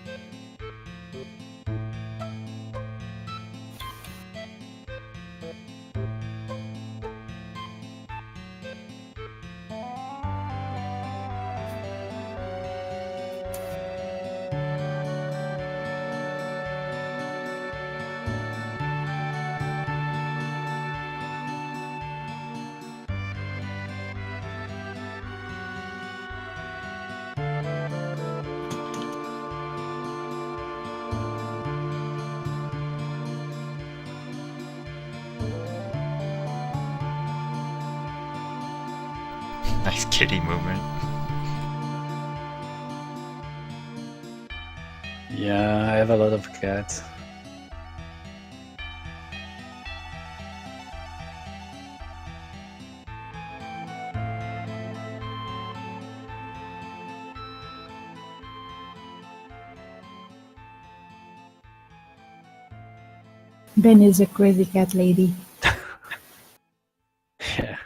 Nice kitty movement. Yeah, I have a lot of cats. Ben is a crazy cat lady. Yeah.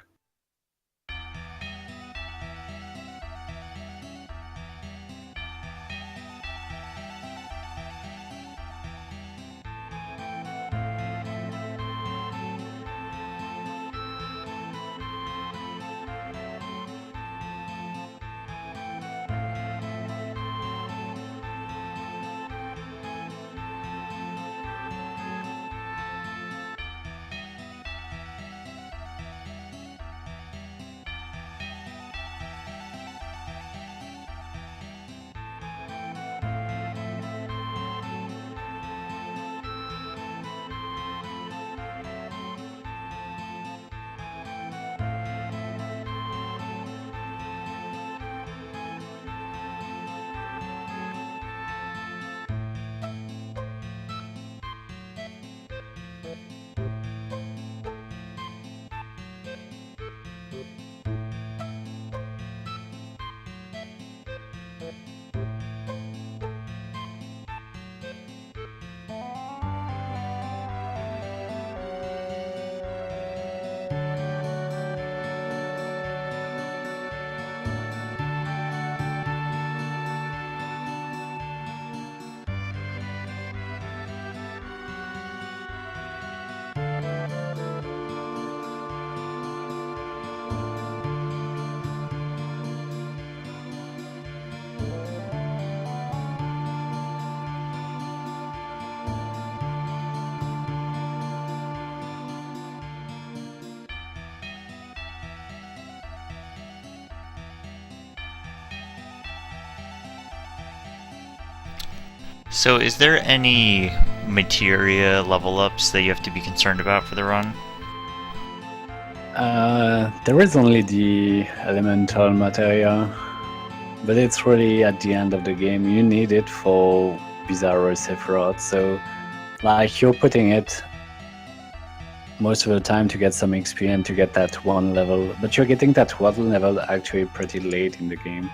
So, is there any materia level ups that you have to be concerned about for the run? There is only the elemental materia, but it's really at the end of the game. You need it for Bizarro Sephiroth, so like you're putting it most of the time to get some XP and to get that one level, but you're getting that one level actually pretty late in the game.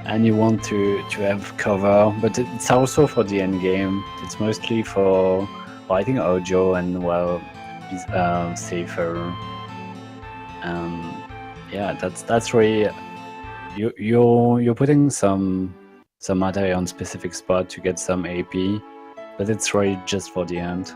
And you want to have cover, but it's also for the end game. It's mostly for, well, I think Ojo and well, Safer. Yeah, that's really you're putting some material on specific spot to get some AP, but it's really just for the end.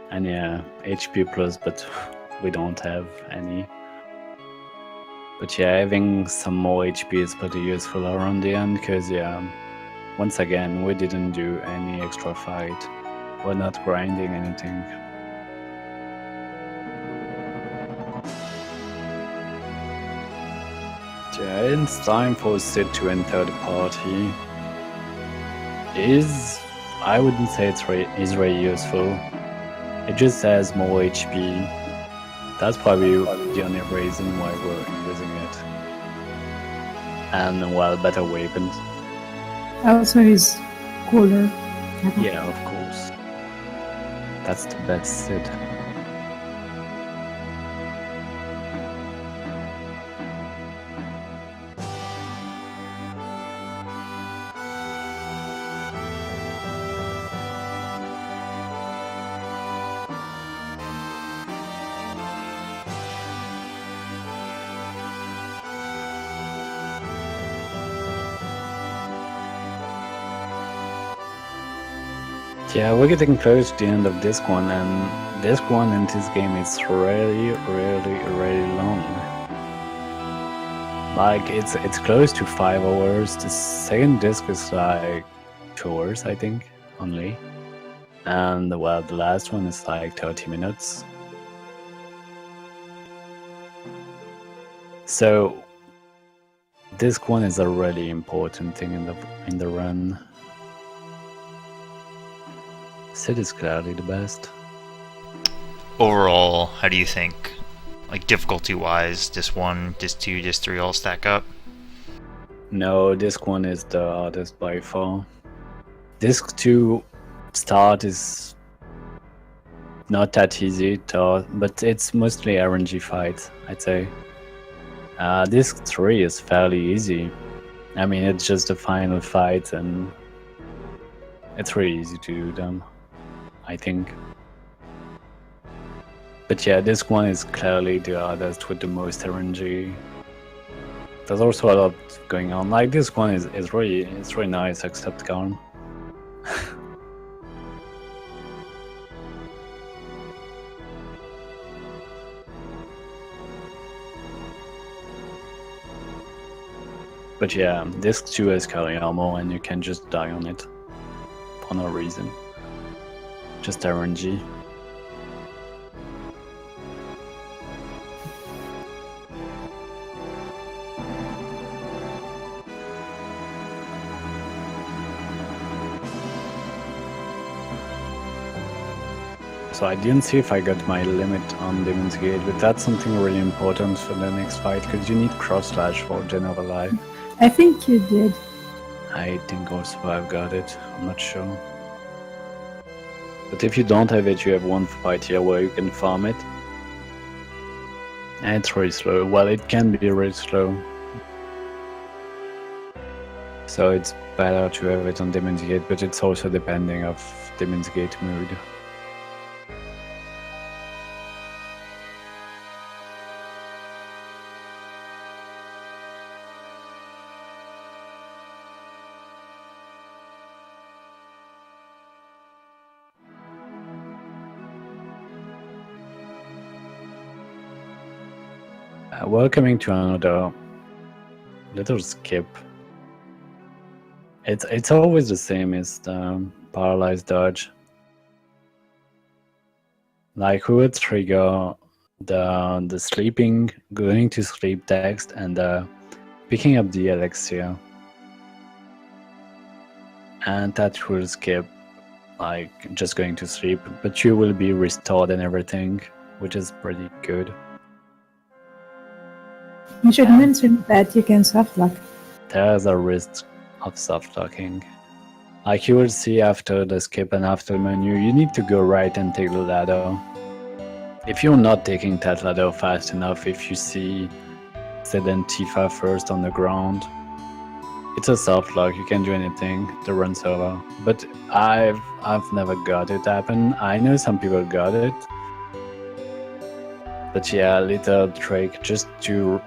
And yeah, HP plus, but we don't have any. But yeah, having some more HP is pretty useful around the end, because yeah, once again, we didn't do any extra fight. We're not grinding anything. Yeah, it's time for Sid to enter the party. I wouldn't say it's very useful. It just has more HP. That's probably the only reason why we're using it. And well, better weapons. Also, he's cooler. Yeah, of course. That's the best Sid. Yeah, we're getting close to the end of this one, and this one in this game is really long. Like it's close to 5 hours. The second disc is like 2 hours, I think, only. And well, the last one is like 30 minutes. So disc one is a really important thing in the run. Sid is clearly the best. Overall, how do you think, like difficulty-wise, Disc 1, Disc 2, Disc 3 all stack up? No, disc 1 is the hardest by far. Disc 2 start is not that easy, but it's mostly RNG fights, I'd say. Disc 3 is fairly easy. I mean, it's just the final fight, and it's really easy to do them, I think. But yeah, this one is clearly the hardest with the most RNG. There's also a lot going on. Like this one is really nice, except Garm. But yeah, disc 2 has carry armor and you can just die on it for no reason. Just RNG. So I didn't see if I got my limit on Demon's Gate, but that's something really important for the next fight, because you need cross slash for General Life. I think you did. I think also I've got it, I'm not sure. But if you don't have it, you have one fight here where you can farm it. And it's really slow. Well, it can be really slow. So it's better to have it on Demon's Gate, but it's also depending of Demon's Gate mood. Welcoming to another little skip. It's always the same as the paralyzed dodge. Like we would trigger the sleeping, going to sleep text, and picking up the elixir. And that will skip like just going to sleep, but you will be restored and everything, which is pretty good. You should mention that you can soft lock. There's a risk of soft locking. Like you will see after the skip and after the menu, you need to go right and take the ladder. If you're not taking that ladder fast enough, if you see Sid and Tifa first on the ground, it's a soft lock, you can do anything, the run's over. But I've never got it happen. I know some people got it. But yeah, little trick just to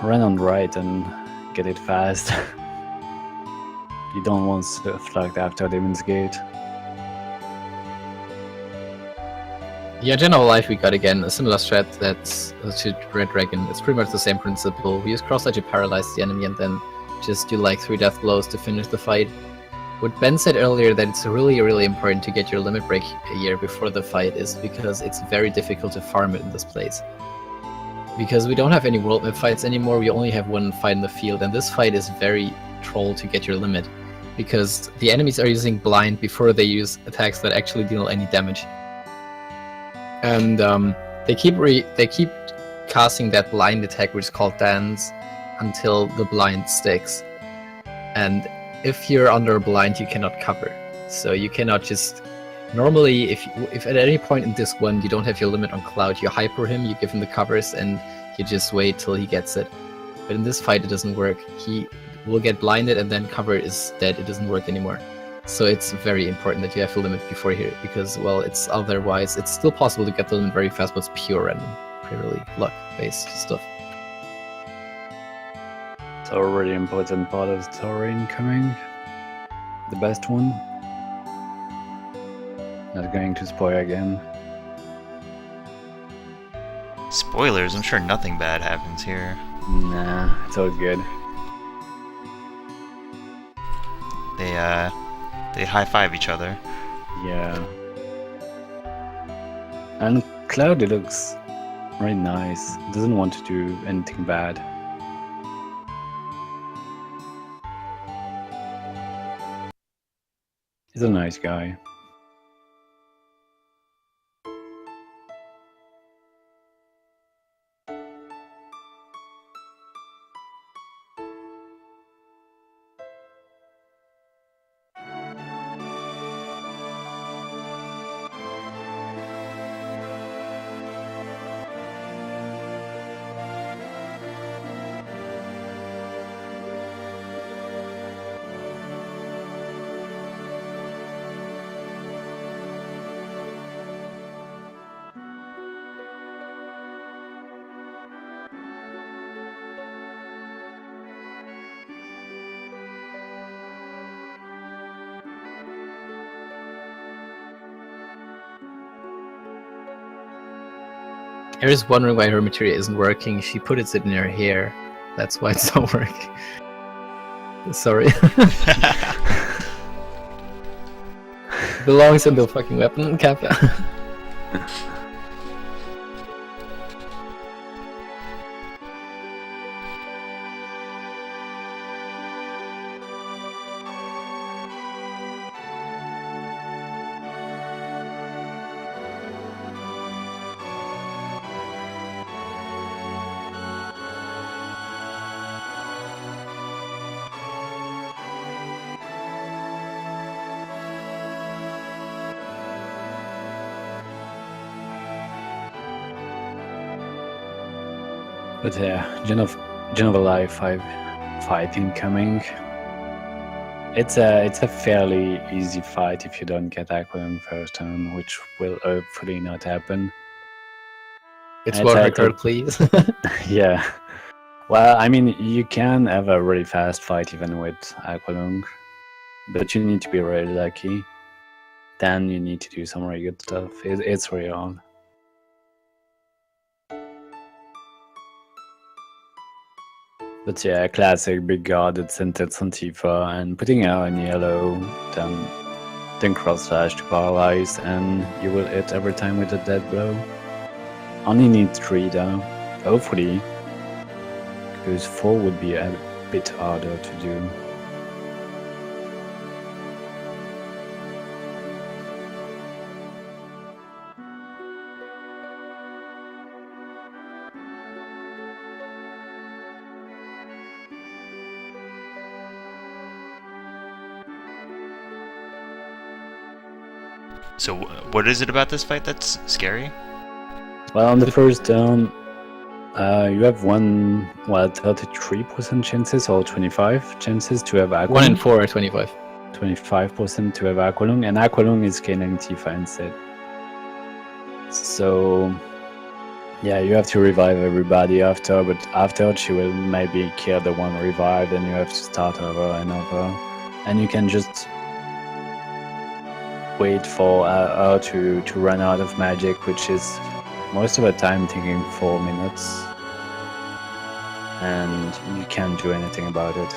run on right and get it fast. You don't want soft locked after Demon's Gate. Yeah, General Life we got again a similar strat that's to Red Dragon. It's pretty much the same principle. We use cross-edge to paralyze the enemy and then just do like 3 death blows to finish the fight. What Ben said earlier that it's really, really important to get your limit break a year before the fight is because it's very difficult to farm it in this place. Because we don't have any world map fights anymore, we only have one fight in the field, and this fight is very troll to get your limit. Because the enemies are using blind before they use attacks that actually deal any damage. And they keep casting that blind attack which is called Dance until the blind sticks. And if you're under a blind, you cannot cover. So you cannot just... Normally, if at any point in disc 1 you don't have your limit on Cloud, you hyper him, you give him the covers, and you just wait till he gets it. But in this fight it doesn't work. He will get blinded and then cover is dead, it doesn't work anymore. So it's very important that you have the limit before here, because, well, it's otherwise, it's still possible to get the limit very fast, but it's pure random. Purely luck-based stuff. It's a really important part of the story incoming. The best one. Not going to spoil again. Spoilers, I'm sure nothing bad happens here. Nah, it's all good. They high-five each other. Yeah. And Cloudy looks really nice. Doesn't want to do anything bad. He's a nice guy. Aer's wondering why her materia isn't working. She put it in her hair. That's why it's not working. Sorry. Belongs in the fucking weapon cap. But yeah, Genova Live 5 fight incoming. It's a fairly easy fight if you don't get Aquilung first turn, which will hopefully not happen. It's And one a- record, please. Yeah. Well, I mean, you can have a really fast fight even with Aquilung, but you need to be really lucky. Then you need to do some really good stuff. It's really hard. But yeah, classic big guarded sentence on Tifa and putting out in yellow, then cross slash to paralyze, and you will hit every time with a dead blow. Only need 3 though, hopefully, because 4 would be a bit harder to do. So what is it about this fight that's scary? Well, on the first turn, you have 33% chances or 25 chances to have Aqualung. 1 in 4 are 25. 25% to have Aqualung, and Aqualung is killing Tifa instead. So, yeah, you have to revive everybody after, but after she will maybe kill the one revived, and you have to start over and over. And you can just wait for her to run out of magic, which is most of the time taking 4 minutes. And you can't do anything about it.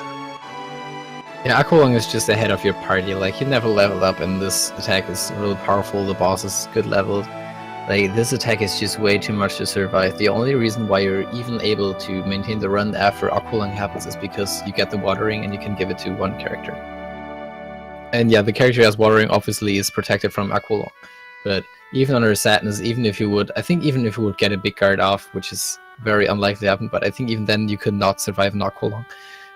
Yeah, Aqualung is just ahead of your party. Like, you never level up, and this attack is really powerful. The boss is good leveled. Like, this attack is just way too much to survive. The only reason why you're even able to maintain the run after Aqualung happens is because you get the watering and you can give it to one character. And yeah, the character who has watering obviously is protected from Aqualung. But even under sadness, even if you would get a big guard off, which is very unlikely to happen, but I think even then you could not survive an Aqualung.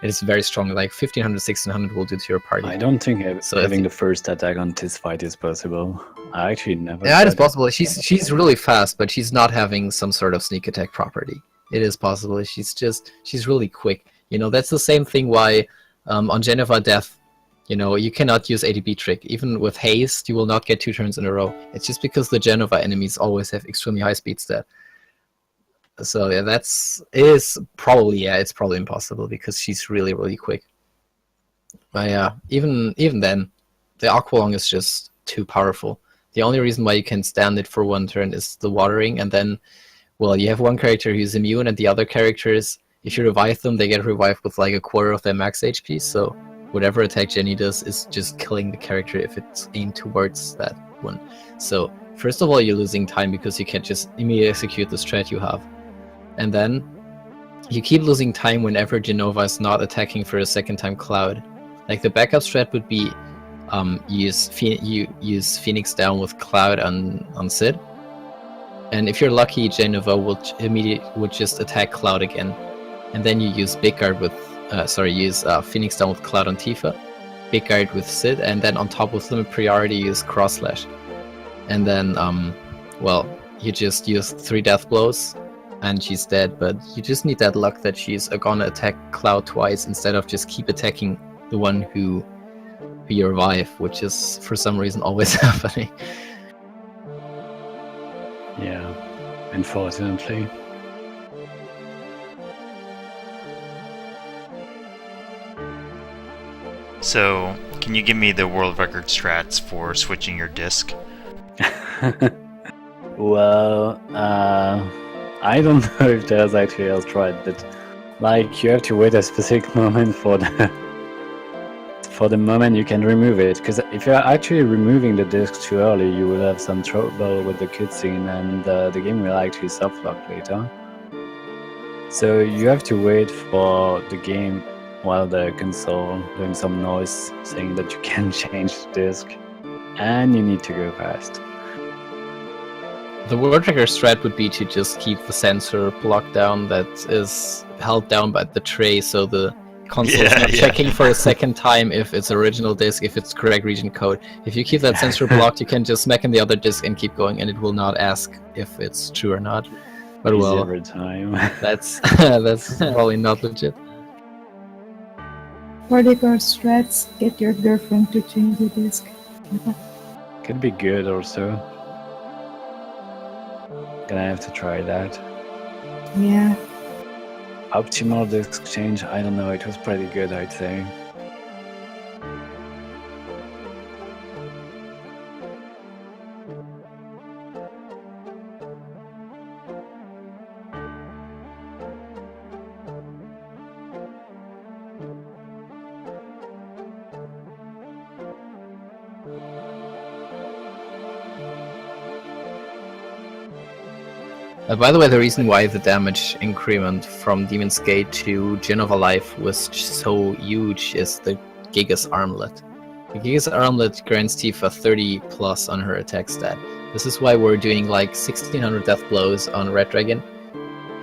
It is very strong, like 1500, 1600 will do to your party. I don't think having the first attack on this fight is possible. I actually never. Yeah, it is possible. She's really fast, but she's not having some sort of sneak attack property. It is possible. She's really quick. You know, that's the same thing why on Jennifer Death, you know, you cannot use ATB trick. Even with haste, you will not get 2 turns in a row. It's just because the Jennifer enemies always have extremely high speed stat. So yeah, it's probably impossible because she's really, really quick. But yeah, even then, the Aqualung is just too powerful. The only reason why you can stand it for 1 turn is the watering, and then, well, you have one character who's immune, and the other characters, if you revive them, they get revived with like a quarter of their max HP, so whatever attack Jenny does is just killing the character if it's aimed towards that one. So, first of all, you're losing time because you can't just immediately execute the strat you have. And then, you keep losing time whenever Jenova is not attacking for a second time Cloud. Like, the backup strat would be use Phoenix down with Cloud on Sid. And if you're lucky, Jenova would just attack Cloud again. And then you use Big Guard with Phoenix down with Cloud on Tifa, Big Guard with Sid, and then on top with Limit Priority use Cross Slash. And then, well, you just use 3 death blows, and she's dead, but you just need that luck that she's gonna attack Cloud twice instead of just keep attacking the one who you revive, which is for some reason always happening. Yeah, unfortunately. So, can you give me the world record strats for switching your disc? Well, I don't know if there's actually a strat, but like you have to wait a specific moment for the moment you can remove it. Because if you're actually removing the disc too early, you will have some trouble with the cutscene, and the game will actually soft lock later. So you have to wait for the game while the console doing some noise saying that you can change the disc, and you need to go fast. The world trigger strat would be to just keep the sensor block down that is held down by the tray, so the console's not checking for a second time if it's original disk, if it's correct region code. If you keep that sensor blocked, you can just smack in the other disk and keep going, and it will not ask if it's true or not. But well, every time. that's probably not legit. For the core strats, get your girlfriend to change the disc. Could be good also. Gonna have to try that. Yeah. Optimal disk change, I don't know, it was pretty good, I'd say. By the way, the reason why the damage increment from Demon's Gate to Genova Life was so huge is the Gigas Armlet. The Gigas Armlet grants Tifa 30 plus on her attack stat. This is why we're doing like 1600 death blows on Red Dragon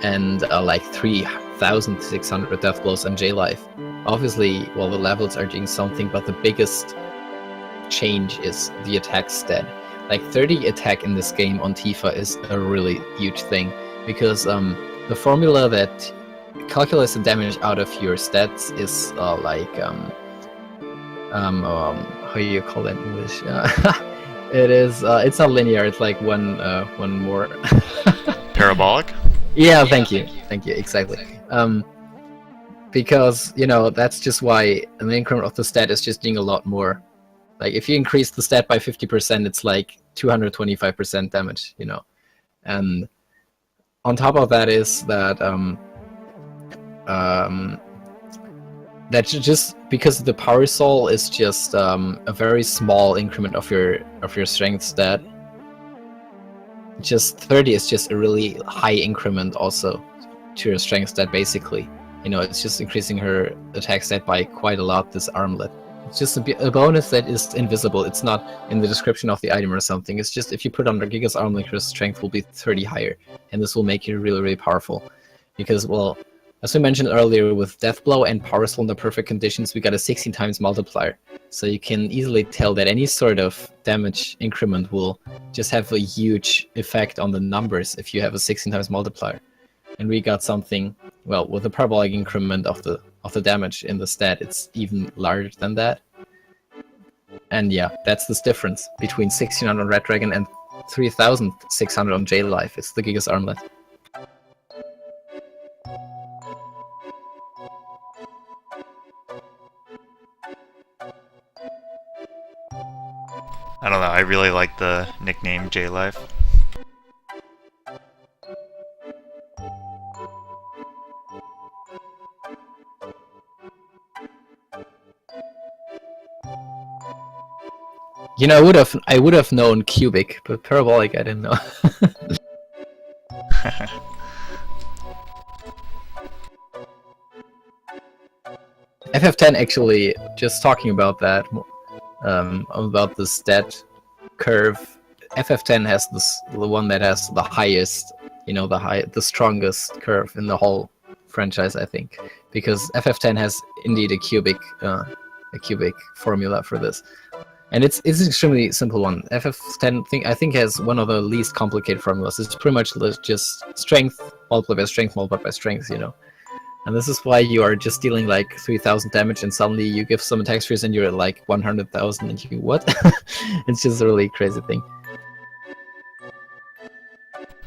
and like 3600 death blows on J Life. Obviously, well, the levels are doing something, but the biggest change is the attack stat. Like 30 attack in this game on Tifa is a really huge thing, because the formula that calculates the damage out of your stats is how you call that in English? It is it's not linear. It's like one more. Parabolic? Yeah, thank you, exactly. Because that's just why an increment of the stat is just doing a lot more. Like if you increase the stat by 50%, it's like 225% damage, And on top of that is that that's just because the Power Soul is just a very small increment of your strength stat. Just 30 is just a really high increment also to your strength stat, basically. It's just increasing her attack stat by quite a lot, this armlet. It's just a bonus that is invisible. It's not in the description of the item or something. It's just if you put on the Gigas Armlet, your strength will be 30 higher. And this will make you really, really powerful. Because, well, as we mentioned earlier, with Death Blow and Power Soul in the perfect conditions, we got a 16 times multiplier. So you can easily tell that any sort of damage increment will just have a huge effect on the numbers if you have a 16 times multiplier. And we got something, well, with a parabolic increment of the damage in the stat, it's even larger than that. And yeah, that's this difference between 1600 on Red Dragon and 3600 on J Life. It's the Gigas Armlet. I don't know, I really like the nickname J Life. I would have known cubic, but parabolic I didn't know. FF10 actually, just talking about that, about the stat curve. FF10 has the one that has the highest, the strongest curve in the whole franchise, I think, because FF10 has indeed a cubic formula for this. And it's an extremely simple one. FF10 I think has one of the least complicated formulas. It's pretty much just strength multiplied by strength multiplied by strength, And this is why you are just dealing like 3000 damage and suddenly you give some attack spheres and you're at like 100,000 and you what? It's just a really crazy thing.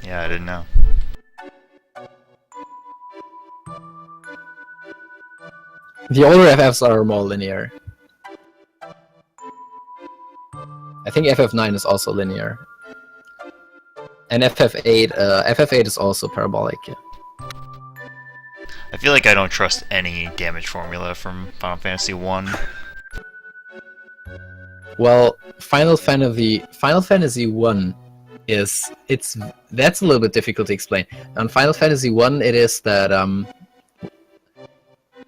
Yeah, I didn't know. The older FFs are more linear. I think FF9 is also linear. And FF8 is also parabolic, yeah. I feel like I don't trust any damage formula from Final Fantasy I. Well, Final Fantasy I that's a little bit difficult to explain. On Final Fantasy I, it is that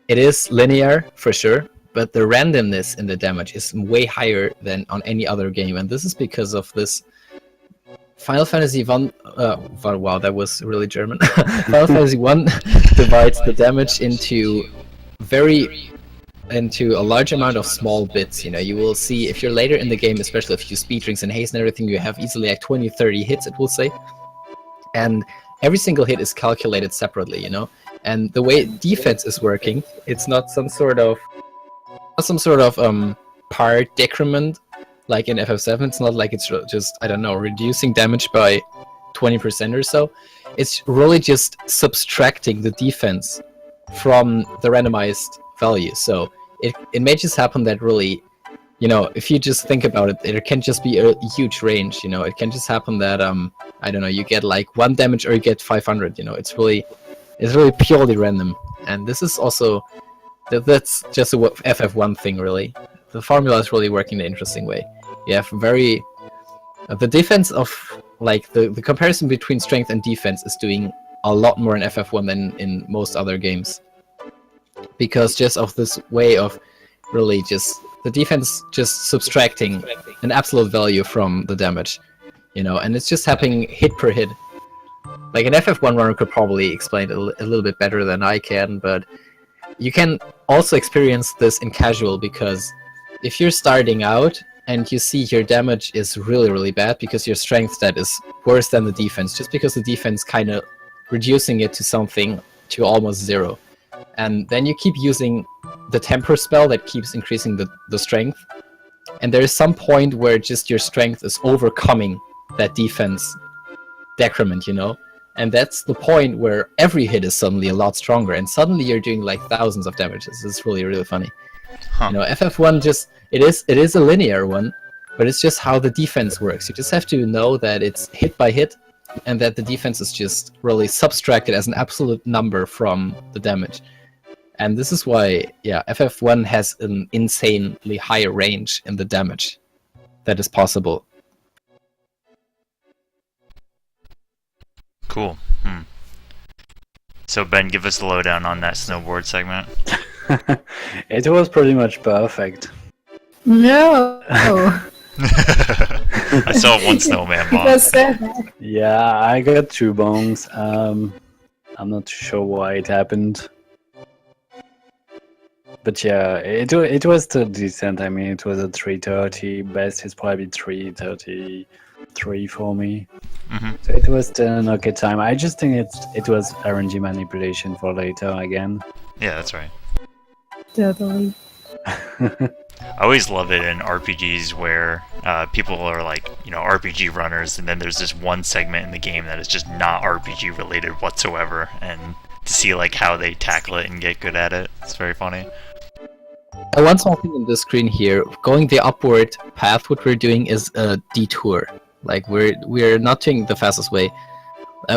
it is linear for sure, but the randomness in the damage is way higher than on any other game, and this is because of this Final Fantasy I. Wow, that was really German. Final Fantasy I divides the damage into a large amount of small bits. You will see if you're later in the game, especially if you use speed drinks and haste and everything, you have easily like 20-30 hits, it will say, and every single hit is calculated separately. And the way defense is working, it's not some sort of par decrement like in FF7. It's not like it's just, I don't know, reducing damage by 20% or so. It's really just subtracting the defense from the randomized value. So it may just happen that really, if you just think about it, it can just be a huge range. It can just happen that I don't know, you get like 1 damage or you get 500. It's really purely random. And this is also that's just a FF1 thing, really. The formula is really working in an interesting way. You have very The defense of like the comparison between strength and defense is doing a lot more in FF1 than in most other games, because just of this way of really just the defense just subtracting an absolute value from the damage, you know, and it's just happening hit per hit. Like an FF1 runner could probably explain it a little bit better than I can, but you can also experience this in casual, because if you're starting out and you see your damage is really, really bad because your strength stat is worse than the defense, just because the defense kind of reducing it to something to almost zero. And then you keep using the temper spell that keeps increasing the strength. And there is some point where just your strength is overcoming that defense decrement, you know? And that's the point where every hit is suddenly a lot stronger, and suddenly you're doing like thousands of damages. It's really, really funny. Huh. You know, FF1 just it is a linear one, but it's just how the defense works. You just have to know that it's hit by hit, and that the defense is just really subtracted as an absolute number from the damage. And this is why, yeah, FF1 has an insanely high range in the damage that is possible. Cool. So Ben, give us the lowdown on that snowboard segment. It was pretty much perfect. No. I saw one snowman bomb. Because sad. Yeah, I got 2 bombs. I'm not sure why it happened. But yeah, it was still decent. I mean, it was a 330. Best is probably 333 for me. So it was still an okay time. I just think it was RNG manipulation for later again. Yeah, that's right. Totally. I always love it in RPGs where people are like, you know, RPG runners, and then there's this one segment in the game that is just not RPG related whatsoever, and to see like how they tackle it and get good at it, it's very funny. I want something on the screen here. Going the upward path, what we're doing is a detour. Like we're not taking the fastest way.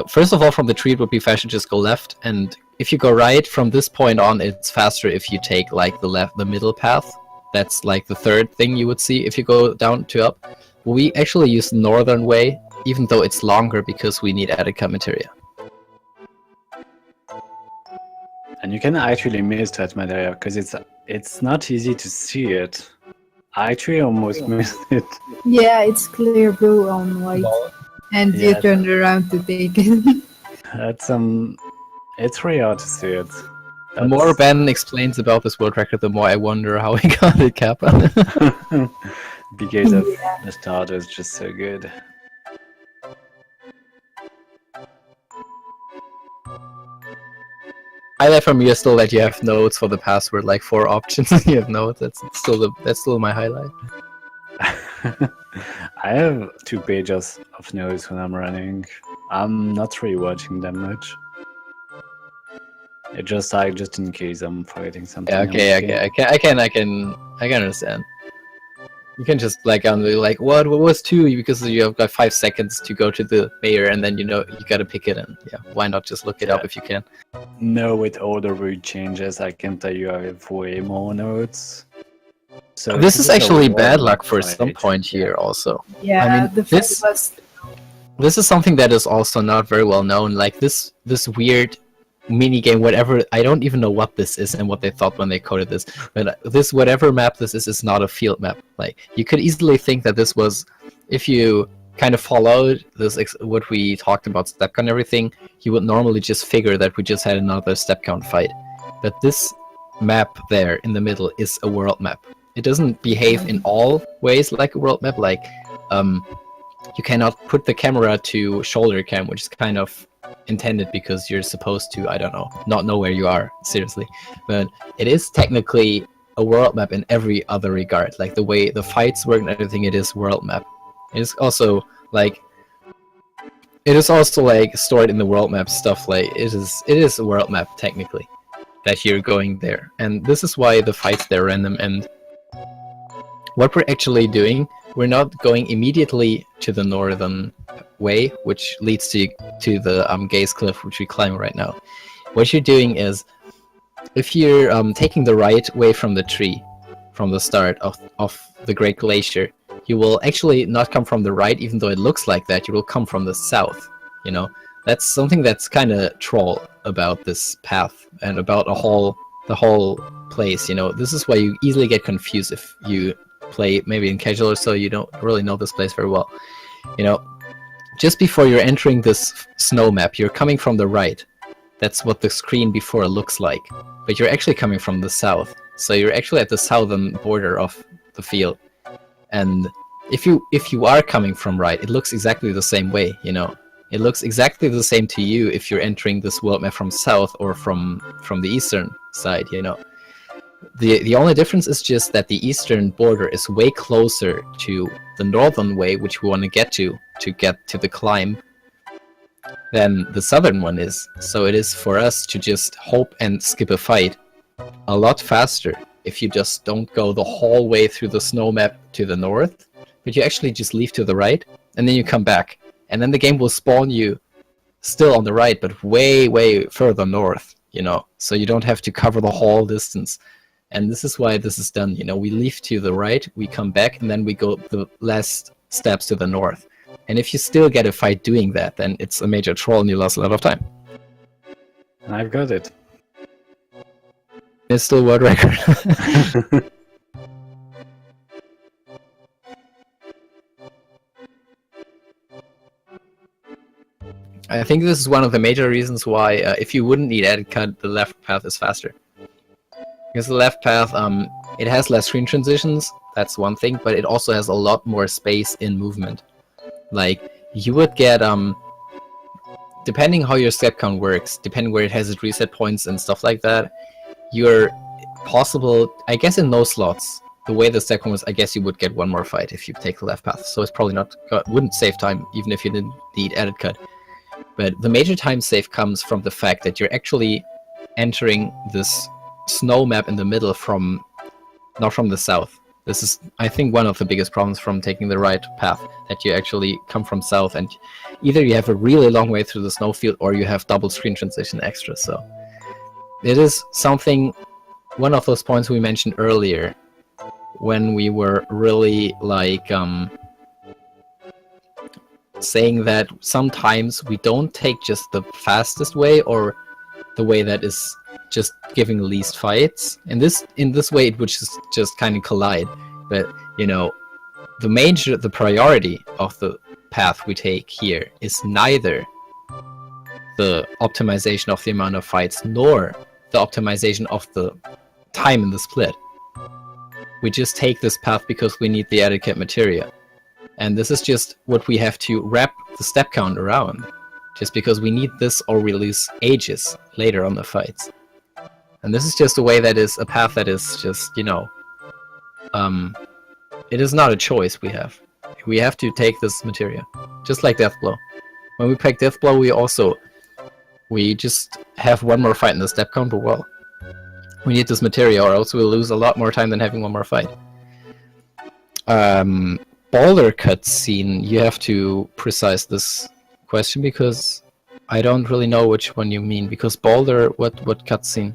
First of all, from the tree, it would be faster to just go left, and if you go right from this point on, it's faster if you take like the middle path. That's like the third thing you would see if you go down to up. We actually use the northern way, even though it's longer because we need added cut materia. And you can actually miss that materia because it's not easy to see it. I actually almost missed it. Yeah, it's clear blue on white. And you Yeah. turned around to take it. That's it's really hard to see it. The more Ben explains about this world record, the more I wonder how he got it, Kappa. Because of the start was just so good. Highlight from me is still that you have notes for the password, like 4 options, and you have notes. That's still my highlight. I have 2 pages of notes when I'm running. I'm not really watching them much. It's just like just in case I'm forgetting something. Yeah, okay, I can understand. You can just like like what was 2 because you have got 5 seconds to go to the mayor, and then you know you gotta pick it, and yeah, why not just look it up if you can. No, with all the route changes, I can tell you I have way more notes. So This is a actually long bad luck for fight. some point here also. Yeah, I mean, the this- fight was This is something that is also not very well known. Like this weird mini game, whatever. I don't even know what this is and what they thought when they coded this. But this whatever map this is not a field map. Like you could easily think that this was, if you kind of followed this what we talked about step count and everything, you would normally just figure that we just had another step count fight. But this map there in the middle is a world map. It doesn't behave in all ways like a world map. Like you cannot put the camera to shoulder cam, which is kind of intended because you're supposed to, I don't know, not know where you are, seriously. But it is technically a world map in every other regard. Like the way the fights work and everything, it is world map. It's also like stored in the world map stuff. Like it is a world map technically that you're going there, and this is why the fights they're random. And what we're actually doing, we're not going immediately to the northern way, which leads to the Gaze Cliff, which we climb right now. What you're doing is, if you're taking the right way from the tree, from the start of the Great Glacier, you will actually not come from the right, even though it looks like that. You will come from the south. You know, that's something that's kind of troll about this path and about the whole place. You know, this is why you easily get confused if you play maybe in casual or so. You don't really know this place very well. You know, just before you're entering this snow map, you're coming from the right. That's what the screen before looks like. But you're actually coming from the south. So you're actually at the southern border of the field. And if you are coming from right, it looks exactly the same way, you know. It looks exactly the same to you if you're entering this world map from south or from the eastern side, you know. The only difference is just that the eastern border is way closer to the northern way, which we want to get to the climb, than the southern one is. So it is for us to just hope and skip a fight a lot faster if you just don't go the whole way through the snow map to the north, but you actually just leave to the right, and then you come back. And then the game will spawn you still on the right, but way, way further north, you know, so you don't have to cover the whole distance. And this is why this is done, you know, we leave to the right, we come back, and then we go the last steps to the north. And if you still get a fight doing that, then it's a major troll and you lost a lot of time. I've got it. It's still world record. I think this is one of the major reasons why, if you wouldn't need edit cut, the left path is faster. Because the left path, it has less screen transitions, that's one thing, but it also has a lot more space in movement. Like, you would get, depending how your step count works, depending where it has its reset points and stuff like that, you're possible, I guess in those slots, the way the step count was, I guess you would get one more fight if you take the left path. So it's probably not, wouldn't save time, even if you didn't need edit cut. But the major time save comes from the fact that you're actually entering this snow map in the middle from, not from the south. This is, I think, one of the biggest problems from taking the right path, that you actually come from south, and either you have a really long way through the snowfield or you have double screen transition extra. So it is something, one of those points we mentioned earlier, when we were really like saying that sometimes we don't take just the fastest way or the way that is just giving the least fights. In this way it would just kind of collide. But you know, the priority of the path we take here is neither the optimization of the amount of fights nor the optimization of the time in the split. We just take this path because we need the etiquette materia. And this is just what we have to wrap the step count around. Just because we need this or we lose ages later on the fights. And this is just a way that is a path that is just, you know, it is not a choice we have. We have to take this materia. Just like Deathblow. When we pick Deathblow, we just have one more fight in the step count, but well, we need this materia or else we'll lose a lot more time than having one more fight. Boulder cutscene, you have to precise this question because I don't really know which one you mean. Because Boulder, what cutscene?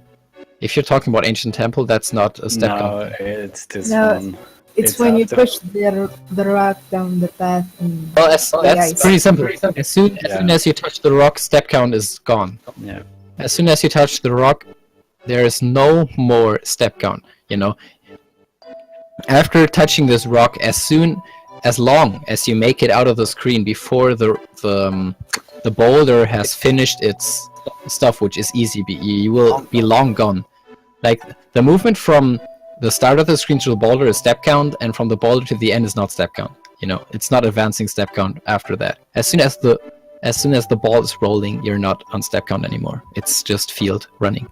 If you're talking about Ancient Temple, that's not a step count. No, it's this No, one. it's when you push the rock down the path. And Well, that's pretty simple. As soon as you touch the rock, step count is gone. Yeah. As soon as you touch the rock, there is no more step count, you know. After touching this rock, as long as you make it out of the screen before the boulder has finished its stuff, which is easy, you will be long gone. Like, the movement from the start of the screen to the boulder is step count, and from the boulder to the end is not step count. You know, it's not advancing step count after that. As soon as the ball is rolling, you're not on step count anymore. It's just field running.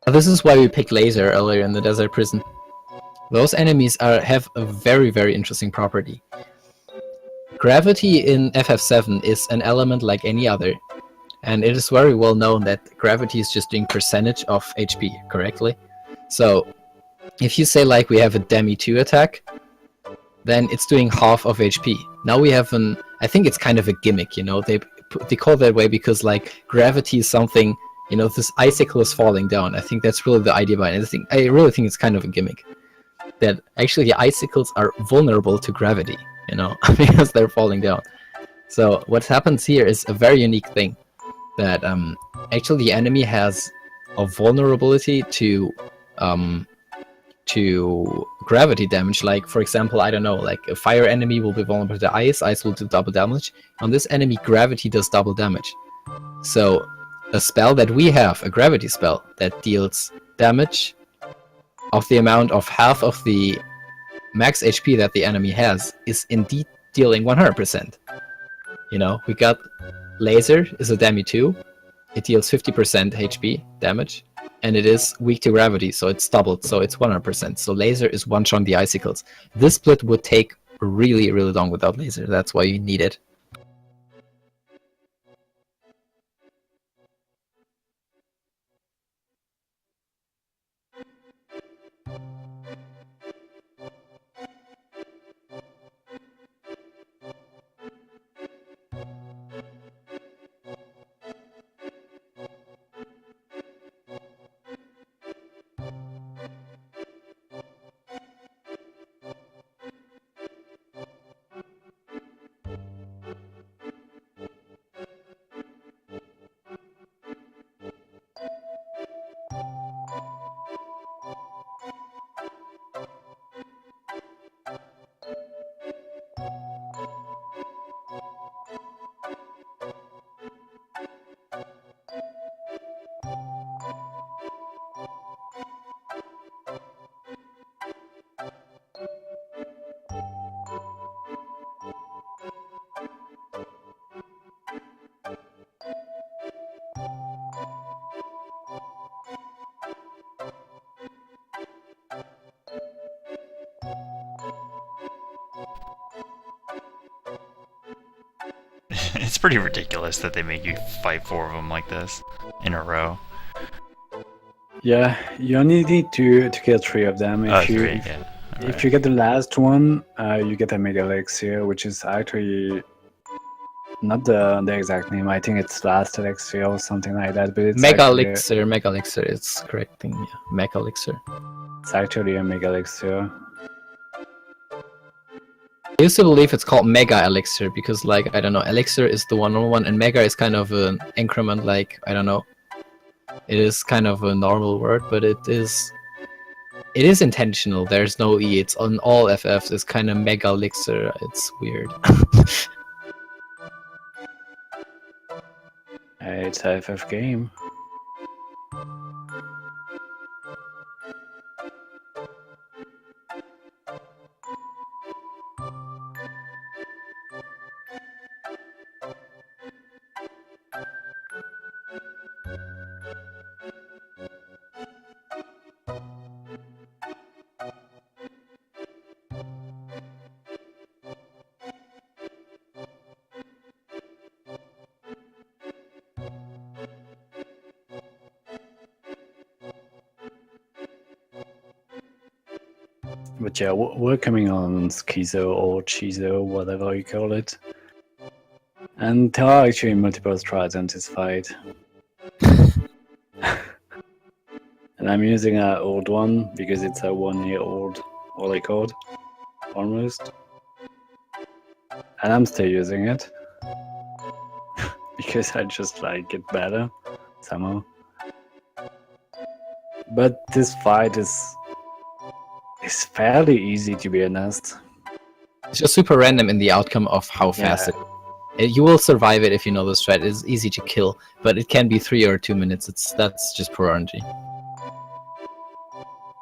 This is why we picked laser earlier in the desert prison. Those enemies have a very, very interesting property. Gravity in FF7 is an element like any other, and it is very well known that gravity is just doing percentage of HP, correctly? So, if you say like we have a Demi 2 attack, then it's doing half of HP. Now we have I think it's kind of a gimmick, you know, they call it that way because like gravity is something you know, this icicle is falling down. I think that's really the idea behind it. I really think it's kind of a gimmick that actually the icicles are vulnerable to gravity, you know, because they're falling down. So what happens here is a very unique thing, that actually the enemy has a vulnerability to gravity damage. Like, for example, I don't know, like a fire enemy will be vulnerable to ice will do double damage. On this enemy, gravity does double damage. So a spell that we have, a gravity spell, that deals damage of the amount of half of the max HP that the enemy has, is indeed dealing 100%. You know, we got Laser is a Demi 2. It deals 50% HP damage, and it is weak to gravity, so it's doubled, so it's 100%. So Laser is one-shot the icicles. This split would take really, really long without Laser. That's why you need it. It's pretty ridiculous that they make you fight 4 of them like this in a row. Yeah, you only need to kill 3 of them. If you 3, yeah. if you get the last one, you get a mega elixir, which is actually not the exact name. I think it's last elixir or something like that. But it's Mega elixir, it's correct thing. Yeah, mega elixir. It's actually a mega elixir. I used to believe it's called Mega Elixir because, like, I don't know, Elixir is the one, and Mega is kind of an increment, like, I don't know. It is kind of a normal word, but it is intentional. There's no E. It's on all FFs. It's kind of Mega Elixir. It's weird. It's a FF game. But yeah, we're coming on Schizo or Chizo, whatever you call it. And there are actually multiple strats in this fight. And I'm using an old one because it's a 1-year-old record, almost. And I'm still using it. Because I just like it better, somehow. But this fight is fairly easy, to be honest. It's just super random in the outcome of how fast it. You will survive it if you know the strat. It's easy to kill, but it can be 3 or 2 minutes. That's just pure RNG.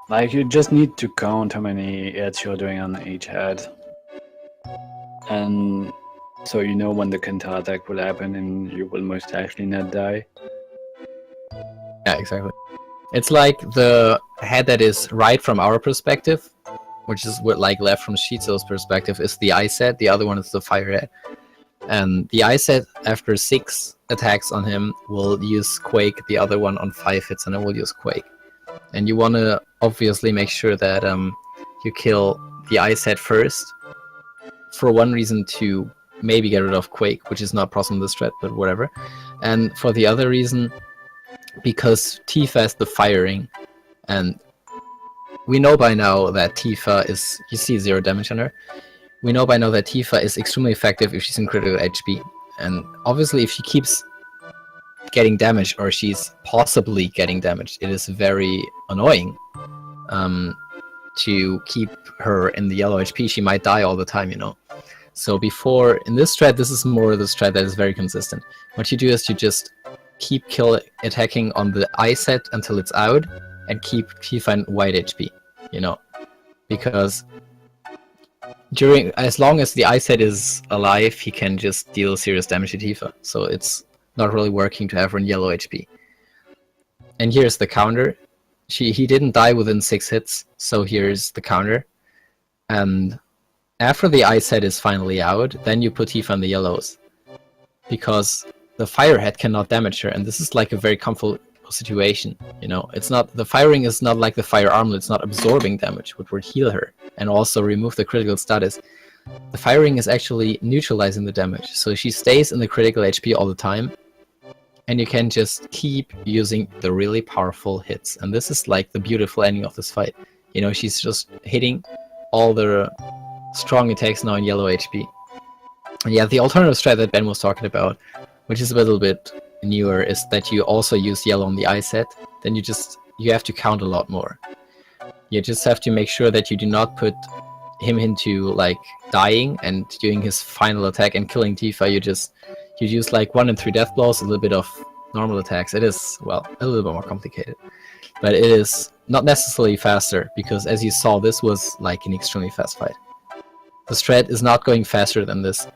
Like, you just need to count how many hits you're doing on each head. And so you know when the counter attack will happen and you will most likely not die. Yeah, exactly. It's like the head that is right from our perspective, which is what, like, left from Shizo's perspective, is the ice head. The other one is the fire head. And the ice head, after 6 attacks on him, will use Quake. The other one on 5 hits, and it will use Quake. And you want to obviously make sure that you kill the ice head first, for one reason to maybe get rid of Quake, which is not possible in this strat, but whatever. And for the other reason, because Tifa has the firing, and we know by now that Tifa is, you see 0 damage on her. We know by now that Tifa is extremely effective if she's in critical HP. And obviously if she keeps getting damaged, or she's possibly getting damaged, it is very annoying to keep her in the yellow HP. She might die all the time, you know. So before, in this strat, this is more the strat that is very consistent. What you do is you just keep attacking on the I set until it's out, and keep Tifa in white HP, you know, because as long as the I set is alive, he can just deal serious damage to Tifa. So it's not really working to have her in yellow HP. And here's the counter. He didn't die within 6 hits, so here's the counter. And after the I set is finally out, then you put Tifa in the yellows, because the firehead cannot damage her, and this is like a very comfortable situation, you know. It's not, the firing is not like the fire armlet, it's not absorbing damage, which would heal her and also remove the critical status. The firing is actually neutralizing the damage, so she stays in the critical HP all the time, and you can just keep using the really powerful hits. And this is like the beautiful ending of this fight, you know. She's just hitting all the strong attacks now in yellow HP. And yeah, the alternative strat that Ben was talking about, which is a little bit newer, is that you also use yellow on the I set. Then you have to count a lot more. You just have to make sure that you do not put him into like dying and doing his final attack and killing Tifa. You use like 1 and 3 death blows, a little bit of normal attacks. It is, well, a little bit more complicated, but it is not necessarily faster, because as you saw, this was like an extremely fast fight. The strat is not going faster than this.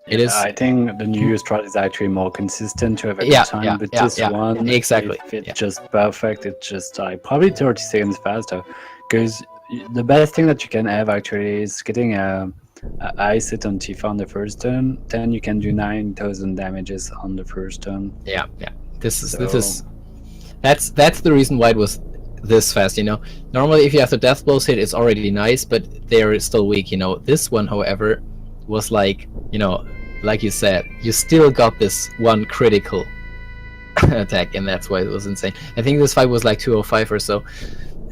It is. I think the new strat is actually more consistent to have a good time, but this one, exactly. if it's just perfect, it's just like probably 30 seconds faster. Because the best thing that you can have actually is getting a I set on Tifa on the first turn, then you can do 9,000 damages on the first turn. Yeah. This is that's the reason why it was this fast, you know. Normally if you have the death blows hit, it's already nice, but they're still weak, you know. This one, however, was like, you know, like you said, you still got this one critical attack, and that's why it was insane. I think this fight was like 205 or so.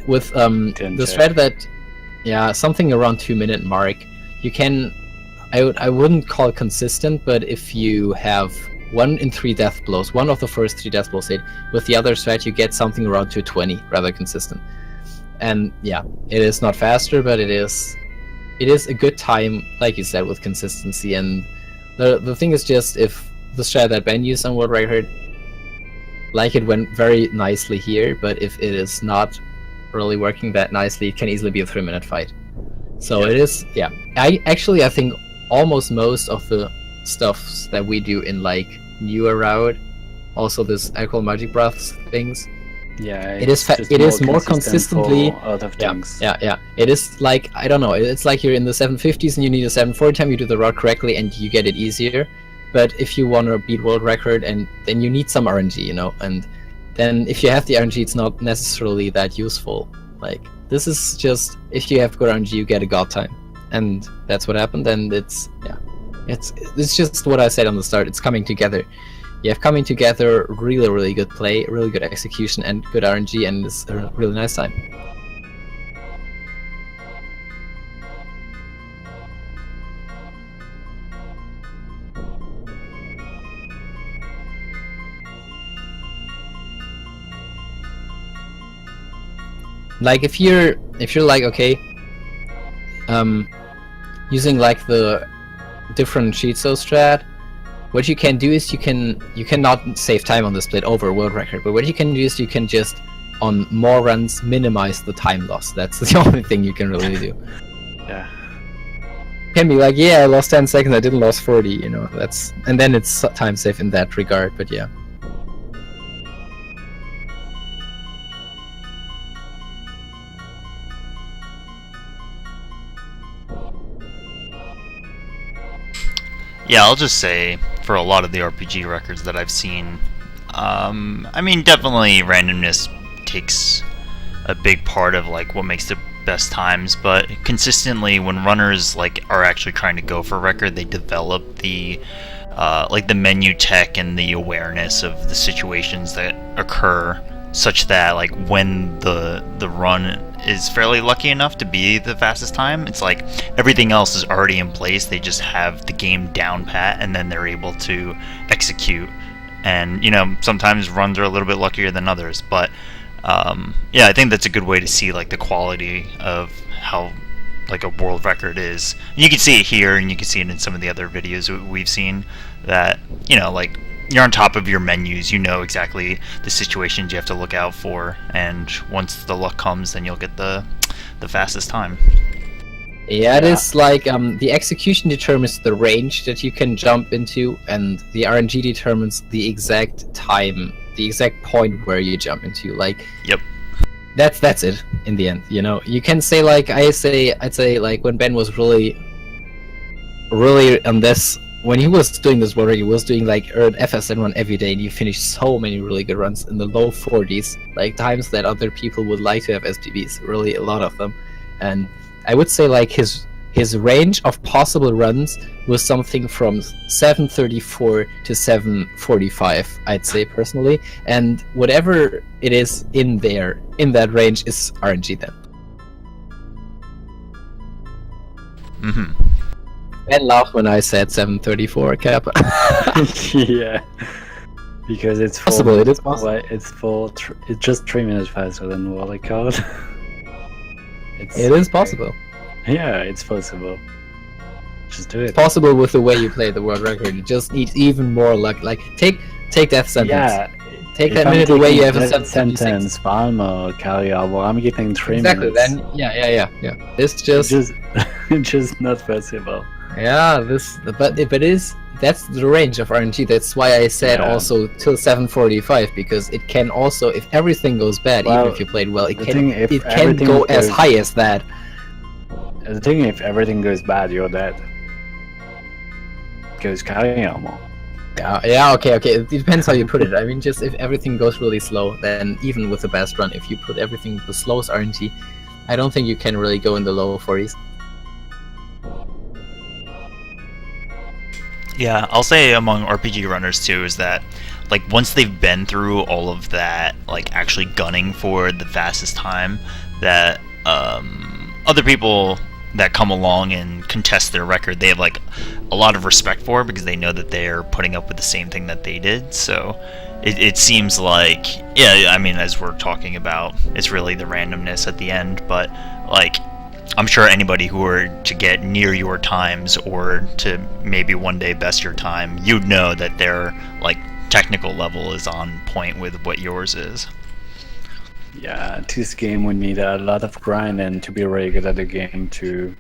With the strat that, something around 2-minute mark, you can, I wouldn't call it consistent, but if you have 1 in 3 death blows, one of the first 3 death blows hit, with the other strat you get something around 220, rather consistent. And yeah, it is not faster, but it is a good time, like you said, with consistency. And the thing is just, if the strat that Ben used on world record, like, it went very nicely here, but if it is not really working that nicely, it can easily be a 3-minute fight. So it is, I think almost most of the stuffs that we do in like newer route, also this alcohol magic breaths things, it is more consistently out of things. It is like, I don't know, it's like you're in the 750s and you need a 740 time, you do the route correctly and you get it easier. But if you want to beat world record, and then you need some RNG, you know, and then if you have the RNG, it's not necessarily that useful. Like, this is just, if you have good RNG, you get a god time, and that's what happened. And it's just what I said on the start. It's coming together. You have coming together, really good play, really good execution, and good RNG, and it's a really nice time. Like, if you're like, okay, using like the different Shiitsu strat, what you can do is you cannot save time on the split over world record, but what you can do is you can just, on more runs, minimize the time loss. That's the only thing you can really do. Yeah. Can be like, I lost 10 seconds, I didn't lose 40, you know, and then it's time safe in that regard, but yeah. Yeah, I'll just say, for a lot of the RPG records that I've seen, I mean, definitely randomness takes a big part of like what makes the best times, but consistently when runners like are actually trying to go for a record, they develop the like the menu tech and the awareness of the situations that occur, such that like when the run is fairly lucky enough to be the fastest time, it's like everything else is already in place. They just have the game down pat, and then they're able to execute. And sometimes runs are a little bit luckier than others, but yeah, I think that's a good way to see like the quality of how like a world record is. You can see it here, and you can see it in some of the other videos we've seen, that like you're on top of your menus, you know exactly the situations you have to look out for, and once the luck comes, then you'll get the fastest time. Yeah, it is like the execution determines the range that you can jump into, and the RNG determines the exact time, the exact point where you jump into. Like, yep, that's it in the end. You can say like I'd say like when Ben was really on this, when he was doing this work, he was doing like an FSN run every day, and he finished so many really good runs in the low 40s, like times that other people would like to have SPVs, really a lot of them. And I would say like his range of possible runs was something from 734 to 745, I'd say personally, and whatever it is in that range is RNG then. Mm-hmm. Ben laughed when I said 734 cap. Yeah, because it's possible. It is possible. It's just 3 minutes faster than what I called. It is possible. Yeah, it's possible. Just do it. It's possible with the way you play the world record. You just need even more luck. Like take that sentence. Yeah. Take that minute away. You have a sentence. Palmer, Carrier. Well, I'm getting 3 minutes. Exactly. Then yeah. It's just not possible. Yeah. That's the range of RNG. That's why I said also till 745, because it can also, if everything goes bad, even if you played well, it can go as high as that. The thing, if everything goes bad, you're dead. Goes Carrier more. Yeah, okay. It depends how you put it. I mean, just if everything goes really slow, then even with the best run, if you put everything the slowest RNG, I don't think you can really go in the low 40s. Yeah, I'll say among RPG runners too is that like once they've been through all of that, like actually gunning for the fastest time, that other people that come along and contest their record, they have like a lot of respect for, because they know that they're putting up with the same thing that they did. So it seems like, yeah, I mean, as we're talking about, it's really the randomness at the end, but like I'm sure anybody who were to get near your times, or to maybe one day best your time, you'd know that their like technical level is on point with what yours is. Yeah, this game would need a lot of grind, and to be really good at the game, to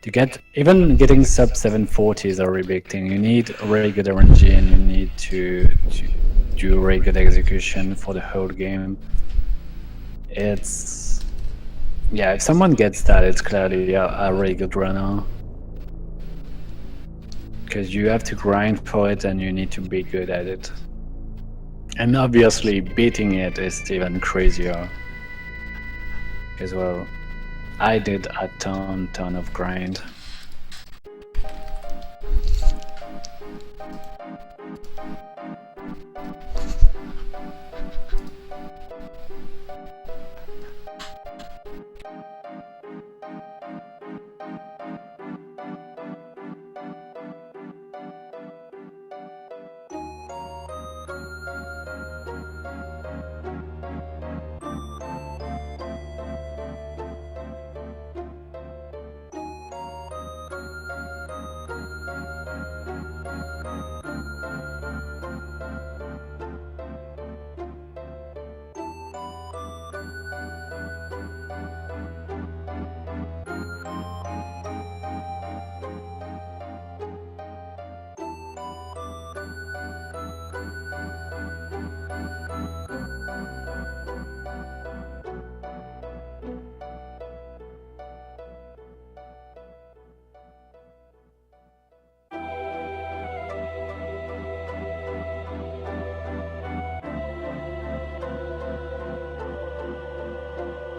get, even getting sub 740 is a really big thing. You need a really good RNG, and you need to do really good execution for the whole game. It's, yeah, if someone gets that, it's clearly a really good runner. Because you have to grind for it, and you need to be good at it. And obviously, beating it is even crazier. Because, well, I did a ton of grind.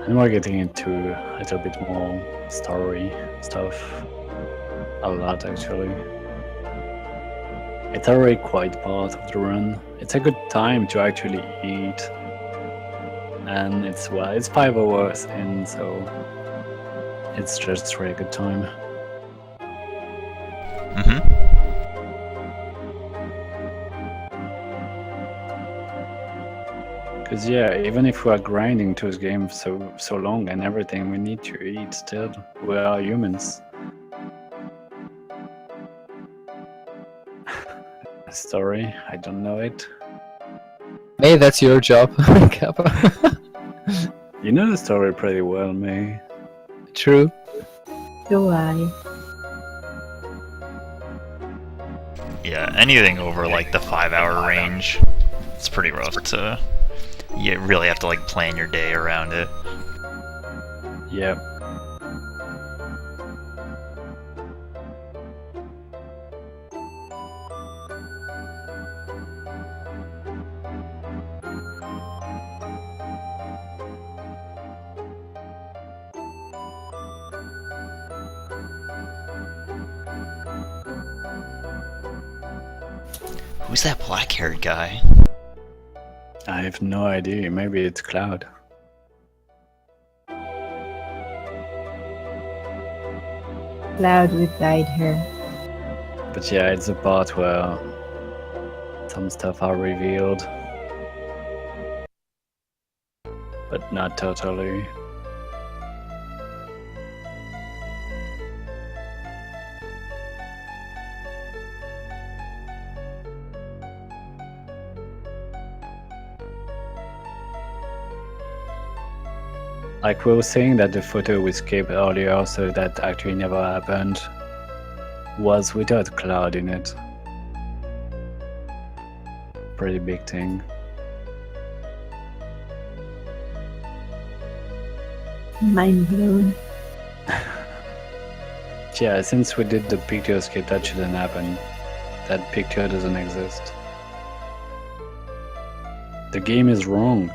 And we're getting into a little bit more story stuff. A lot, actually. It's already quite part of the run. It's a good time to actually eat. And it's 5 hours in, so it's just a really good time. Mm-hmm. Cause yeah, even if we are grinding those games so long and everything, we need to eat still. We are humans. Story, I don't know it. Hey, that's your job, Kappa. You know the story pretty well, May. True. Do I? Yeah, anything over like the 5-hour range, it's pretty rough to. You really have to like plan your day around it. Yeah. Who's that black-haired guy? I have no idea. Maybe it's Cloud. Cloud with dyed hair. But yeah, it's a part where some stuff are revealed. But not totally. Like we were saying that the photo we skipped earlier, so that actually never happened, was without Cloud in it. Pretty big thing. Mind blown. Yeah, since we did the picture skip, that shouldn't happen. That picture doesn't exist. The game is wrong.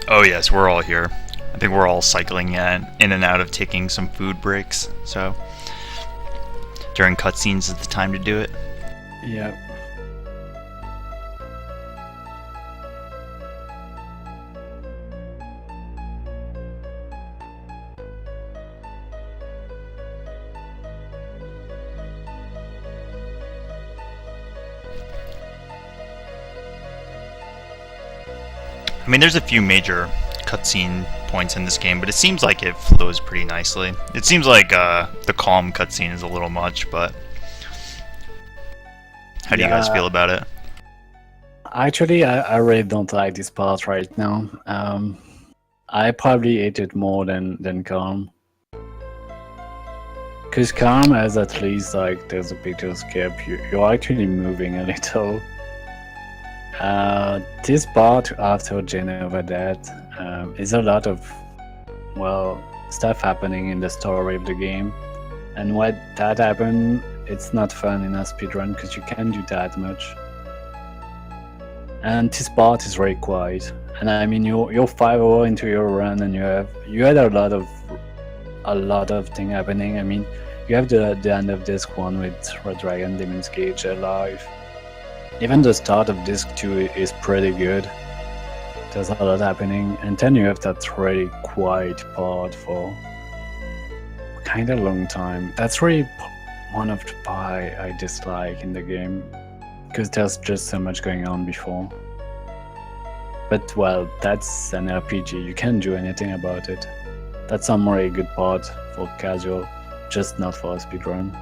Oh yes, we're all here. I think we're all cycling in and out of taking some food breaks, so during cutscenes is the time to do it. Yeah. I mean, there's a few major cutscene points in this game, but it seems like it flows pretty nicely. It seems like the calm cutscene is a little much, but how do you guys feel about it? Actually, I really don't like this part right now. I probably hate it more than Calm. Because Calm has at least, like, there's a picture skip. You're actually moving a little. This part after Genova death is a lot of, well, stuff happening in the story of the game. And what that happened, it's not fun in a speedrun because you can't do that much. And this part is very quiet. And I mean, you're 5 hours into your run, and you had a lot of thing happening. I mean, you have the end of disc 1 with Red Dragon, Demon's Cage alive. Even the start of disc 2 is pretty good. There's a lot happening, and then you have that really quiet part for kind of long time. That's really one of the part I dislike in the game, because there's just so much going on before. But well, that's an RPG, you can't do anything about it. That's a really good part for casual, just not for a speedrun.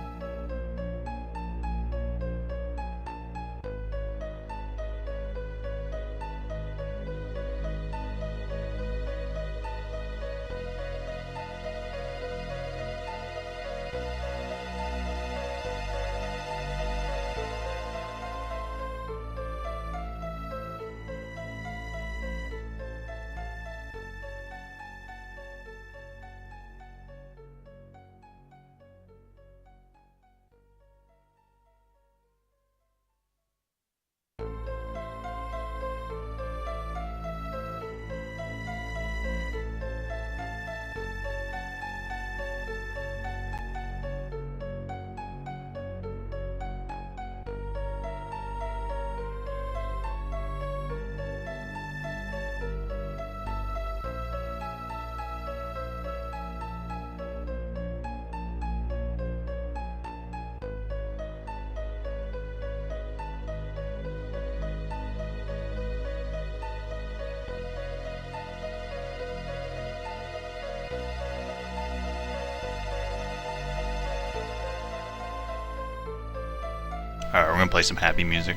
Alright, we're gonna play some happy music.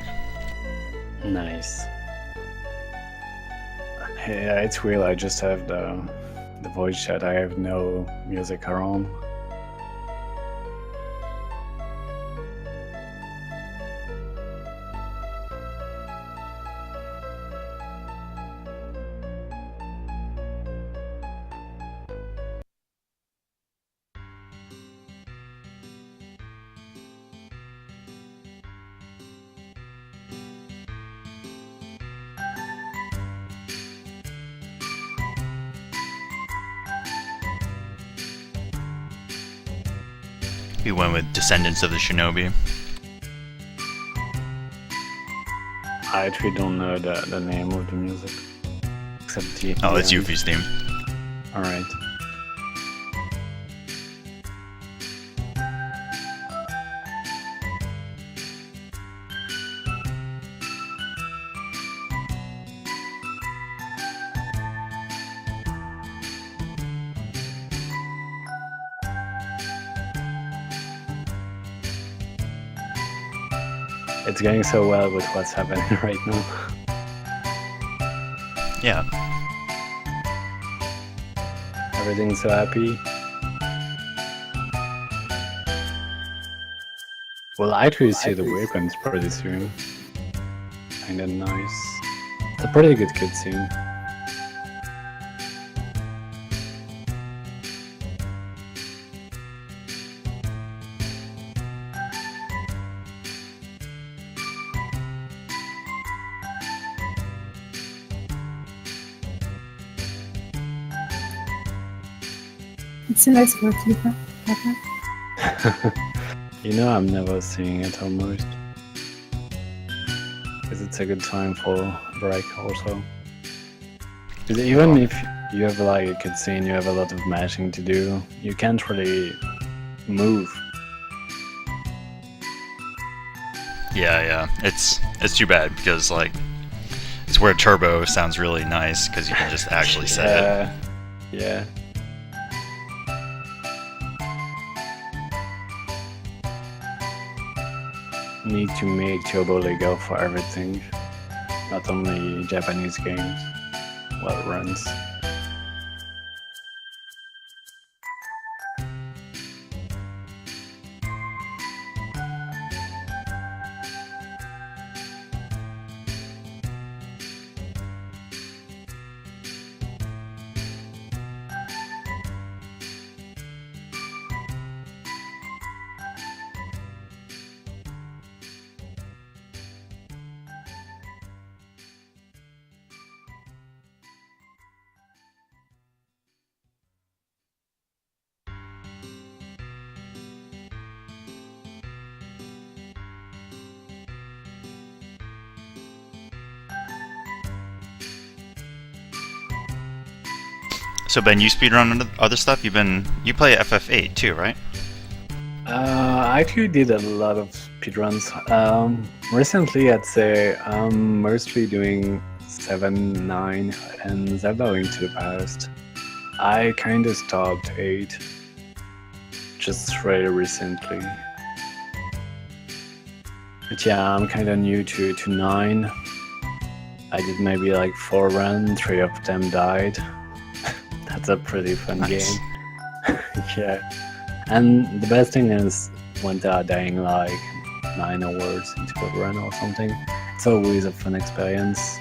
Nice. Yeah, it's weird. I just have the voice chat. I have no music around. We went with Descendants of the Shinobi. I actually don't know the name of the music. Except the. Oh, the it's end. Yuffie's theme. Alright. It's going so well with what's happening right now. Yeah. Everything's so happy. Well, I actually see the weapons pretty soon. Kinda nice. It's a pretty good cutscene. It's a nice word, Papa. You know, I'm never seeing it almost. Because it's a good time for break also. Because even if you have like a cutscene, you have a lot of mashing to do, you can't really move. Yeah. It's too bad because like it's where turbo sounds really nice because you can just actually set it. Yeah. Need to make turbo legal for everything, not only Japanese games. Well, runs. So Ben, you speedrun other stuff? You play FF8 too, right? I actually did a lot of speedruns. Recently, I'd say I'm mostly doing 7, 9, and Zelda Link to the Past. I kind of stopped 8 just really recently. But yeah, I'm kind of new to 9. I did maybe like 4 runs, 3 of them died. That's a pretty fun game. Yeah. And the best thing is when they are dying like 9 hours into a run or something, it's always a fun experience.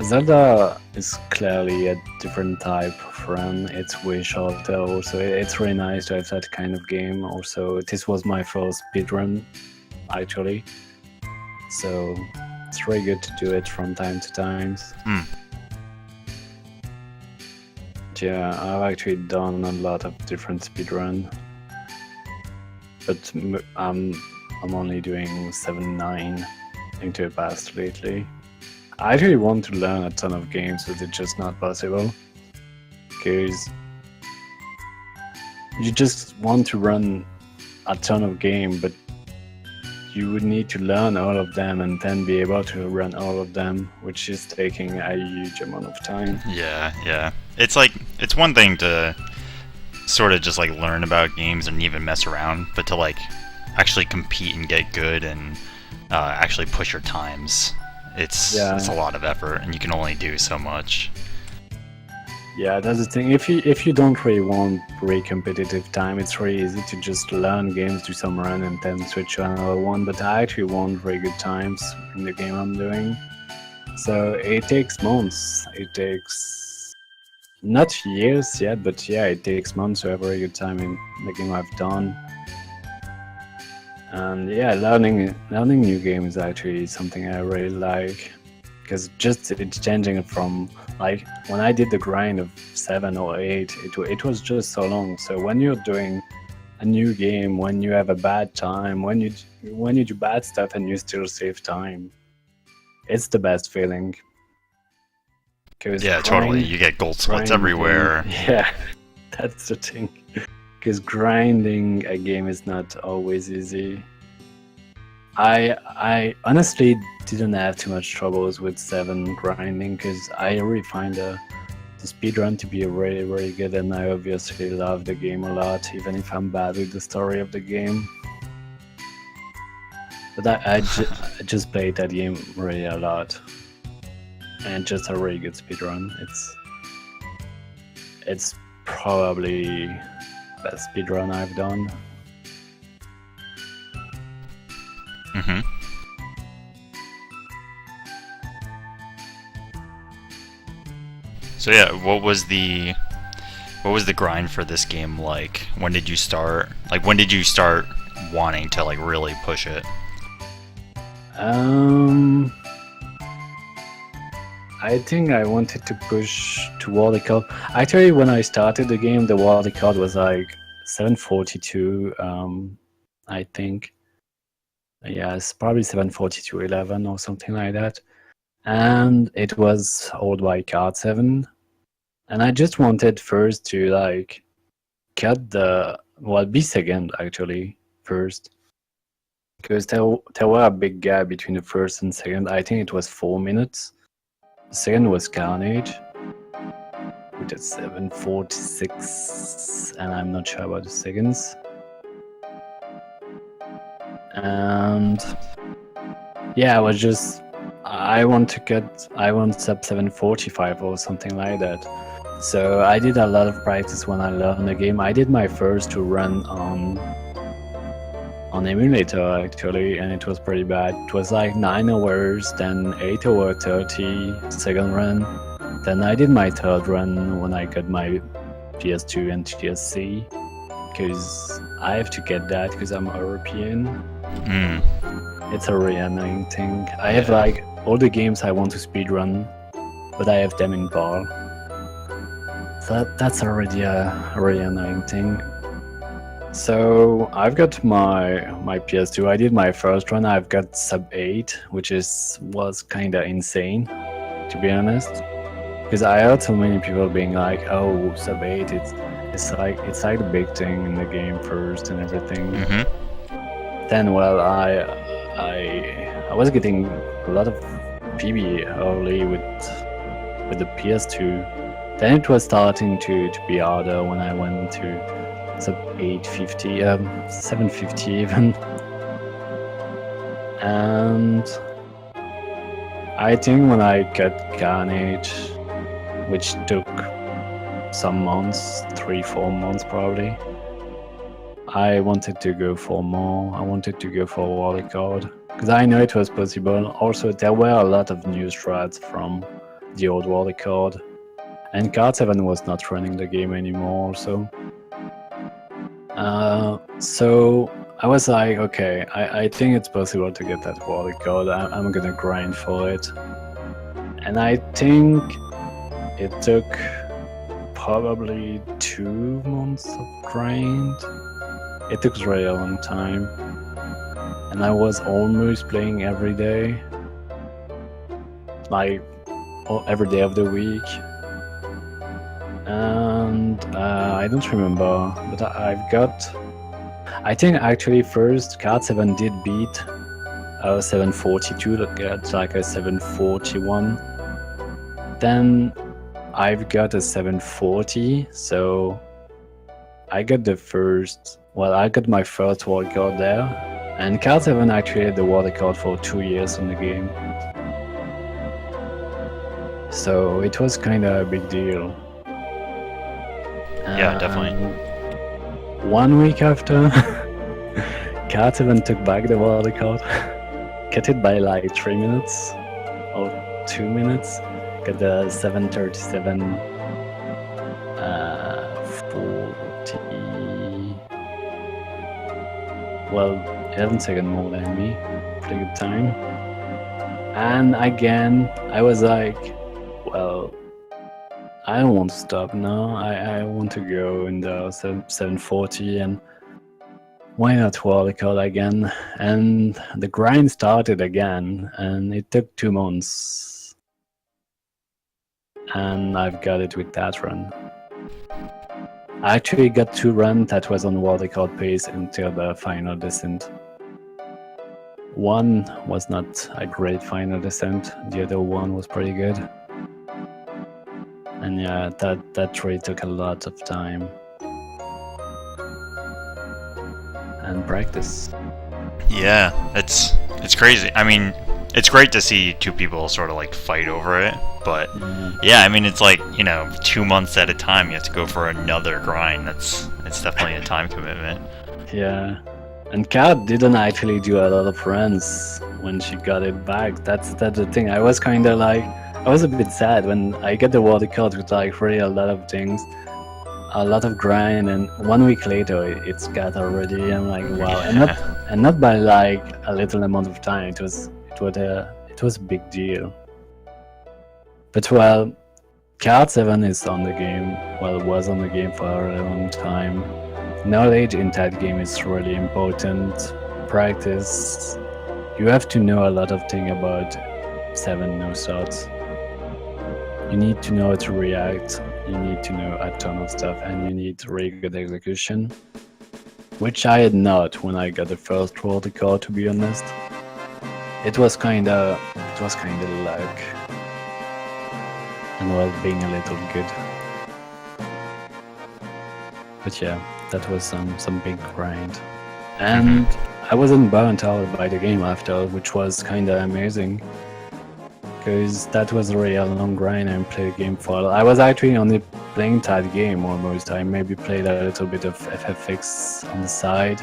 Zelda is clearly a different type of run. It's way shorter also. It's really nice to have that kind of game. Also, this was my first speedrun, actually. So it's really good to do it from time to time. Yeah, I've actually done a lot of different speedrun, but I'm only doing 7, 9 into the past lately. I actually want to learn a ton of games, but it's just not possible because you just want to run a ton of games, but you would need to learn all of them and then be able to run all of them, which is taking a huge amount of time. Yeah. It's like, it's one thing to sort of just like learn about games and even mess around, but to like actually compete and get good and actually push your times, it's a lot of effort, and you can only do so much. Yeah, that's the thing. If you don't really want really competitive time, it's really easy to just learn games, do some run, and then switch to another one. But I actually want very good times in the game I'm doing. So it takes months. It takes not years yet, but yeah, it takes months to have a very good time in the game I've done. And yeah, learning new games is actually something I really like, because just it's changing it from like when I did the grind of 7 or 8, it was just so long. So when you're doing a new game, when you have a bad time, when you do bad stuff and you still save time, it's the best feeling. Yeah, totally. You get gold splits everywhere. Yeah, that's the thing. Because grinding a game is not always easy. I honestly didn't have too much troubles with 7 grinding, because I really find the speedrun to be really, really good, and I obviously love the game a lot, even if I'm bad with the story of the game. But I just played that game really a lot, and just a really good speedrun. It's probably the best speedrun I've done. Mm-hmm. So yeah, what was the grind for this game like? When did you start? Like, when did you start wanting to like really push it? I think I wanted to push to world record. Actually, when I started the game, the world record was like 742. I think. Yeah, it's probably 742.11 or something like that. And it was old by card 7. And I just wanted first to like cut be second actually first. Because there were a big gap between the first and second. I think it was 4 minutes. The second was Carnage with a 746, and I'm not sure about the seconds. And yeah, I want sub 745 or something like that. So I did a lot of practice when I learned the game. I did my first to run on emulator actually, and it was pretty bad. It was like 9 hours, then 8 hour 30 second run. Then I did my third run when I got my PS2 and TSC, because I have to get that because I'm European. It's a really annoying thing. I have like all the games I want to speedrun, but I have them in PAL. So that's already a really annoying thing. So I've got my PS2. I did my first run. I've got sub 8, which was kinda insane, to be honest. Because I heard so many people being like, "Oh, sub 8, it's like the big thing in the game first and everything." Then, well, I was getting a lot of PB early with the PS2. Then it was starting to be harder when I went to sub 850, 750 even. And I think when I got Carnage, which took some months, 3-4 months probably, I wanted to go for more. I wanted to go for wildcard because I know it was possible. Also, there were a lot of new strats from the old wildcard, and Card 7 was not running the game anymore. So I was like, okay, I think it's possible to get that wildcard. I'm gonna grind for it, and I think it took probably 2 months of grind. It took a really long time, and I was almost playing every day, like every day of the week. And I don't remember, but I think actually first Card 7 did beat 742, like a 741. Then I've got a 740, so I got my first wildcard there, and Card 7 actually had the wildcard for 2 years in the game. So it was kind of a big deal. Yeah, definitely. 1 week after, Card 7 took back the wildcard, cut it by like 3 minutes or 2 minutes, got the 737 40. Well, 11 seconds more than me. Pretty good time. And again, I was like, well, I don't want to stop now. I want to go in the 740, and why not wildcard again? And the grind started again, and it took 2 months. And I've got it with that run. I actually got 2 runs that was on wildcard pace until the final descent. One was not a great final descent, the other one was pretty good. And yeah, that trade took a lot of time. And practice. Yeah, it's crazy. I mean, it's great to see 2 people sort of like fight over it, but yeah, I mean, it's like, 2 months at a time you have to go for another grind. It's definitely a time commitment. Yeah, and Kat didn't actually do a lot of runs when she got it back. That's the thing. I was kind of like, I was a bit sad when I get the wildcard with like really a lot of things, a lot of grind, and 1 week later it's got already. I'm like, wow, and not by like a little amount of time. It was a big deal. But well, Card 7 is on the game. Well, was on the game for a really long time. Knowledge in that game is really important. Practice. You have to know a lot of things about 7 no shots. You need to know how to react. You need to know a ton of stuff, and you need really good execution, which I had not when I got the first wildcard, to be honest. It was kinda luck, and well, being a little good. But yeah, that was some big grind, and I wasn't burnt out by the game after, which was kinda amazing. Because that was really a long grind and played the game for. I was actually only playing that game almost. I maybe played a little bit of FFX on the side.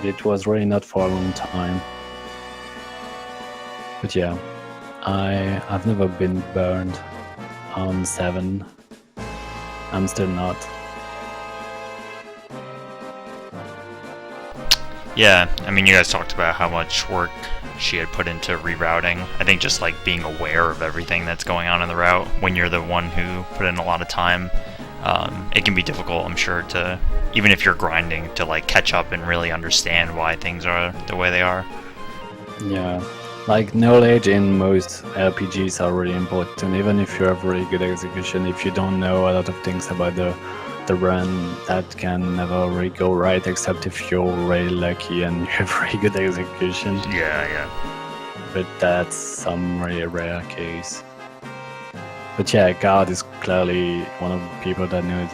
It was really not for a long time. But yeah, I've never been burned on 7. I'm still not. Yeah, I mean, you guys talked about how much work she had put into rerouting. I think just like being aware of everything that's going on in the route when you're the one who put in a lot of time, it can be difficult, I'm sure, to, even if you're grinding, to like catch up and really understand why things are the way they are. Yeah, Like knowledge in most RPGs are really important. Even if you have really good execution, if you don't know a lot of things about the run, that can never really go right. Except if you're really lucky and you have really good execution. Yeah. But that's some really rare case. But yeah, God is clearly one of the people that knows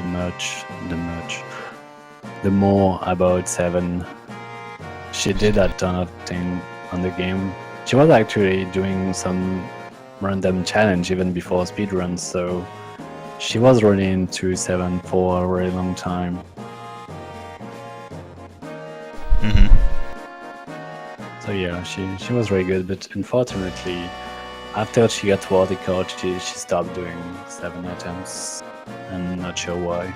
the more about VII. She did a ton of things on the game. She was actually doing some random challenge even before speedruns, so she was really into VII for a really long time. Mm-hmm. So yeah, she was really good, but unfortunately, after she got world record, she stopped doing VII attempts. I'm not sure why.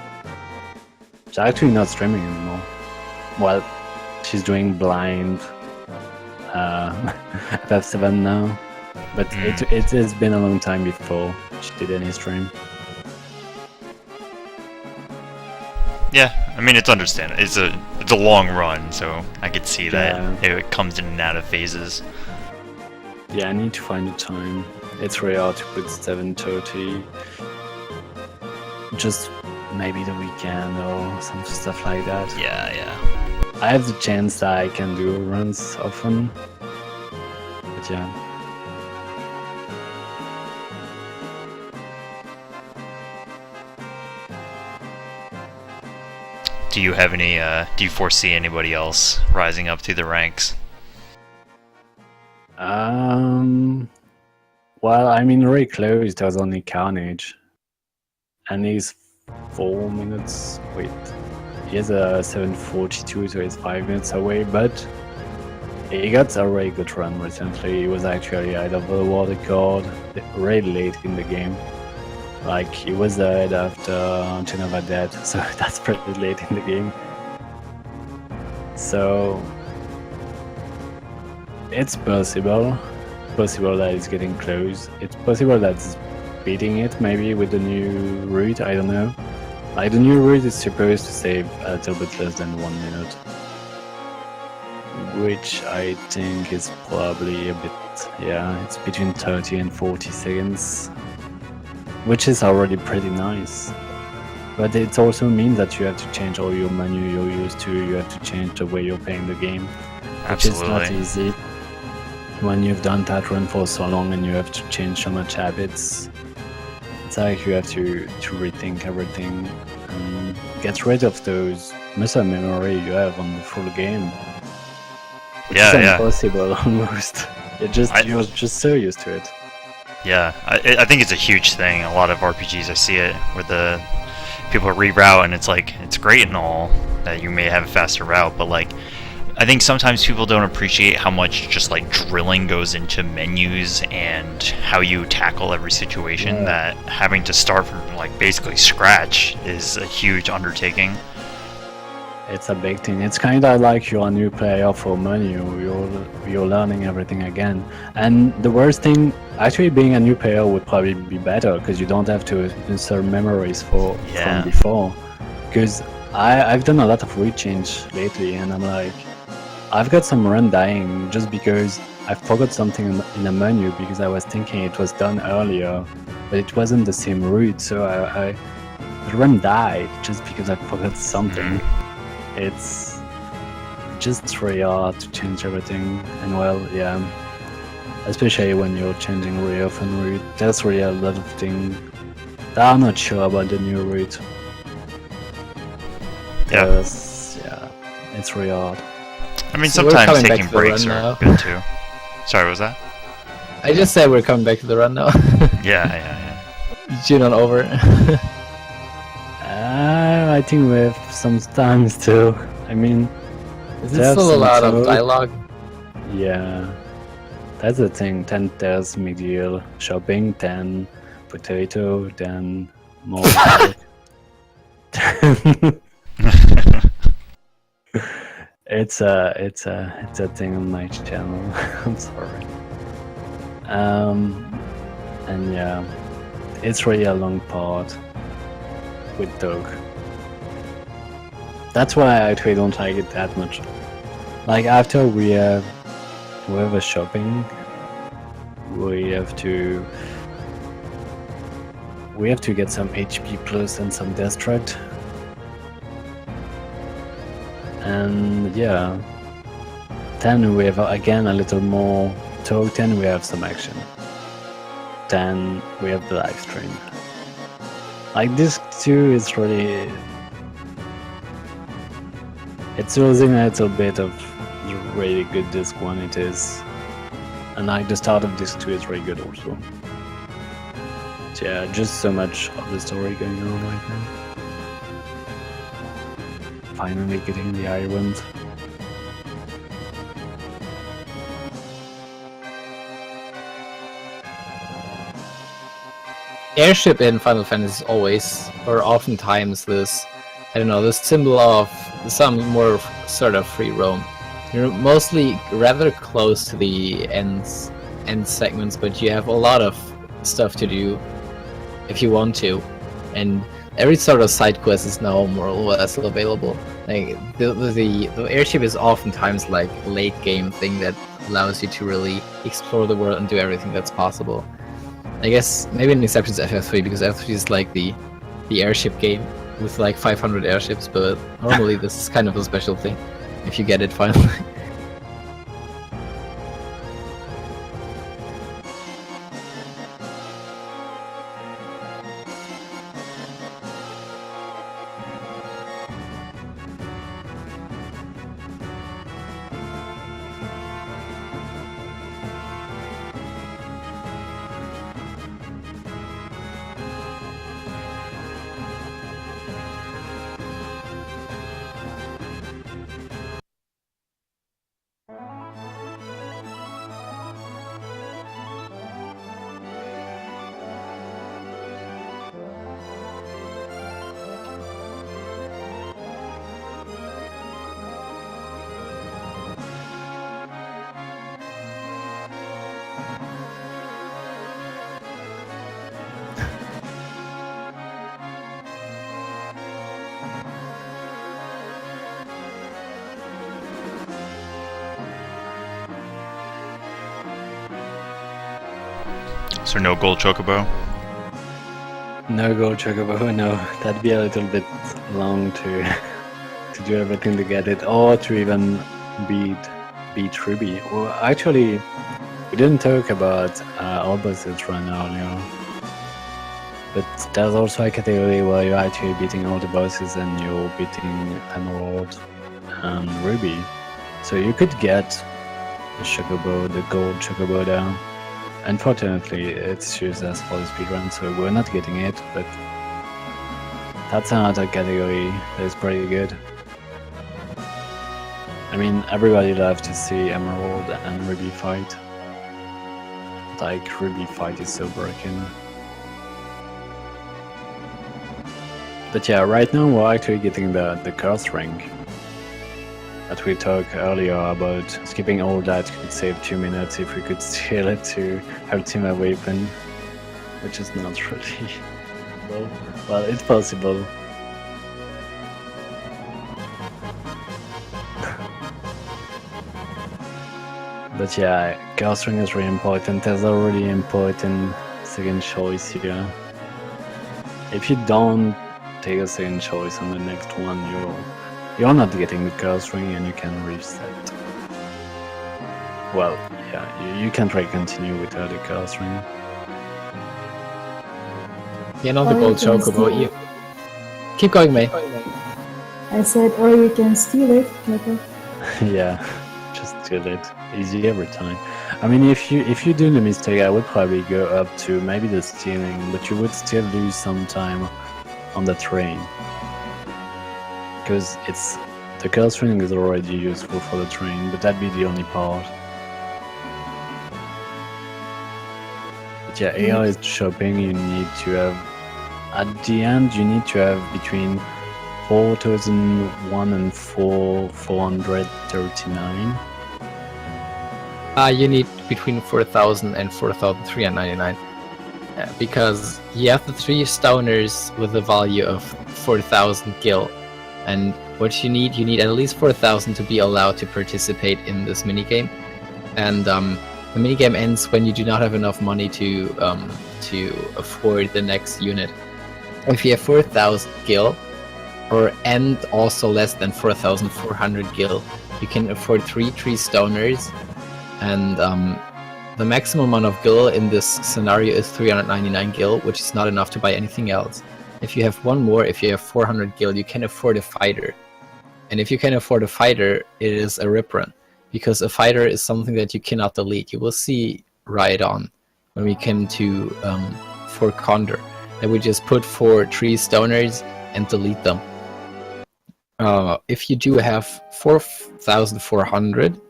She's actually not streaming anymore. Well, she's doing blind VII now, but it has been a long time before she did any stream. Yeah, I mean it's understandable. It's a long run, so I could see that Yeah. it comes in and out of phases. Yeah, I need to find the time. It's really hard to put 7:30. Just maybe the weekend or some stuff like that. Yeah. I have the chance that I can do runs often. But yeah. Do you have any? Do you foresee anybody else rising up through the ranks? Well, I mean, really close. There's only Carnage, and he's 4 minutes. Wait, he has a 7:42, so he's 5 minutes away. But he got a really good run recently. He was actually ahead of the world record really late in the game. Like he was ahead after Genova dead, so that's pretty late in the game. So it's possible that it's getting close. It's possible that it's beating it maybe with the new route, I don't know. Like the new route is supposed to save a little bit less than 1 minute, which I think is probably a bit, yeah, it's between 30 and 40 seconds, which is already pretty nice. But it also means that you have to change all your menu you're used to, you have to change the way you're playing the game, which is not easy when you've done that run for so long and you have to change so much habits. It's like you have to rethink everything and get rid of those muscle memory you have on the full game. Which is impossible almost. You're just so used to it. Yeah, I think it's a huge thing. A lot of RPGs, I see it where the people reroute, and it's like it's great and all that you may have a faster route, but like I think sometimes people don't appreciate how much just like drilling goes into menus and how you tackle every situation. Yeah. That having to start from like basically scratch is a huge undertaking. It's a big thing. It's kind of like you're a new player for menu. You're learning everything again. And the worst thing, actually, being a new player would probably be better because you don't have to insert memories from before. Because I've done a lot of route change lately, and I'm like, I've got some run dying just because I forgot something in a menu because I was thinking it was done earlier, but it wasn't the same route. So the run died just because I forgot something. It's just really hard to change everything, and well, yeah, especially when you're changing really often route, there's really a lot of things that I'm not sure about the new route. Yeah, it's really hard. I mean, So we're sometimes coming back taking to the run breaks now. are good too. Sorry, what was that? I just said we're coming back to the run now. Yeah. June on over. I think we have some time still. I mean, Is there still a lot of dialogue? Yeah, that's the thing. 10 there's McDeal, shopping, 10 potato, then more. It's a thing on my channel. I'm sorry. And yeah, it's really a long part with dog. That's why I actually don't like it that much. Like after we have a shopping, we have to get some HP plus and some destruct. And yeah, then we have again a little more talk, then we have some action. Then we have the live stream. Like disc 2 is really, it's losing a little bit of the really good disc 1 it is. And like the start of disc 2 is really good also. So yeah, just so much of the story going on right now. Finally getting the island. Airship in Final Fantasy is always, or oftentimes, this, I don't know, this symbol of some more sort of free roam. You're mostly rather close to the end segments, but you have a lot of stuff to do if you want to, and every sort of side quest is now more or less available. Like the airship is oftentimes like a late game thing that allows you to really explore the world and do everything that's possible. I guess maybe an exception is FF3, because FF3 is like the airship game with like 500 airships, but normally this is kind of a special thing if you get it finally. So no gold chocobo? No gold chocobo, no. That'd be a little bit long to do everything to get it, or to even beat Ruby. Well, actually, we didn't talk about all bosses right now, you know. But there's also a category where you're actually beating all the bosses and you're beating Emerald and Ruby. So you could get the chocobo, the gold chocobo there. Unfortunately, it's useless for the speedrun, so we're not getting it, but that's another category that is pretty good. I mean, everybody loves to see Emerald and Ruby fight. Like, Ruby fight is so broken. But yeah, right now we're actually getting the curse ring that we talked earlier about. Skipping all that could save 2 minutes if we could steal it to Ultima Weapon, which is not really well, it's possible. But yeah, curse ring is really important. There's a really important second choice here. If you don't take a second choice on the next one, you're not getting the curse ring and you can reset. Well, yeah, you can't really continue without the curse ring. Yeah, not the Or gold you can chocobo. steal You... Keep going, May. I said, or you can steal it. Like Yeah, just steal it. Easy every time. I mean, if you do the mistake, I would probably go up to maybe the stealing, but you would still lose some time on the train. Because the curse ring is already useful for the train, but that'd be the only part. But yeah, AI is shopping. You need to have, at the end, you need to have between 4,001 and 4,439. You need between 4,000 and 4,399. Because you have the 3 stoners with a value of 4,000 gil. And what you need at least 4,000 to be allowed to participate in this minigame. And The minigame ends when you do not have enough money to afford the next unit. If you have 4,000 gil, and also less than 4,400 gil, you can afford 3 tree stoners, and the maximum amount of gil in this scenario is 399 gil, which is not enough to buy anything else. If you have one more, if you have 400 gil, you can afford a fighter. And if you can afford a fighter, it is a rip run, because a fighter is something that you cannot delete. You will see right on when we come to for Condor that we just put 4 tree stoners and delete them. If you do have 4,400,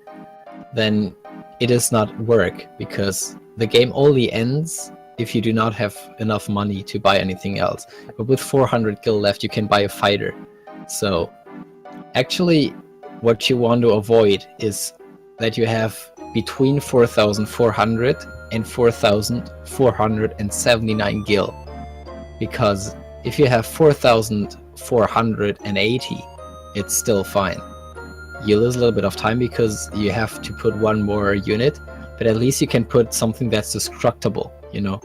then it does not work, because the game only ends if you do not have enough money to buy anything else. But with 400 gil left, you can buy a fighter. So actually, what you want to avoid is that you have between 4,400 and 4,479 gil. Because if you have 4,480, it's still fine. You lose a little bit of time because you have to put one more unit, but at least you can put something that's destructible, you know.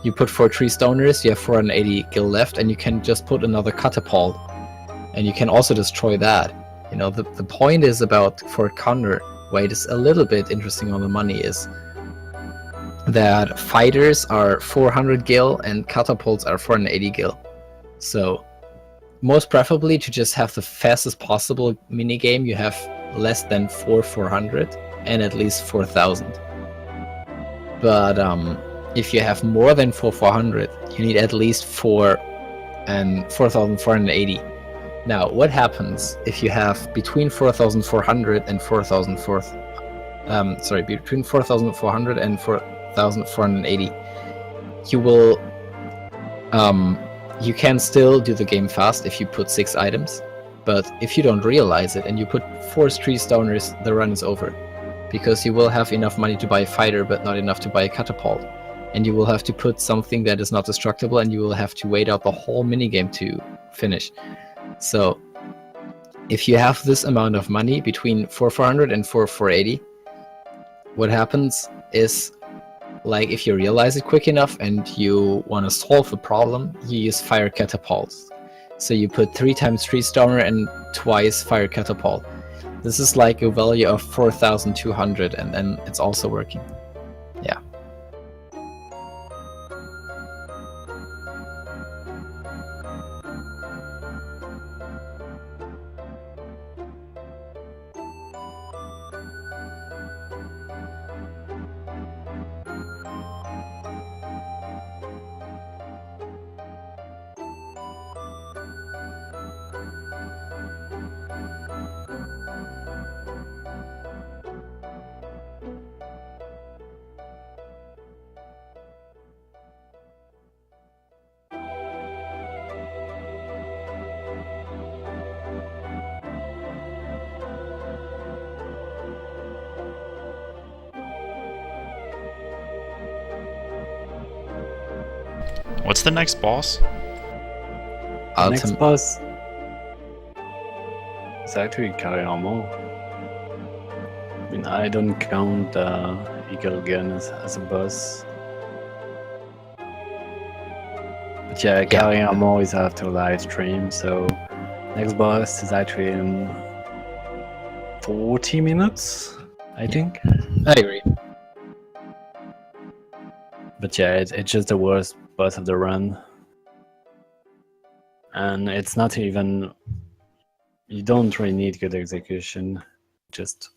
You put 4 tree stoners, you have 480 gil left, and you can just put another catapult, and you can also destroy that. You know, the point is about Fort Condor, why it is a little bit interesting on the money, is that fighters are 400 gil and catapults are 480 gil. So most preferably to just have the fastest possible minigame, you have less than 4,400 and at least 4,000. But if you have more than 4,400, you need at least 4,480. Now, what happens if you have between 4,400 and 4,400? Between 4,400 and 4,480, you will you can still do the game fast if you put 6 items, but if you don't realize it and you put 4 tree stoners, the run is over, because you will have enough money to buy a fighter but not enough to buy a catapult, and you will have to put something that is not destructible, and you will have to wait out the whole minigame to finish. So if you have this amount of money between 4,400 and 4,480, what happens is, like, if you realize it quick enough and you want to solve the problem, you use fire catapults. So you put 3 times tree stoner and twice fire catapult. This is like a value of 4,200, and then it's also working. Yeah. What's the next boss? The next boss is actually Kariyama. I mean, I don't count Eagle Gun as a boss. But yeah, Kariyama is after live stream, so next boss is actually in 40 minutes, I think. I agree. But yeah, it's just the worst boss of the run. And it's not even... You don't really need good execution. Just...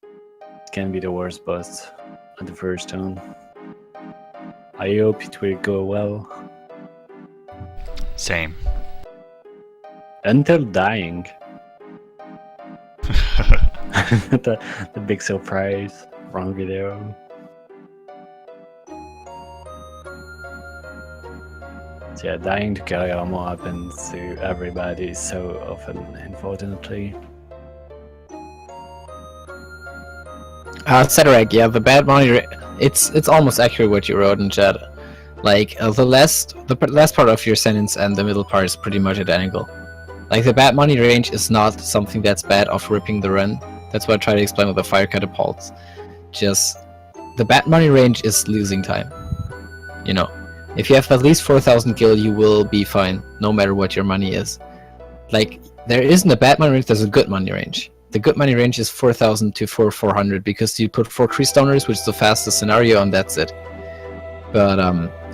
It can be the worst boss at the first turn. I hope it will go well. Same. Until dying. the big surprise. Wrong video. Yeah, dying to Kariyama happens to everybody so often, unfortunately. Cedric, yeah, the bad money. It's almost accurate what you wrote in chat. Like the last part of your sentence and the middle part is pretty much identical. Like the bad money range is not something that's bad of ripping the run. That's what I try to explain with the fire catapults. Just the bad money range is losing time. You know, if you have at least 4,000 gil, you will be fine, no matter what your money is. Like, there isn't a bad money range, there's a good money range. The good money range is 4,000 to 4,400 because you put 4 Creastoners, which is the fastest scenario, and that's it. But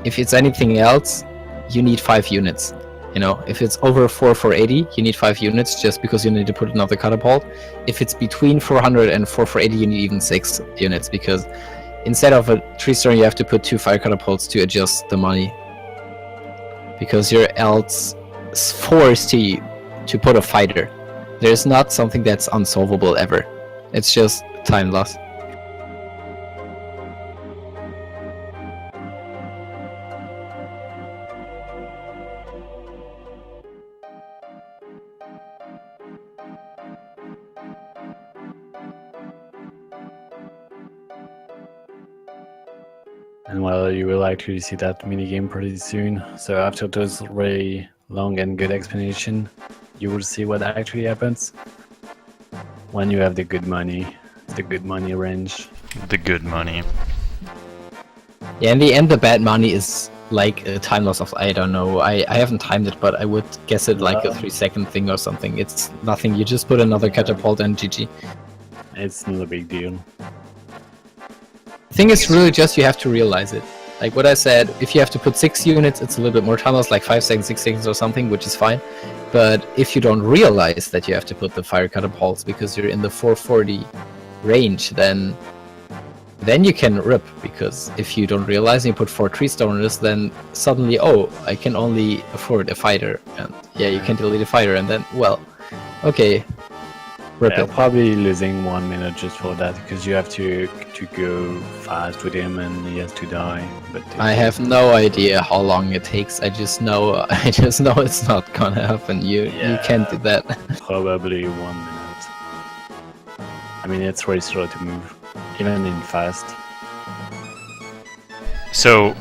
if it's anything else, you need 5 units. You know, if it's over 4,480, you need 5 units just because you need to put another catapult. If it's between 400 and 4,480, you need even 6 units because instead of a 3-star, you have to put 2 fire catapults to adjust the money. Because you're else forced to put a fighter. There's not something that's unsolvable ever. It's just time loss. And well, you will actually see that minigame pretty soon. So after those really long and good explanation, you will see what actually happens when you have the good money range. The good money. Yeah, in the end, the bad money is like a time loss of, I don't know, I haven't timed it, but I would guess it like a 3-second thing or something. It's nothing, you just put another catapult and GG. It's not a big deal. The thing is really just you have to realize it. Like what I said, if you have to put 6 units, it's a little bit more time loss, like 5 seconds, 6 seconds or something, which is fine. But if you don't realize that you have to put the fire catapults because you're in the 440 range, then you can rip, because if you don't realize and you put 4 tree stoners, then suddenly, oh, I can only afford a fighter, and yeah, you can delete a fighter, and then, well, okay, rip Yeah, it. probably losing 1 minute just for that, because you have to go fast with him and he has to die. But I have no idea how long it takes. I just know it's not gonna happen. You can't do that. probably 1 minute. I mean, it's very slow to move, even in fast. So,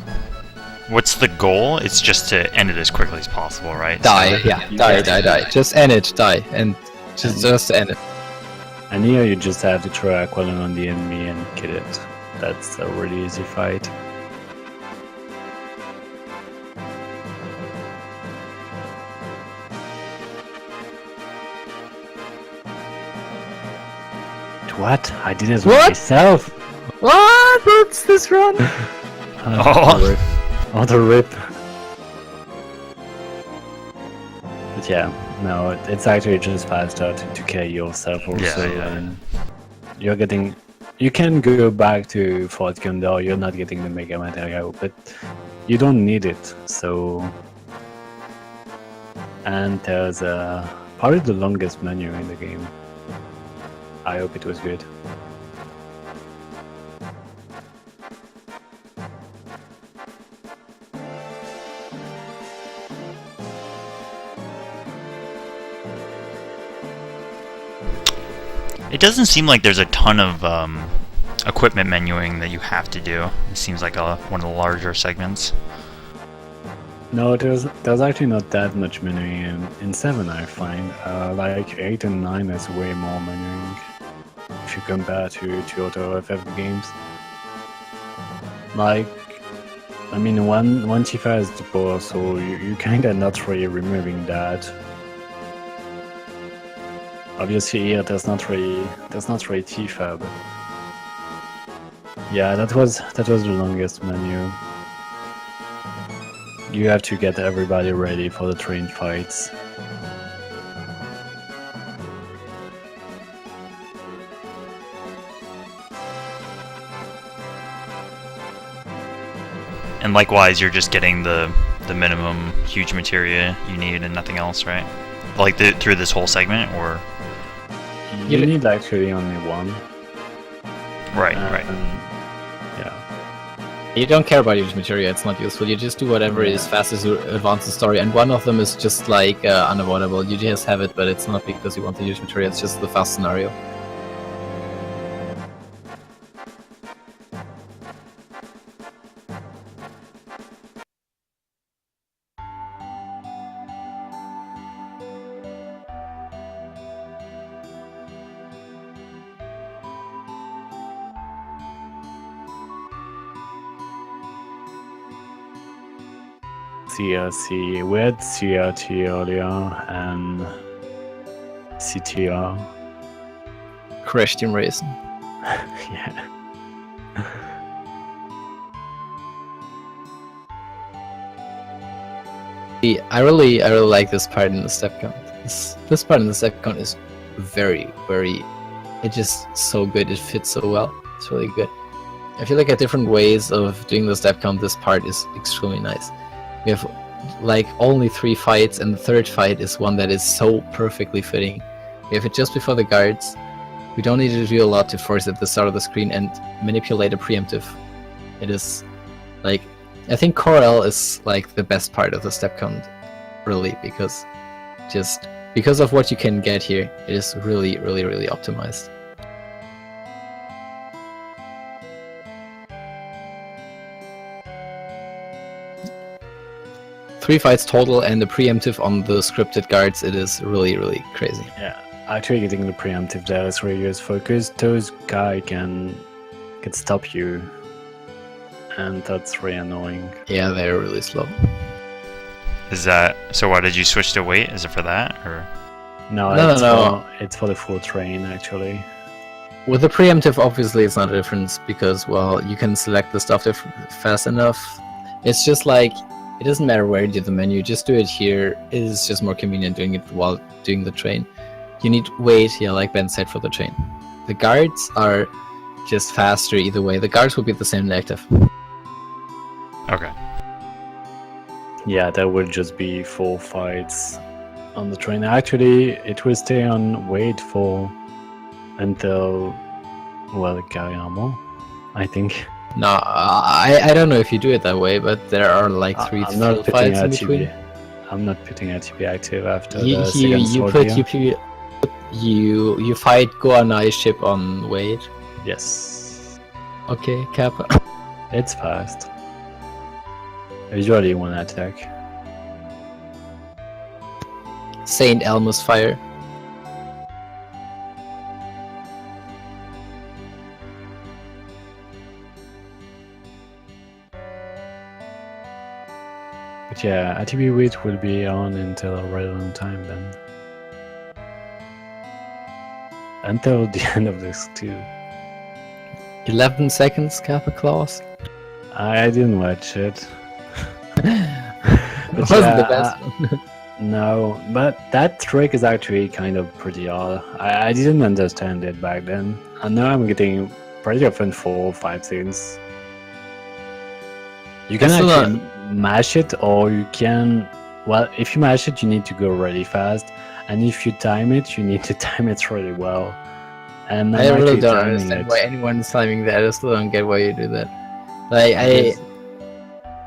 what's the goal? It's just to end it as quickly as possible, right? Die, So, yeah, die. Just end it, die, and just end it. And here you just have to throw Aqualung on the enemy and kill it. That's a really easy fight. What? I did it What? myself! What? What's this run? Oh. Oh, the rip. But yeah, no, it's actually just faster to carry yourself also. Yeah. And you're getting... You can go back to Fort Gondor, you're not getting the Mega Material, but you don't need it, so... And there's probably the longest menu in the game. I hope it was good. It doesn't seem like there's a ton of equipment menuing that you have to do. It seems like one of the larger segments. No, there's actually not that much menuing in 7, I find. Like 8 and 9 is way more menuing if you compare to other FF games. Like, I mean, one Tifa is the boss, so you kinda not really removing that. Obviously here there's not really Tifa, but yeah, that was the longest menu. You have to get everybody ready for the train fights. And likewise, you're just getting the minimum huge materia you need and nothing else, right? Like through this whole segment, or You need actually only one. right. Yeah. You don't care about huge materia, it's not useful. You just do whatever is fastest to advance the story, and one of them is just like unavoidable. You just have it, but it's not because you want the huge materia, it's just the fast scenario. CLC. We had CRT earlier and CTR. Crash Team Racing. Yeah. I really like this part in the step count. This part in the step count is very, it's just so good. It fits so well. It's really good. I feel like at different ways of doing the step count, this part is extremely nice. We have like only 3 fights, and the third fight is one that is so perfectly fitting. We have it just before the guards. We don't need to do a lot to force at the start of the screen and manipulate a preemptive. It is like, I think Corel is like the best part of the step count, really, because of what you can get here, it is really optimized. Three fights total, and the preemptive on the scripted guards, it is really crazy. Yeah, actually getting the preemptive there is really good focus. Those guy can stop you, and that's really annoying. Yeah, they're really slow. Is that so? Why did you switch to wait? Is it for that or? No. It's for the full train actually. With the preemptive, obviously, it's not a difference because, well, you can select the stuff fast enough. It's just like, it doesn't matter where you do the menu, just do it here. It is just more convenient doing it while doing the train. You need wait, yeah, like Ben said, for the train. The guards are just faster either way. The guards will be the same in active. Okay. Yeah, there will just be 4 fights on the train. Actually, it will stay on wait until, well, Gariamo, I think. No, I don't know if you do it that way, but there are like 3 fights in between. I'm not putting RTB active after You fight Goanai's ship on wait. Yes. Okay, Kappa. It's fast. Usually one attack. Saint Elmo's fire. But yeah, RTB wait will be on until a really long time then. Until the end of this too. 11 seconds, Kappa Claus. I didn't watch it. It wasn't the best one. No, but that trick is actually kind of pretty odd. I didn't understand it back then. I know I'm getting pretty often 4 or 5 seconds. You can actually mash it, or you can... Well, if you mash it, you need to go really fast. And if you time it, you need to time it really well. And I really don't understand why anyone's timing that. I still don't get why you do that. Like,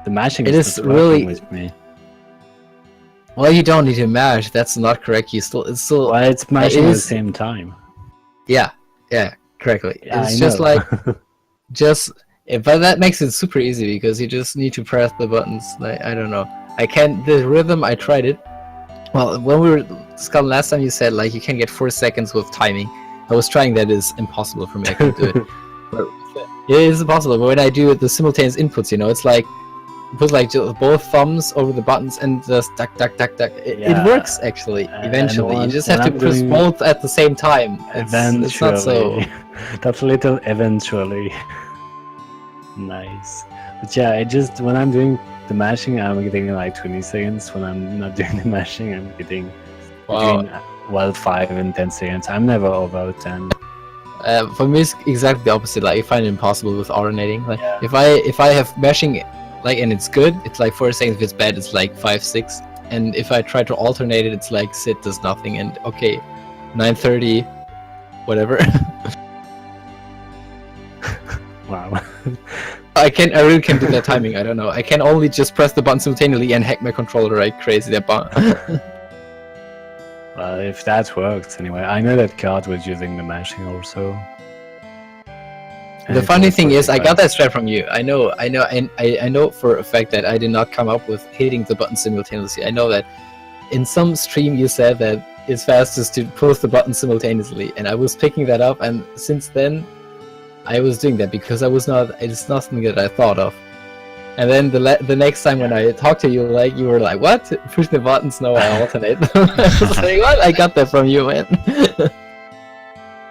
the mashing is really with me. Well, you don't need to mash. That's not correct. It's still. Well, it's mashing at the same time. Yeah, correctly. Yeah, it's just like, but that makes it super easy because you just need to press the buttons. Like, I don't know. The rhythm, I tried it. Well, when we were discussing last time, you said like you can get 4 seconds with timing. I was trying that. Is impossible for me. I can't do it. But it is impossible. But when I do the simultaneous inputs, it's like put like both thumbs over the buttons and just duck. It works actually. Eventually, you just have to press both at the same time. It's not so. That's a little eventually. Nice. But yeah, when I'm doing the mashing, I'm getting like 20 seconds. When I'm not doing the mashing, I'm getting between 5 and 10 seconds. I'm never over 10. For me, it's exactly the opposite. Like, I find it impossible with alternating. Like, if I have mashing, like, and it's good, it's like 4 seconds. If it's bad, it's like 5, 6. And if I try to alternate it, it's like sit does nothing. And okay, 9:30, whatever. Wow. I really can't do that timing. I don't know. I can only just press the button simultaneously and hack my controller like crazy. Well, if that works anyway. I know that Card was using the mashing also. The funny thing is, I got that strat from you. I know for a fact that I did not come up with hitting the button simultaneously. I know that in some stream you said that it's fastest to push the button simultaneously, and I was picking that up, and since then I was doing that because it's not something that I thought of. And then the next time when I talked to you, like you were like, "What? Push the buttons? No, I alternate." I was like, "What? I got that from you, man."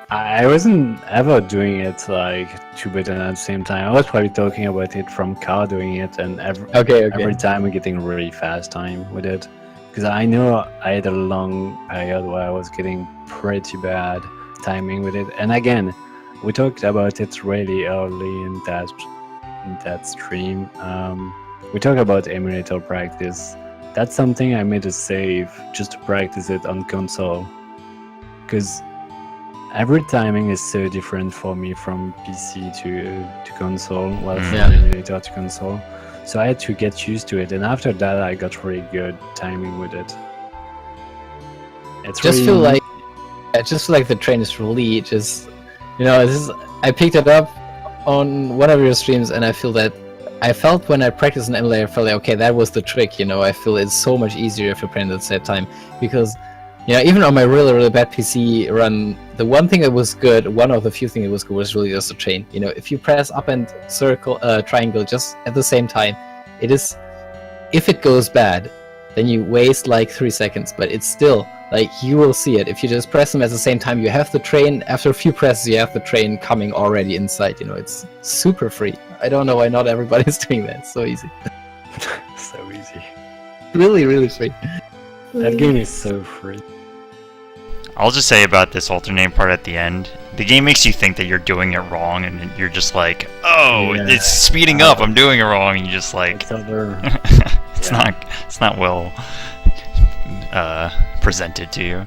I wasn't ever doing it like two buttons at the same time. I was probably talking about it from car doing it, and every time we're getting really fast time with it. Because I know I had a long period where I was getting pretty bad timing with it. And again, we talked about it really early in that stream. We talked about emulator practice. That's something I made a save just to practice it on console. Because every timing is so different for me from PC to console, well, from emulator to console. So I had to get used to it, and after that I got really good timing with it. It's just feel like the train is really just, I picked it up on one of your streams, and I felt when I practiced an emulator, I felt like, okay, that was the trick, I feel it's so much easier if you print at the same time, because even on my really, really bad PC run, the one thing that was good, one of the few things that was good, was really just the train. If you press up and circle, triangle just at the same time, if it goes bad, then you waste like 3 seconds, but it's still, like, you will see it. If you just press them at the same time, you have the train, after a few presses, you have the train coming already inside, it's super free. I don't know why not everybody's doing that, it's so easy. So easy. Really, really free. That game is so free. I'll just say about this alternating part at the end, the game makes you think that you're doing it wrong, and you're just like, oh, it's speeding up, I'm doing it wrong, and you just like, it's not well presented to you.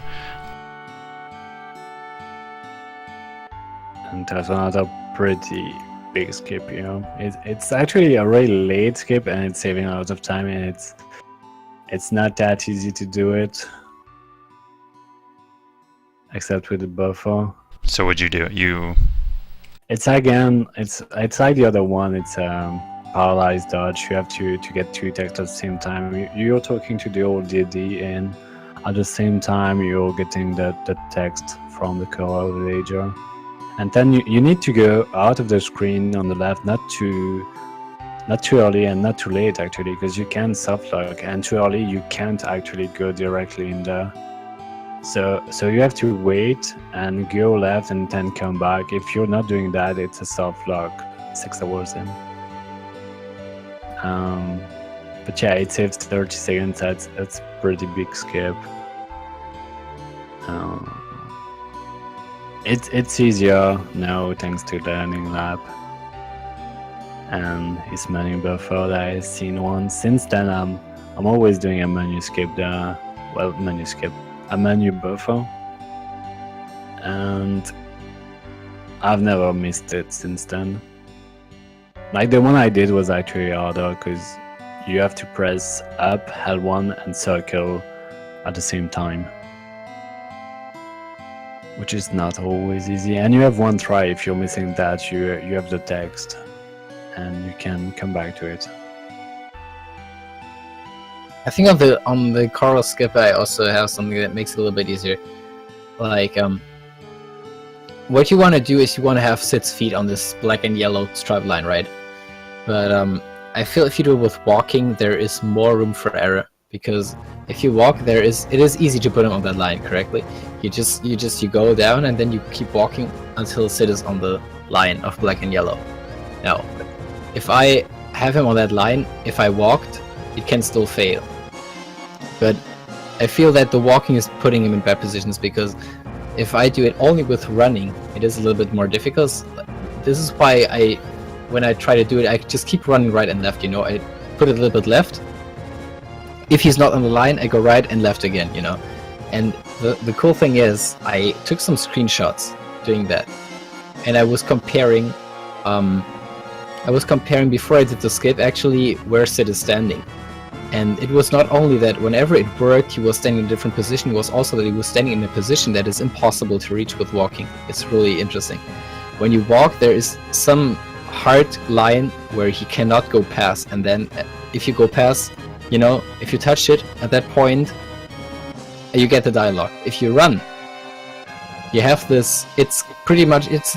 And that's another pretty big skip, It's actually a really late skip, and it's saving a lot of time, and it's not that easy to do it. Except with the buffer. So what'd you do? It's like the other one. It's paralyzed dodge. You have to get two texts at the same time. You're talking to the old DD, and at the same time you're getting the text from the core villager. And then you need to go out of the screen on the left, not too early and not too late actually, because you can soft lock, and too early you can't actually go directly in there. So you have to wait and go left and then come back. If you're not doing that, it's a soft lock 6 hours in. But yeah, it saves 30 seconds. That's pretty big skip. It's easier now thanks to the learning lab and his menu buffer that I've seen once. Since then, I'm always doing a menu skip there. Well, a menu buffer, and I've never missed it since then. Like, the one I did was actually harder because you have to press up, L1 and circle at the same time, which is not always easy, and you have one try. If you're missing that, you have the text and you can come back to it. I think on the choral skip, I also have something that makes it a little bit easier. Like, what you want to do is you want to have Sid's feet on this black and yellow stripe line, right? But I feel if you do it with walking, there is more room for error, because if you walk, it is easy to put him on that line correctly. You go down and then you keep walking until Sid is on the line of black and yellow. Now, if I have him on that line, if I walked, it can still fail. But I feel that the walking is putting him in bad positions, because if I do it only with running, it is a little bit more difficult. This is why when I try to do it, I just keep running right and left, I put it a little bit left. If he's not on the line, I go right and left again, And the cool thing is, I took some screenshots doing that, and I was comparing before I did the skip actually where Sid is standing. And it was not only that whenever it worked he was standing in a different position, it was also that he was standing in a position that is impossible to reach with walking. It's really interesting. When you walk, there is some hard line where he cannot go past, and then if you go past, if you touch it at that point, you get the dialogue. If you run, you have this, it's a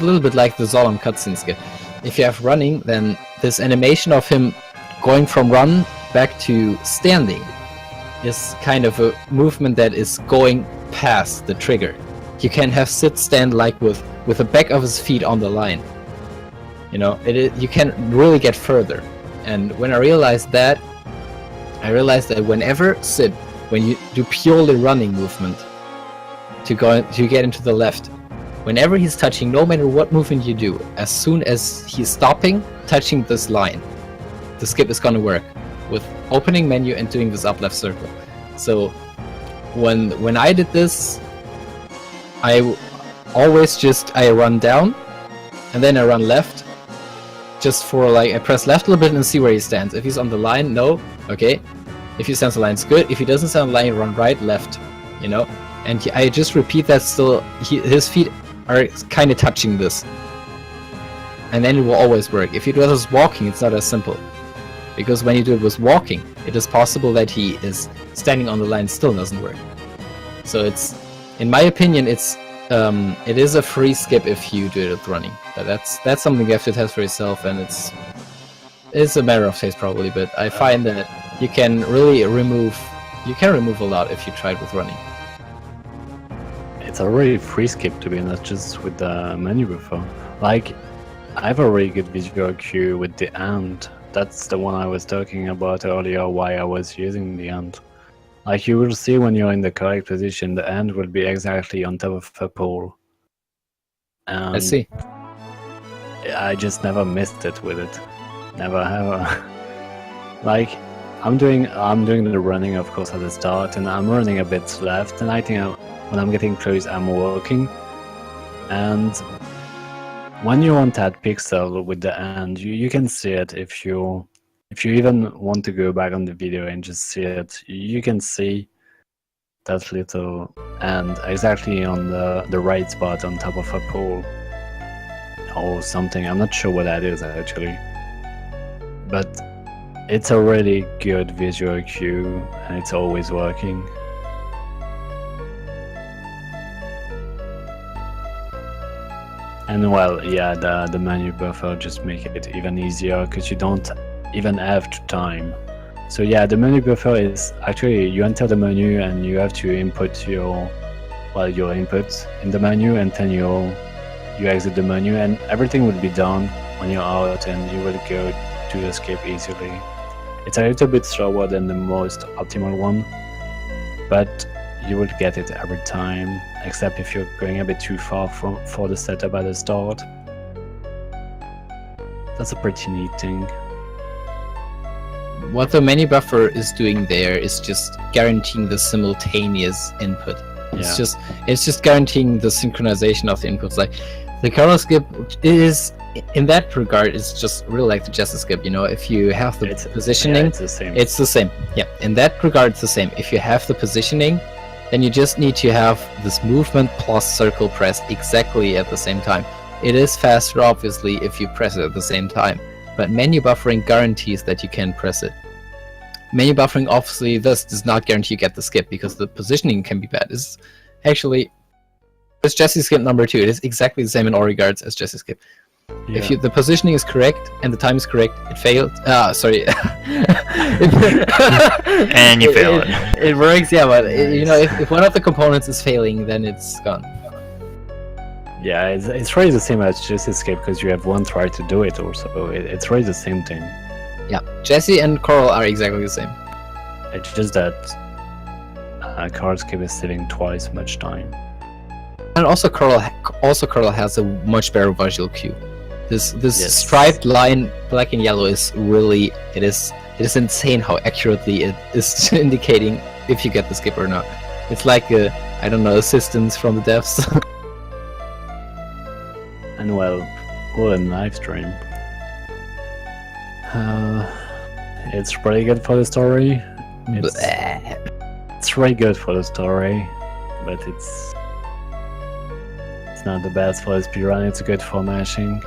little bit like the Solemn cutscene skip. If you have running, then this animation of him going from run back to standing is kind of a movement that is going past the trigger. You can have sit stand like with the back of his feet on the line. You know, you can really get further. And when I realized that whenever sit, when you do purely running movement to get into the left, whenever he's touching, no matter what movement you do, as soon as he's stopping, touching this line, the skip is gonna work with opening menu and doing this up left circle. So when I did this, I run down and then I run left, just for like, I press left a little bit and see where he stands. If he's on the line, no, okay. If he stands on the line, it's good. If he doesn't stand on the line, run right, left, you know. And I just repeat that still. His feet are kind of touching this, and then it will always work. If you do this walking, it's not as simple, because when you do it with walking, it is possible that he is standing on the line, still doesn't work. So it's, in my opinion, it is a free skip if you do it with running. But that's something you have to test for yourself, and it's a matter of taste probably. But I find that you can really remove a lot if you try it with running. It's a really free skip, to be honest, just with the menu buffer. Like, I have a really good visual cue with the and. That's the one I was talking about earlier, why I was using the and. Like, you will see when you're in the correct position, the and will be exactly on top of a pole. And I see. I just never missed it with it. Never ever. Like, I'm doing the running, of course, at the start, and I'm running a bit left, and I think when I'm getting close, I'm walking. And when you're on that pixel with the end, you can see it. If you even want to go back on the video and just see it, you can see that little end exactly on the right spot on top of a pole or something. I'm not sure what that is actually, but it's a really good visual cue and it's always working. And well, yeah, the menu buffer just make it even easier because you don't even have to time. So yeah, the menu buffer is actually, you enter the menu and you have to input your input in the menu, and then you exit the menu, and everything will be done when you're out, and you will go to the skip easily. It's a little bit slower than the most optimal one, but you will get it every time, except if you're going a bit too far for the setup at the start. That's a pretty neat thing. What the menu buffer is doing there is just guaranteeing the simultaneous input. It's just guaranteeing the synchronization of the inputs. Like the color skip is, in that regard, is just really like the Jesse skip. You know, if you have the positioning, it's the same. It's the same. Yeah, in that regard, it's the same. If you have the positioning, then you just need to have this movement plus circle press exactly at the same time. It is faster, obviously, if you press it at the same time, but menu buffering guarantees that you can press it. Menu buffering, obviously, this does not guarantee you get the skip because the positioning can be bad. It's actually, it's Jesse skip number 2. It is exactly the same in all regards as Jesse skip. Yeah. If the positioning is correct and the time is correct, it failed. Sorry. And you fail it. It works, yeah, but you know, if one of the components is failing, then it's gone. Yeah, it's really the same as Jesse skip because you have one try to do it also. It's really the same thing. Yeah, Jesse and Coral are exactly the same. It's just that card skip is saving twice much time. And also Coral has a much better visual cue. This Yes. striped line, black and yellow, is really, it is insane how accurately it is indicating if you get the skip or not. It's like I don't know, assistance from the devs. And well, what a live stream. It's pretty good for the story. It's really good for the story, but it's not the best for the speedrun. It's good for mashing.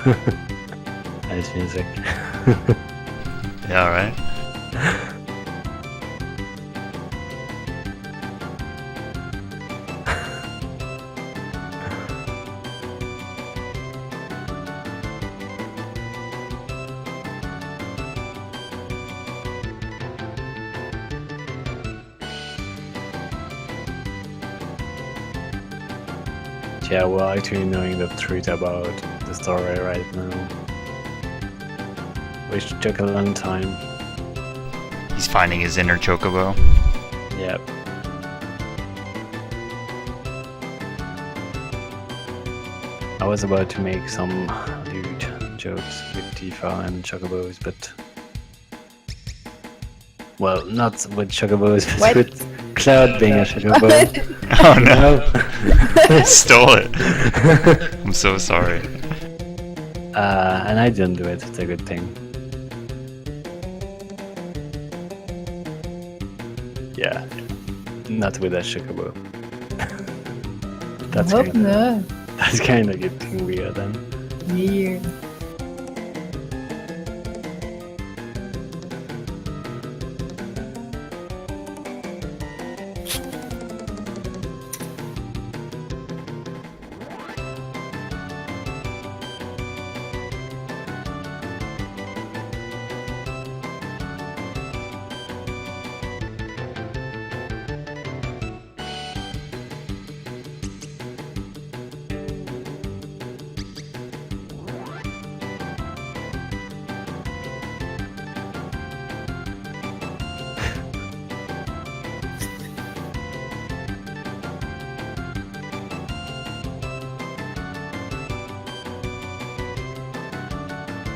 Nice music. Yeah, right? Yeah, we're actually knowing the truth about the story right now. Which took a long time. He's finding his inner chocobo. Yep. I was about to make some lewd jokes with Tifa and chocobos, but... Well, not with chocobos, but What? with Cloud being a chocobo. Oh no! I stole it. I'm so sorry. And I didn't do it, it's a good thing. Yeah, not with a chocobo. That's Hope kind of, not. that's kind of getting weird then. Weird.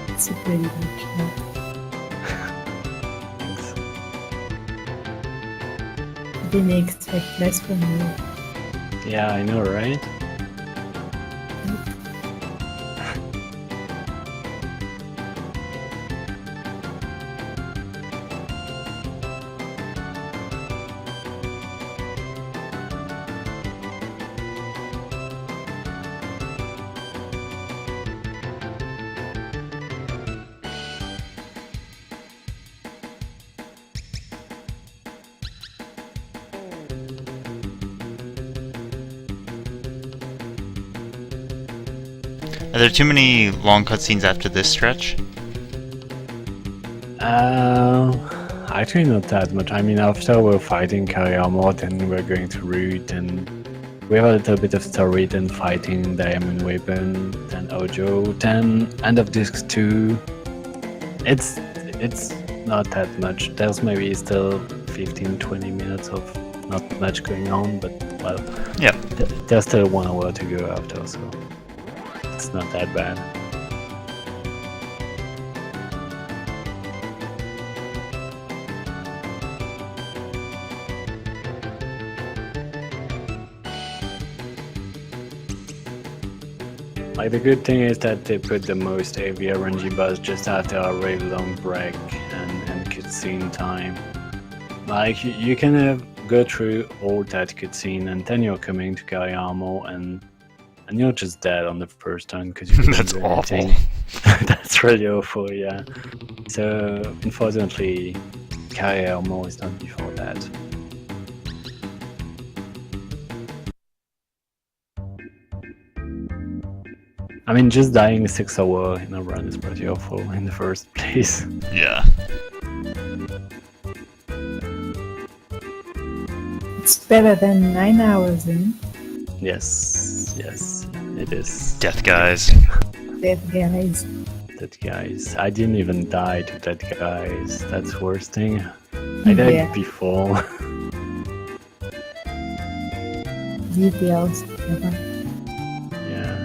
It's a pretty good show. Thanks. Didn't expect less from you. Yeah, I know, right? Are there too many long cutscenes after this stretch? Actually not that much. I mean, after we're fighting Kariyama, then we're going to Root, and we have a little bit of story, then fighting Diamond Weapon, then Ojo, then end of disc 2. It's not that much. There's maybe still 15-20 minutes of not much going on, but well, Yeah. there's still 1 hour to go after, so it's not that bad. Like, the good thing is that they put the most heavy RNG buzz just after a really long break and cutscene time. Like, you can go through all that cutscene and then you're coming to Kariyama and you're just dead on the first turn because you didn't That's do awful. anything. That's really awful, yeah. So, unfortunately, Kariyama is not before that. I mean, just dying 6 hours in a run is pretty awful in the first place. Yeah. It's better than 9 hours in. Yes, it is. Death guys. Dead guys. That guys. I didn't even die to that guys. That's the worst thing. I died Yeah. before. Details. Yeah.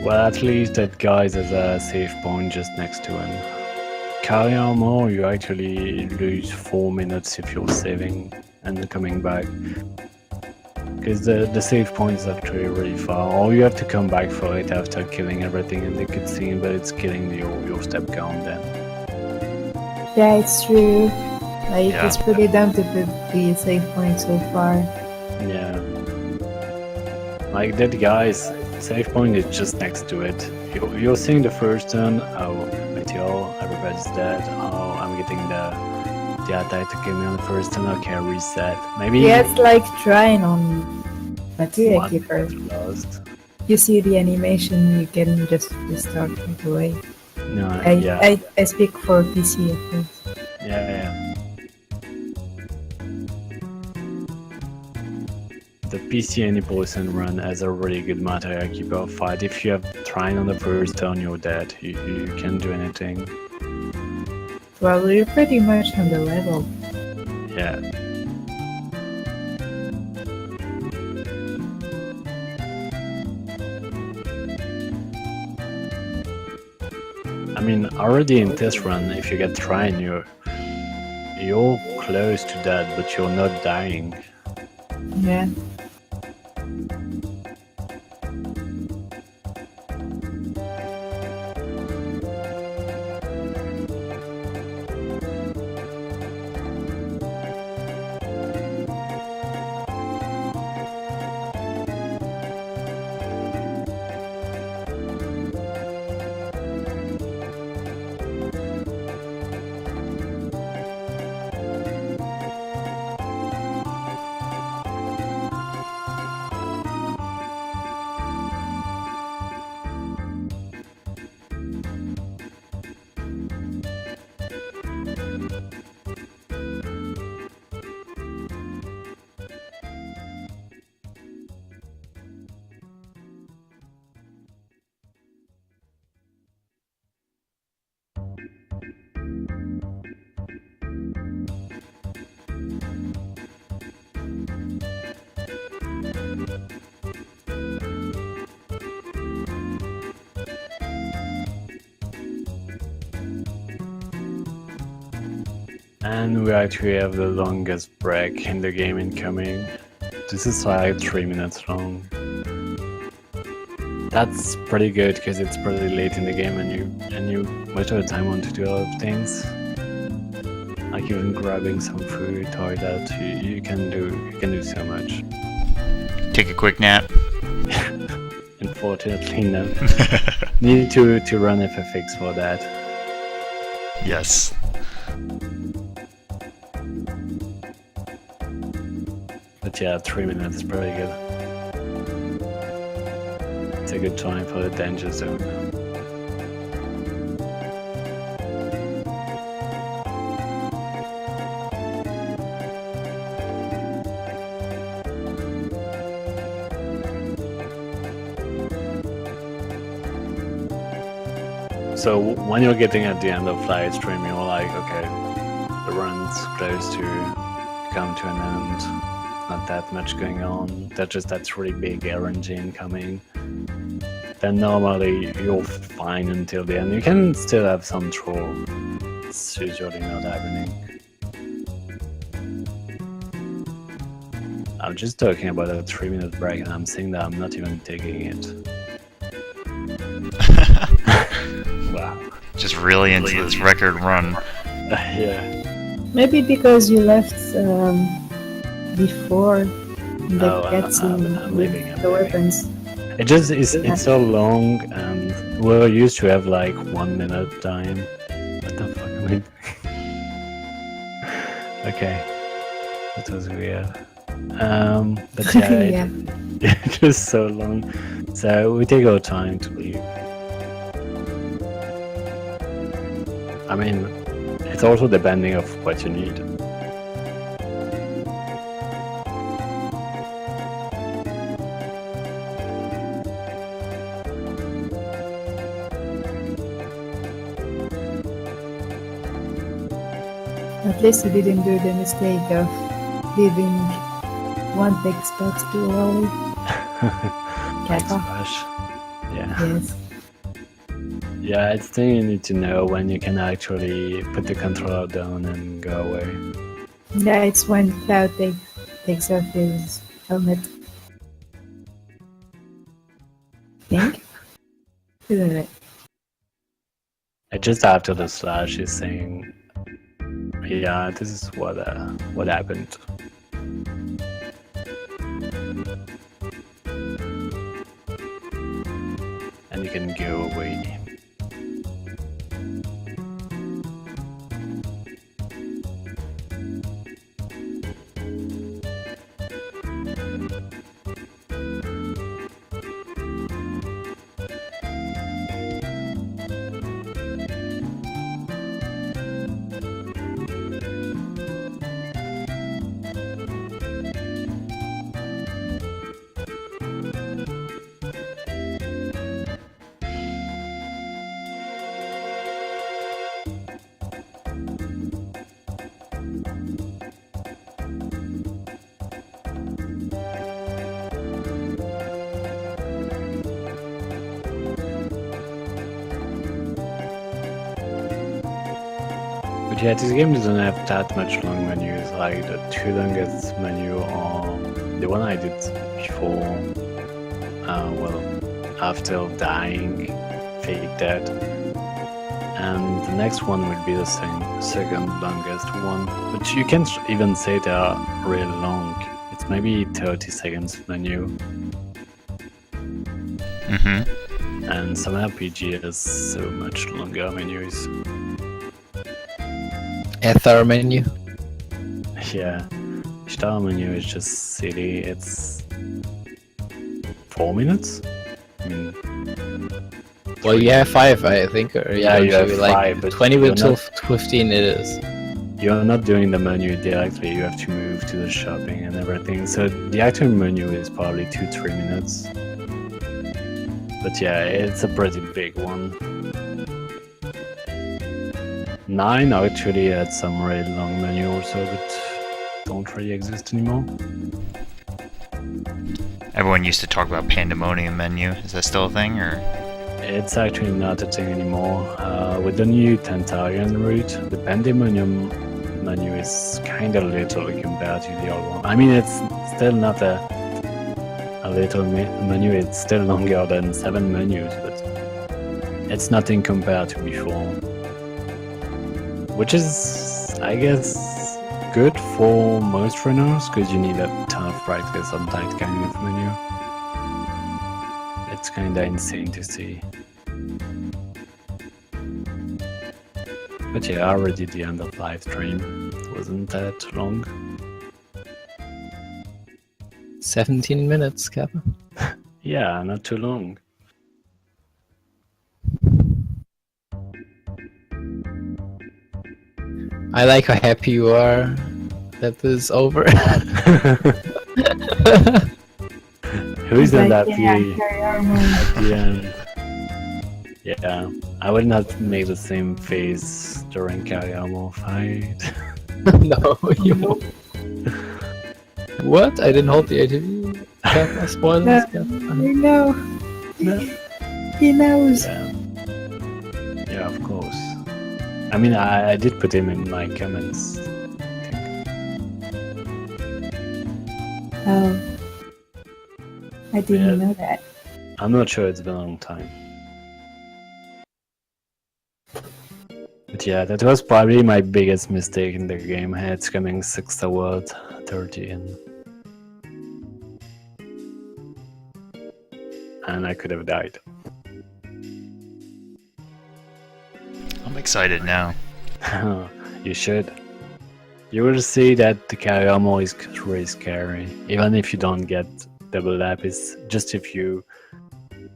Well, at least that guy's has a save point just next to him. Kariyama, you actually lose 4 minutes if you're saving and coming back. Because the save point is actually really far, or you have to come back for it after killing everything in the cutscene, but it's killing your step count then. Yeah, it's true. Like, Yeah. it's pretty dumb to put the save point so far. Yeah. Like that guy's save point is just next to it. You're seeing the first turn, oh, meteor, everybody's dead, oh, I'm getting the attack to kill me on the first turn, okay, reset. Maybe Yeah, it's like trying on Materia one Keeper. lost. You see the animation, you can just restart right away. No, yeah. I speak for PC at least. Yeah. The PC any person run has a really good Materia Keeper fight. If you have Trine on the first turn, you're dead. You can't do anything. Well, you're pretty much on the level. Yeah. I mean, already in this run, if you get Trine, you're close to dead, but you're not dying. Yeah. And we actually have the longest break in the game incoming. This is like 3 minutes long. That's pretty good because it's pretty late in the game and you most of the time want to do a lot of things. Like even grabbing some food, toilet, you can do so much. Take a quick nap. Unfortunately, no. Need to run FFX for that. Yes. But yeah, 3 minutes is pretty good. It's a good time for the danger zone. So when you're getting at the end of live stream, you're like, okay, the run's close to come to an end. Not that much going on. That's just that really big RNG incoming. Then normally you're fine until the end. You can still have some troll. It's usually not happening. I'm just talking about a 3-minute break and I'm saying that I'm not even taking it. Wow. Just really into this record run. Yeah. Maybe because you left before the cutscene I'm with leaving, I'm the leaving. weapons. It just is. It's so long, and we're used to have like 1 minute time. What the fuck am I doing? Okay, that was weird. But yeah, Yeah. it's just so long. So we take our time to leave. I mean, it's also depending of what you need. At least you didn't do the mistake of leaving one big spot too early. Thanks, Kappa. Rush. Yeah. Yes. Yeah, it's thing you need to know when you can actually put the controller down and go away. Yeah, it's when Cloud takes off his helmet. Think? Isn't it? Just after the slash is saying Yeah, this is what happened. And you can go away. But yeah, this game doesn't have that much long menus. Like the two longest menu are the one I did before. Well, after dying, fake dead, and the next one will be the second longest one. But you can't even say they are really long. It's maybe 30 seconds menu. Mm-hmm. And some RPG has so much longer menus. Ether menu. Yeah, Star menu is just silly. It's 4 minutes. I mean, Well, you have 5, I think. Or Yeah, don't you have like 5, but 20 you're until not- 15 it is. you're not doing the menu directly. You have to move to the shopping and everything. So the actual menu is probably 2-3 minutes. But yeah, it's a pretty big one. 9 actually had some really long menu also, but don't really exist anymore. Everyone used to talk about Pandemonium menu. Is that still a thing, or? It's actually not a thing anymore. With the new Tantarian route, the Pandemonium menu is kind of little compared to the old one. I mean, it's still not a little menu, it's still longer than 7 menus, but it's nothing compared to before. Which is, I guess, good for most runners, because you need a ton of practice on that kind of menu. It's kinda insane to see. But yeah, already the end of live stream. Wasn't that long? 17 minutes, Kappa. Yeah, not too long. I like how happy you are that this is over. Who isn't Like, happy yeah, carry on. at the end? Yeah, I would not make the same face during Kariamo fight. No, you won't. What? I didn't hold the ATV? Kappa, spoilers, No. Kappa. I know. He knows. Yeah. Yeah, of course. I mean, I did put him in my comments. Oh. I didn't Yeah. know that. I'm not sure, it's been a long time. But yeah, that was probably my biggest mistake in the game. It's coming 6 hours 30 in. And I could have died. I'm excited now. You should. You will see that the Kariamo is really scary. Even if you don't get double lapis, just if you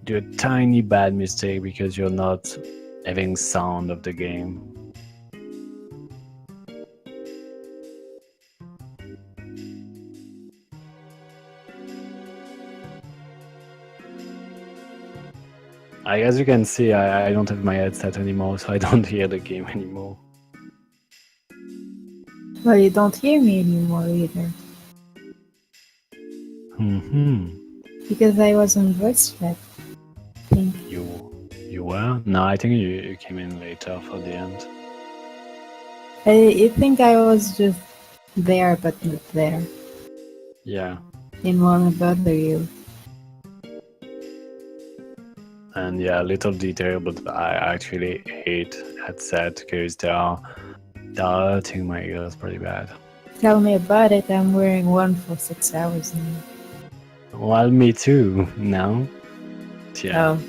do a tiny bad mistake because you're not having sound of the game. As you can see, I don't have my headset anymore, so I don't hear the game anymore. Well, you don't hear me anymore either. Because I was on voice chat. I think. You were? No, I think you came in later for the end. I think I was just there, but not there. Yeah. Didn't want to bother you. And yeah, little detail, but I actually hate headset because they are I think my ear is pretty bad. Tell me about it. I'm wearing one for 6 hours now. Well, me too. No. Yeah. Oh,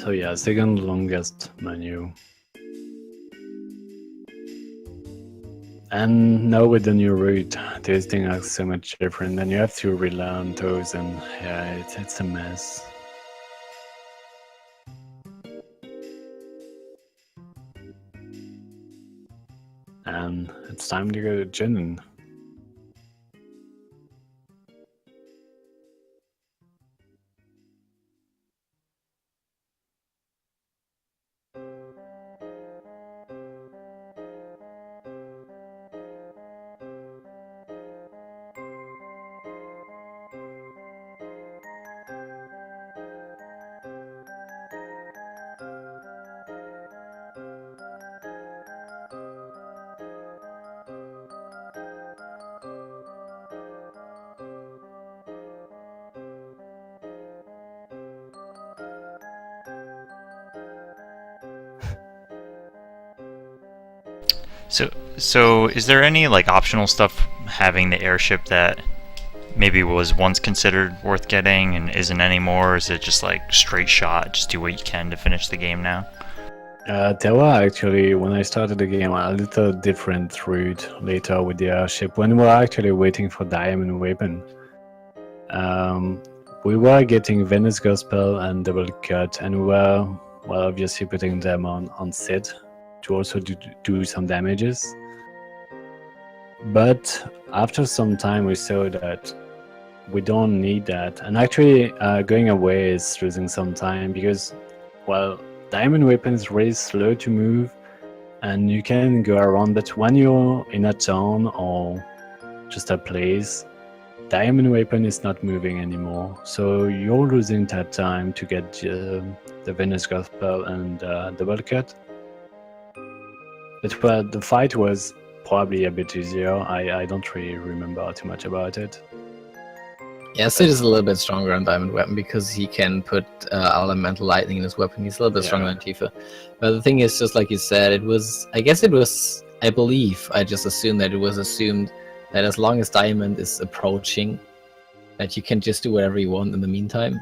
So yeah, second longest menu. And now with the new route, these things are so much different, and you have to relearn those, and yeah, it's a mess. And it's time to go to Jin. So is there any like optional stuff having the airship that maybe was once considered worth getting and isn't anymore? Or is it just like straight shot, just do what you can to finish the game now? There were actually, when I started the game, a little different route later with the airship. When we were actually waiting for Diamond Weapon, we were getting Venice Gospel and Double Cut, and we were, well, obviously putting them on Sid to also do some damages. But after some time, we saw that we don't need that. And actually, going away is losing some time because, well, Diamond Weapon is really slow to move and you can go around. But when you're in a town or just a place, Diamond Weapon is not moving anymore. So you're losing that time to get the Venus Gospel and Double Cut. But well, the fight was probably a bit easier. I don't really remember too much about it. Yeah, Sid is a little bit stronger on Diamond Weapon because he can put elemental lightning in his weapon. He's a little bit stronger than Tifa. But the thing is, just like you said, I believe, I just assumed that it was assumed that as long as Diamond is approaching, that you can just do whatever you want in the meantime.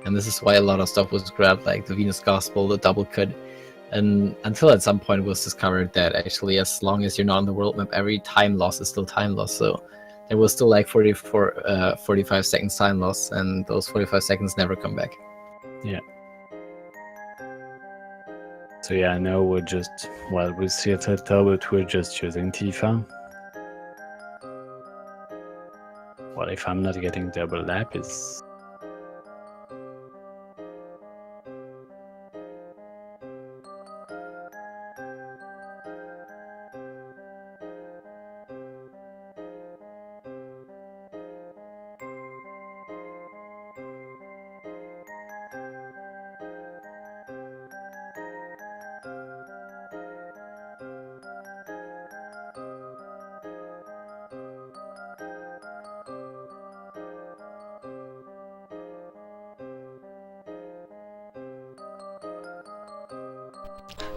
And this is why a lot of stuff was grabbed, like the Venus Gospel, the Double Cut. And until at some point it was discovered that actually as long as you're not on the world map, every time loss is still time loss. So there was still like 45 seconds time loss, and those 45 seconds never come back. Yeah. So yeah, now we're just, well, with Theater, but we're just using Tifa. Well, if I'm not getting double lapis.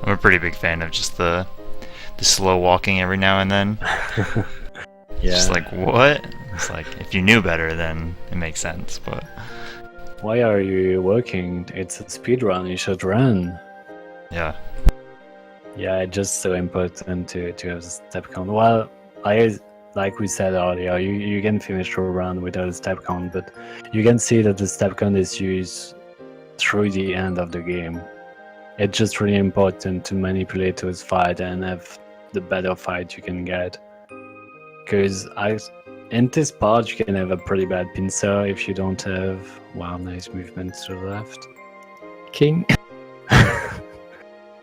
I'm a pretty big fan of just the slow walking every now and then. Yeah. Just like, what? It's like, if you knew better, then it makes sense, but... Why are you working? It's a speed run, you should run. Yeah. Yeah, it's just so important to have a step count. Well, like we said earlier, you can finish your run without a step count, but you can see that the step count is used through the end of the game. It's just really important to manipulate those fights and have the better fight you can get. Because in this part you can have a pretty bad pincer if you don't have, wow, nice movement to the left. King.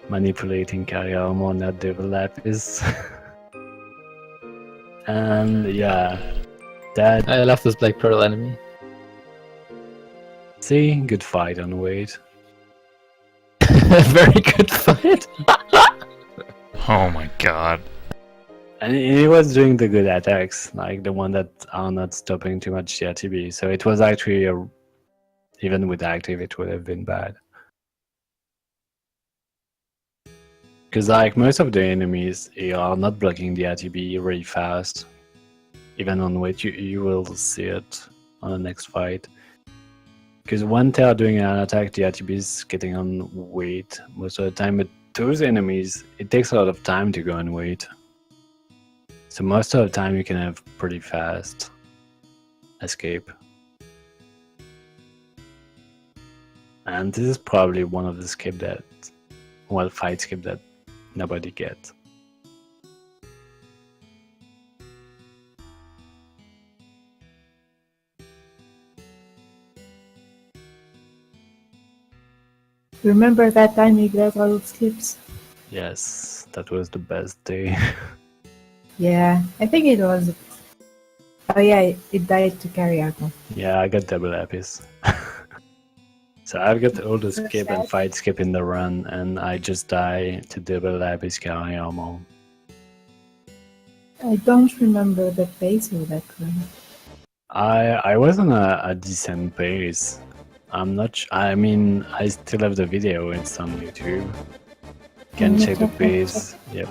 Manipulating carry armor, not double lapis. And yeah, that. I love this Black Pearl enemy. See, good fight on weight. Very good fight. Oh my god. And he was doing the good attacks, like the one that are not stopping too much the RTB. So it was actually even with active, it would have been bad. Because like most of the enemies are not blocking the RTB really fast. Even on weight, you will see it on the next fight. Because when they are doing an attack, the RTB is getting on weight most of the time. But those enemies, it takes a lot of time to go on weight. So most of the time you can have pretty fast escape. And this is probably one of the skip that, well, fight skip that nobody gets. Remember that time you got all skips? Yes, that was the best day. Yeah, I think it was. Oh yeah, it died to carry armor. Yeah, I got double lapis. So I've got all the skip and fight skip in the run, and I just die to double lapis carry armor. I don't remember the pace of that run. I was on a decent pace. I'm not. I mean, I still have the video. It's on YouTube. Can check the pace. Yep.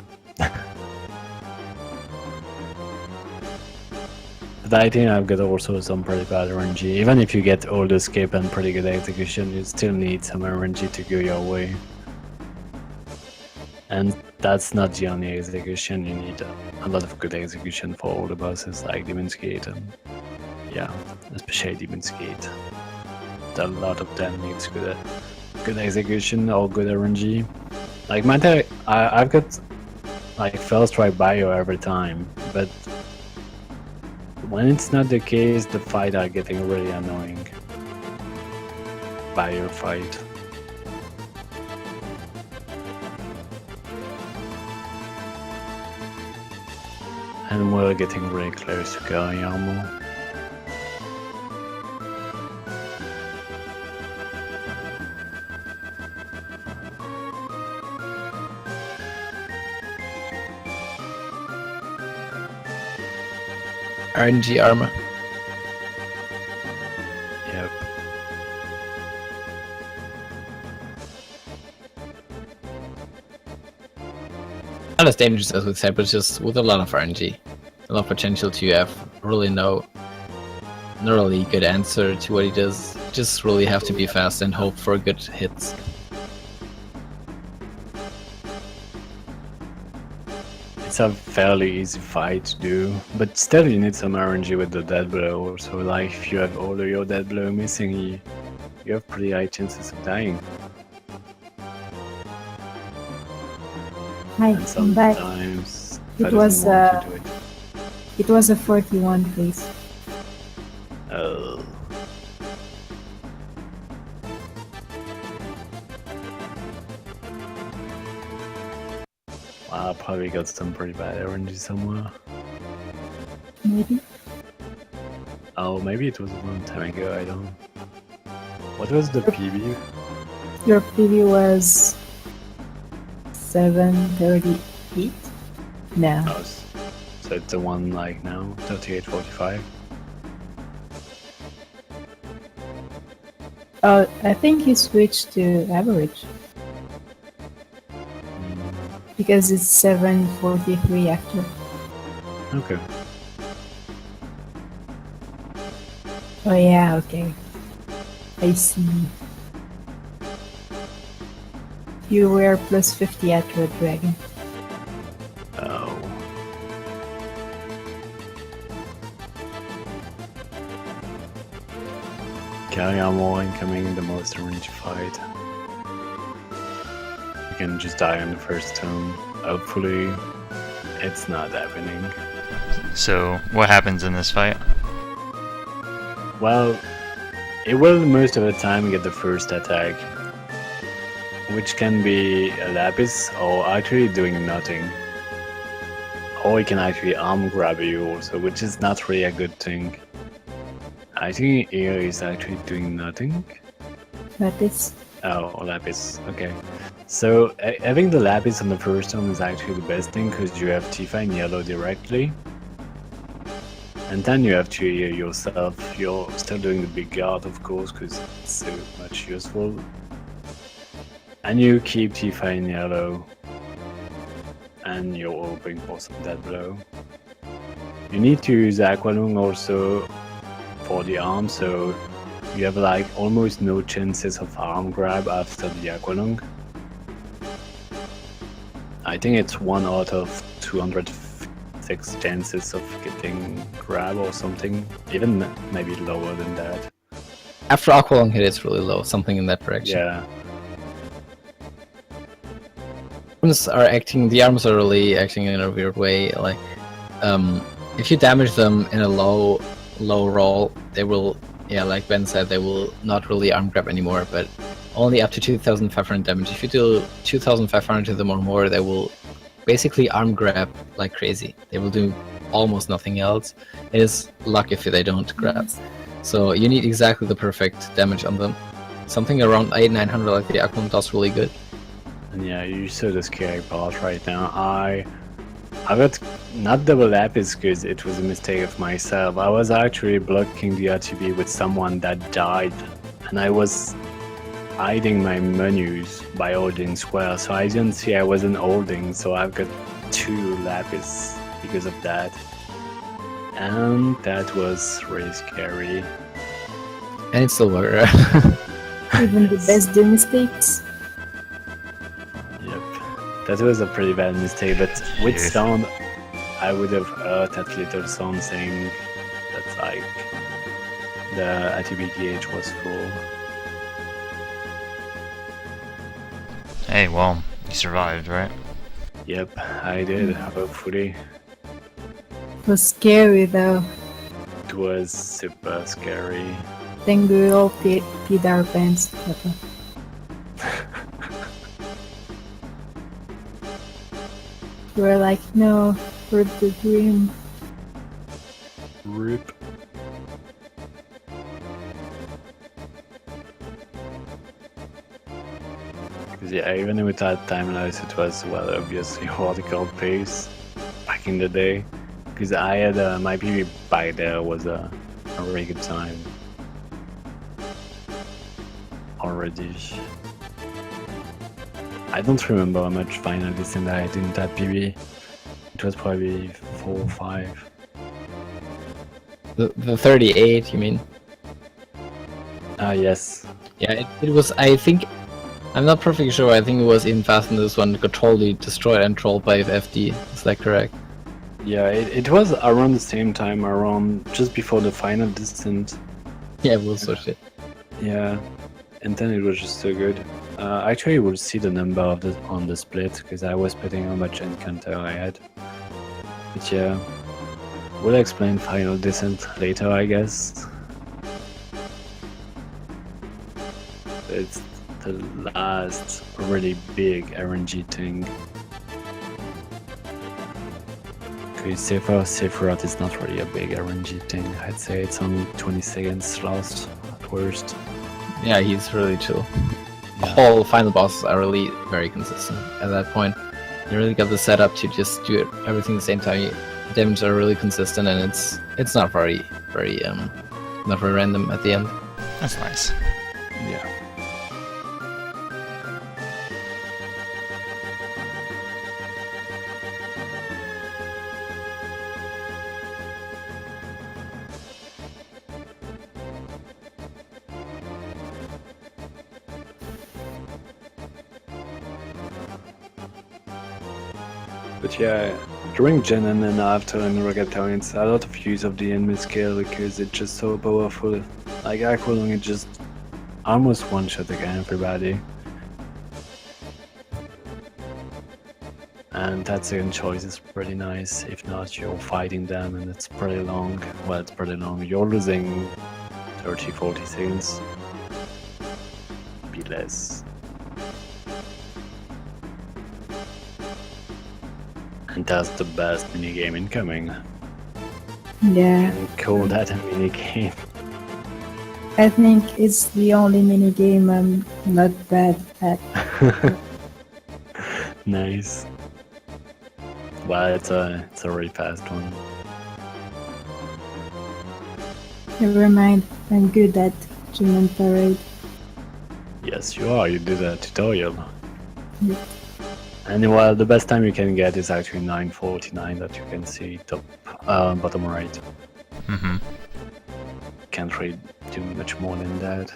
But I think I've got also some pretty bad RNG. Even if you get all the escape and pretty good execution, you still need some RNG to go your way. And that's not the only execution. You need a lot of good execution for all the bosses, like Demon's Gate, and yeah, especially Demon's Gate. A lot of them needs good execution or good RNG. Like I've got like first try bio every time, but when it's not the case, the fight are getting really annoying. Bio fight. And we're getting really close to carrying armor. RNG armor. Yep. Not as dangerous as with Cyber, just with a lot of RNG. A lot of potential to have really no really good answer to what he does. Just really have to be fast and hope for good hits. It's a fairly easy fight to do, but still you need some RNG with the dead blow. So like if you have all of your dead blow missing, you have pretty high chances of dying. Hi, And I'm back. sometimes It that was, doesn't want to do it. It was a 41 pace. Oh. Wow, I probably got some pretty bad RNG somewhere. Maybe. Oh, maybe it was a long time ago, I don't know. What was the PB? Your PV was 738? No. Oh, so it's the one like now, 3845. Oh, I think you switched to average. Because it's 743 after. Okay. Oh yeah, okay. I see. You were plus 50 at Red Dragon. Oh. Carry armor incoming, the most RNG fight. You can just die on the first turn. Hopefully, it's not happening. So, what happens in this fight? Well, it will most of the time get the first attack, which can be a lapis or actually doing nothing. or he can actually arm grab you also, which is not really a good thing. I think here he's actually doing nothing. Lapis. Oh, Lapis, okay. So having the Lapis on the first turn is actually the best thing, because you have Tifa in yellow directly. And then you have to heal yourself. You're still doing the big guard, of course, because it's so much useful. And you keep Tifa in yellow. And you're hoping for some dead blow. You need to use Aqualung also for the arm, so you have like almost no chances of arm grab after the Aqualung. I think it's 1 out of 206 chances of getting grab or something, even maybe lower than that. After Aqualung hit, it's really low, something in that direction. Yeah. The arms are really acting in a weird way. Like, if you damage them in a low roll, they will, yeah, like Ben said, they will not really arm grab anymore, but only up to 2,500 damage. If you do 2,500 to them or more, they will basically arm grab like crazy. They will do almost nothing else. It is luck if they don't grab. So you need exactly the perfect damage on them. Something around 800-900 like the Aqualung does really good. And yeah, you saw the scary part right now. I got not double Lapis because it was a mistake of myself. I was actually blocking the RTB with someone that died, and I was hiding my menus by holding square, so I didn't see I wasn't holding, so I've got 2 Lapis because of that. And that was really scary. And it's still works. Even the best do mistakes. Yep, that was a pretty bad mistake, but with sound, I would have heard that little sound saying that like the ATB gauge was full. Hey, well, you survived, right? Yep, I did, hopefully. It was scary though. It was super scary. Think we all peed our pants. We're like, no, for the dream. RIP. Because yeah, even with that time lapse, it was, well, obviously vertical pace back in the day. Because I had my PB back there was a really good time already. I don't remember how much final descent I did in that PB. It was probably 4 or 5. The 38, you mean? Ah, yes. Yeah, it was, I think, I'm not perfectly sure, I think it was even faster than this one, got totally destroyed and trolled by FD, is that correct? Yeah, it was around the same time, around just before the final descent. Yeah, it was so shit. Yeah, and then it was just so good. Actually, we'll see the number of on the split, because I was putting how much encounter I had. But yeah, we'll explain final descent later, I guess. It's the last really big RNG thing. Because Sephiroth is not really a big RNG thing. I'd say it's only 20 seconds lost at worst. Yeah, he's really chill. The Yeah. whole final bosses are really very consistent at that point. You really got the setup to just do everything at the same time. Damage are really consistent, and it's not very random at the end. That's nice. Yeah. But yeah, during Gen and then after in Rocket Town, it's a lot of use of the enemy skill because it's just so powerful. Like Aqualung, it just almost one-shot again everybody. And that second choice is pretty nice. If not, you're fighting them and it's pretty long. Well, it's pretty long. You're losing 30-40 seconds. Be less. And that's the best minigame incoming. Yeah, And call that a minigame. I think it's the only minigame I'm not bad at. Nice. Well, it's a really fast one. Never mind, I'm good at Human Parade. Yes, you are. You did a tutorial. Yep. And well, the best time you can get is actually 9:49 that you can see top, bottom right. Mm-hmm. Can't really do much more than that.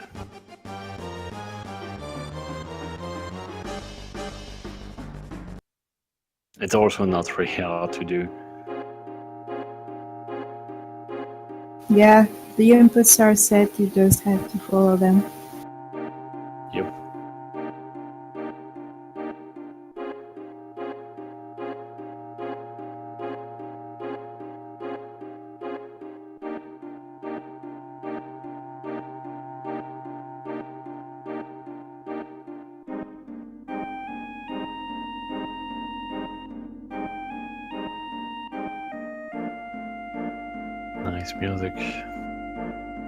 It's also not really hard to do. Yeah, the inputs are set, you just have to follow them. Yep. Nice music.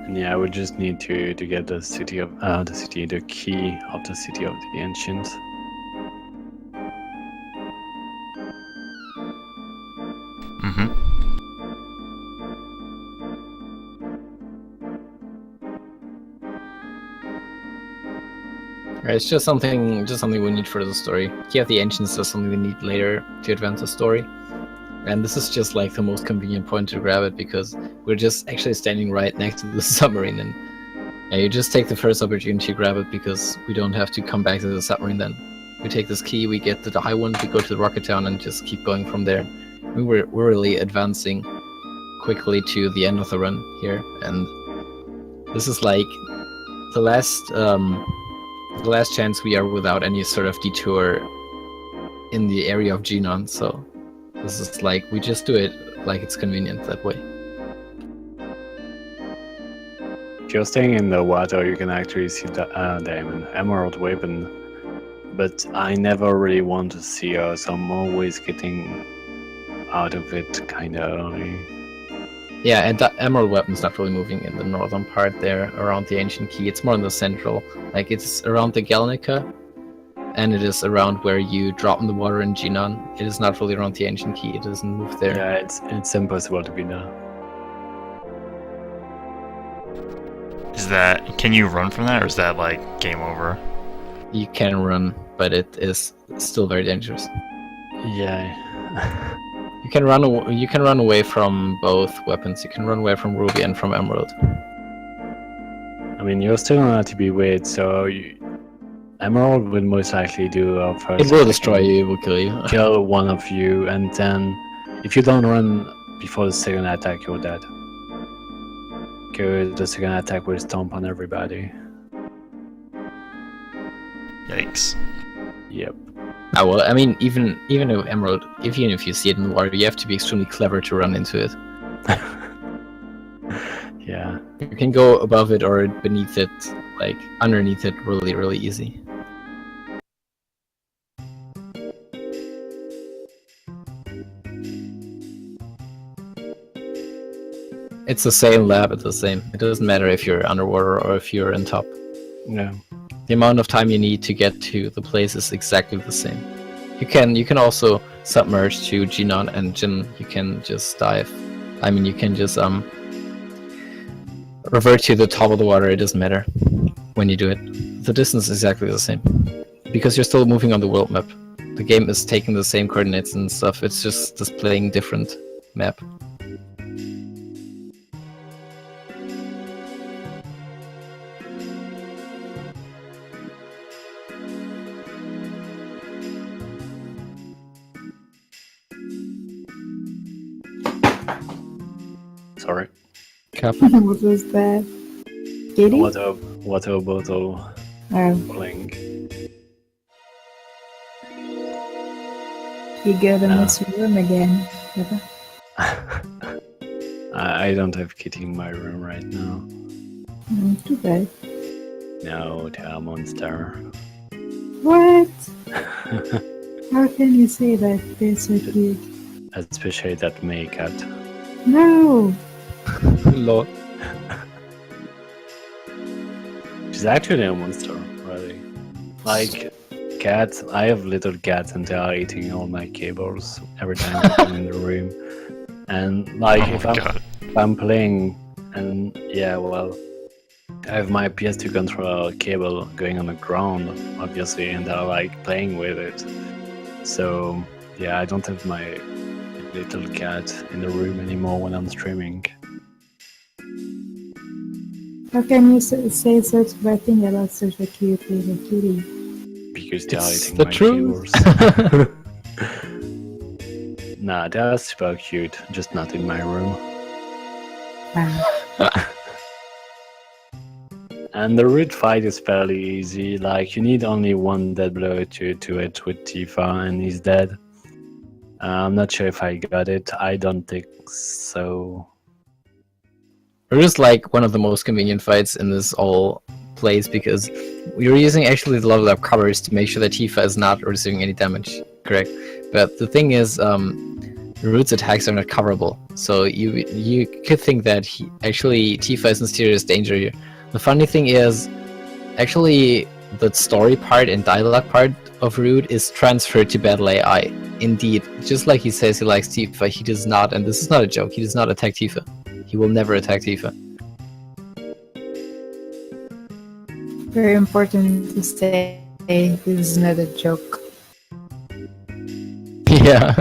And yeah, I would just need to get the the key of the city of the ancients. Mm-hmm. Right, it's just something we need for the story. Key of the Ancients is something we need later to advance the story. And this is just like the most convenient point to grab it because we're just actually standing right next to the submarine, and yeah, you just take the first opportunity to grab it because we don't have to come back to the submarine then. We take this key, we get to the high one, we go to the rocket town and just keep going from there. I mean, we're really advancing quickly to the end of the run here, and this is like the last chance we are without any sort of detour in the area of Genon, so this is like, we just do it like it's convenient that way. If you're staying in the water, you can actually see the emerald weapon, but I never really want to see her, so I'm always getting out of it kind of early. Yeah, and that emerald weapon's not really moving in the northern part there around the ancient key. It's more in the central, like it's around the Galnica, and it is around where you drop in the water in Genon. It is not really around the ancient key. It doesn't move there. Yeah, it's impossible to be there. Is that... Can you run from that, or is that, like, game over? You can run, but it is still very dangerous. Yeah. You can run away from both weapons. You can run away from Ruby and from Emerald. I mean, you're still allowed to be weird, so Emerald will most likely do a first. It will destroy you. It will kill you. Kill one of you, and then if you don't run before the second attack, you're dead. Because the second attack will stomp on everybody. Yikes. Yep. Oh, well, I mean, even if Emerald, even if you see it in the water, you have to be extremely clever to run into it. Yeah. You can go above it or beneath it, like underneath it, really, really easy. It's the same lab, it's the same. It doesn't matter if you're underwater or if you're on top. Yeah. The amount of time you need to get to the place is exactly the same. You can also submerge to Genon, and you can just dive. I mean, you can just revert to the top of the water. It doesn't matter when you do it. The distance is exactly the same because you're still moving on the world map. The game is taking the same coordinates and stuff. It's just displaying different map. Sorry. Cup. What was that? Kitty? Water bottle blink. You gotta miss your room again. I don't have Kitty in my room right now. Too bad. No, they're a monster. What? How can you say that? They're so cute. especially that May cat. No! Lol. She's actually a monster, really. Like cats, I have little cats and they are eating all my cables every time I come in the room. And like Oh my god. if I'm playing and yeah, well, I have my PS2 controller cable going on the ground, obviously, and they're like playing with it. So yeah, I don't have my little cat in the room anymore when I'm streaming. How can you say such bad thing about such a cute little kitty? Because they are It's eating the my truth. cables. Nah, they are super cute, just not in my room. Wow. And the root fight is fairly easy, like you need only one dead blow to hit with Tifa and he's dead. I'm not sure if I got it, I don't think so. It is like one of the most convenient fights in this whole place because we're using actually the level up covers to make sure that Tifa is not receiving any damage, correct? But the thing is, Root's attacks are not coverable, so you could think that actually Tifa is in serious danger here. The funny thing is, actually, the story part and dialogue part of Root is transferred to Battle AI. Indeed, just like he says he likes Tifa, he does not, and this is not a joke, he does not attack Tifa. He will never attack Tifa. Very important to say this is not a joke. Yeah.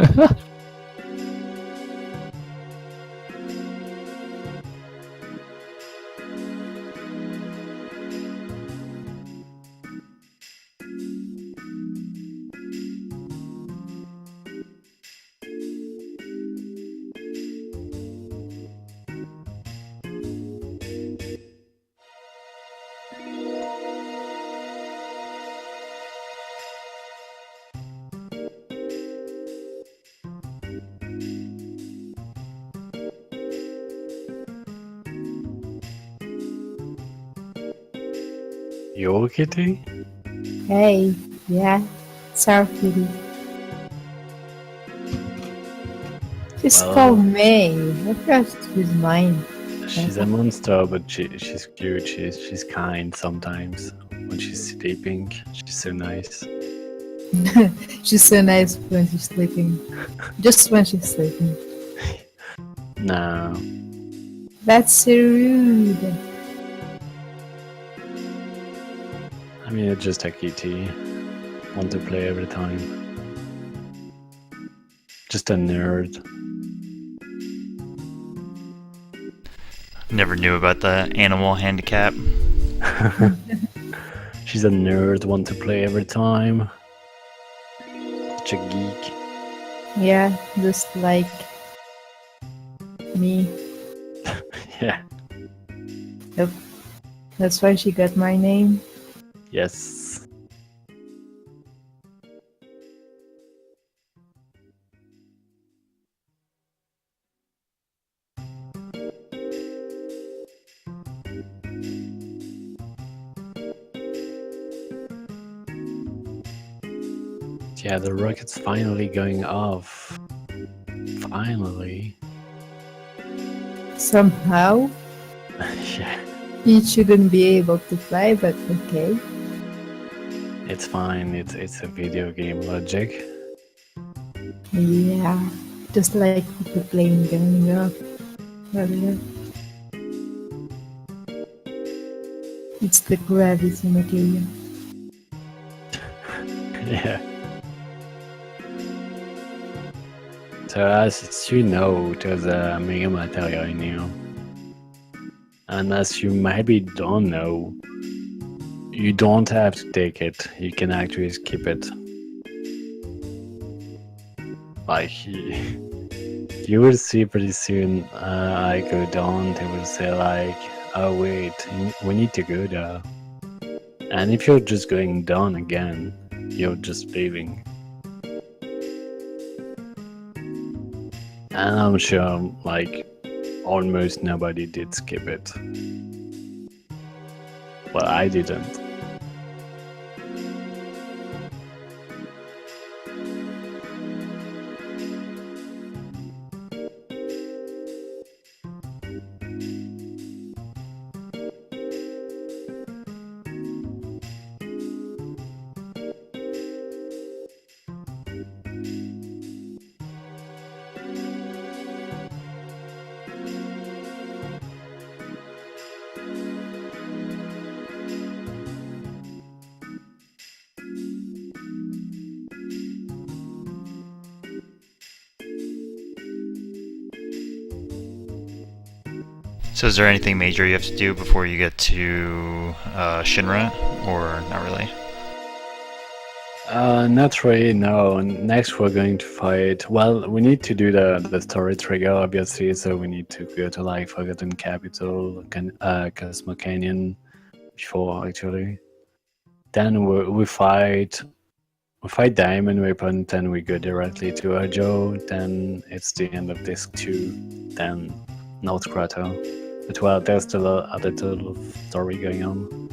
Your kitty? Hey, yeah, it's our kitty. Just Well- call May. I forgot she's mine. She's a monster, but she's cute, she's kind sometimes. When she's sleeping, she's so nice. She's so nice when she's sleeping. Just when she's sleeping. No. That's so rude. I mean, it's just a kitty. Want to play every time. Just a nerd. Never knew about the animal handicap. She's a nerd, want to play every time. Such a geek. Yeah, just like me. Yeah. That's why she got my name. Yes. Yeah, the rocket's finally going off. Finally. Somehow, Yeah, he shouldn't be able to fly, but okay. it's fine. It's a video game logic. Yeah, just like the plane going up earlier. It's the gravity material. Yeah. So as you know, there's a mega material in you. And as you maybe don't know, you don't have to take it. You can actually skip it. Like, you will see pretty soon, I go down, they will say like, oh wait, we need to go there. And if you're just going down again, you're just leaving. And I'm sure, like, almost nobody did skip it. Well, I didn't. So is there anything major you have to do before you get to Shinra, or not really? Not really, no. Next we're going to fight... Well, we need to do the story trigger, obviously, so we need to go to, like, Forgotten Capital, Cosmo Canyon before, actually. Then we fight Diamond Weapon, then we go directly to Ajo, then it's the end of Disc 2, then North Grotto. But well, there's still a little story going on.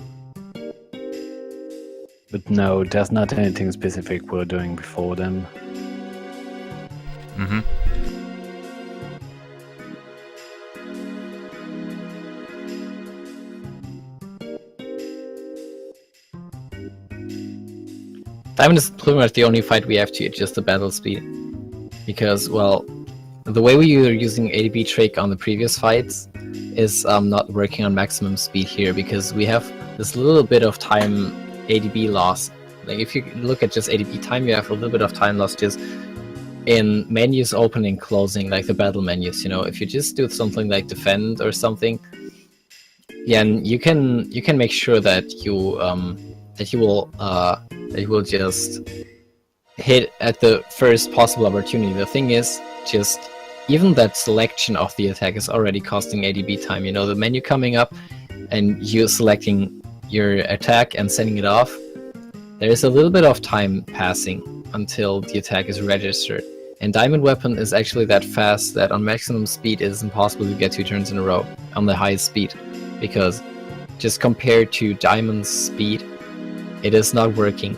But no, there's not anything specific we're doing before them. Mm-hmm. Diamond is pretty much the only fight we have to adjust the battle speed. Because, well, the way we were using ADB trick on the previous fights is not working on maximum speed here, because we have this little bit of time ADB loss. Like, if you look at just ADB time, you have a little bit of time loss just in menus opening and closing, like the battle menus, you know. If you just do something like defend or something, yeah, and you can make sure that you will just hit at the first possible opportunity. The thing is, just even that selection of the attack is already costing ADB time. You know, the menu coming up and you selecting your attack and sending it off, there's a little bit of time passing until the attack is registered. And Diamond Weapon is actually that fast that on maximum speed it is impossible to get 2 turns in a row on the highest speed, because just compared to Diamond's speed, it is not working.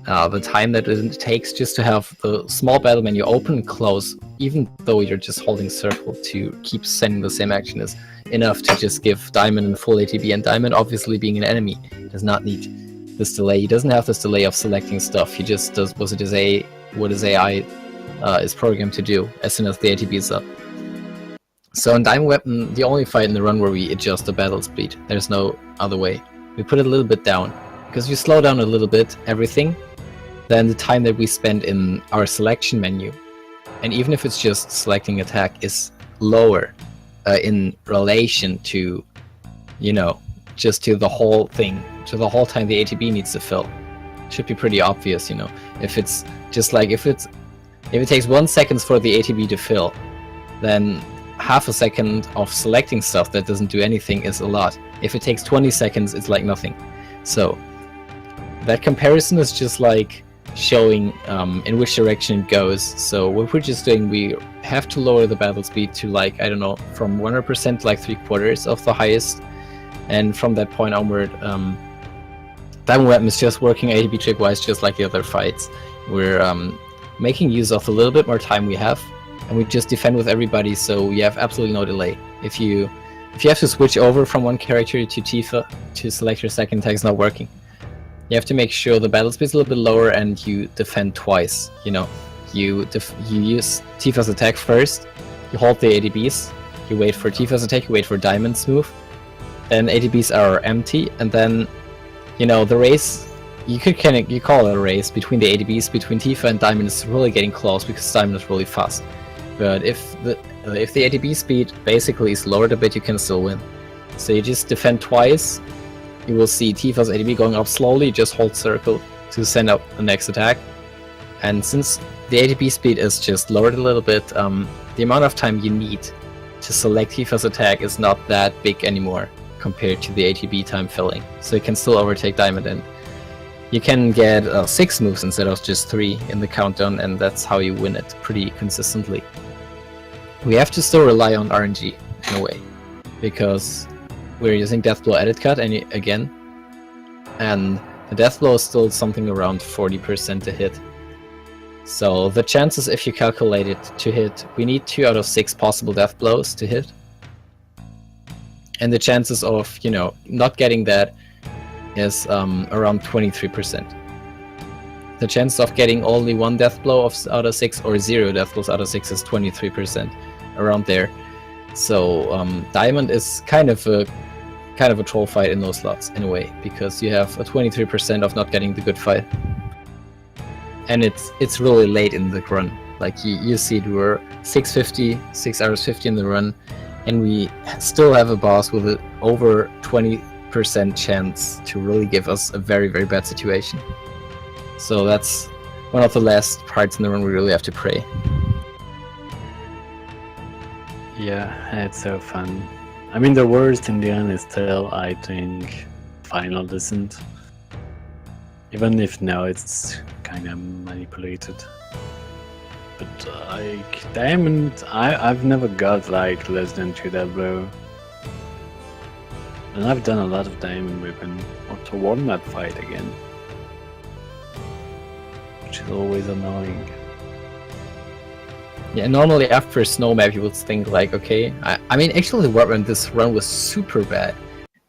The time that it takes just to have the small battle menu open and close, even though you're just holding circle to keep sending the same action, is enough to just give Diamond a full ATB. And Diamond, obviously being an enemy, does not need this delay. He doesn't have this delay of selecting stuff. He just does what his AI is programmed to do as soon as the ATB is up. So in Diamond Weapon, the only fight in the run where we adjust the battle speed, there's no other way. We put it a little bit down, because you slow down a little bit everything, then the time that we spend in our selection menu, and even if it's just selecting attack, is lower in relation to, you know, just to the whole thing, to the whole time the ATB needs to fill. It should be pretty obvious, you know. If it's just like, if it takes 1 second for the ATB to fill, then half a second of selecting stuff that doesn't do anything is a lot. If it takes 20 seconds, it's like nothing. So that comparison is just like showing in which direction it goes. So what we're just doing, we have to lower the battle speed to, like, I don't know, from 100% to like 3/4 of the highest, and from that point onward, Diamond Weapon is just working ATB trick wise just like the other fights. We're making use of the little bit more time we have, and we just defend with everybody, so you have absolutely no delay. If you have to switch over from one character to Tifa to select your second attack, it's not working. You have to make sure the battle speed is a little bit lower and you defend twice. You know, you use Tifa's attack first, you hold the ADBs, you wait for Tifa's attack, you wait for Diamond's move, then ADBs are empty, and then, you know, the race, you call it a race between the ADBs, between Tifa and Diamond is really getting close because Diamond is really fast. But if the ADB speed basically is lowered a bit, you can still win. So you just defend twice. You will see Tifa's ADB going up slowly, just hold circle to send up the next attack. And since the ADB speed is just lowered a little bit, the amount of time you need to select Tifa's attack is not that big anymore compared to the ATB time filling. So you can still overtake Diamond, and you can get 6 moves instead of just 3 in the countdown, and that's how you win it pretty consistently. We have to still rely on RNG in a way, because we're using Deathblow Edit Cut again, and the Deathblow is still something around 40% to hit. So the chances, if you calculate it to hit, we need 2 out of 6 possible death blows to hit. And the chances of, you know, not getting that is around 23%. The chance of getting only 1 death blow out of 6 or 0 death blows out of 6 is 23%, around there. So Diamond is kind of a troll fight in those slots in a way, because you have a 23% of not getting the good fight, and it's really late in the run. Like you see, we're 6 hours 50 in the run, and we still have a boss with an over 20% chance to really give us a very, very bad situation. So that's one of the last parts in the run we really have to pray. Yeah, it's so fun. I mean, the worst in the end is still, I think, final descent. Even if now it's kind of manipulated. But like diamond, I've never got like less than 2 that blow. And I've done a lot of diamond weapon or to warn that fight again. Which is always annoying. Yeah, normally after a snow map you would think like, okay, I mean actually this run was super bad.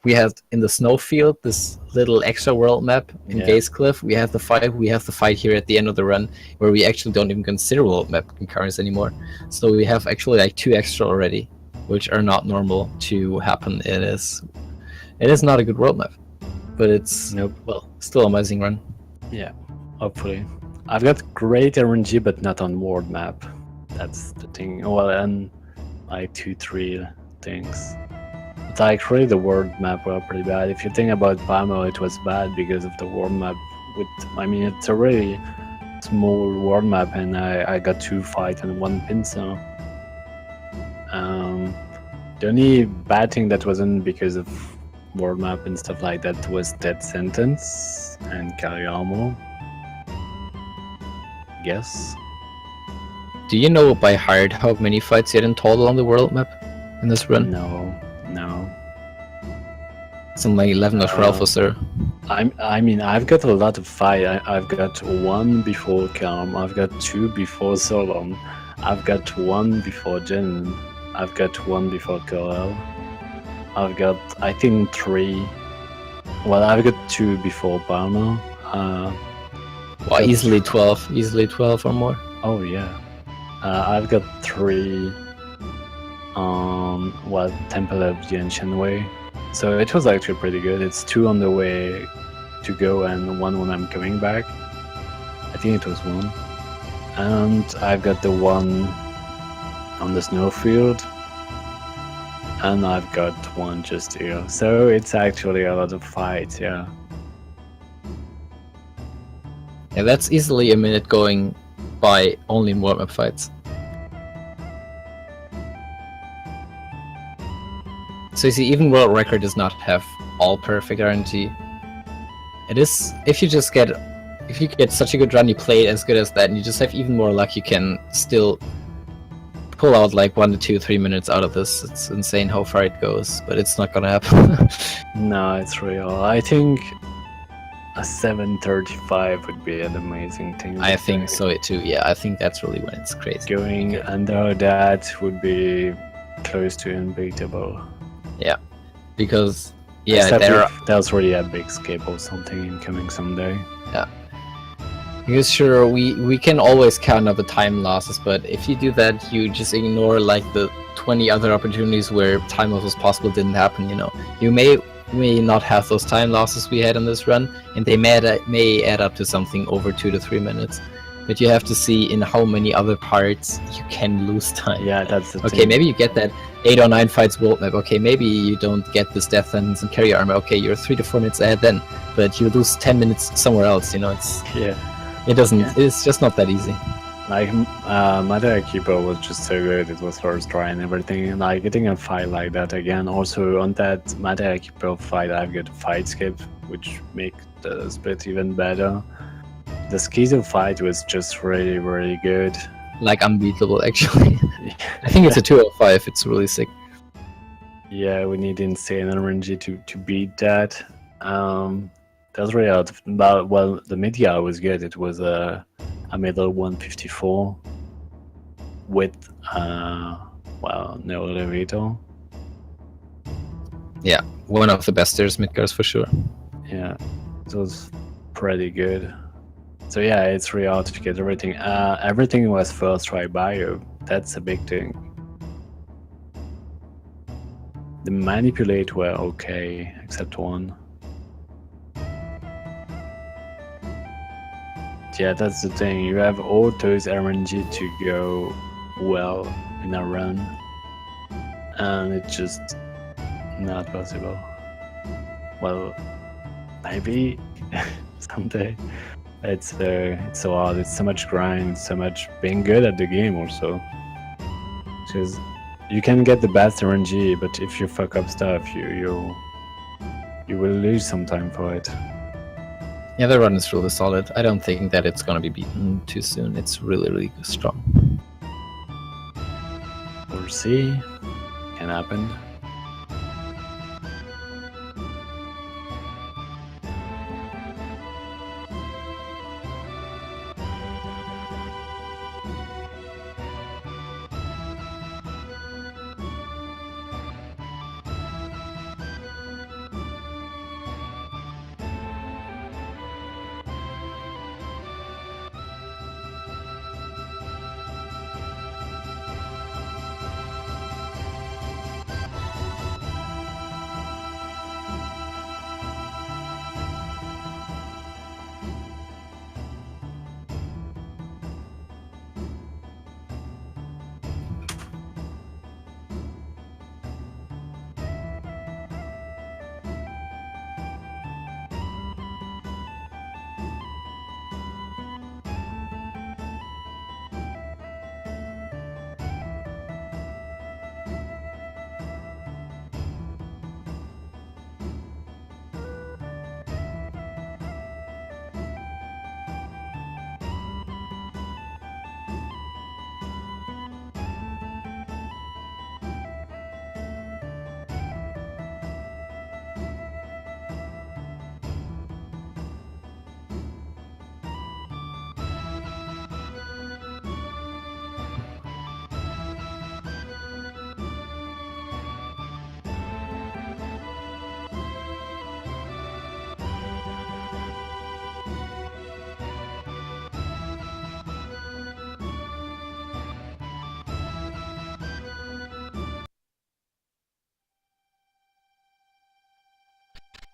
We had in the snowfield this little extra world map in Gaze Cliff. We have the fight here at the end of the run where we actually don't even consider world map concurrence anymore. So we have actually like 2 extra already, which are not normal to happen. It is not a good world map, but it's well, still an amazing run. Yeah, hopefully. I've got great RNG, but not on world map. That's the thing. Well, and like 2-3 things. But like really the world map were pretty bad. If you think about Palmo, it was bad because of the world map. I mean, it's a really small world map, and I got 2 fights and 1 pincer. The only bad thing that wasn't because of world map and stuff like that was Death Sentence and carry armor. Yes. Do you know by heart how many fights you had in total on the world map in this run? No. Something like 11 or 12 or so. I mean, I've got a lot of fight. I've got 1 before Calm. I've got 2 before Solon. I've got 1 before Jen. I've got 1 before Corel. I've got, I think, 3. Well, I've got 2 before Palmer. Well, easily 12 or more. Oh yeah. I've got 3 on Temple of the Ancient Way. So it was actually pretty good. It's 2 on the way to go and 1 when I'm coming back. I think it was 1. And I've got the 1 on the snowfield. And I've got 1 just here. So it's actually a lot of fights, yeah. Yeah, that's easily a minute going by only in warm-up fights. So you see, even world record does not have all perfect RNG. It is, if you get such a good run, you play it as good as that, and you just have even more luck, you can still pull out like 1 to 2, 3 minutes out of this. It's insane how far it goes, but it's not gonna happen. No, it's real. I think a 7:35 would be an amazing thing. I think so too. Yeah, I think that's really when it's crazy. Going under that would be close to unbeatable. Yeah, because Except there if there's really a big skip or something incoming someday. Yeah, because sure, we can always count up the time losses, but if you do that, you just ignore like the 20 other opportunities where time loss was possible didn't happen. You know, you may not have those time losses we had in this run, and they may add up to something over 2 to 3 minutes. But you have to see in how many other parts you can lose time. Yeah, that's the Okay, thing. maybe you get that 8 or 9 fights world map. Okay, maybe you don't get this death sentence and carry armor. Okay, you're 3 to 4 minutes ahead then, but you lose 10 minutes somewhere else. You know, it's just not that easy. Like Matter Keeper was just so good. It was first try and everything. And like getting a fight like that again. Also on that Matter Keeper fight, I've got a fight skip, which make the split even better. The Schizo fight was just really, really good. Like unbeatable, actually. I think it's a 205. It's really sick. Yeah, we need insane RNG to beat that. That's really out of, well, the media was good. It was a middle 154 with no elevator. Yeah, one of the best stairs Midgars for sure. Yeah, it was pretty good. So yeah, it's really hard to get everything. Everything was first try bio. That's a big thing. The manipulate were okay, except 1. Yeah, that's the thing. You have all those RNG to go well in a run. and it's just not possible. Well, maybe someday. It's so hard. It's so much grind, so much being good at the game also. Because you can get the best RNG, but if you fuck up stuff, you will lose some time for it. Yeah, the run is really solid. I don't think that it's gonna be beaten too soon. It's really, really strong. We'll see. Can happen.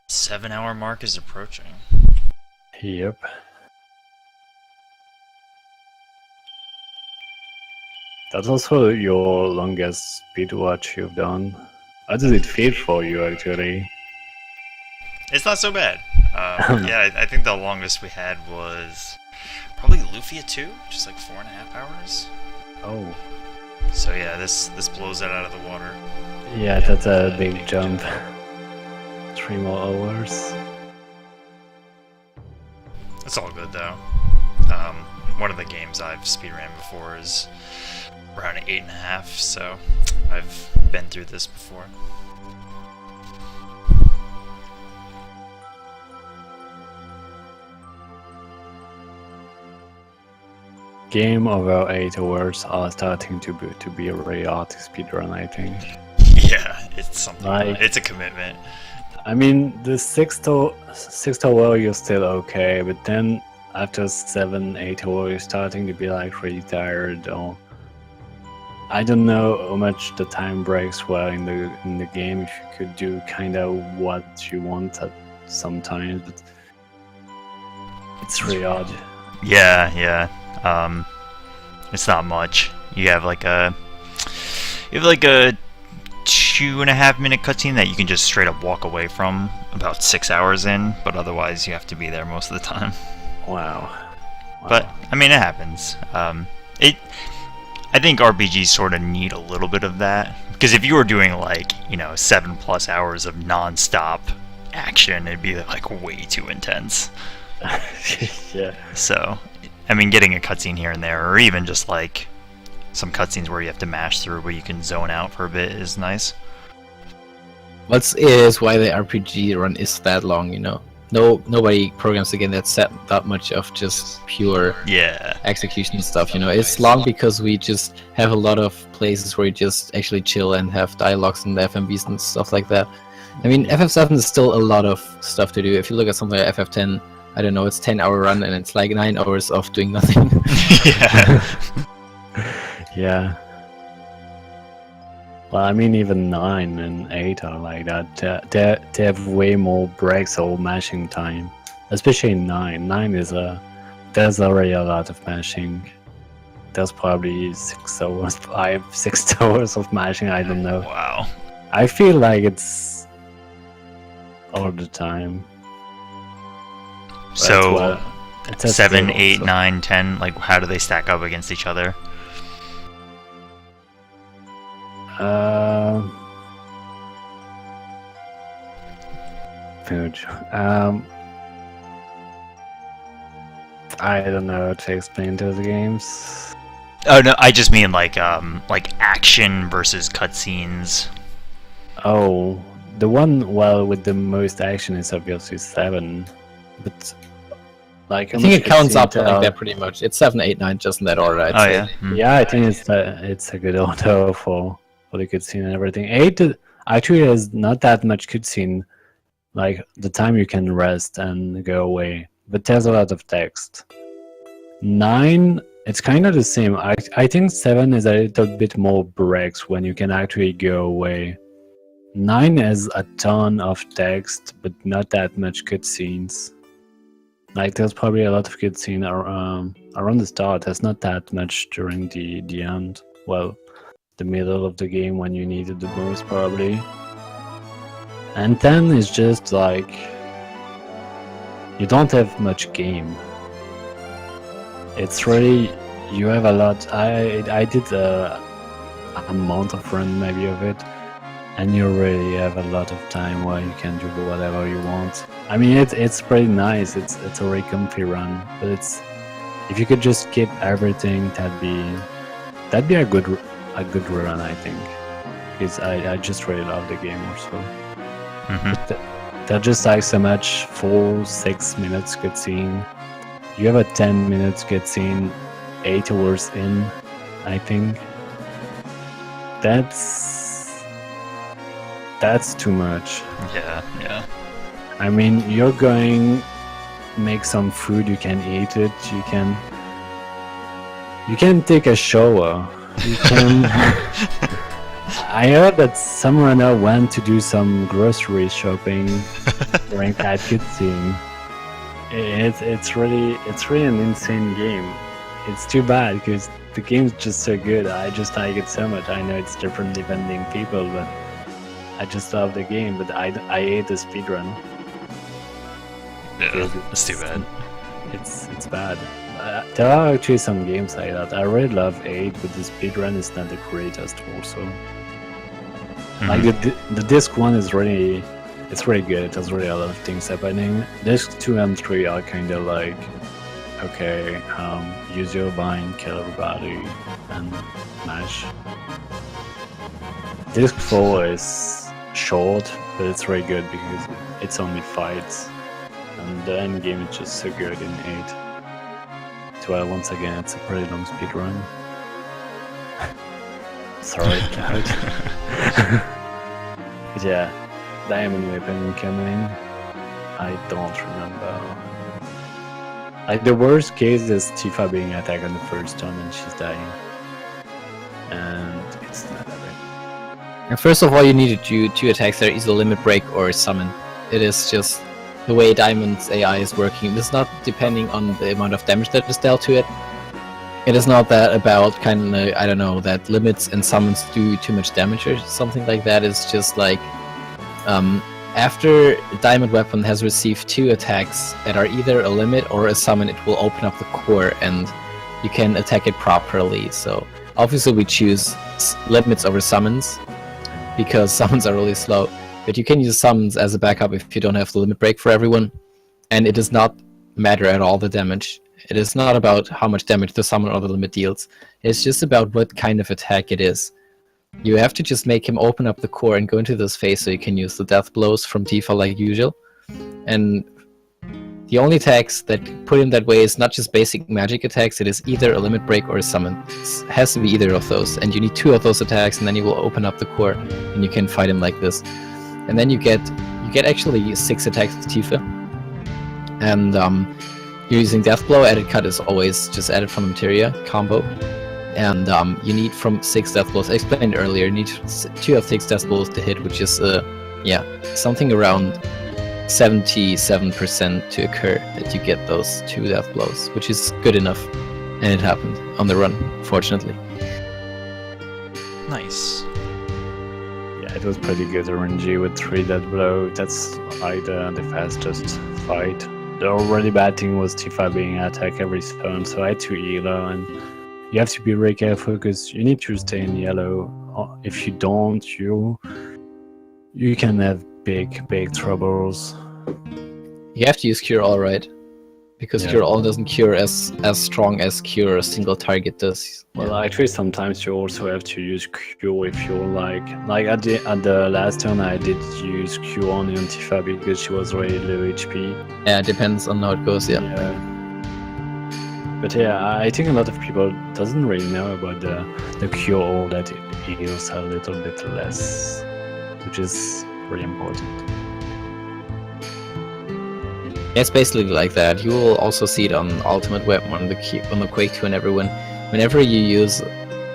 Seven-hour mark is approaching. Yep. That's also your longest speed watch you've done. How does it feel for you actually? It's not so bad. Yeah, I think the longest we had was probably Lufia 2, just like 4.5 hours. Oh. So yeah, this blows that out of the water. Yeah, that's a big jump. 3 more hours. It's all good though. One of the games I've speedran before is around 8.5, so I've been through this before. Game over 8 hours are starting to be a really hard to speedrun, I think. Yeah, it's something. It's a commitment. I mean, the sixth hour you're still okay, but then after 7-8 hours you're starting to be like really tired, or I don't know how much the time breaks well in the game. If you could do kind of what you want at sometimes, but it's really hard. Yeah. It's not much. You have like a 2.5 minute cutscene that you can just straight up walk away from about 6 hours in, but otherwise you have to be there most of the time. Wow. But I mean, it happens. I think RPGs sort of need a little bit of that, because if you were doing like 7+ hours of non-stop action, it'd be like way too intense. Yeah. So, I mean, getting a cutscene here and there, or even just like some cutscenes where you have to mash through where you can zone out for a bit, is nice. What is why the RPG run is that long, Nobody programs a game that's that much of just pure execution stuff, It's long because we just have a lot of places where you just actually chill and have dialogues and FMVs and stuff like that. I mean, FF7 is still a lot of stuff to do. If you look at something like FF10, I don't know, it's 10-hour run and it's like 9 hours of doing nothing. Yeah. Well, I mean, even 9 and 8 are like that. They have way more breaks or mashing time. Especially 9. 9 is there's already a lot of mashing. there's probably 6 hours, 6 hours of mashing. I don't know. Wow. I feel like it's all the time. But So well, it's a 7, skill, 8, so- 9, 10. Like, how do they stack up against each other? Food. I don't know how to explain those games. Oh no, I just mean like action versus cutscenes. Oh, the one with the most action is obviously 7, but like I think it counts up like that pretty much. It's 7, 8, 9, just in that order. I'd Oh say. yeah. Hmm. Yeah, I think it's a good order for the cutscene and everything. 8 actually has not that much cutscene, like the time you can rest and go away, but there's a lot of text. 9, it's kind of the same. I think 7 is a little bit more breaks when you can actually go away. 9 has a ton of text, but not that much cutscenes. Like there's probably a lot of cutscene around the start. There's not that much during the end. Well, the middle of the game when you need it the most probably. And 10 is just like you don't have much game. It's really you have a lot. I did a month of run maybe of it, and you really have a lot of time where you can do whatever you want. I mean, it's pretty nice. It's a very comfy run, but it's if you could just skip everything, that'd be a good run, I think, because I just really love the game also. Mm-hmm. They're just like so much 4-6 minutes cutscene. You have a 10 minutes cutscene 8 hours in, I think. That's too much. Yeah. I mean, you're going make some food, you can eat it, you can take a shower, you can I heard that some runner went to do some grocery shopping during that cutscene. It's really an insane game. It's too bad because the game's just so good. I just like it so much. I know it's different depending people, but I just love the game. But I hate the speedrun. Yeah, that's too bad. It's bad. There are actually some games like that. I really love 8, but the speedrun is not the greatest also. Mhm. Like the disc 1 is really, it's really good. There's really a lot of things happening. Disc 2 and 3 are kind of like, okay, use your vine, kill everybody, and mash. Disc 4 is short, but it's very good because it's only fights. And the end game is just so good in 8. Well, once again, it's a pretty long speed run. Sorry, Cloud. But yeah, Diamond Weapon coming. I don't remember. Like the worst case is Tifa being attacked on the first turn and she's dying. And it's not that bad. And first of all, you need to do 2 attacks there, either Limit Break or Summon. It is just the way Diamond's AI is working. It's not depending on the amount of damage that is dealt to it. It is not that about kind of, I don't know, that limits and summons do too much damage or something like that. It's just like, after Diamond Weapon has received 2 attacks that are either a limit or a summon, it will open up the core and you can attack it properly. So obviously we choose limits over summons because summons are really slow. But you can use summons as a backup if you don't have the limit break for everyone. And it does not matter at all the damage. It is not about how much damage the summon or the limit deals. It's just about what kind of attack it is. You have to just make him open up the core and go into this phase so you can use the death blows from Tifa like usual. And the only attacks that put him that way is not just basic magic attacks, it is either a limit break or a summon. It has to be either of those. And you need 2 of those attacks and then you will open up the core and you can fight him like this. And then you get actually 6 attacks with Tifa. And you're using Death Blow. Added Cut is always just added from the materia combo. And you need from 6 Death Blows. I explained earlier, you need 2 of 6 Death Blows to hit, which is something around 77% to occur that you get those 2 Death Blows, which is good enough. And it happened on the run, fortunately. Nice. Yeah, it was pretty good RNG with 3 dead blow. That's like the fastest fight. The already bad thing was Tifa being attacked every turn, so I had to yellow, and you have to be very careful because you need to stay in yellow. If you don't, you can have big troubles. You have to use Cure All, right? Because Yeah. Cure All doesn't cure as strong as Cure a single target does. Well, actually, sometimes you also have to use Q if you're like at the last turn I did use Q only on Tifa because she was really low HP. Yeah, it depends on how it goes, yeah. But yeah, I think a lot of people doesn't really know about the Q all that it heals a little bit less, which is really important. Yeah, it's basically like that. You will also see it on Ultimate Weapon, on the Quake 2 and everyone. Whenever you use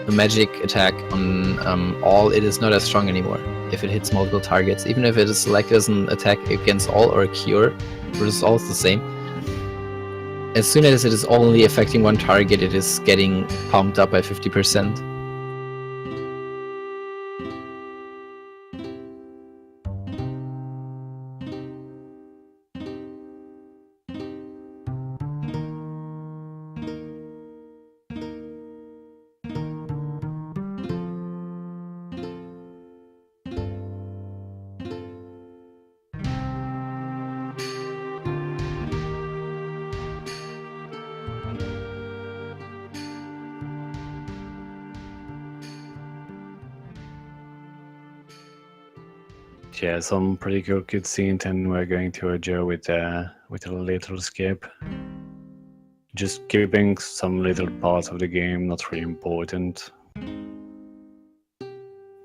the magic attack on all, it is not as strong anymore if it hits multiple targets. Even if it is selected as an attack against all or a cure, which is all the same. As soon as it is only affecting one target, it is getting pumped up by 50%. Yeah, some pretty cool cutscenes, and we're going to adjourn with a little skip. Just skipping some little parts of the game, not really important.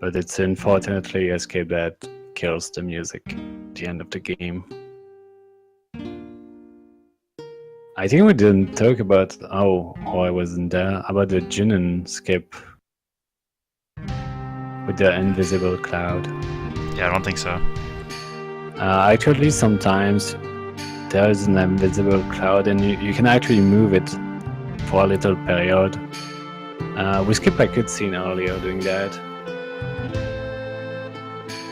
But it's unfortunately a skip that kills the music at the end of the game. I think we didn't talk about how I wasn't there, about the Junon skip with the invisible cloud. Yeah, I don't think so. Actually, sometimes there is an invisible cloud and you can actually move it for a little period. We skipped a cutscene earlier doing that.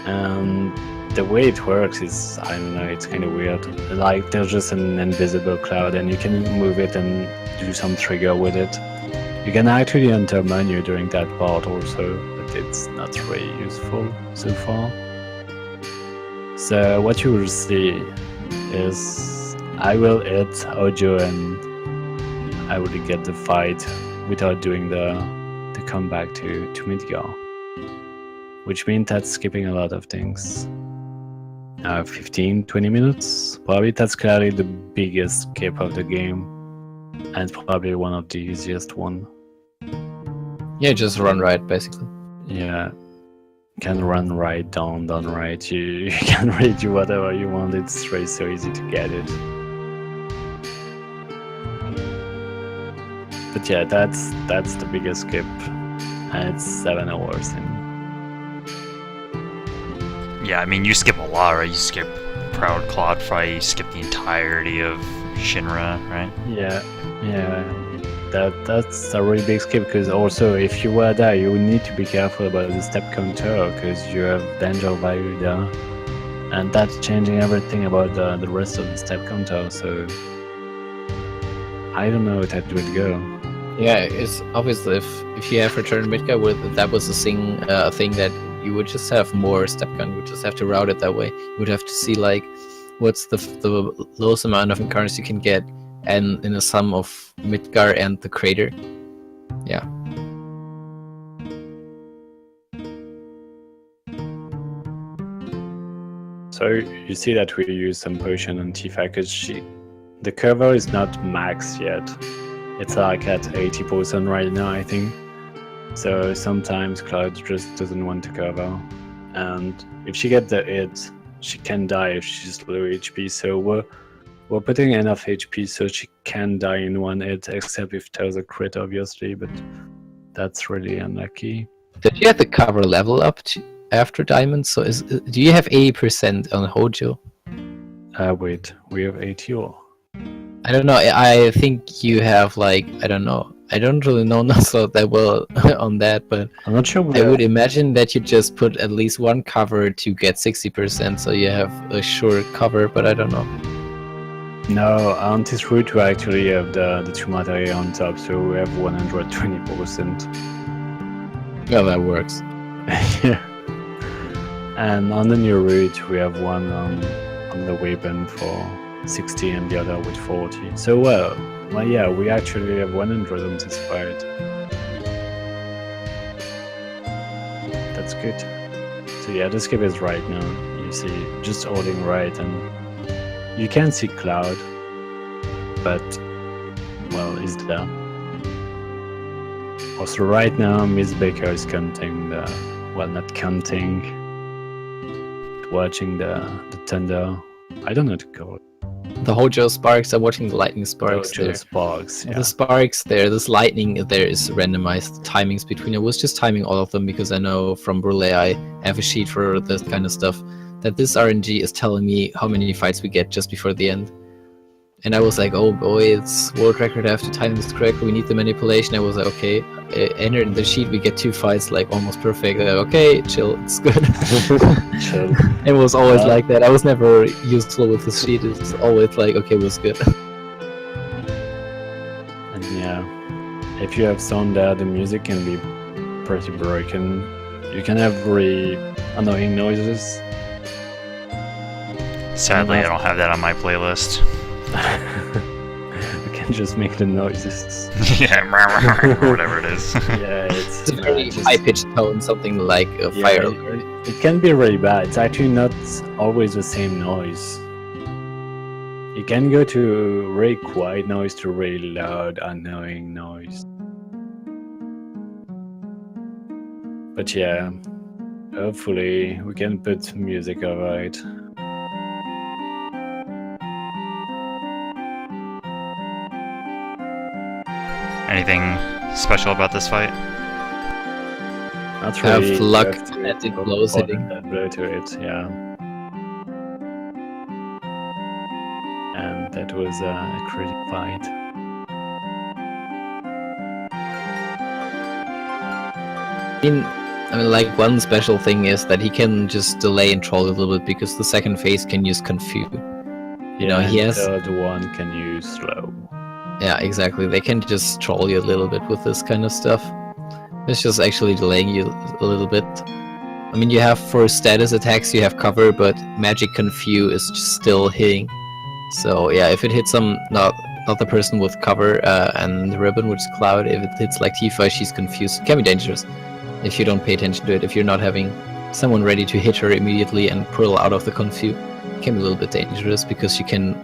And the way it works is, I don't know, it's kind of weird. Like, there's just an invisible cloud and you can move it and do some trigger with it. You can actually enter menu during that part also, but it's not really useful so far. So what you will see is I will hit Ojo and I will get the fight without doing the comeback to Midgar. Which means that's skipping a lot of things. 15-20 minutes. Probably that's clearly the biggest skip of the game. And probably one of the easiest one. Yeah, just run right, basically. Yeah. Can run right, down right. You can really do whatever you want. It's really so easy to get it. But yeah, that's the biggest skip. And it's 7 hours in. Yeah, I mean, you skip a lot, right? You skip Proud Cloud Fight, you skip the entirety of Shinra, right? Yeah. That's a really big skip, because also if you were there, you would need to be careful about the step counter, because you have danger value there. And that's changing everything about the rest of the step counter, so I don't know how that would go. Yeah, it's obviously if you have Return Midgar, that was a thing that you would just have more step count. You would just have to route it that way. You would have to see like what's the lowest amount of encounters you can get, and in a sum of Midgar and the crater. Yeah. So you see that we use some potion on Tifa, because the cover is not max yet. It's like at 80% right now, I think. So sometimes Cloud just doesn't want to cover. And if she gets the hit, she can die if she's low HP. So we're putting enough HP so she can die in one hit, except if there's a crit, obviously, but that's really unlucky. Did you have the cover level up after Diamond? So do you have 80% on Hojo? Wait, we have 80 or? I don't know. I think you have like, I don't know. I don't really know Nuzlocke that well on that, but I'm not sure. I would imagine that you just put at least one cover to get 60%, so you have a sure cover, but I don't know. No, on this route we actually have the two material on top, so we have 120%. Yeah, that works. Yeah. And on the new route we have one on the weapon for 60 and the other with 40. So well yeah, we actually have 100 on this fight. That's good. So yeah, the skip is right now. You see, just holding right, and you can see Cloud, but well, is there. Also right now, Miss Baker is counting the, well, not counting, watching the thunder. I don't know to call it. The Hojo sparks, I'm watching the lightning sparks Hojo there. sparks, yeah. The sparks there, this lightning there is randomized timings between. I was just timing all of them because I know from Brule I have a sheet for this kind of stuff, that this RNG is telling me how many fights we get just before the end. And I was like, oh boy, it's world record, I have to time this correctly, we need the manipulation. I was like, okay, enter in the sheet, we get 2 fights like almost perfect. Like, okay, chill, it's good. Chill. It was always like that. I was never useful with the sheet, it's always like, okay, it was good. And yeah, if you have sound there, the music can be pretty broken. You can have very annoying noises. Sadly, I don't have that on my playlist. You can just make the noises. Yeah, or whatever it is. Yeah, It's a very high-pitched tone, something like a yeah, fire it, alert. it can be really bad. It's actually not always the same noise. You can go to really quiet noise to really loud, annoying noise. But yeah, hopefully we can put music over it. Anything special about this fight? Not Have really. luck You have to at it put blows all hitting. that blow to it, yeah. And that was a crazy fight. I mean, like, one special thing is that he can just delay and troll a little bit because the second phase can use Confuse. You know, he has... The third one can use slow. Yeah, exactly. They can just troll you a little bit with this kind of stuff. It's just actually delaying you a little bit. I mean, you have for status attacks, you have cover, but Magic Confuse is just still hitting. So yeah, if it hits not the person with cover and the ribbon, which is Cloud, if it hits like Tifa, she's confused. It can be dangerous if you don't pay attention to it. If you're not having someone ready to hit her immediately and pull out of the confuse, it can be a little bit dangerous because she can...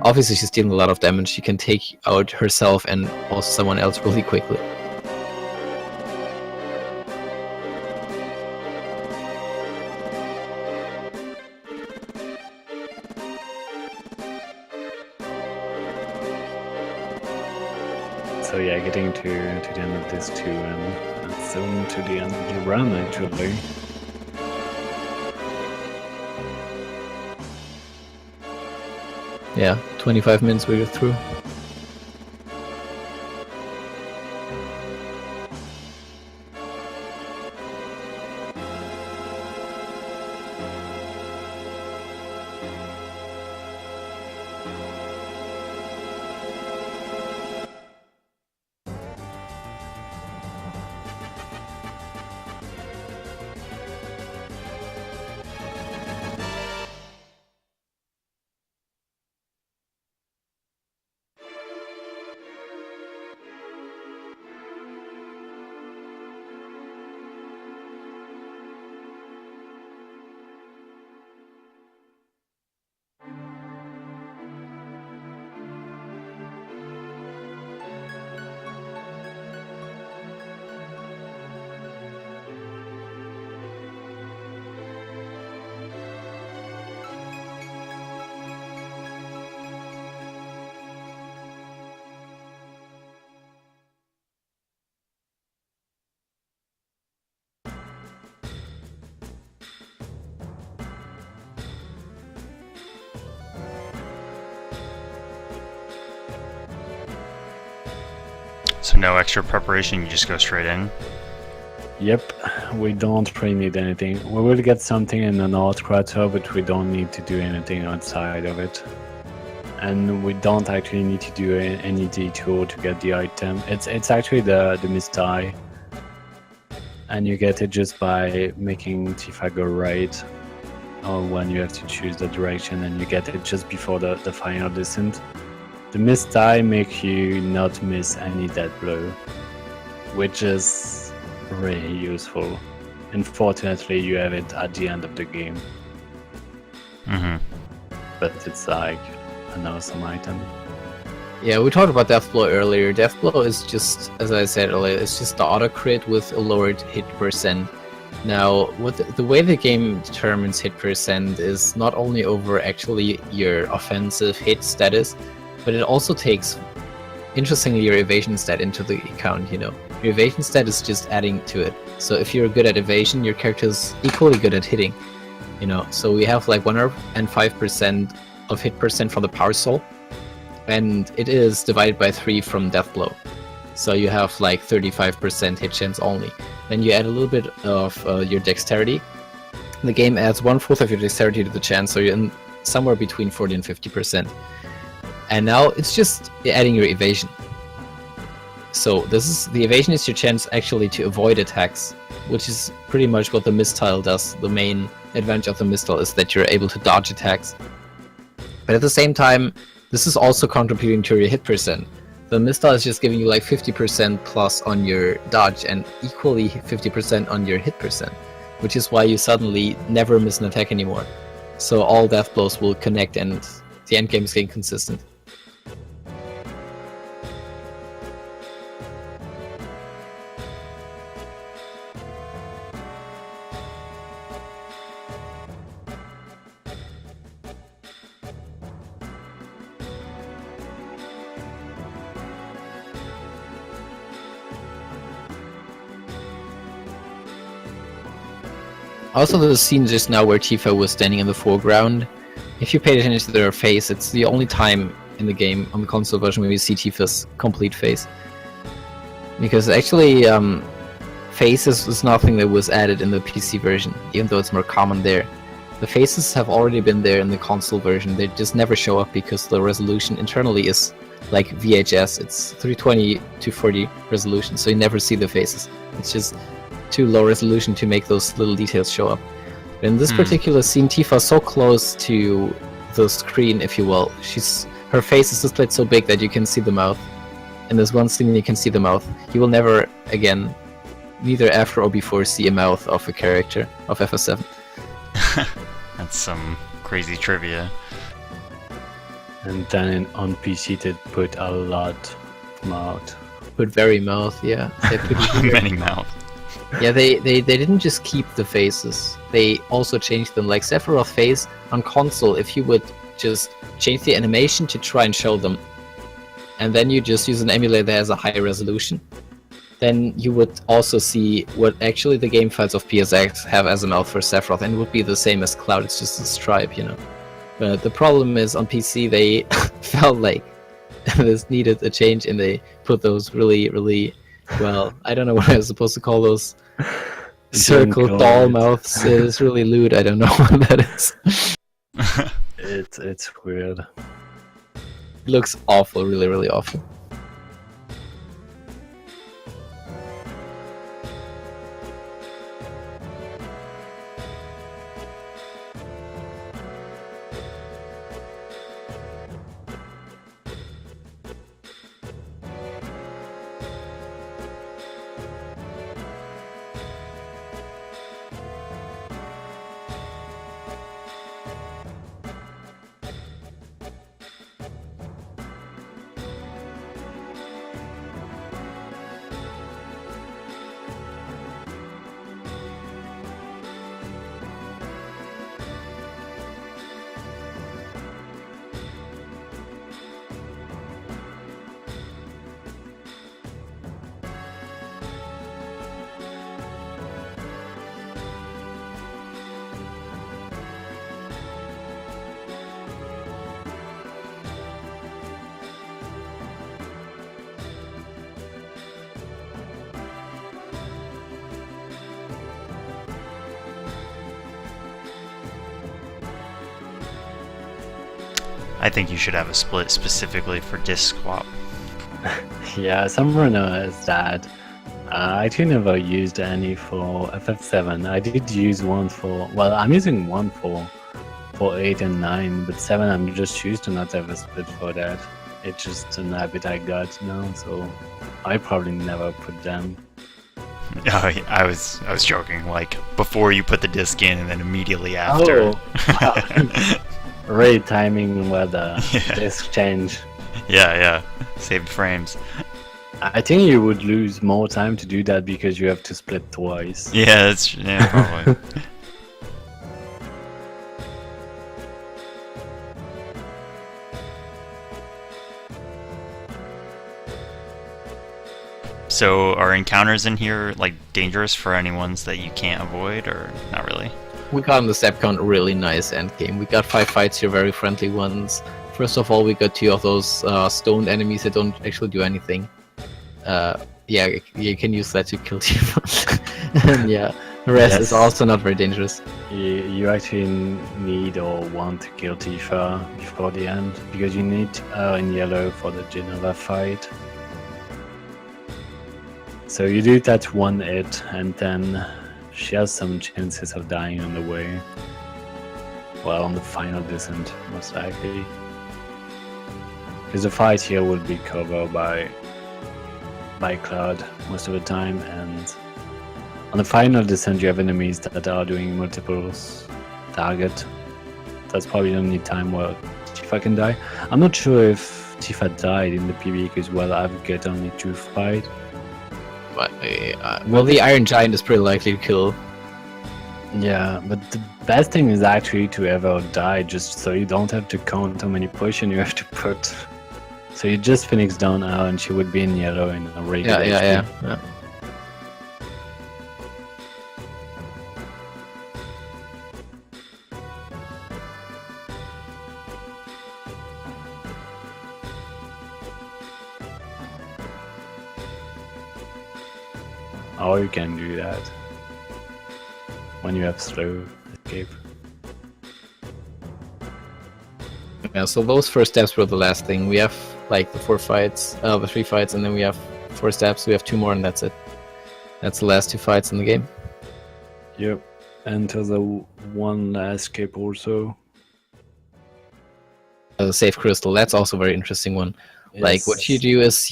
Obviously, she's dealing a lot of damage. She can take out herself and also someone else really quickly. So yeah, getting to the end of this too, and soon to the end of the run actually. Yeah, 25 minutes we're through. So no extra preparation, you just go straight in. Yep, we don't really need anything. We will get something in the North Crater, but we don't need to do anything outside of it. And we don't actually need to do any detour to get the item. It's actually the Mist Eye. And you get it just by making Tifa go right, or when you have to choose the direction, and you get it just before the final descent. The Mist Eye make you not miss any dead blow, which is really useful. Unfortunately, you have it at the end of the game, but it's like an awesome item. Yeah, we talked about Death Blow earlier. Death Blow is just, as I said earlier, it's just the auto crit with a lowered hit percent. Now, what the way the game determines hit percent is not only over actually your offensive hit status, but it also takes, interestingly, your evasion stat into the account, you know. Your evasion stat is just adding to it. So if you're good at evasion, your character is equally good at hitting, you know. So we have like 105% of hit percent from the Power Soul, and it is divided by 3 from Death Blow. So you have like 35% hit chance only. Then you add a little bit of your dexterity. The game adds 1/4 of your dexterity to the chance, so you're in somewhere between 40 and 50%. And now it's just adding your evasion. So the evasion is your chance actually to avoid attacks, which is pretty much what the Mistile does. The main advantage of the Mistile is that you're able to dodge attacks. But at the same time, this is also contributing to your hit percent. The Mistile is just giving you like 50% plus on your dodge and equally 50% on your hit percent, which is why you suddenly never miss an attack anymore. So all death blows will connect and the endgame is getting consistent. Also, the scene just now where Tifa was standing in the foreground, if you paid attention to her face, it's the only time in the game on the console version where you see Tifa's complete face. Because actually, face is nothing that was added in the PC version, even though it's more common there. The faces have already been there in the console version, they just never show up because the resolution internally is like VHS, it's 320 to 40 resolution, so you never see the faces. It's just too low resolution to make those little details show up. In this particular scene, Tifa's so close to the screen, if you will. Her face is displayed so big that you can see the mouth. In this one scene, you can see the mouth. You will never again, neither after or before, see a mouth of a character of FF7. That's some crazy trivia. And then on PC they put a lot of mouth. Put very mouth, yeah. They put Many mouth. Yeah, they didn't just keep the faces. They also changed them. Like Sephiroth's face on console, if you would just change the animation to try and show them, and then you just use an emulator that has a high resolution, then you would also see what actually the game files of PSX have as a mouth for Sephiroth, and it would be the same as Cloud, it's just a stripe, you know. But the problem is on PC they felt like this needed a change, and they put those really, well, I don't know what I was supposed to call those circle doll mouths. It's really lewd, I don't know what that is. It's weird. It looks awful, really awful. I think you should have a split specifically for disc swap. Yeah, some runners that I actually never used any for FF7. I did use one for, well, I'm using one for 8 and 9, but 7 I'm just used to not have a split for that. It's just an habit I got now, so I probably never put them. I was joking, like before you put the disc in and then immediately after. Oh, great timing where the disc change. Yeah, saved frames. I think you would lose more time to do that because you have to split twice. Yeah, probably. So are encounters in here like dangerous for any ones that you can't avoid, or not really? We got on the step count a really nice end game. We got 5 fights here, very friendly ones. First of all, we got 2 of those stoned enemies that don't actually do anything. Yeah, you can use that to kill Tifa. And yeah, the rest is also not very dangerous. You actually need or want to kill Tifa before the end, because you need her in yellow for the Genova fight. So you do that one hit, and then she has some chances of dying on the way. Well, on the final descent, most likely. Because the fight here will be covered by Cloud most of the time, and on the final descent you have enemies that are doing multiple target. That's probably the only time where Tifa can die. I'm not sure if Tifa died in the PB, because well, I've got only 2 fights. But well, the Iron Giant is pretty likely to kill. Yeah, but the best thing is actually to ever die, just so you don't have to count how many potions you have to put. So you just Phoenix down her and she would be in yellow in a regular HP. Yeah. Or you can do that when you have slow escape. Yeah, so those first steps were the last thing. We have like the 3 fights, and then we have 4 steps. We have 2 more, and that's it. That's the last 2 fights in the game. Yep. Enter the one last escape also. The safe crystal. That's also a very interesting one. Yes. Like what you do is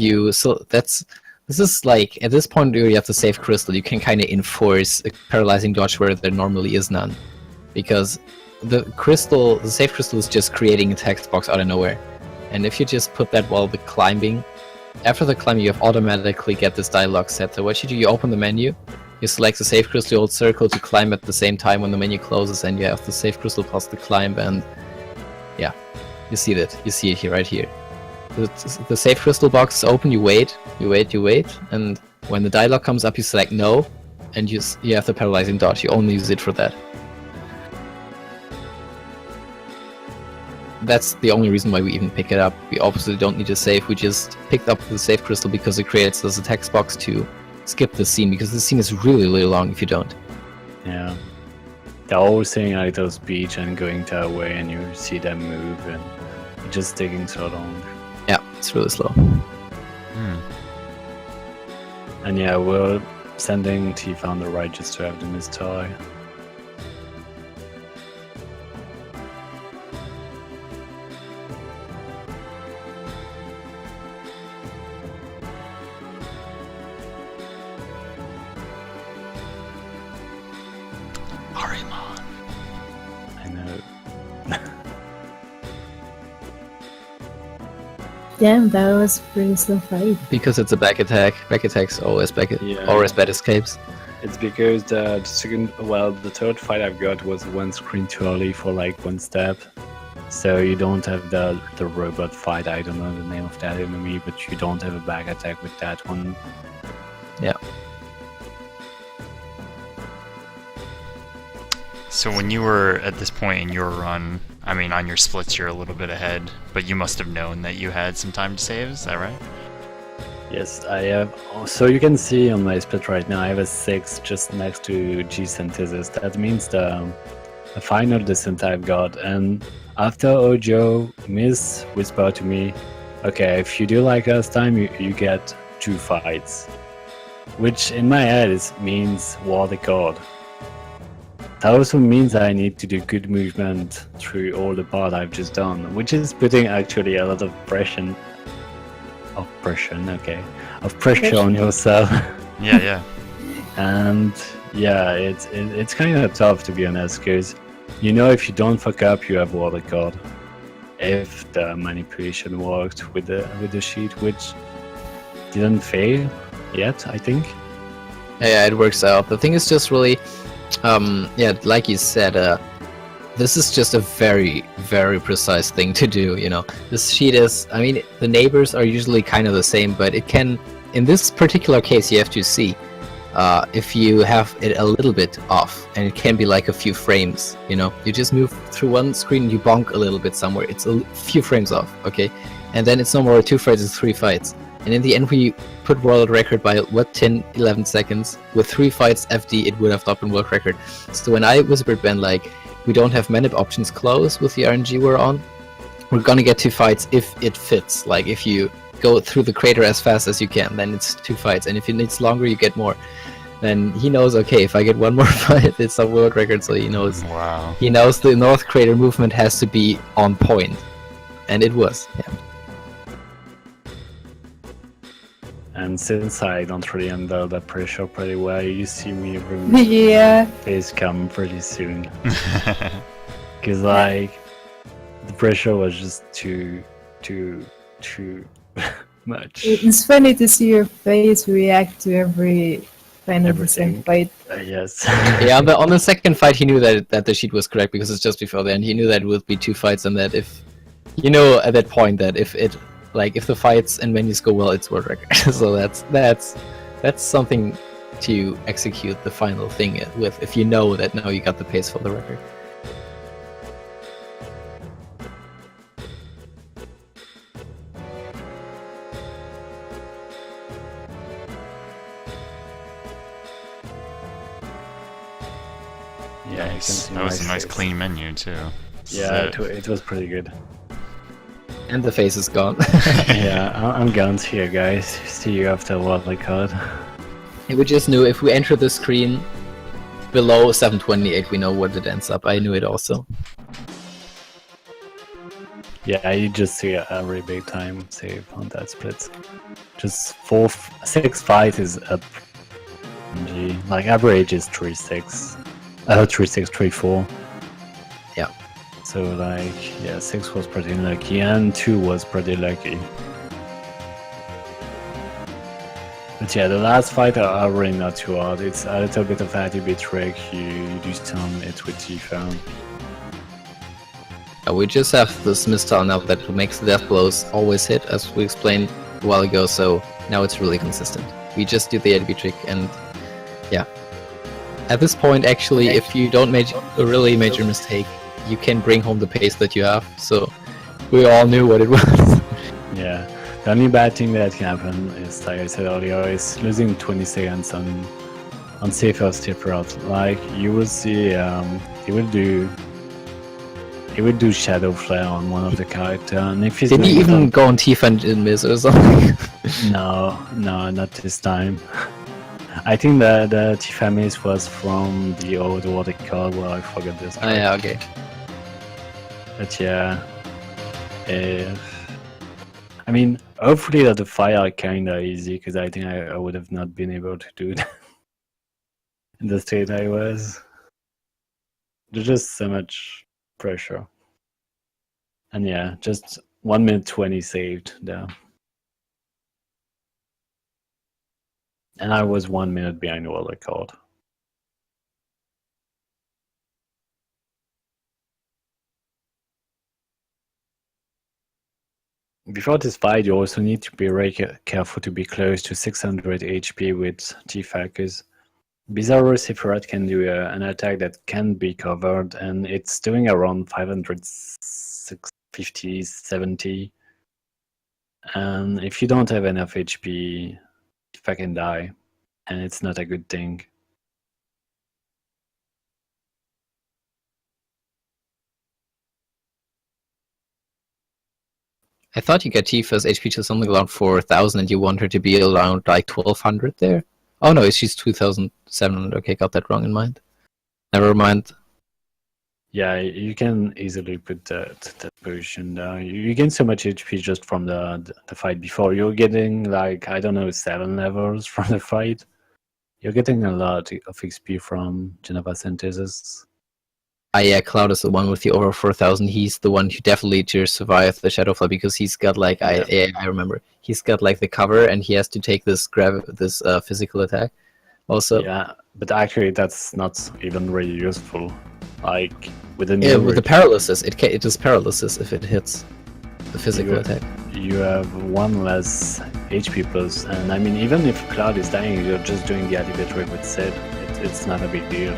this is like at this point where you have the safe crystal, you can kind of enforce a paralyzing dodge where there normally is none, because the safe crystal is just creating a text box out of nowhere, and if you just put that while the climbing, after the climb you have automatically get this dialogue set. So what you do, you open the menu, you select the safe crystal, hold circle to climb at the same time when the menu closes, and you have the safe crystal plus the climb, and yeah, you see it here, right here. The safe crystal box is open, you wait, and when the dialogue comes up you select no, and you have the paralyzing dodge. You only use it for that. That's the only reason why we even pick it up. We obviously don't need to save, we just picked up the safe crystal because it creates as a text box to skip the scene, because the scene is really, really long if you don't. Yeah. They're always saying a little speech and going to away, and you see them move, and it's just taking so long. Yeah, it's really slow. And yeah, we're sending Tifa on the right just to have the mystery. Arimon. I know. Damn, that was pretty slow fight. Because it's a back attack. Back attacks always always bad escapes. It's because the third fight I've got was one screen too early for like 1 step. So you don't have the robot fight, I don't know the name of that enemy, but you don't have a back attack with that one. Yeah. So when you were at this point in your run, I mean, on your splits you're a little bit ahead, but you must have known that you had some time to save, is that right? Yes, I have. So you can see on my split right now, I have a 6 just next to G synthesis. That means the a final descent I've got. And after Ojo, Miss whispered to me, okay, if you do like last time, you get 2 fights. Which in my head means war record. That also means I need to do good movement through all the part I've just done, which is putting actually a lot of pressure on yourself. Yeah. And yeah, it's kind of tough, to be honest, because you know if you don't fuck up, you have world record. If the manipulation worked with the sheet, which didn't fail yet, I think. Yeah, it works out. The thing is just really, like you said, this is just a very, very precise thing to do, you know. This sheet is, I mean, the neighbors are usually kind of the same, but it can, in this particular case, you have to see if you have it a little bit off, and it can be like a few frames, you know. You just move through one screen, you bonk a little bit somewhere, it's a few frames off, okay? And then it's no more 2 fights, it's 3 fights. And in the end, we put world record by, 10, 11 seconds. With 3 fights FD, it would have not been world record. So when I whispered Ben, like, we don't have manip options close with the RNG we're on, we're gonna get 2 fights if it fits. Like, if you go through the crater as fast as you can, then it's 2 fights. And if it needs longer, you get more. Then he knows, okay, if I get 1 more fight, it's a world record, so he knows. Wow. He knows the North Crater movement has to be on point. And it was, yeah. And since I don't really handle the pressure pretty well, you see me remove Yeah. face come pretty soon. Because like the pressure was just too much. It's funny to see your face react to every final Everything. descent fight. Yes. Yeah, on the second fight, he knew that the sheet was correct because it's just before then. He knew that it would be 2 fights, and that if, you know, at that point, that if the fights and menus go well, it's world record. So that's something to execute the final thing with, if you know that now you got the pace for the record. Yeah, you can Nice. see That was my a nice face. clean menu too. Yeah, So- it was pretty good. And the face is gone. Yeah, I'm gone here, guys. See you after world record. We just knew if we enter the screen below 728, we know what it ends up. I knew it also. Yeah, you just see a really big time save on that split. Just 6 fight is up. Like average is 3-6. 3-6, 3-4. Yeah. So like, yeah, 6 was pretty lucky and 2 was pretty lucky. But yeah, the last fight are really not too hard. It's a little bit of anti-beat trick. You do stun it with Tifa. We just have this mistile now that makes the death blows always hit, as we explained a while ago, so now it's really consistent. We just do the ADB trick, and yeah. At this point, actually, if you don't make a really major mistake, you can bring home the pace that you have, so we all knew what it was. Yeah, the only bad thing that can happen is, like I said earlier, is losing 20 seconds on safer step route. Like you will see, he will do Shadow Flare on one of the characters, and if he's Did he doing even go on Tifa and miss or something? no, not this time. I think the Tifa miss was from the old what it called. Well, I forgot this. Oh yeah, okay. But yeah, I mean, hopefully that the fire are kinda easy, because I think I would have not been able to do that in the state I was. There's just so much pressure. And yeah, just 1 minute 20 saved there. And I was 1 minute behind the world record. Before this fight, you also need to be very careful to be close to 600 HP with Tifa, because Bizarro Sephiroth can do an attack that can be covered, and it's doing around 550, 70. And if you don't have enough HP, Tifa can die, and it's not a good thing. I thought you get Tifa's HP to something around 4,000 and you want her to be around like 1,200 there. Oh no, she's 2,700. Okay, got that wrong in mind. Never mind. Yeah, you can easily put that position down. You gain so much HP just from the fight before. You're getting like, I don't know, 7 levels from the fight. You're getting a lot of XP from Genova Synthesis. Yeah, Cloud is the one with the over 4,000. He's the one who definitely to survive the Shadowfall because he's got like I remember he's got like the cover and he has to take this physical attack. Also, Yeah, but actually that's not even really useful. Like with the with the paralysis, it does paralysis if it hits the physical attack. You have 1 less HP plus, and I mean even if Cloud is dying, you're just doing the activate trick with Sid. It's not a big deal.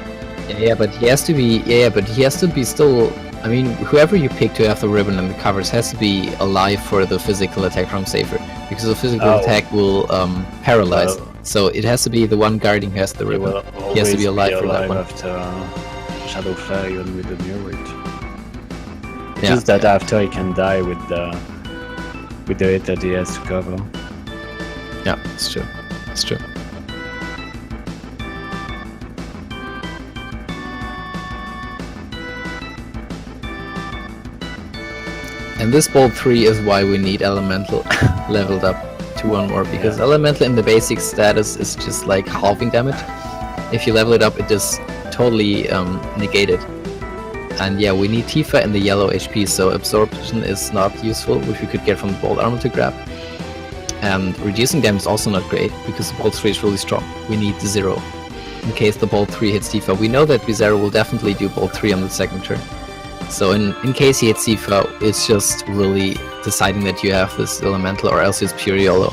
Yeah, but he has to be. Yeah, but he has to be still. I mean, whoever you pick to have the ribbon and the covers has to be alive for the physical attack from Safer, because the physical attack will paralyze. So it has to be the one guarding who has the ribbon. He has to be alive for that one. After Shadow Flare, even with the Mirage. Yeah. Just that after he can die with the hit that he has to cover. Yeah, it's true. It's true. And this Bolt 3 is why we need Elemental leveled up to 1 more, because Elemental in the basic status is just like halving damage. If you level it up, it is totally negated. And yeah, we need Tifa in the yellow HP, so Absorption is not useful, which we could get from the Bolt Armor to grab. And reducing damage is also not great, because the Bolt 3 is really strong. We need 0 in case the Bolt 3 hits Tifa. We know that Bizarro will definitely do Bolt 3 on the second turn. So in case he hits Tifa, it's just really deciding that you have this Elemental or else it's pure YOLO.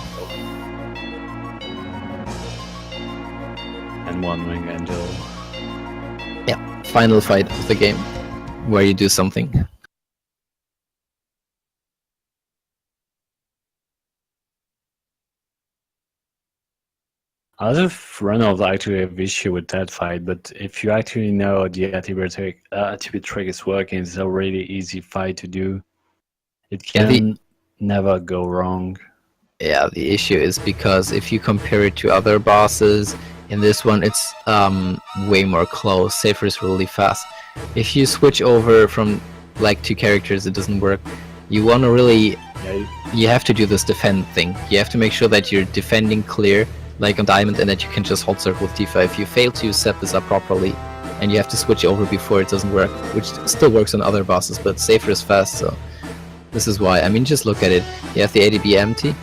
And 1 Wing Angel. Yeah, final fight of the game, where you do something. As of Ronald, I actually have issue with that fight, but if you actually know the attribute trick is working, it's a really easy fight to do. It can never go wrong. Yeah, the issue is because if you compare it to other bosses, in this one it's way more close. Safer is really fast. If you switch over from like 2 characters, it doesn't work. You want to really, you have to do this defend thing. You have to make sure that you're defending clear, like on Diamond, and that you can just hold circle with Tifa. If you fail to set this up properly, and you have to switch over before, it doesn't work, which still works on other bosses, but Safer is fast, so this is why. I mean, just look at it. You have the ADB empty.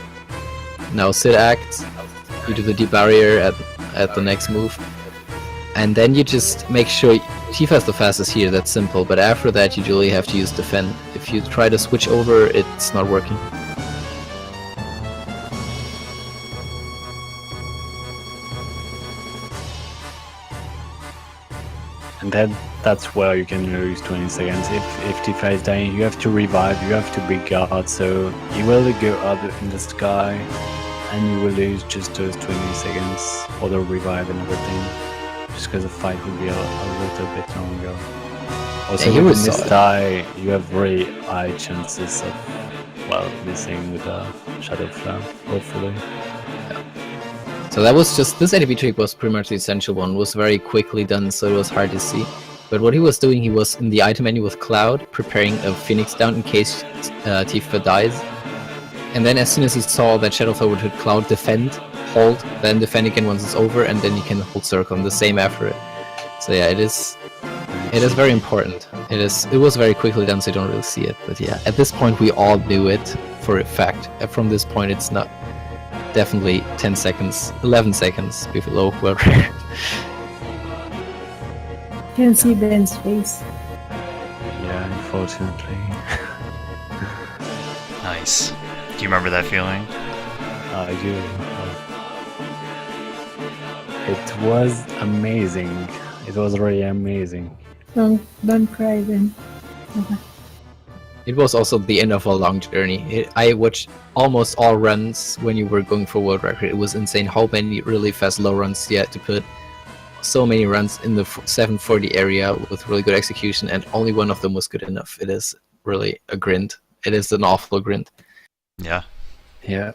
Now Sid acts. You do the deep barrier at the next move. And then you just make sure Tifa is the fastest here, that's simple, but after that you really have to use defend. If you try to switch over, it's not working. And then that's where you can lose 20 seconds. If Tifa is dying, you have to revive, you have to be guard, so you will go up in the sky and you will lose just those 20 seconds for the revive and everything, just because the fight will be a little bit longer. Also, Yeah, with this die, you have very high chances of, well, missing with a Shadow Flare, hopefully. So that was just, this ADB trick was pretty much the essential one, was very quickly done, so it was hard to see. But what he was doing, he was in the item menu with Cloud, preparing a Phoenix down in case Tifa dies. And then as soon as he saw that Shadowflow would hit Cloud, defend, hold, then defend again once it's over, and then you can hold circle, and the same after it. So yeah, it is very important. It was very quickly done, so you don't really see it. But yeah, at this point we all knew it for a fact. From this point it's not. Definitely 10 seconds, 11 seconds below world record. Can see Ben's face. Yeah, unfortunately. Nice. Do you remember that feeling? I do. It was amazing. It was really amazing. Don't cry, Ben. It was also the end of a long journey. I watched almost all runs when you were going for world record. It was insane how many really fast low runs you had to put. So many runs in the 740 area with really good execution, and only one of them was good enough. It is really a grind. It is an awful grind. Yeah. Yeah.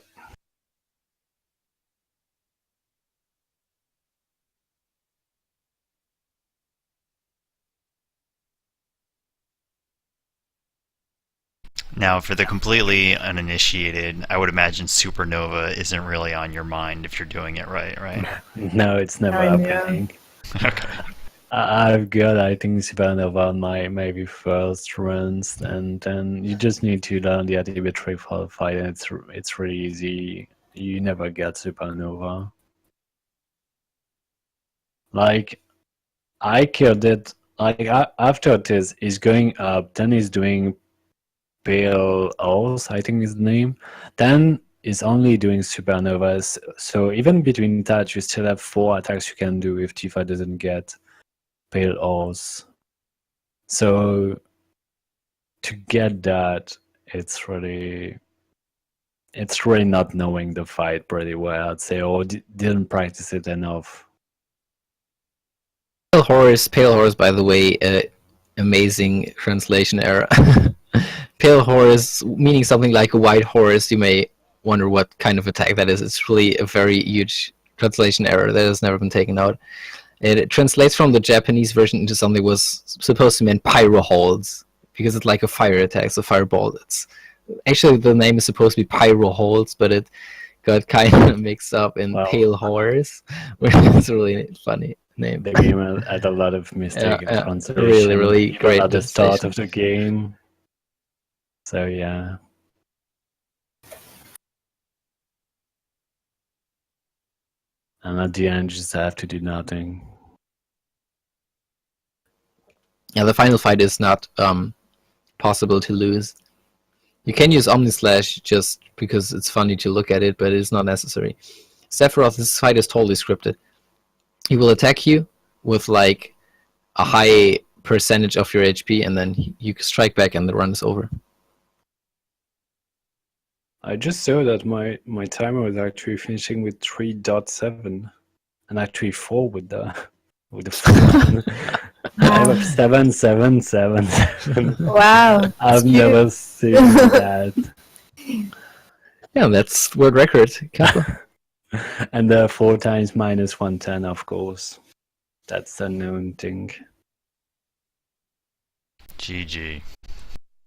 Now, for the completely uninitiated, I would imagine Supernova isn't really on your mind if you're doing it right? No, it's never I know. happening. Okay. I've got, I think, Supernova on my maybe first runs, and then you just need to learn the arbitrary fight, and it's really easy. You never get Supernova. Like, I killed it. Like, after this, he's going up, then he's doing Pale Owls, I think is the name. Then is only doing Supernovas. So even between that, you still have 4 attacks you can do if Tifa doesn't get Pale Owls. So to get that, it's really not knowing the fight pretty well, I'd say, or didn't practice it enough. Pale Horse, by the way, amazing translation error. Pale Horse, meaning something like a white horse, you may wonder what kind of attack that is. It's really a very huge translation error that has never been taken out. It translates from the Japanese version into something that was supposed to mean pyro holds, because it's like a fire attack, so fireball. It's actually, the name is supposed to be pyro holds, but it got kind of mixed up in Pale Horse, which is really funny name. The game had a lot of mistake in translation. Really great at the start of the game. So yeah. And at the end, you just have to do nothing. Yeah, the final fight is not possible to lose. You can use Omnislash just because it's funny to look at it, but it's not necessary. Sephiroth, this fight is totally scripted. He will attack you with like a high percentage of your HP, and then you strike back and the run is over. I just saw that my timer was actually finishing with 3.7 and actually 4 with the 4. I have 7. Wow. I've never seen that. Yeah, that's world record. And 4 times -110, of course. That's a known thing. GG.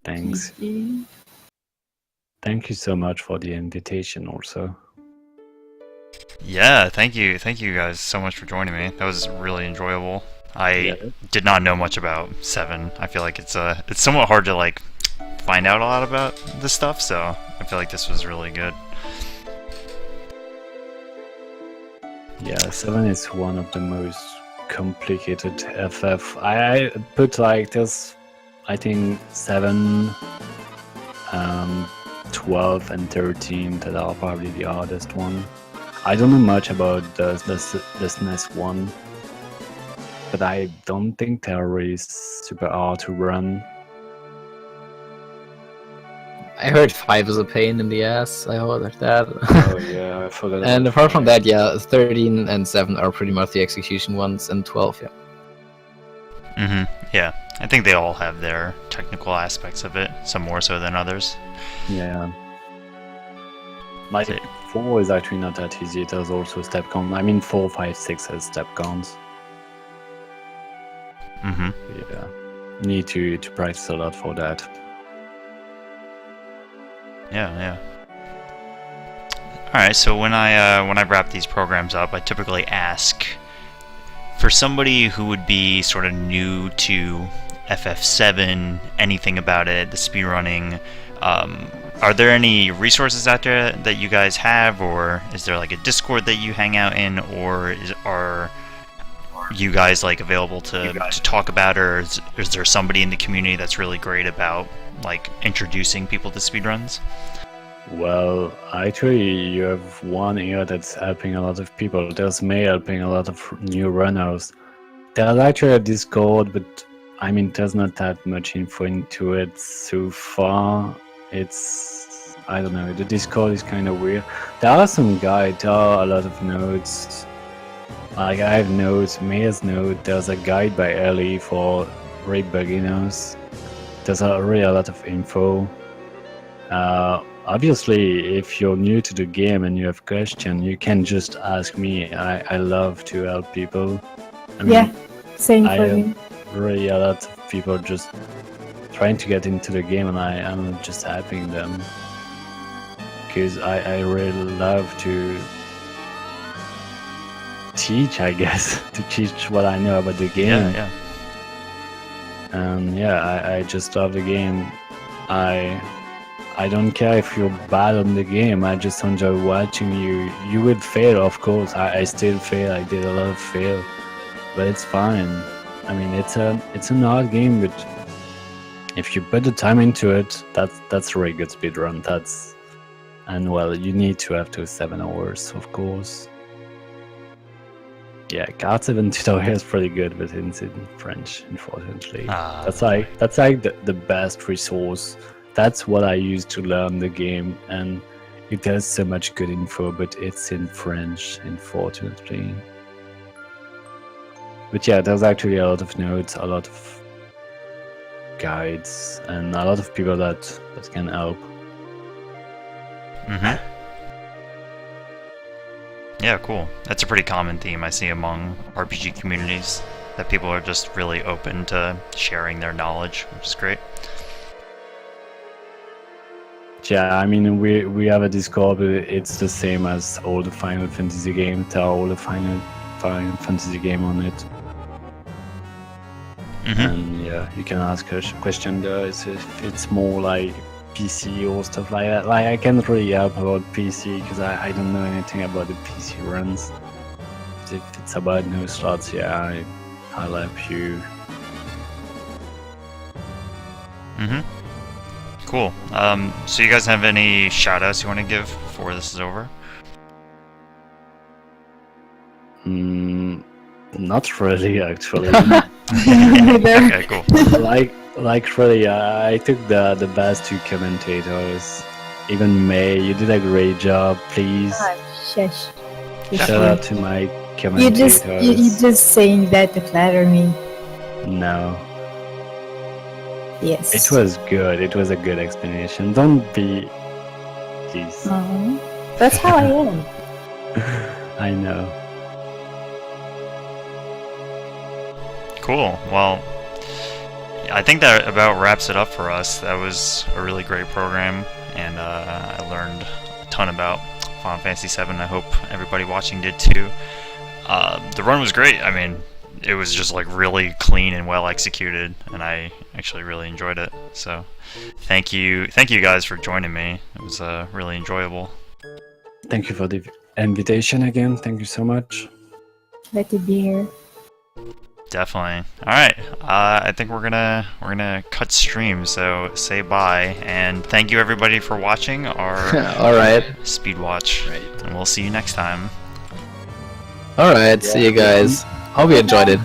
Thanks. Thank you so much for the invitation also. Yeah, thank you guys so much for joining me. That was really enjoyable. I did not know much about VII. I feel like it's somewhat hard to like find out a lot about this stuff, so I feel like this was really good. Yeah, VII is one of the most complicated FF. I put like this, I think 7, 12 and 13 that are probably the hardest one. I don't know much about the SNES one, but I don't think they're really super hard to run. I heard 5 is a pain in the ass. I heard that. Oh yeah, I forgot. And apart from that, yeah, 13 and 7 are pretty much the execution ones, and 12, yeah. Yeah, I think they all have their technical aspects of it, some more so than others. Yeah. Like 4 is actually not that easy. It has also step count. I mean, 4, 5, 6 has step counts. Yeah. Need to practice a lot for that. Yeah. Alright, so when I wrap these programs up, I typically ask for somebody who would be sort of new to FF7, anything about it, the speedrunning, are there any resources out there that you guys have, or is there like a Discord that you hang out in, or are you guys like available to talk about, or is there somebody in the community that's really great about like introducing people to speedruns? Well, actually, you have one here that's helping a lot of people. There's May helping a lot of new runners. There's actually a Discord, but I mean, there's not that much info into it so far. It's, I don't know, the Discord is kind of weird. There are some guides, there are a lot of notes. Like, I have notes, May has notes, there's a guide by Ellie for really beginners. There's really a lot of info. obviously, if you're new to the game and you have questions, you can just ask me. I love to help people. I mean, Yeah, same I for have me. really a lot of people just trying to get into the game, and I'm just helping them because I really love to teach, I guess, to teach what I know about the game. Yeah. And yeah, I just love the game. I don't care if you're bad on the game. I just enjoy watching you. You would fail, of course. I still fail. I did a lot of fail, but it's fine. I mean, it's an hard game, but if you put the time into it, that's a really good speedrun. And well, you need to have to 7 hours, of course. Yeah, Card 7 tutorial is pretty good, but it's in French, unfortunately. That's like the best resource. That's what I use to learn the game, and it has so much good info, but it's in French, unfortunately. But yeah, there's actually a lot of notes, a lot of guides, and a lot of people that can help. Mm-hmm. Yeah, cool. That's a pretty common theme I see among RPG communities, that people are just really open to sharing their knowledge, which is great. Yeah, I mean, we have a Discord, but it's the same as all the Final Fantasy games. There are all the Final Fantasy game on it. Mm-hmm. And yeah, you can ask a question there if it's more like PC or stuff like that. Like, I can't really help about PC because I don't know anything about the PC runs. If it's about no slots, yeah, I'll help you. Mm-hmm. Cool. So you guys have any shout-outs you want to give before this is over? Not really, actually. Okay, cool. like really, I took the best 2 commentators. Even May, you did a great job. Please Shush. shout out to my commentators. You just saying that to flatter me. No, Yes. it was good. It was a good explanation. Don't be, please. That's how I am. I know. Cool. Well, I think that about wraps it up for us. That was a really great program, and I learned a ton about Final Fantasy VII. I hope everybody watching did too. The run was great. I mean, it was just like really clean and well executed, and I actually really enjoyed it. So, thank you guys for joining me. It was really enjoyable. Thank you for the invitation again. Thank you so much. Glad to be here. Definitely. All right. I think we're gonna cut stream. So say bye, and thank you everybody for watching our All right. speed watch. Right. And we'll see you next time. All right. See you guys. Hope you enjoyed it.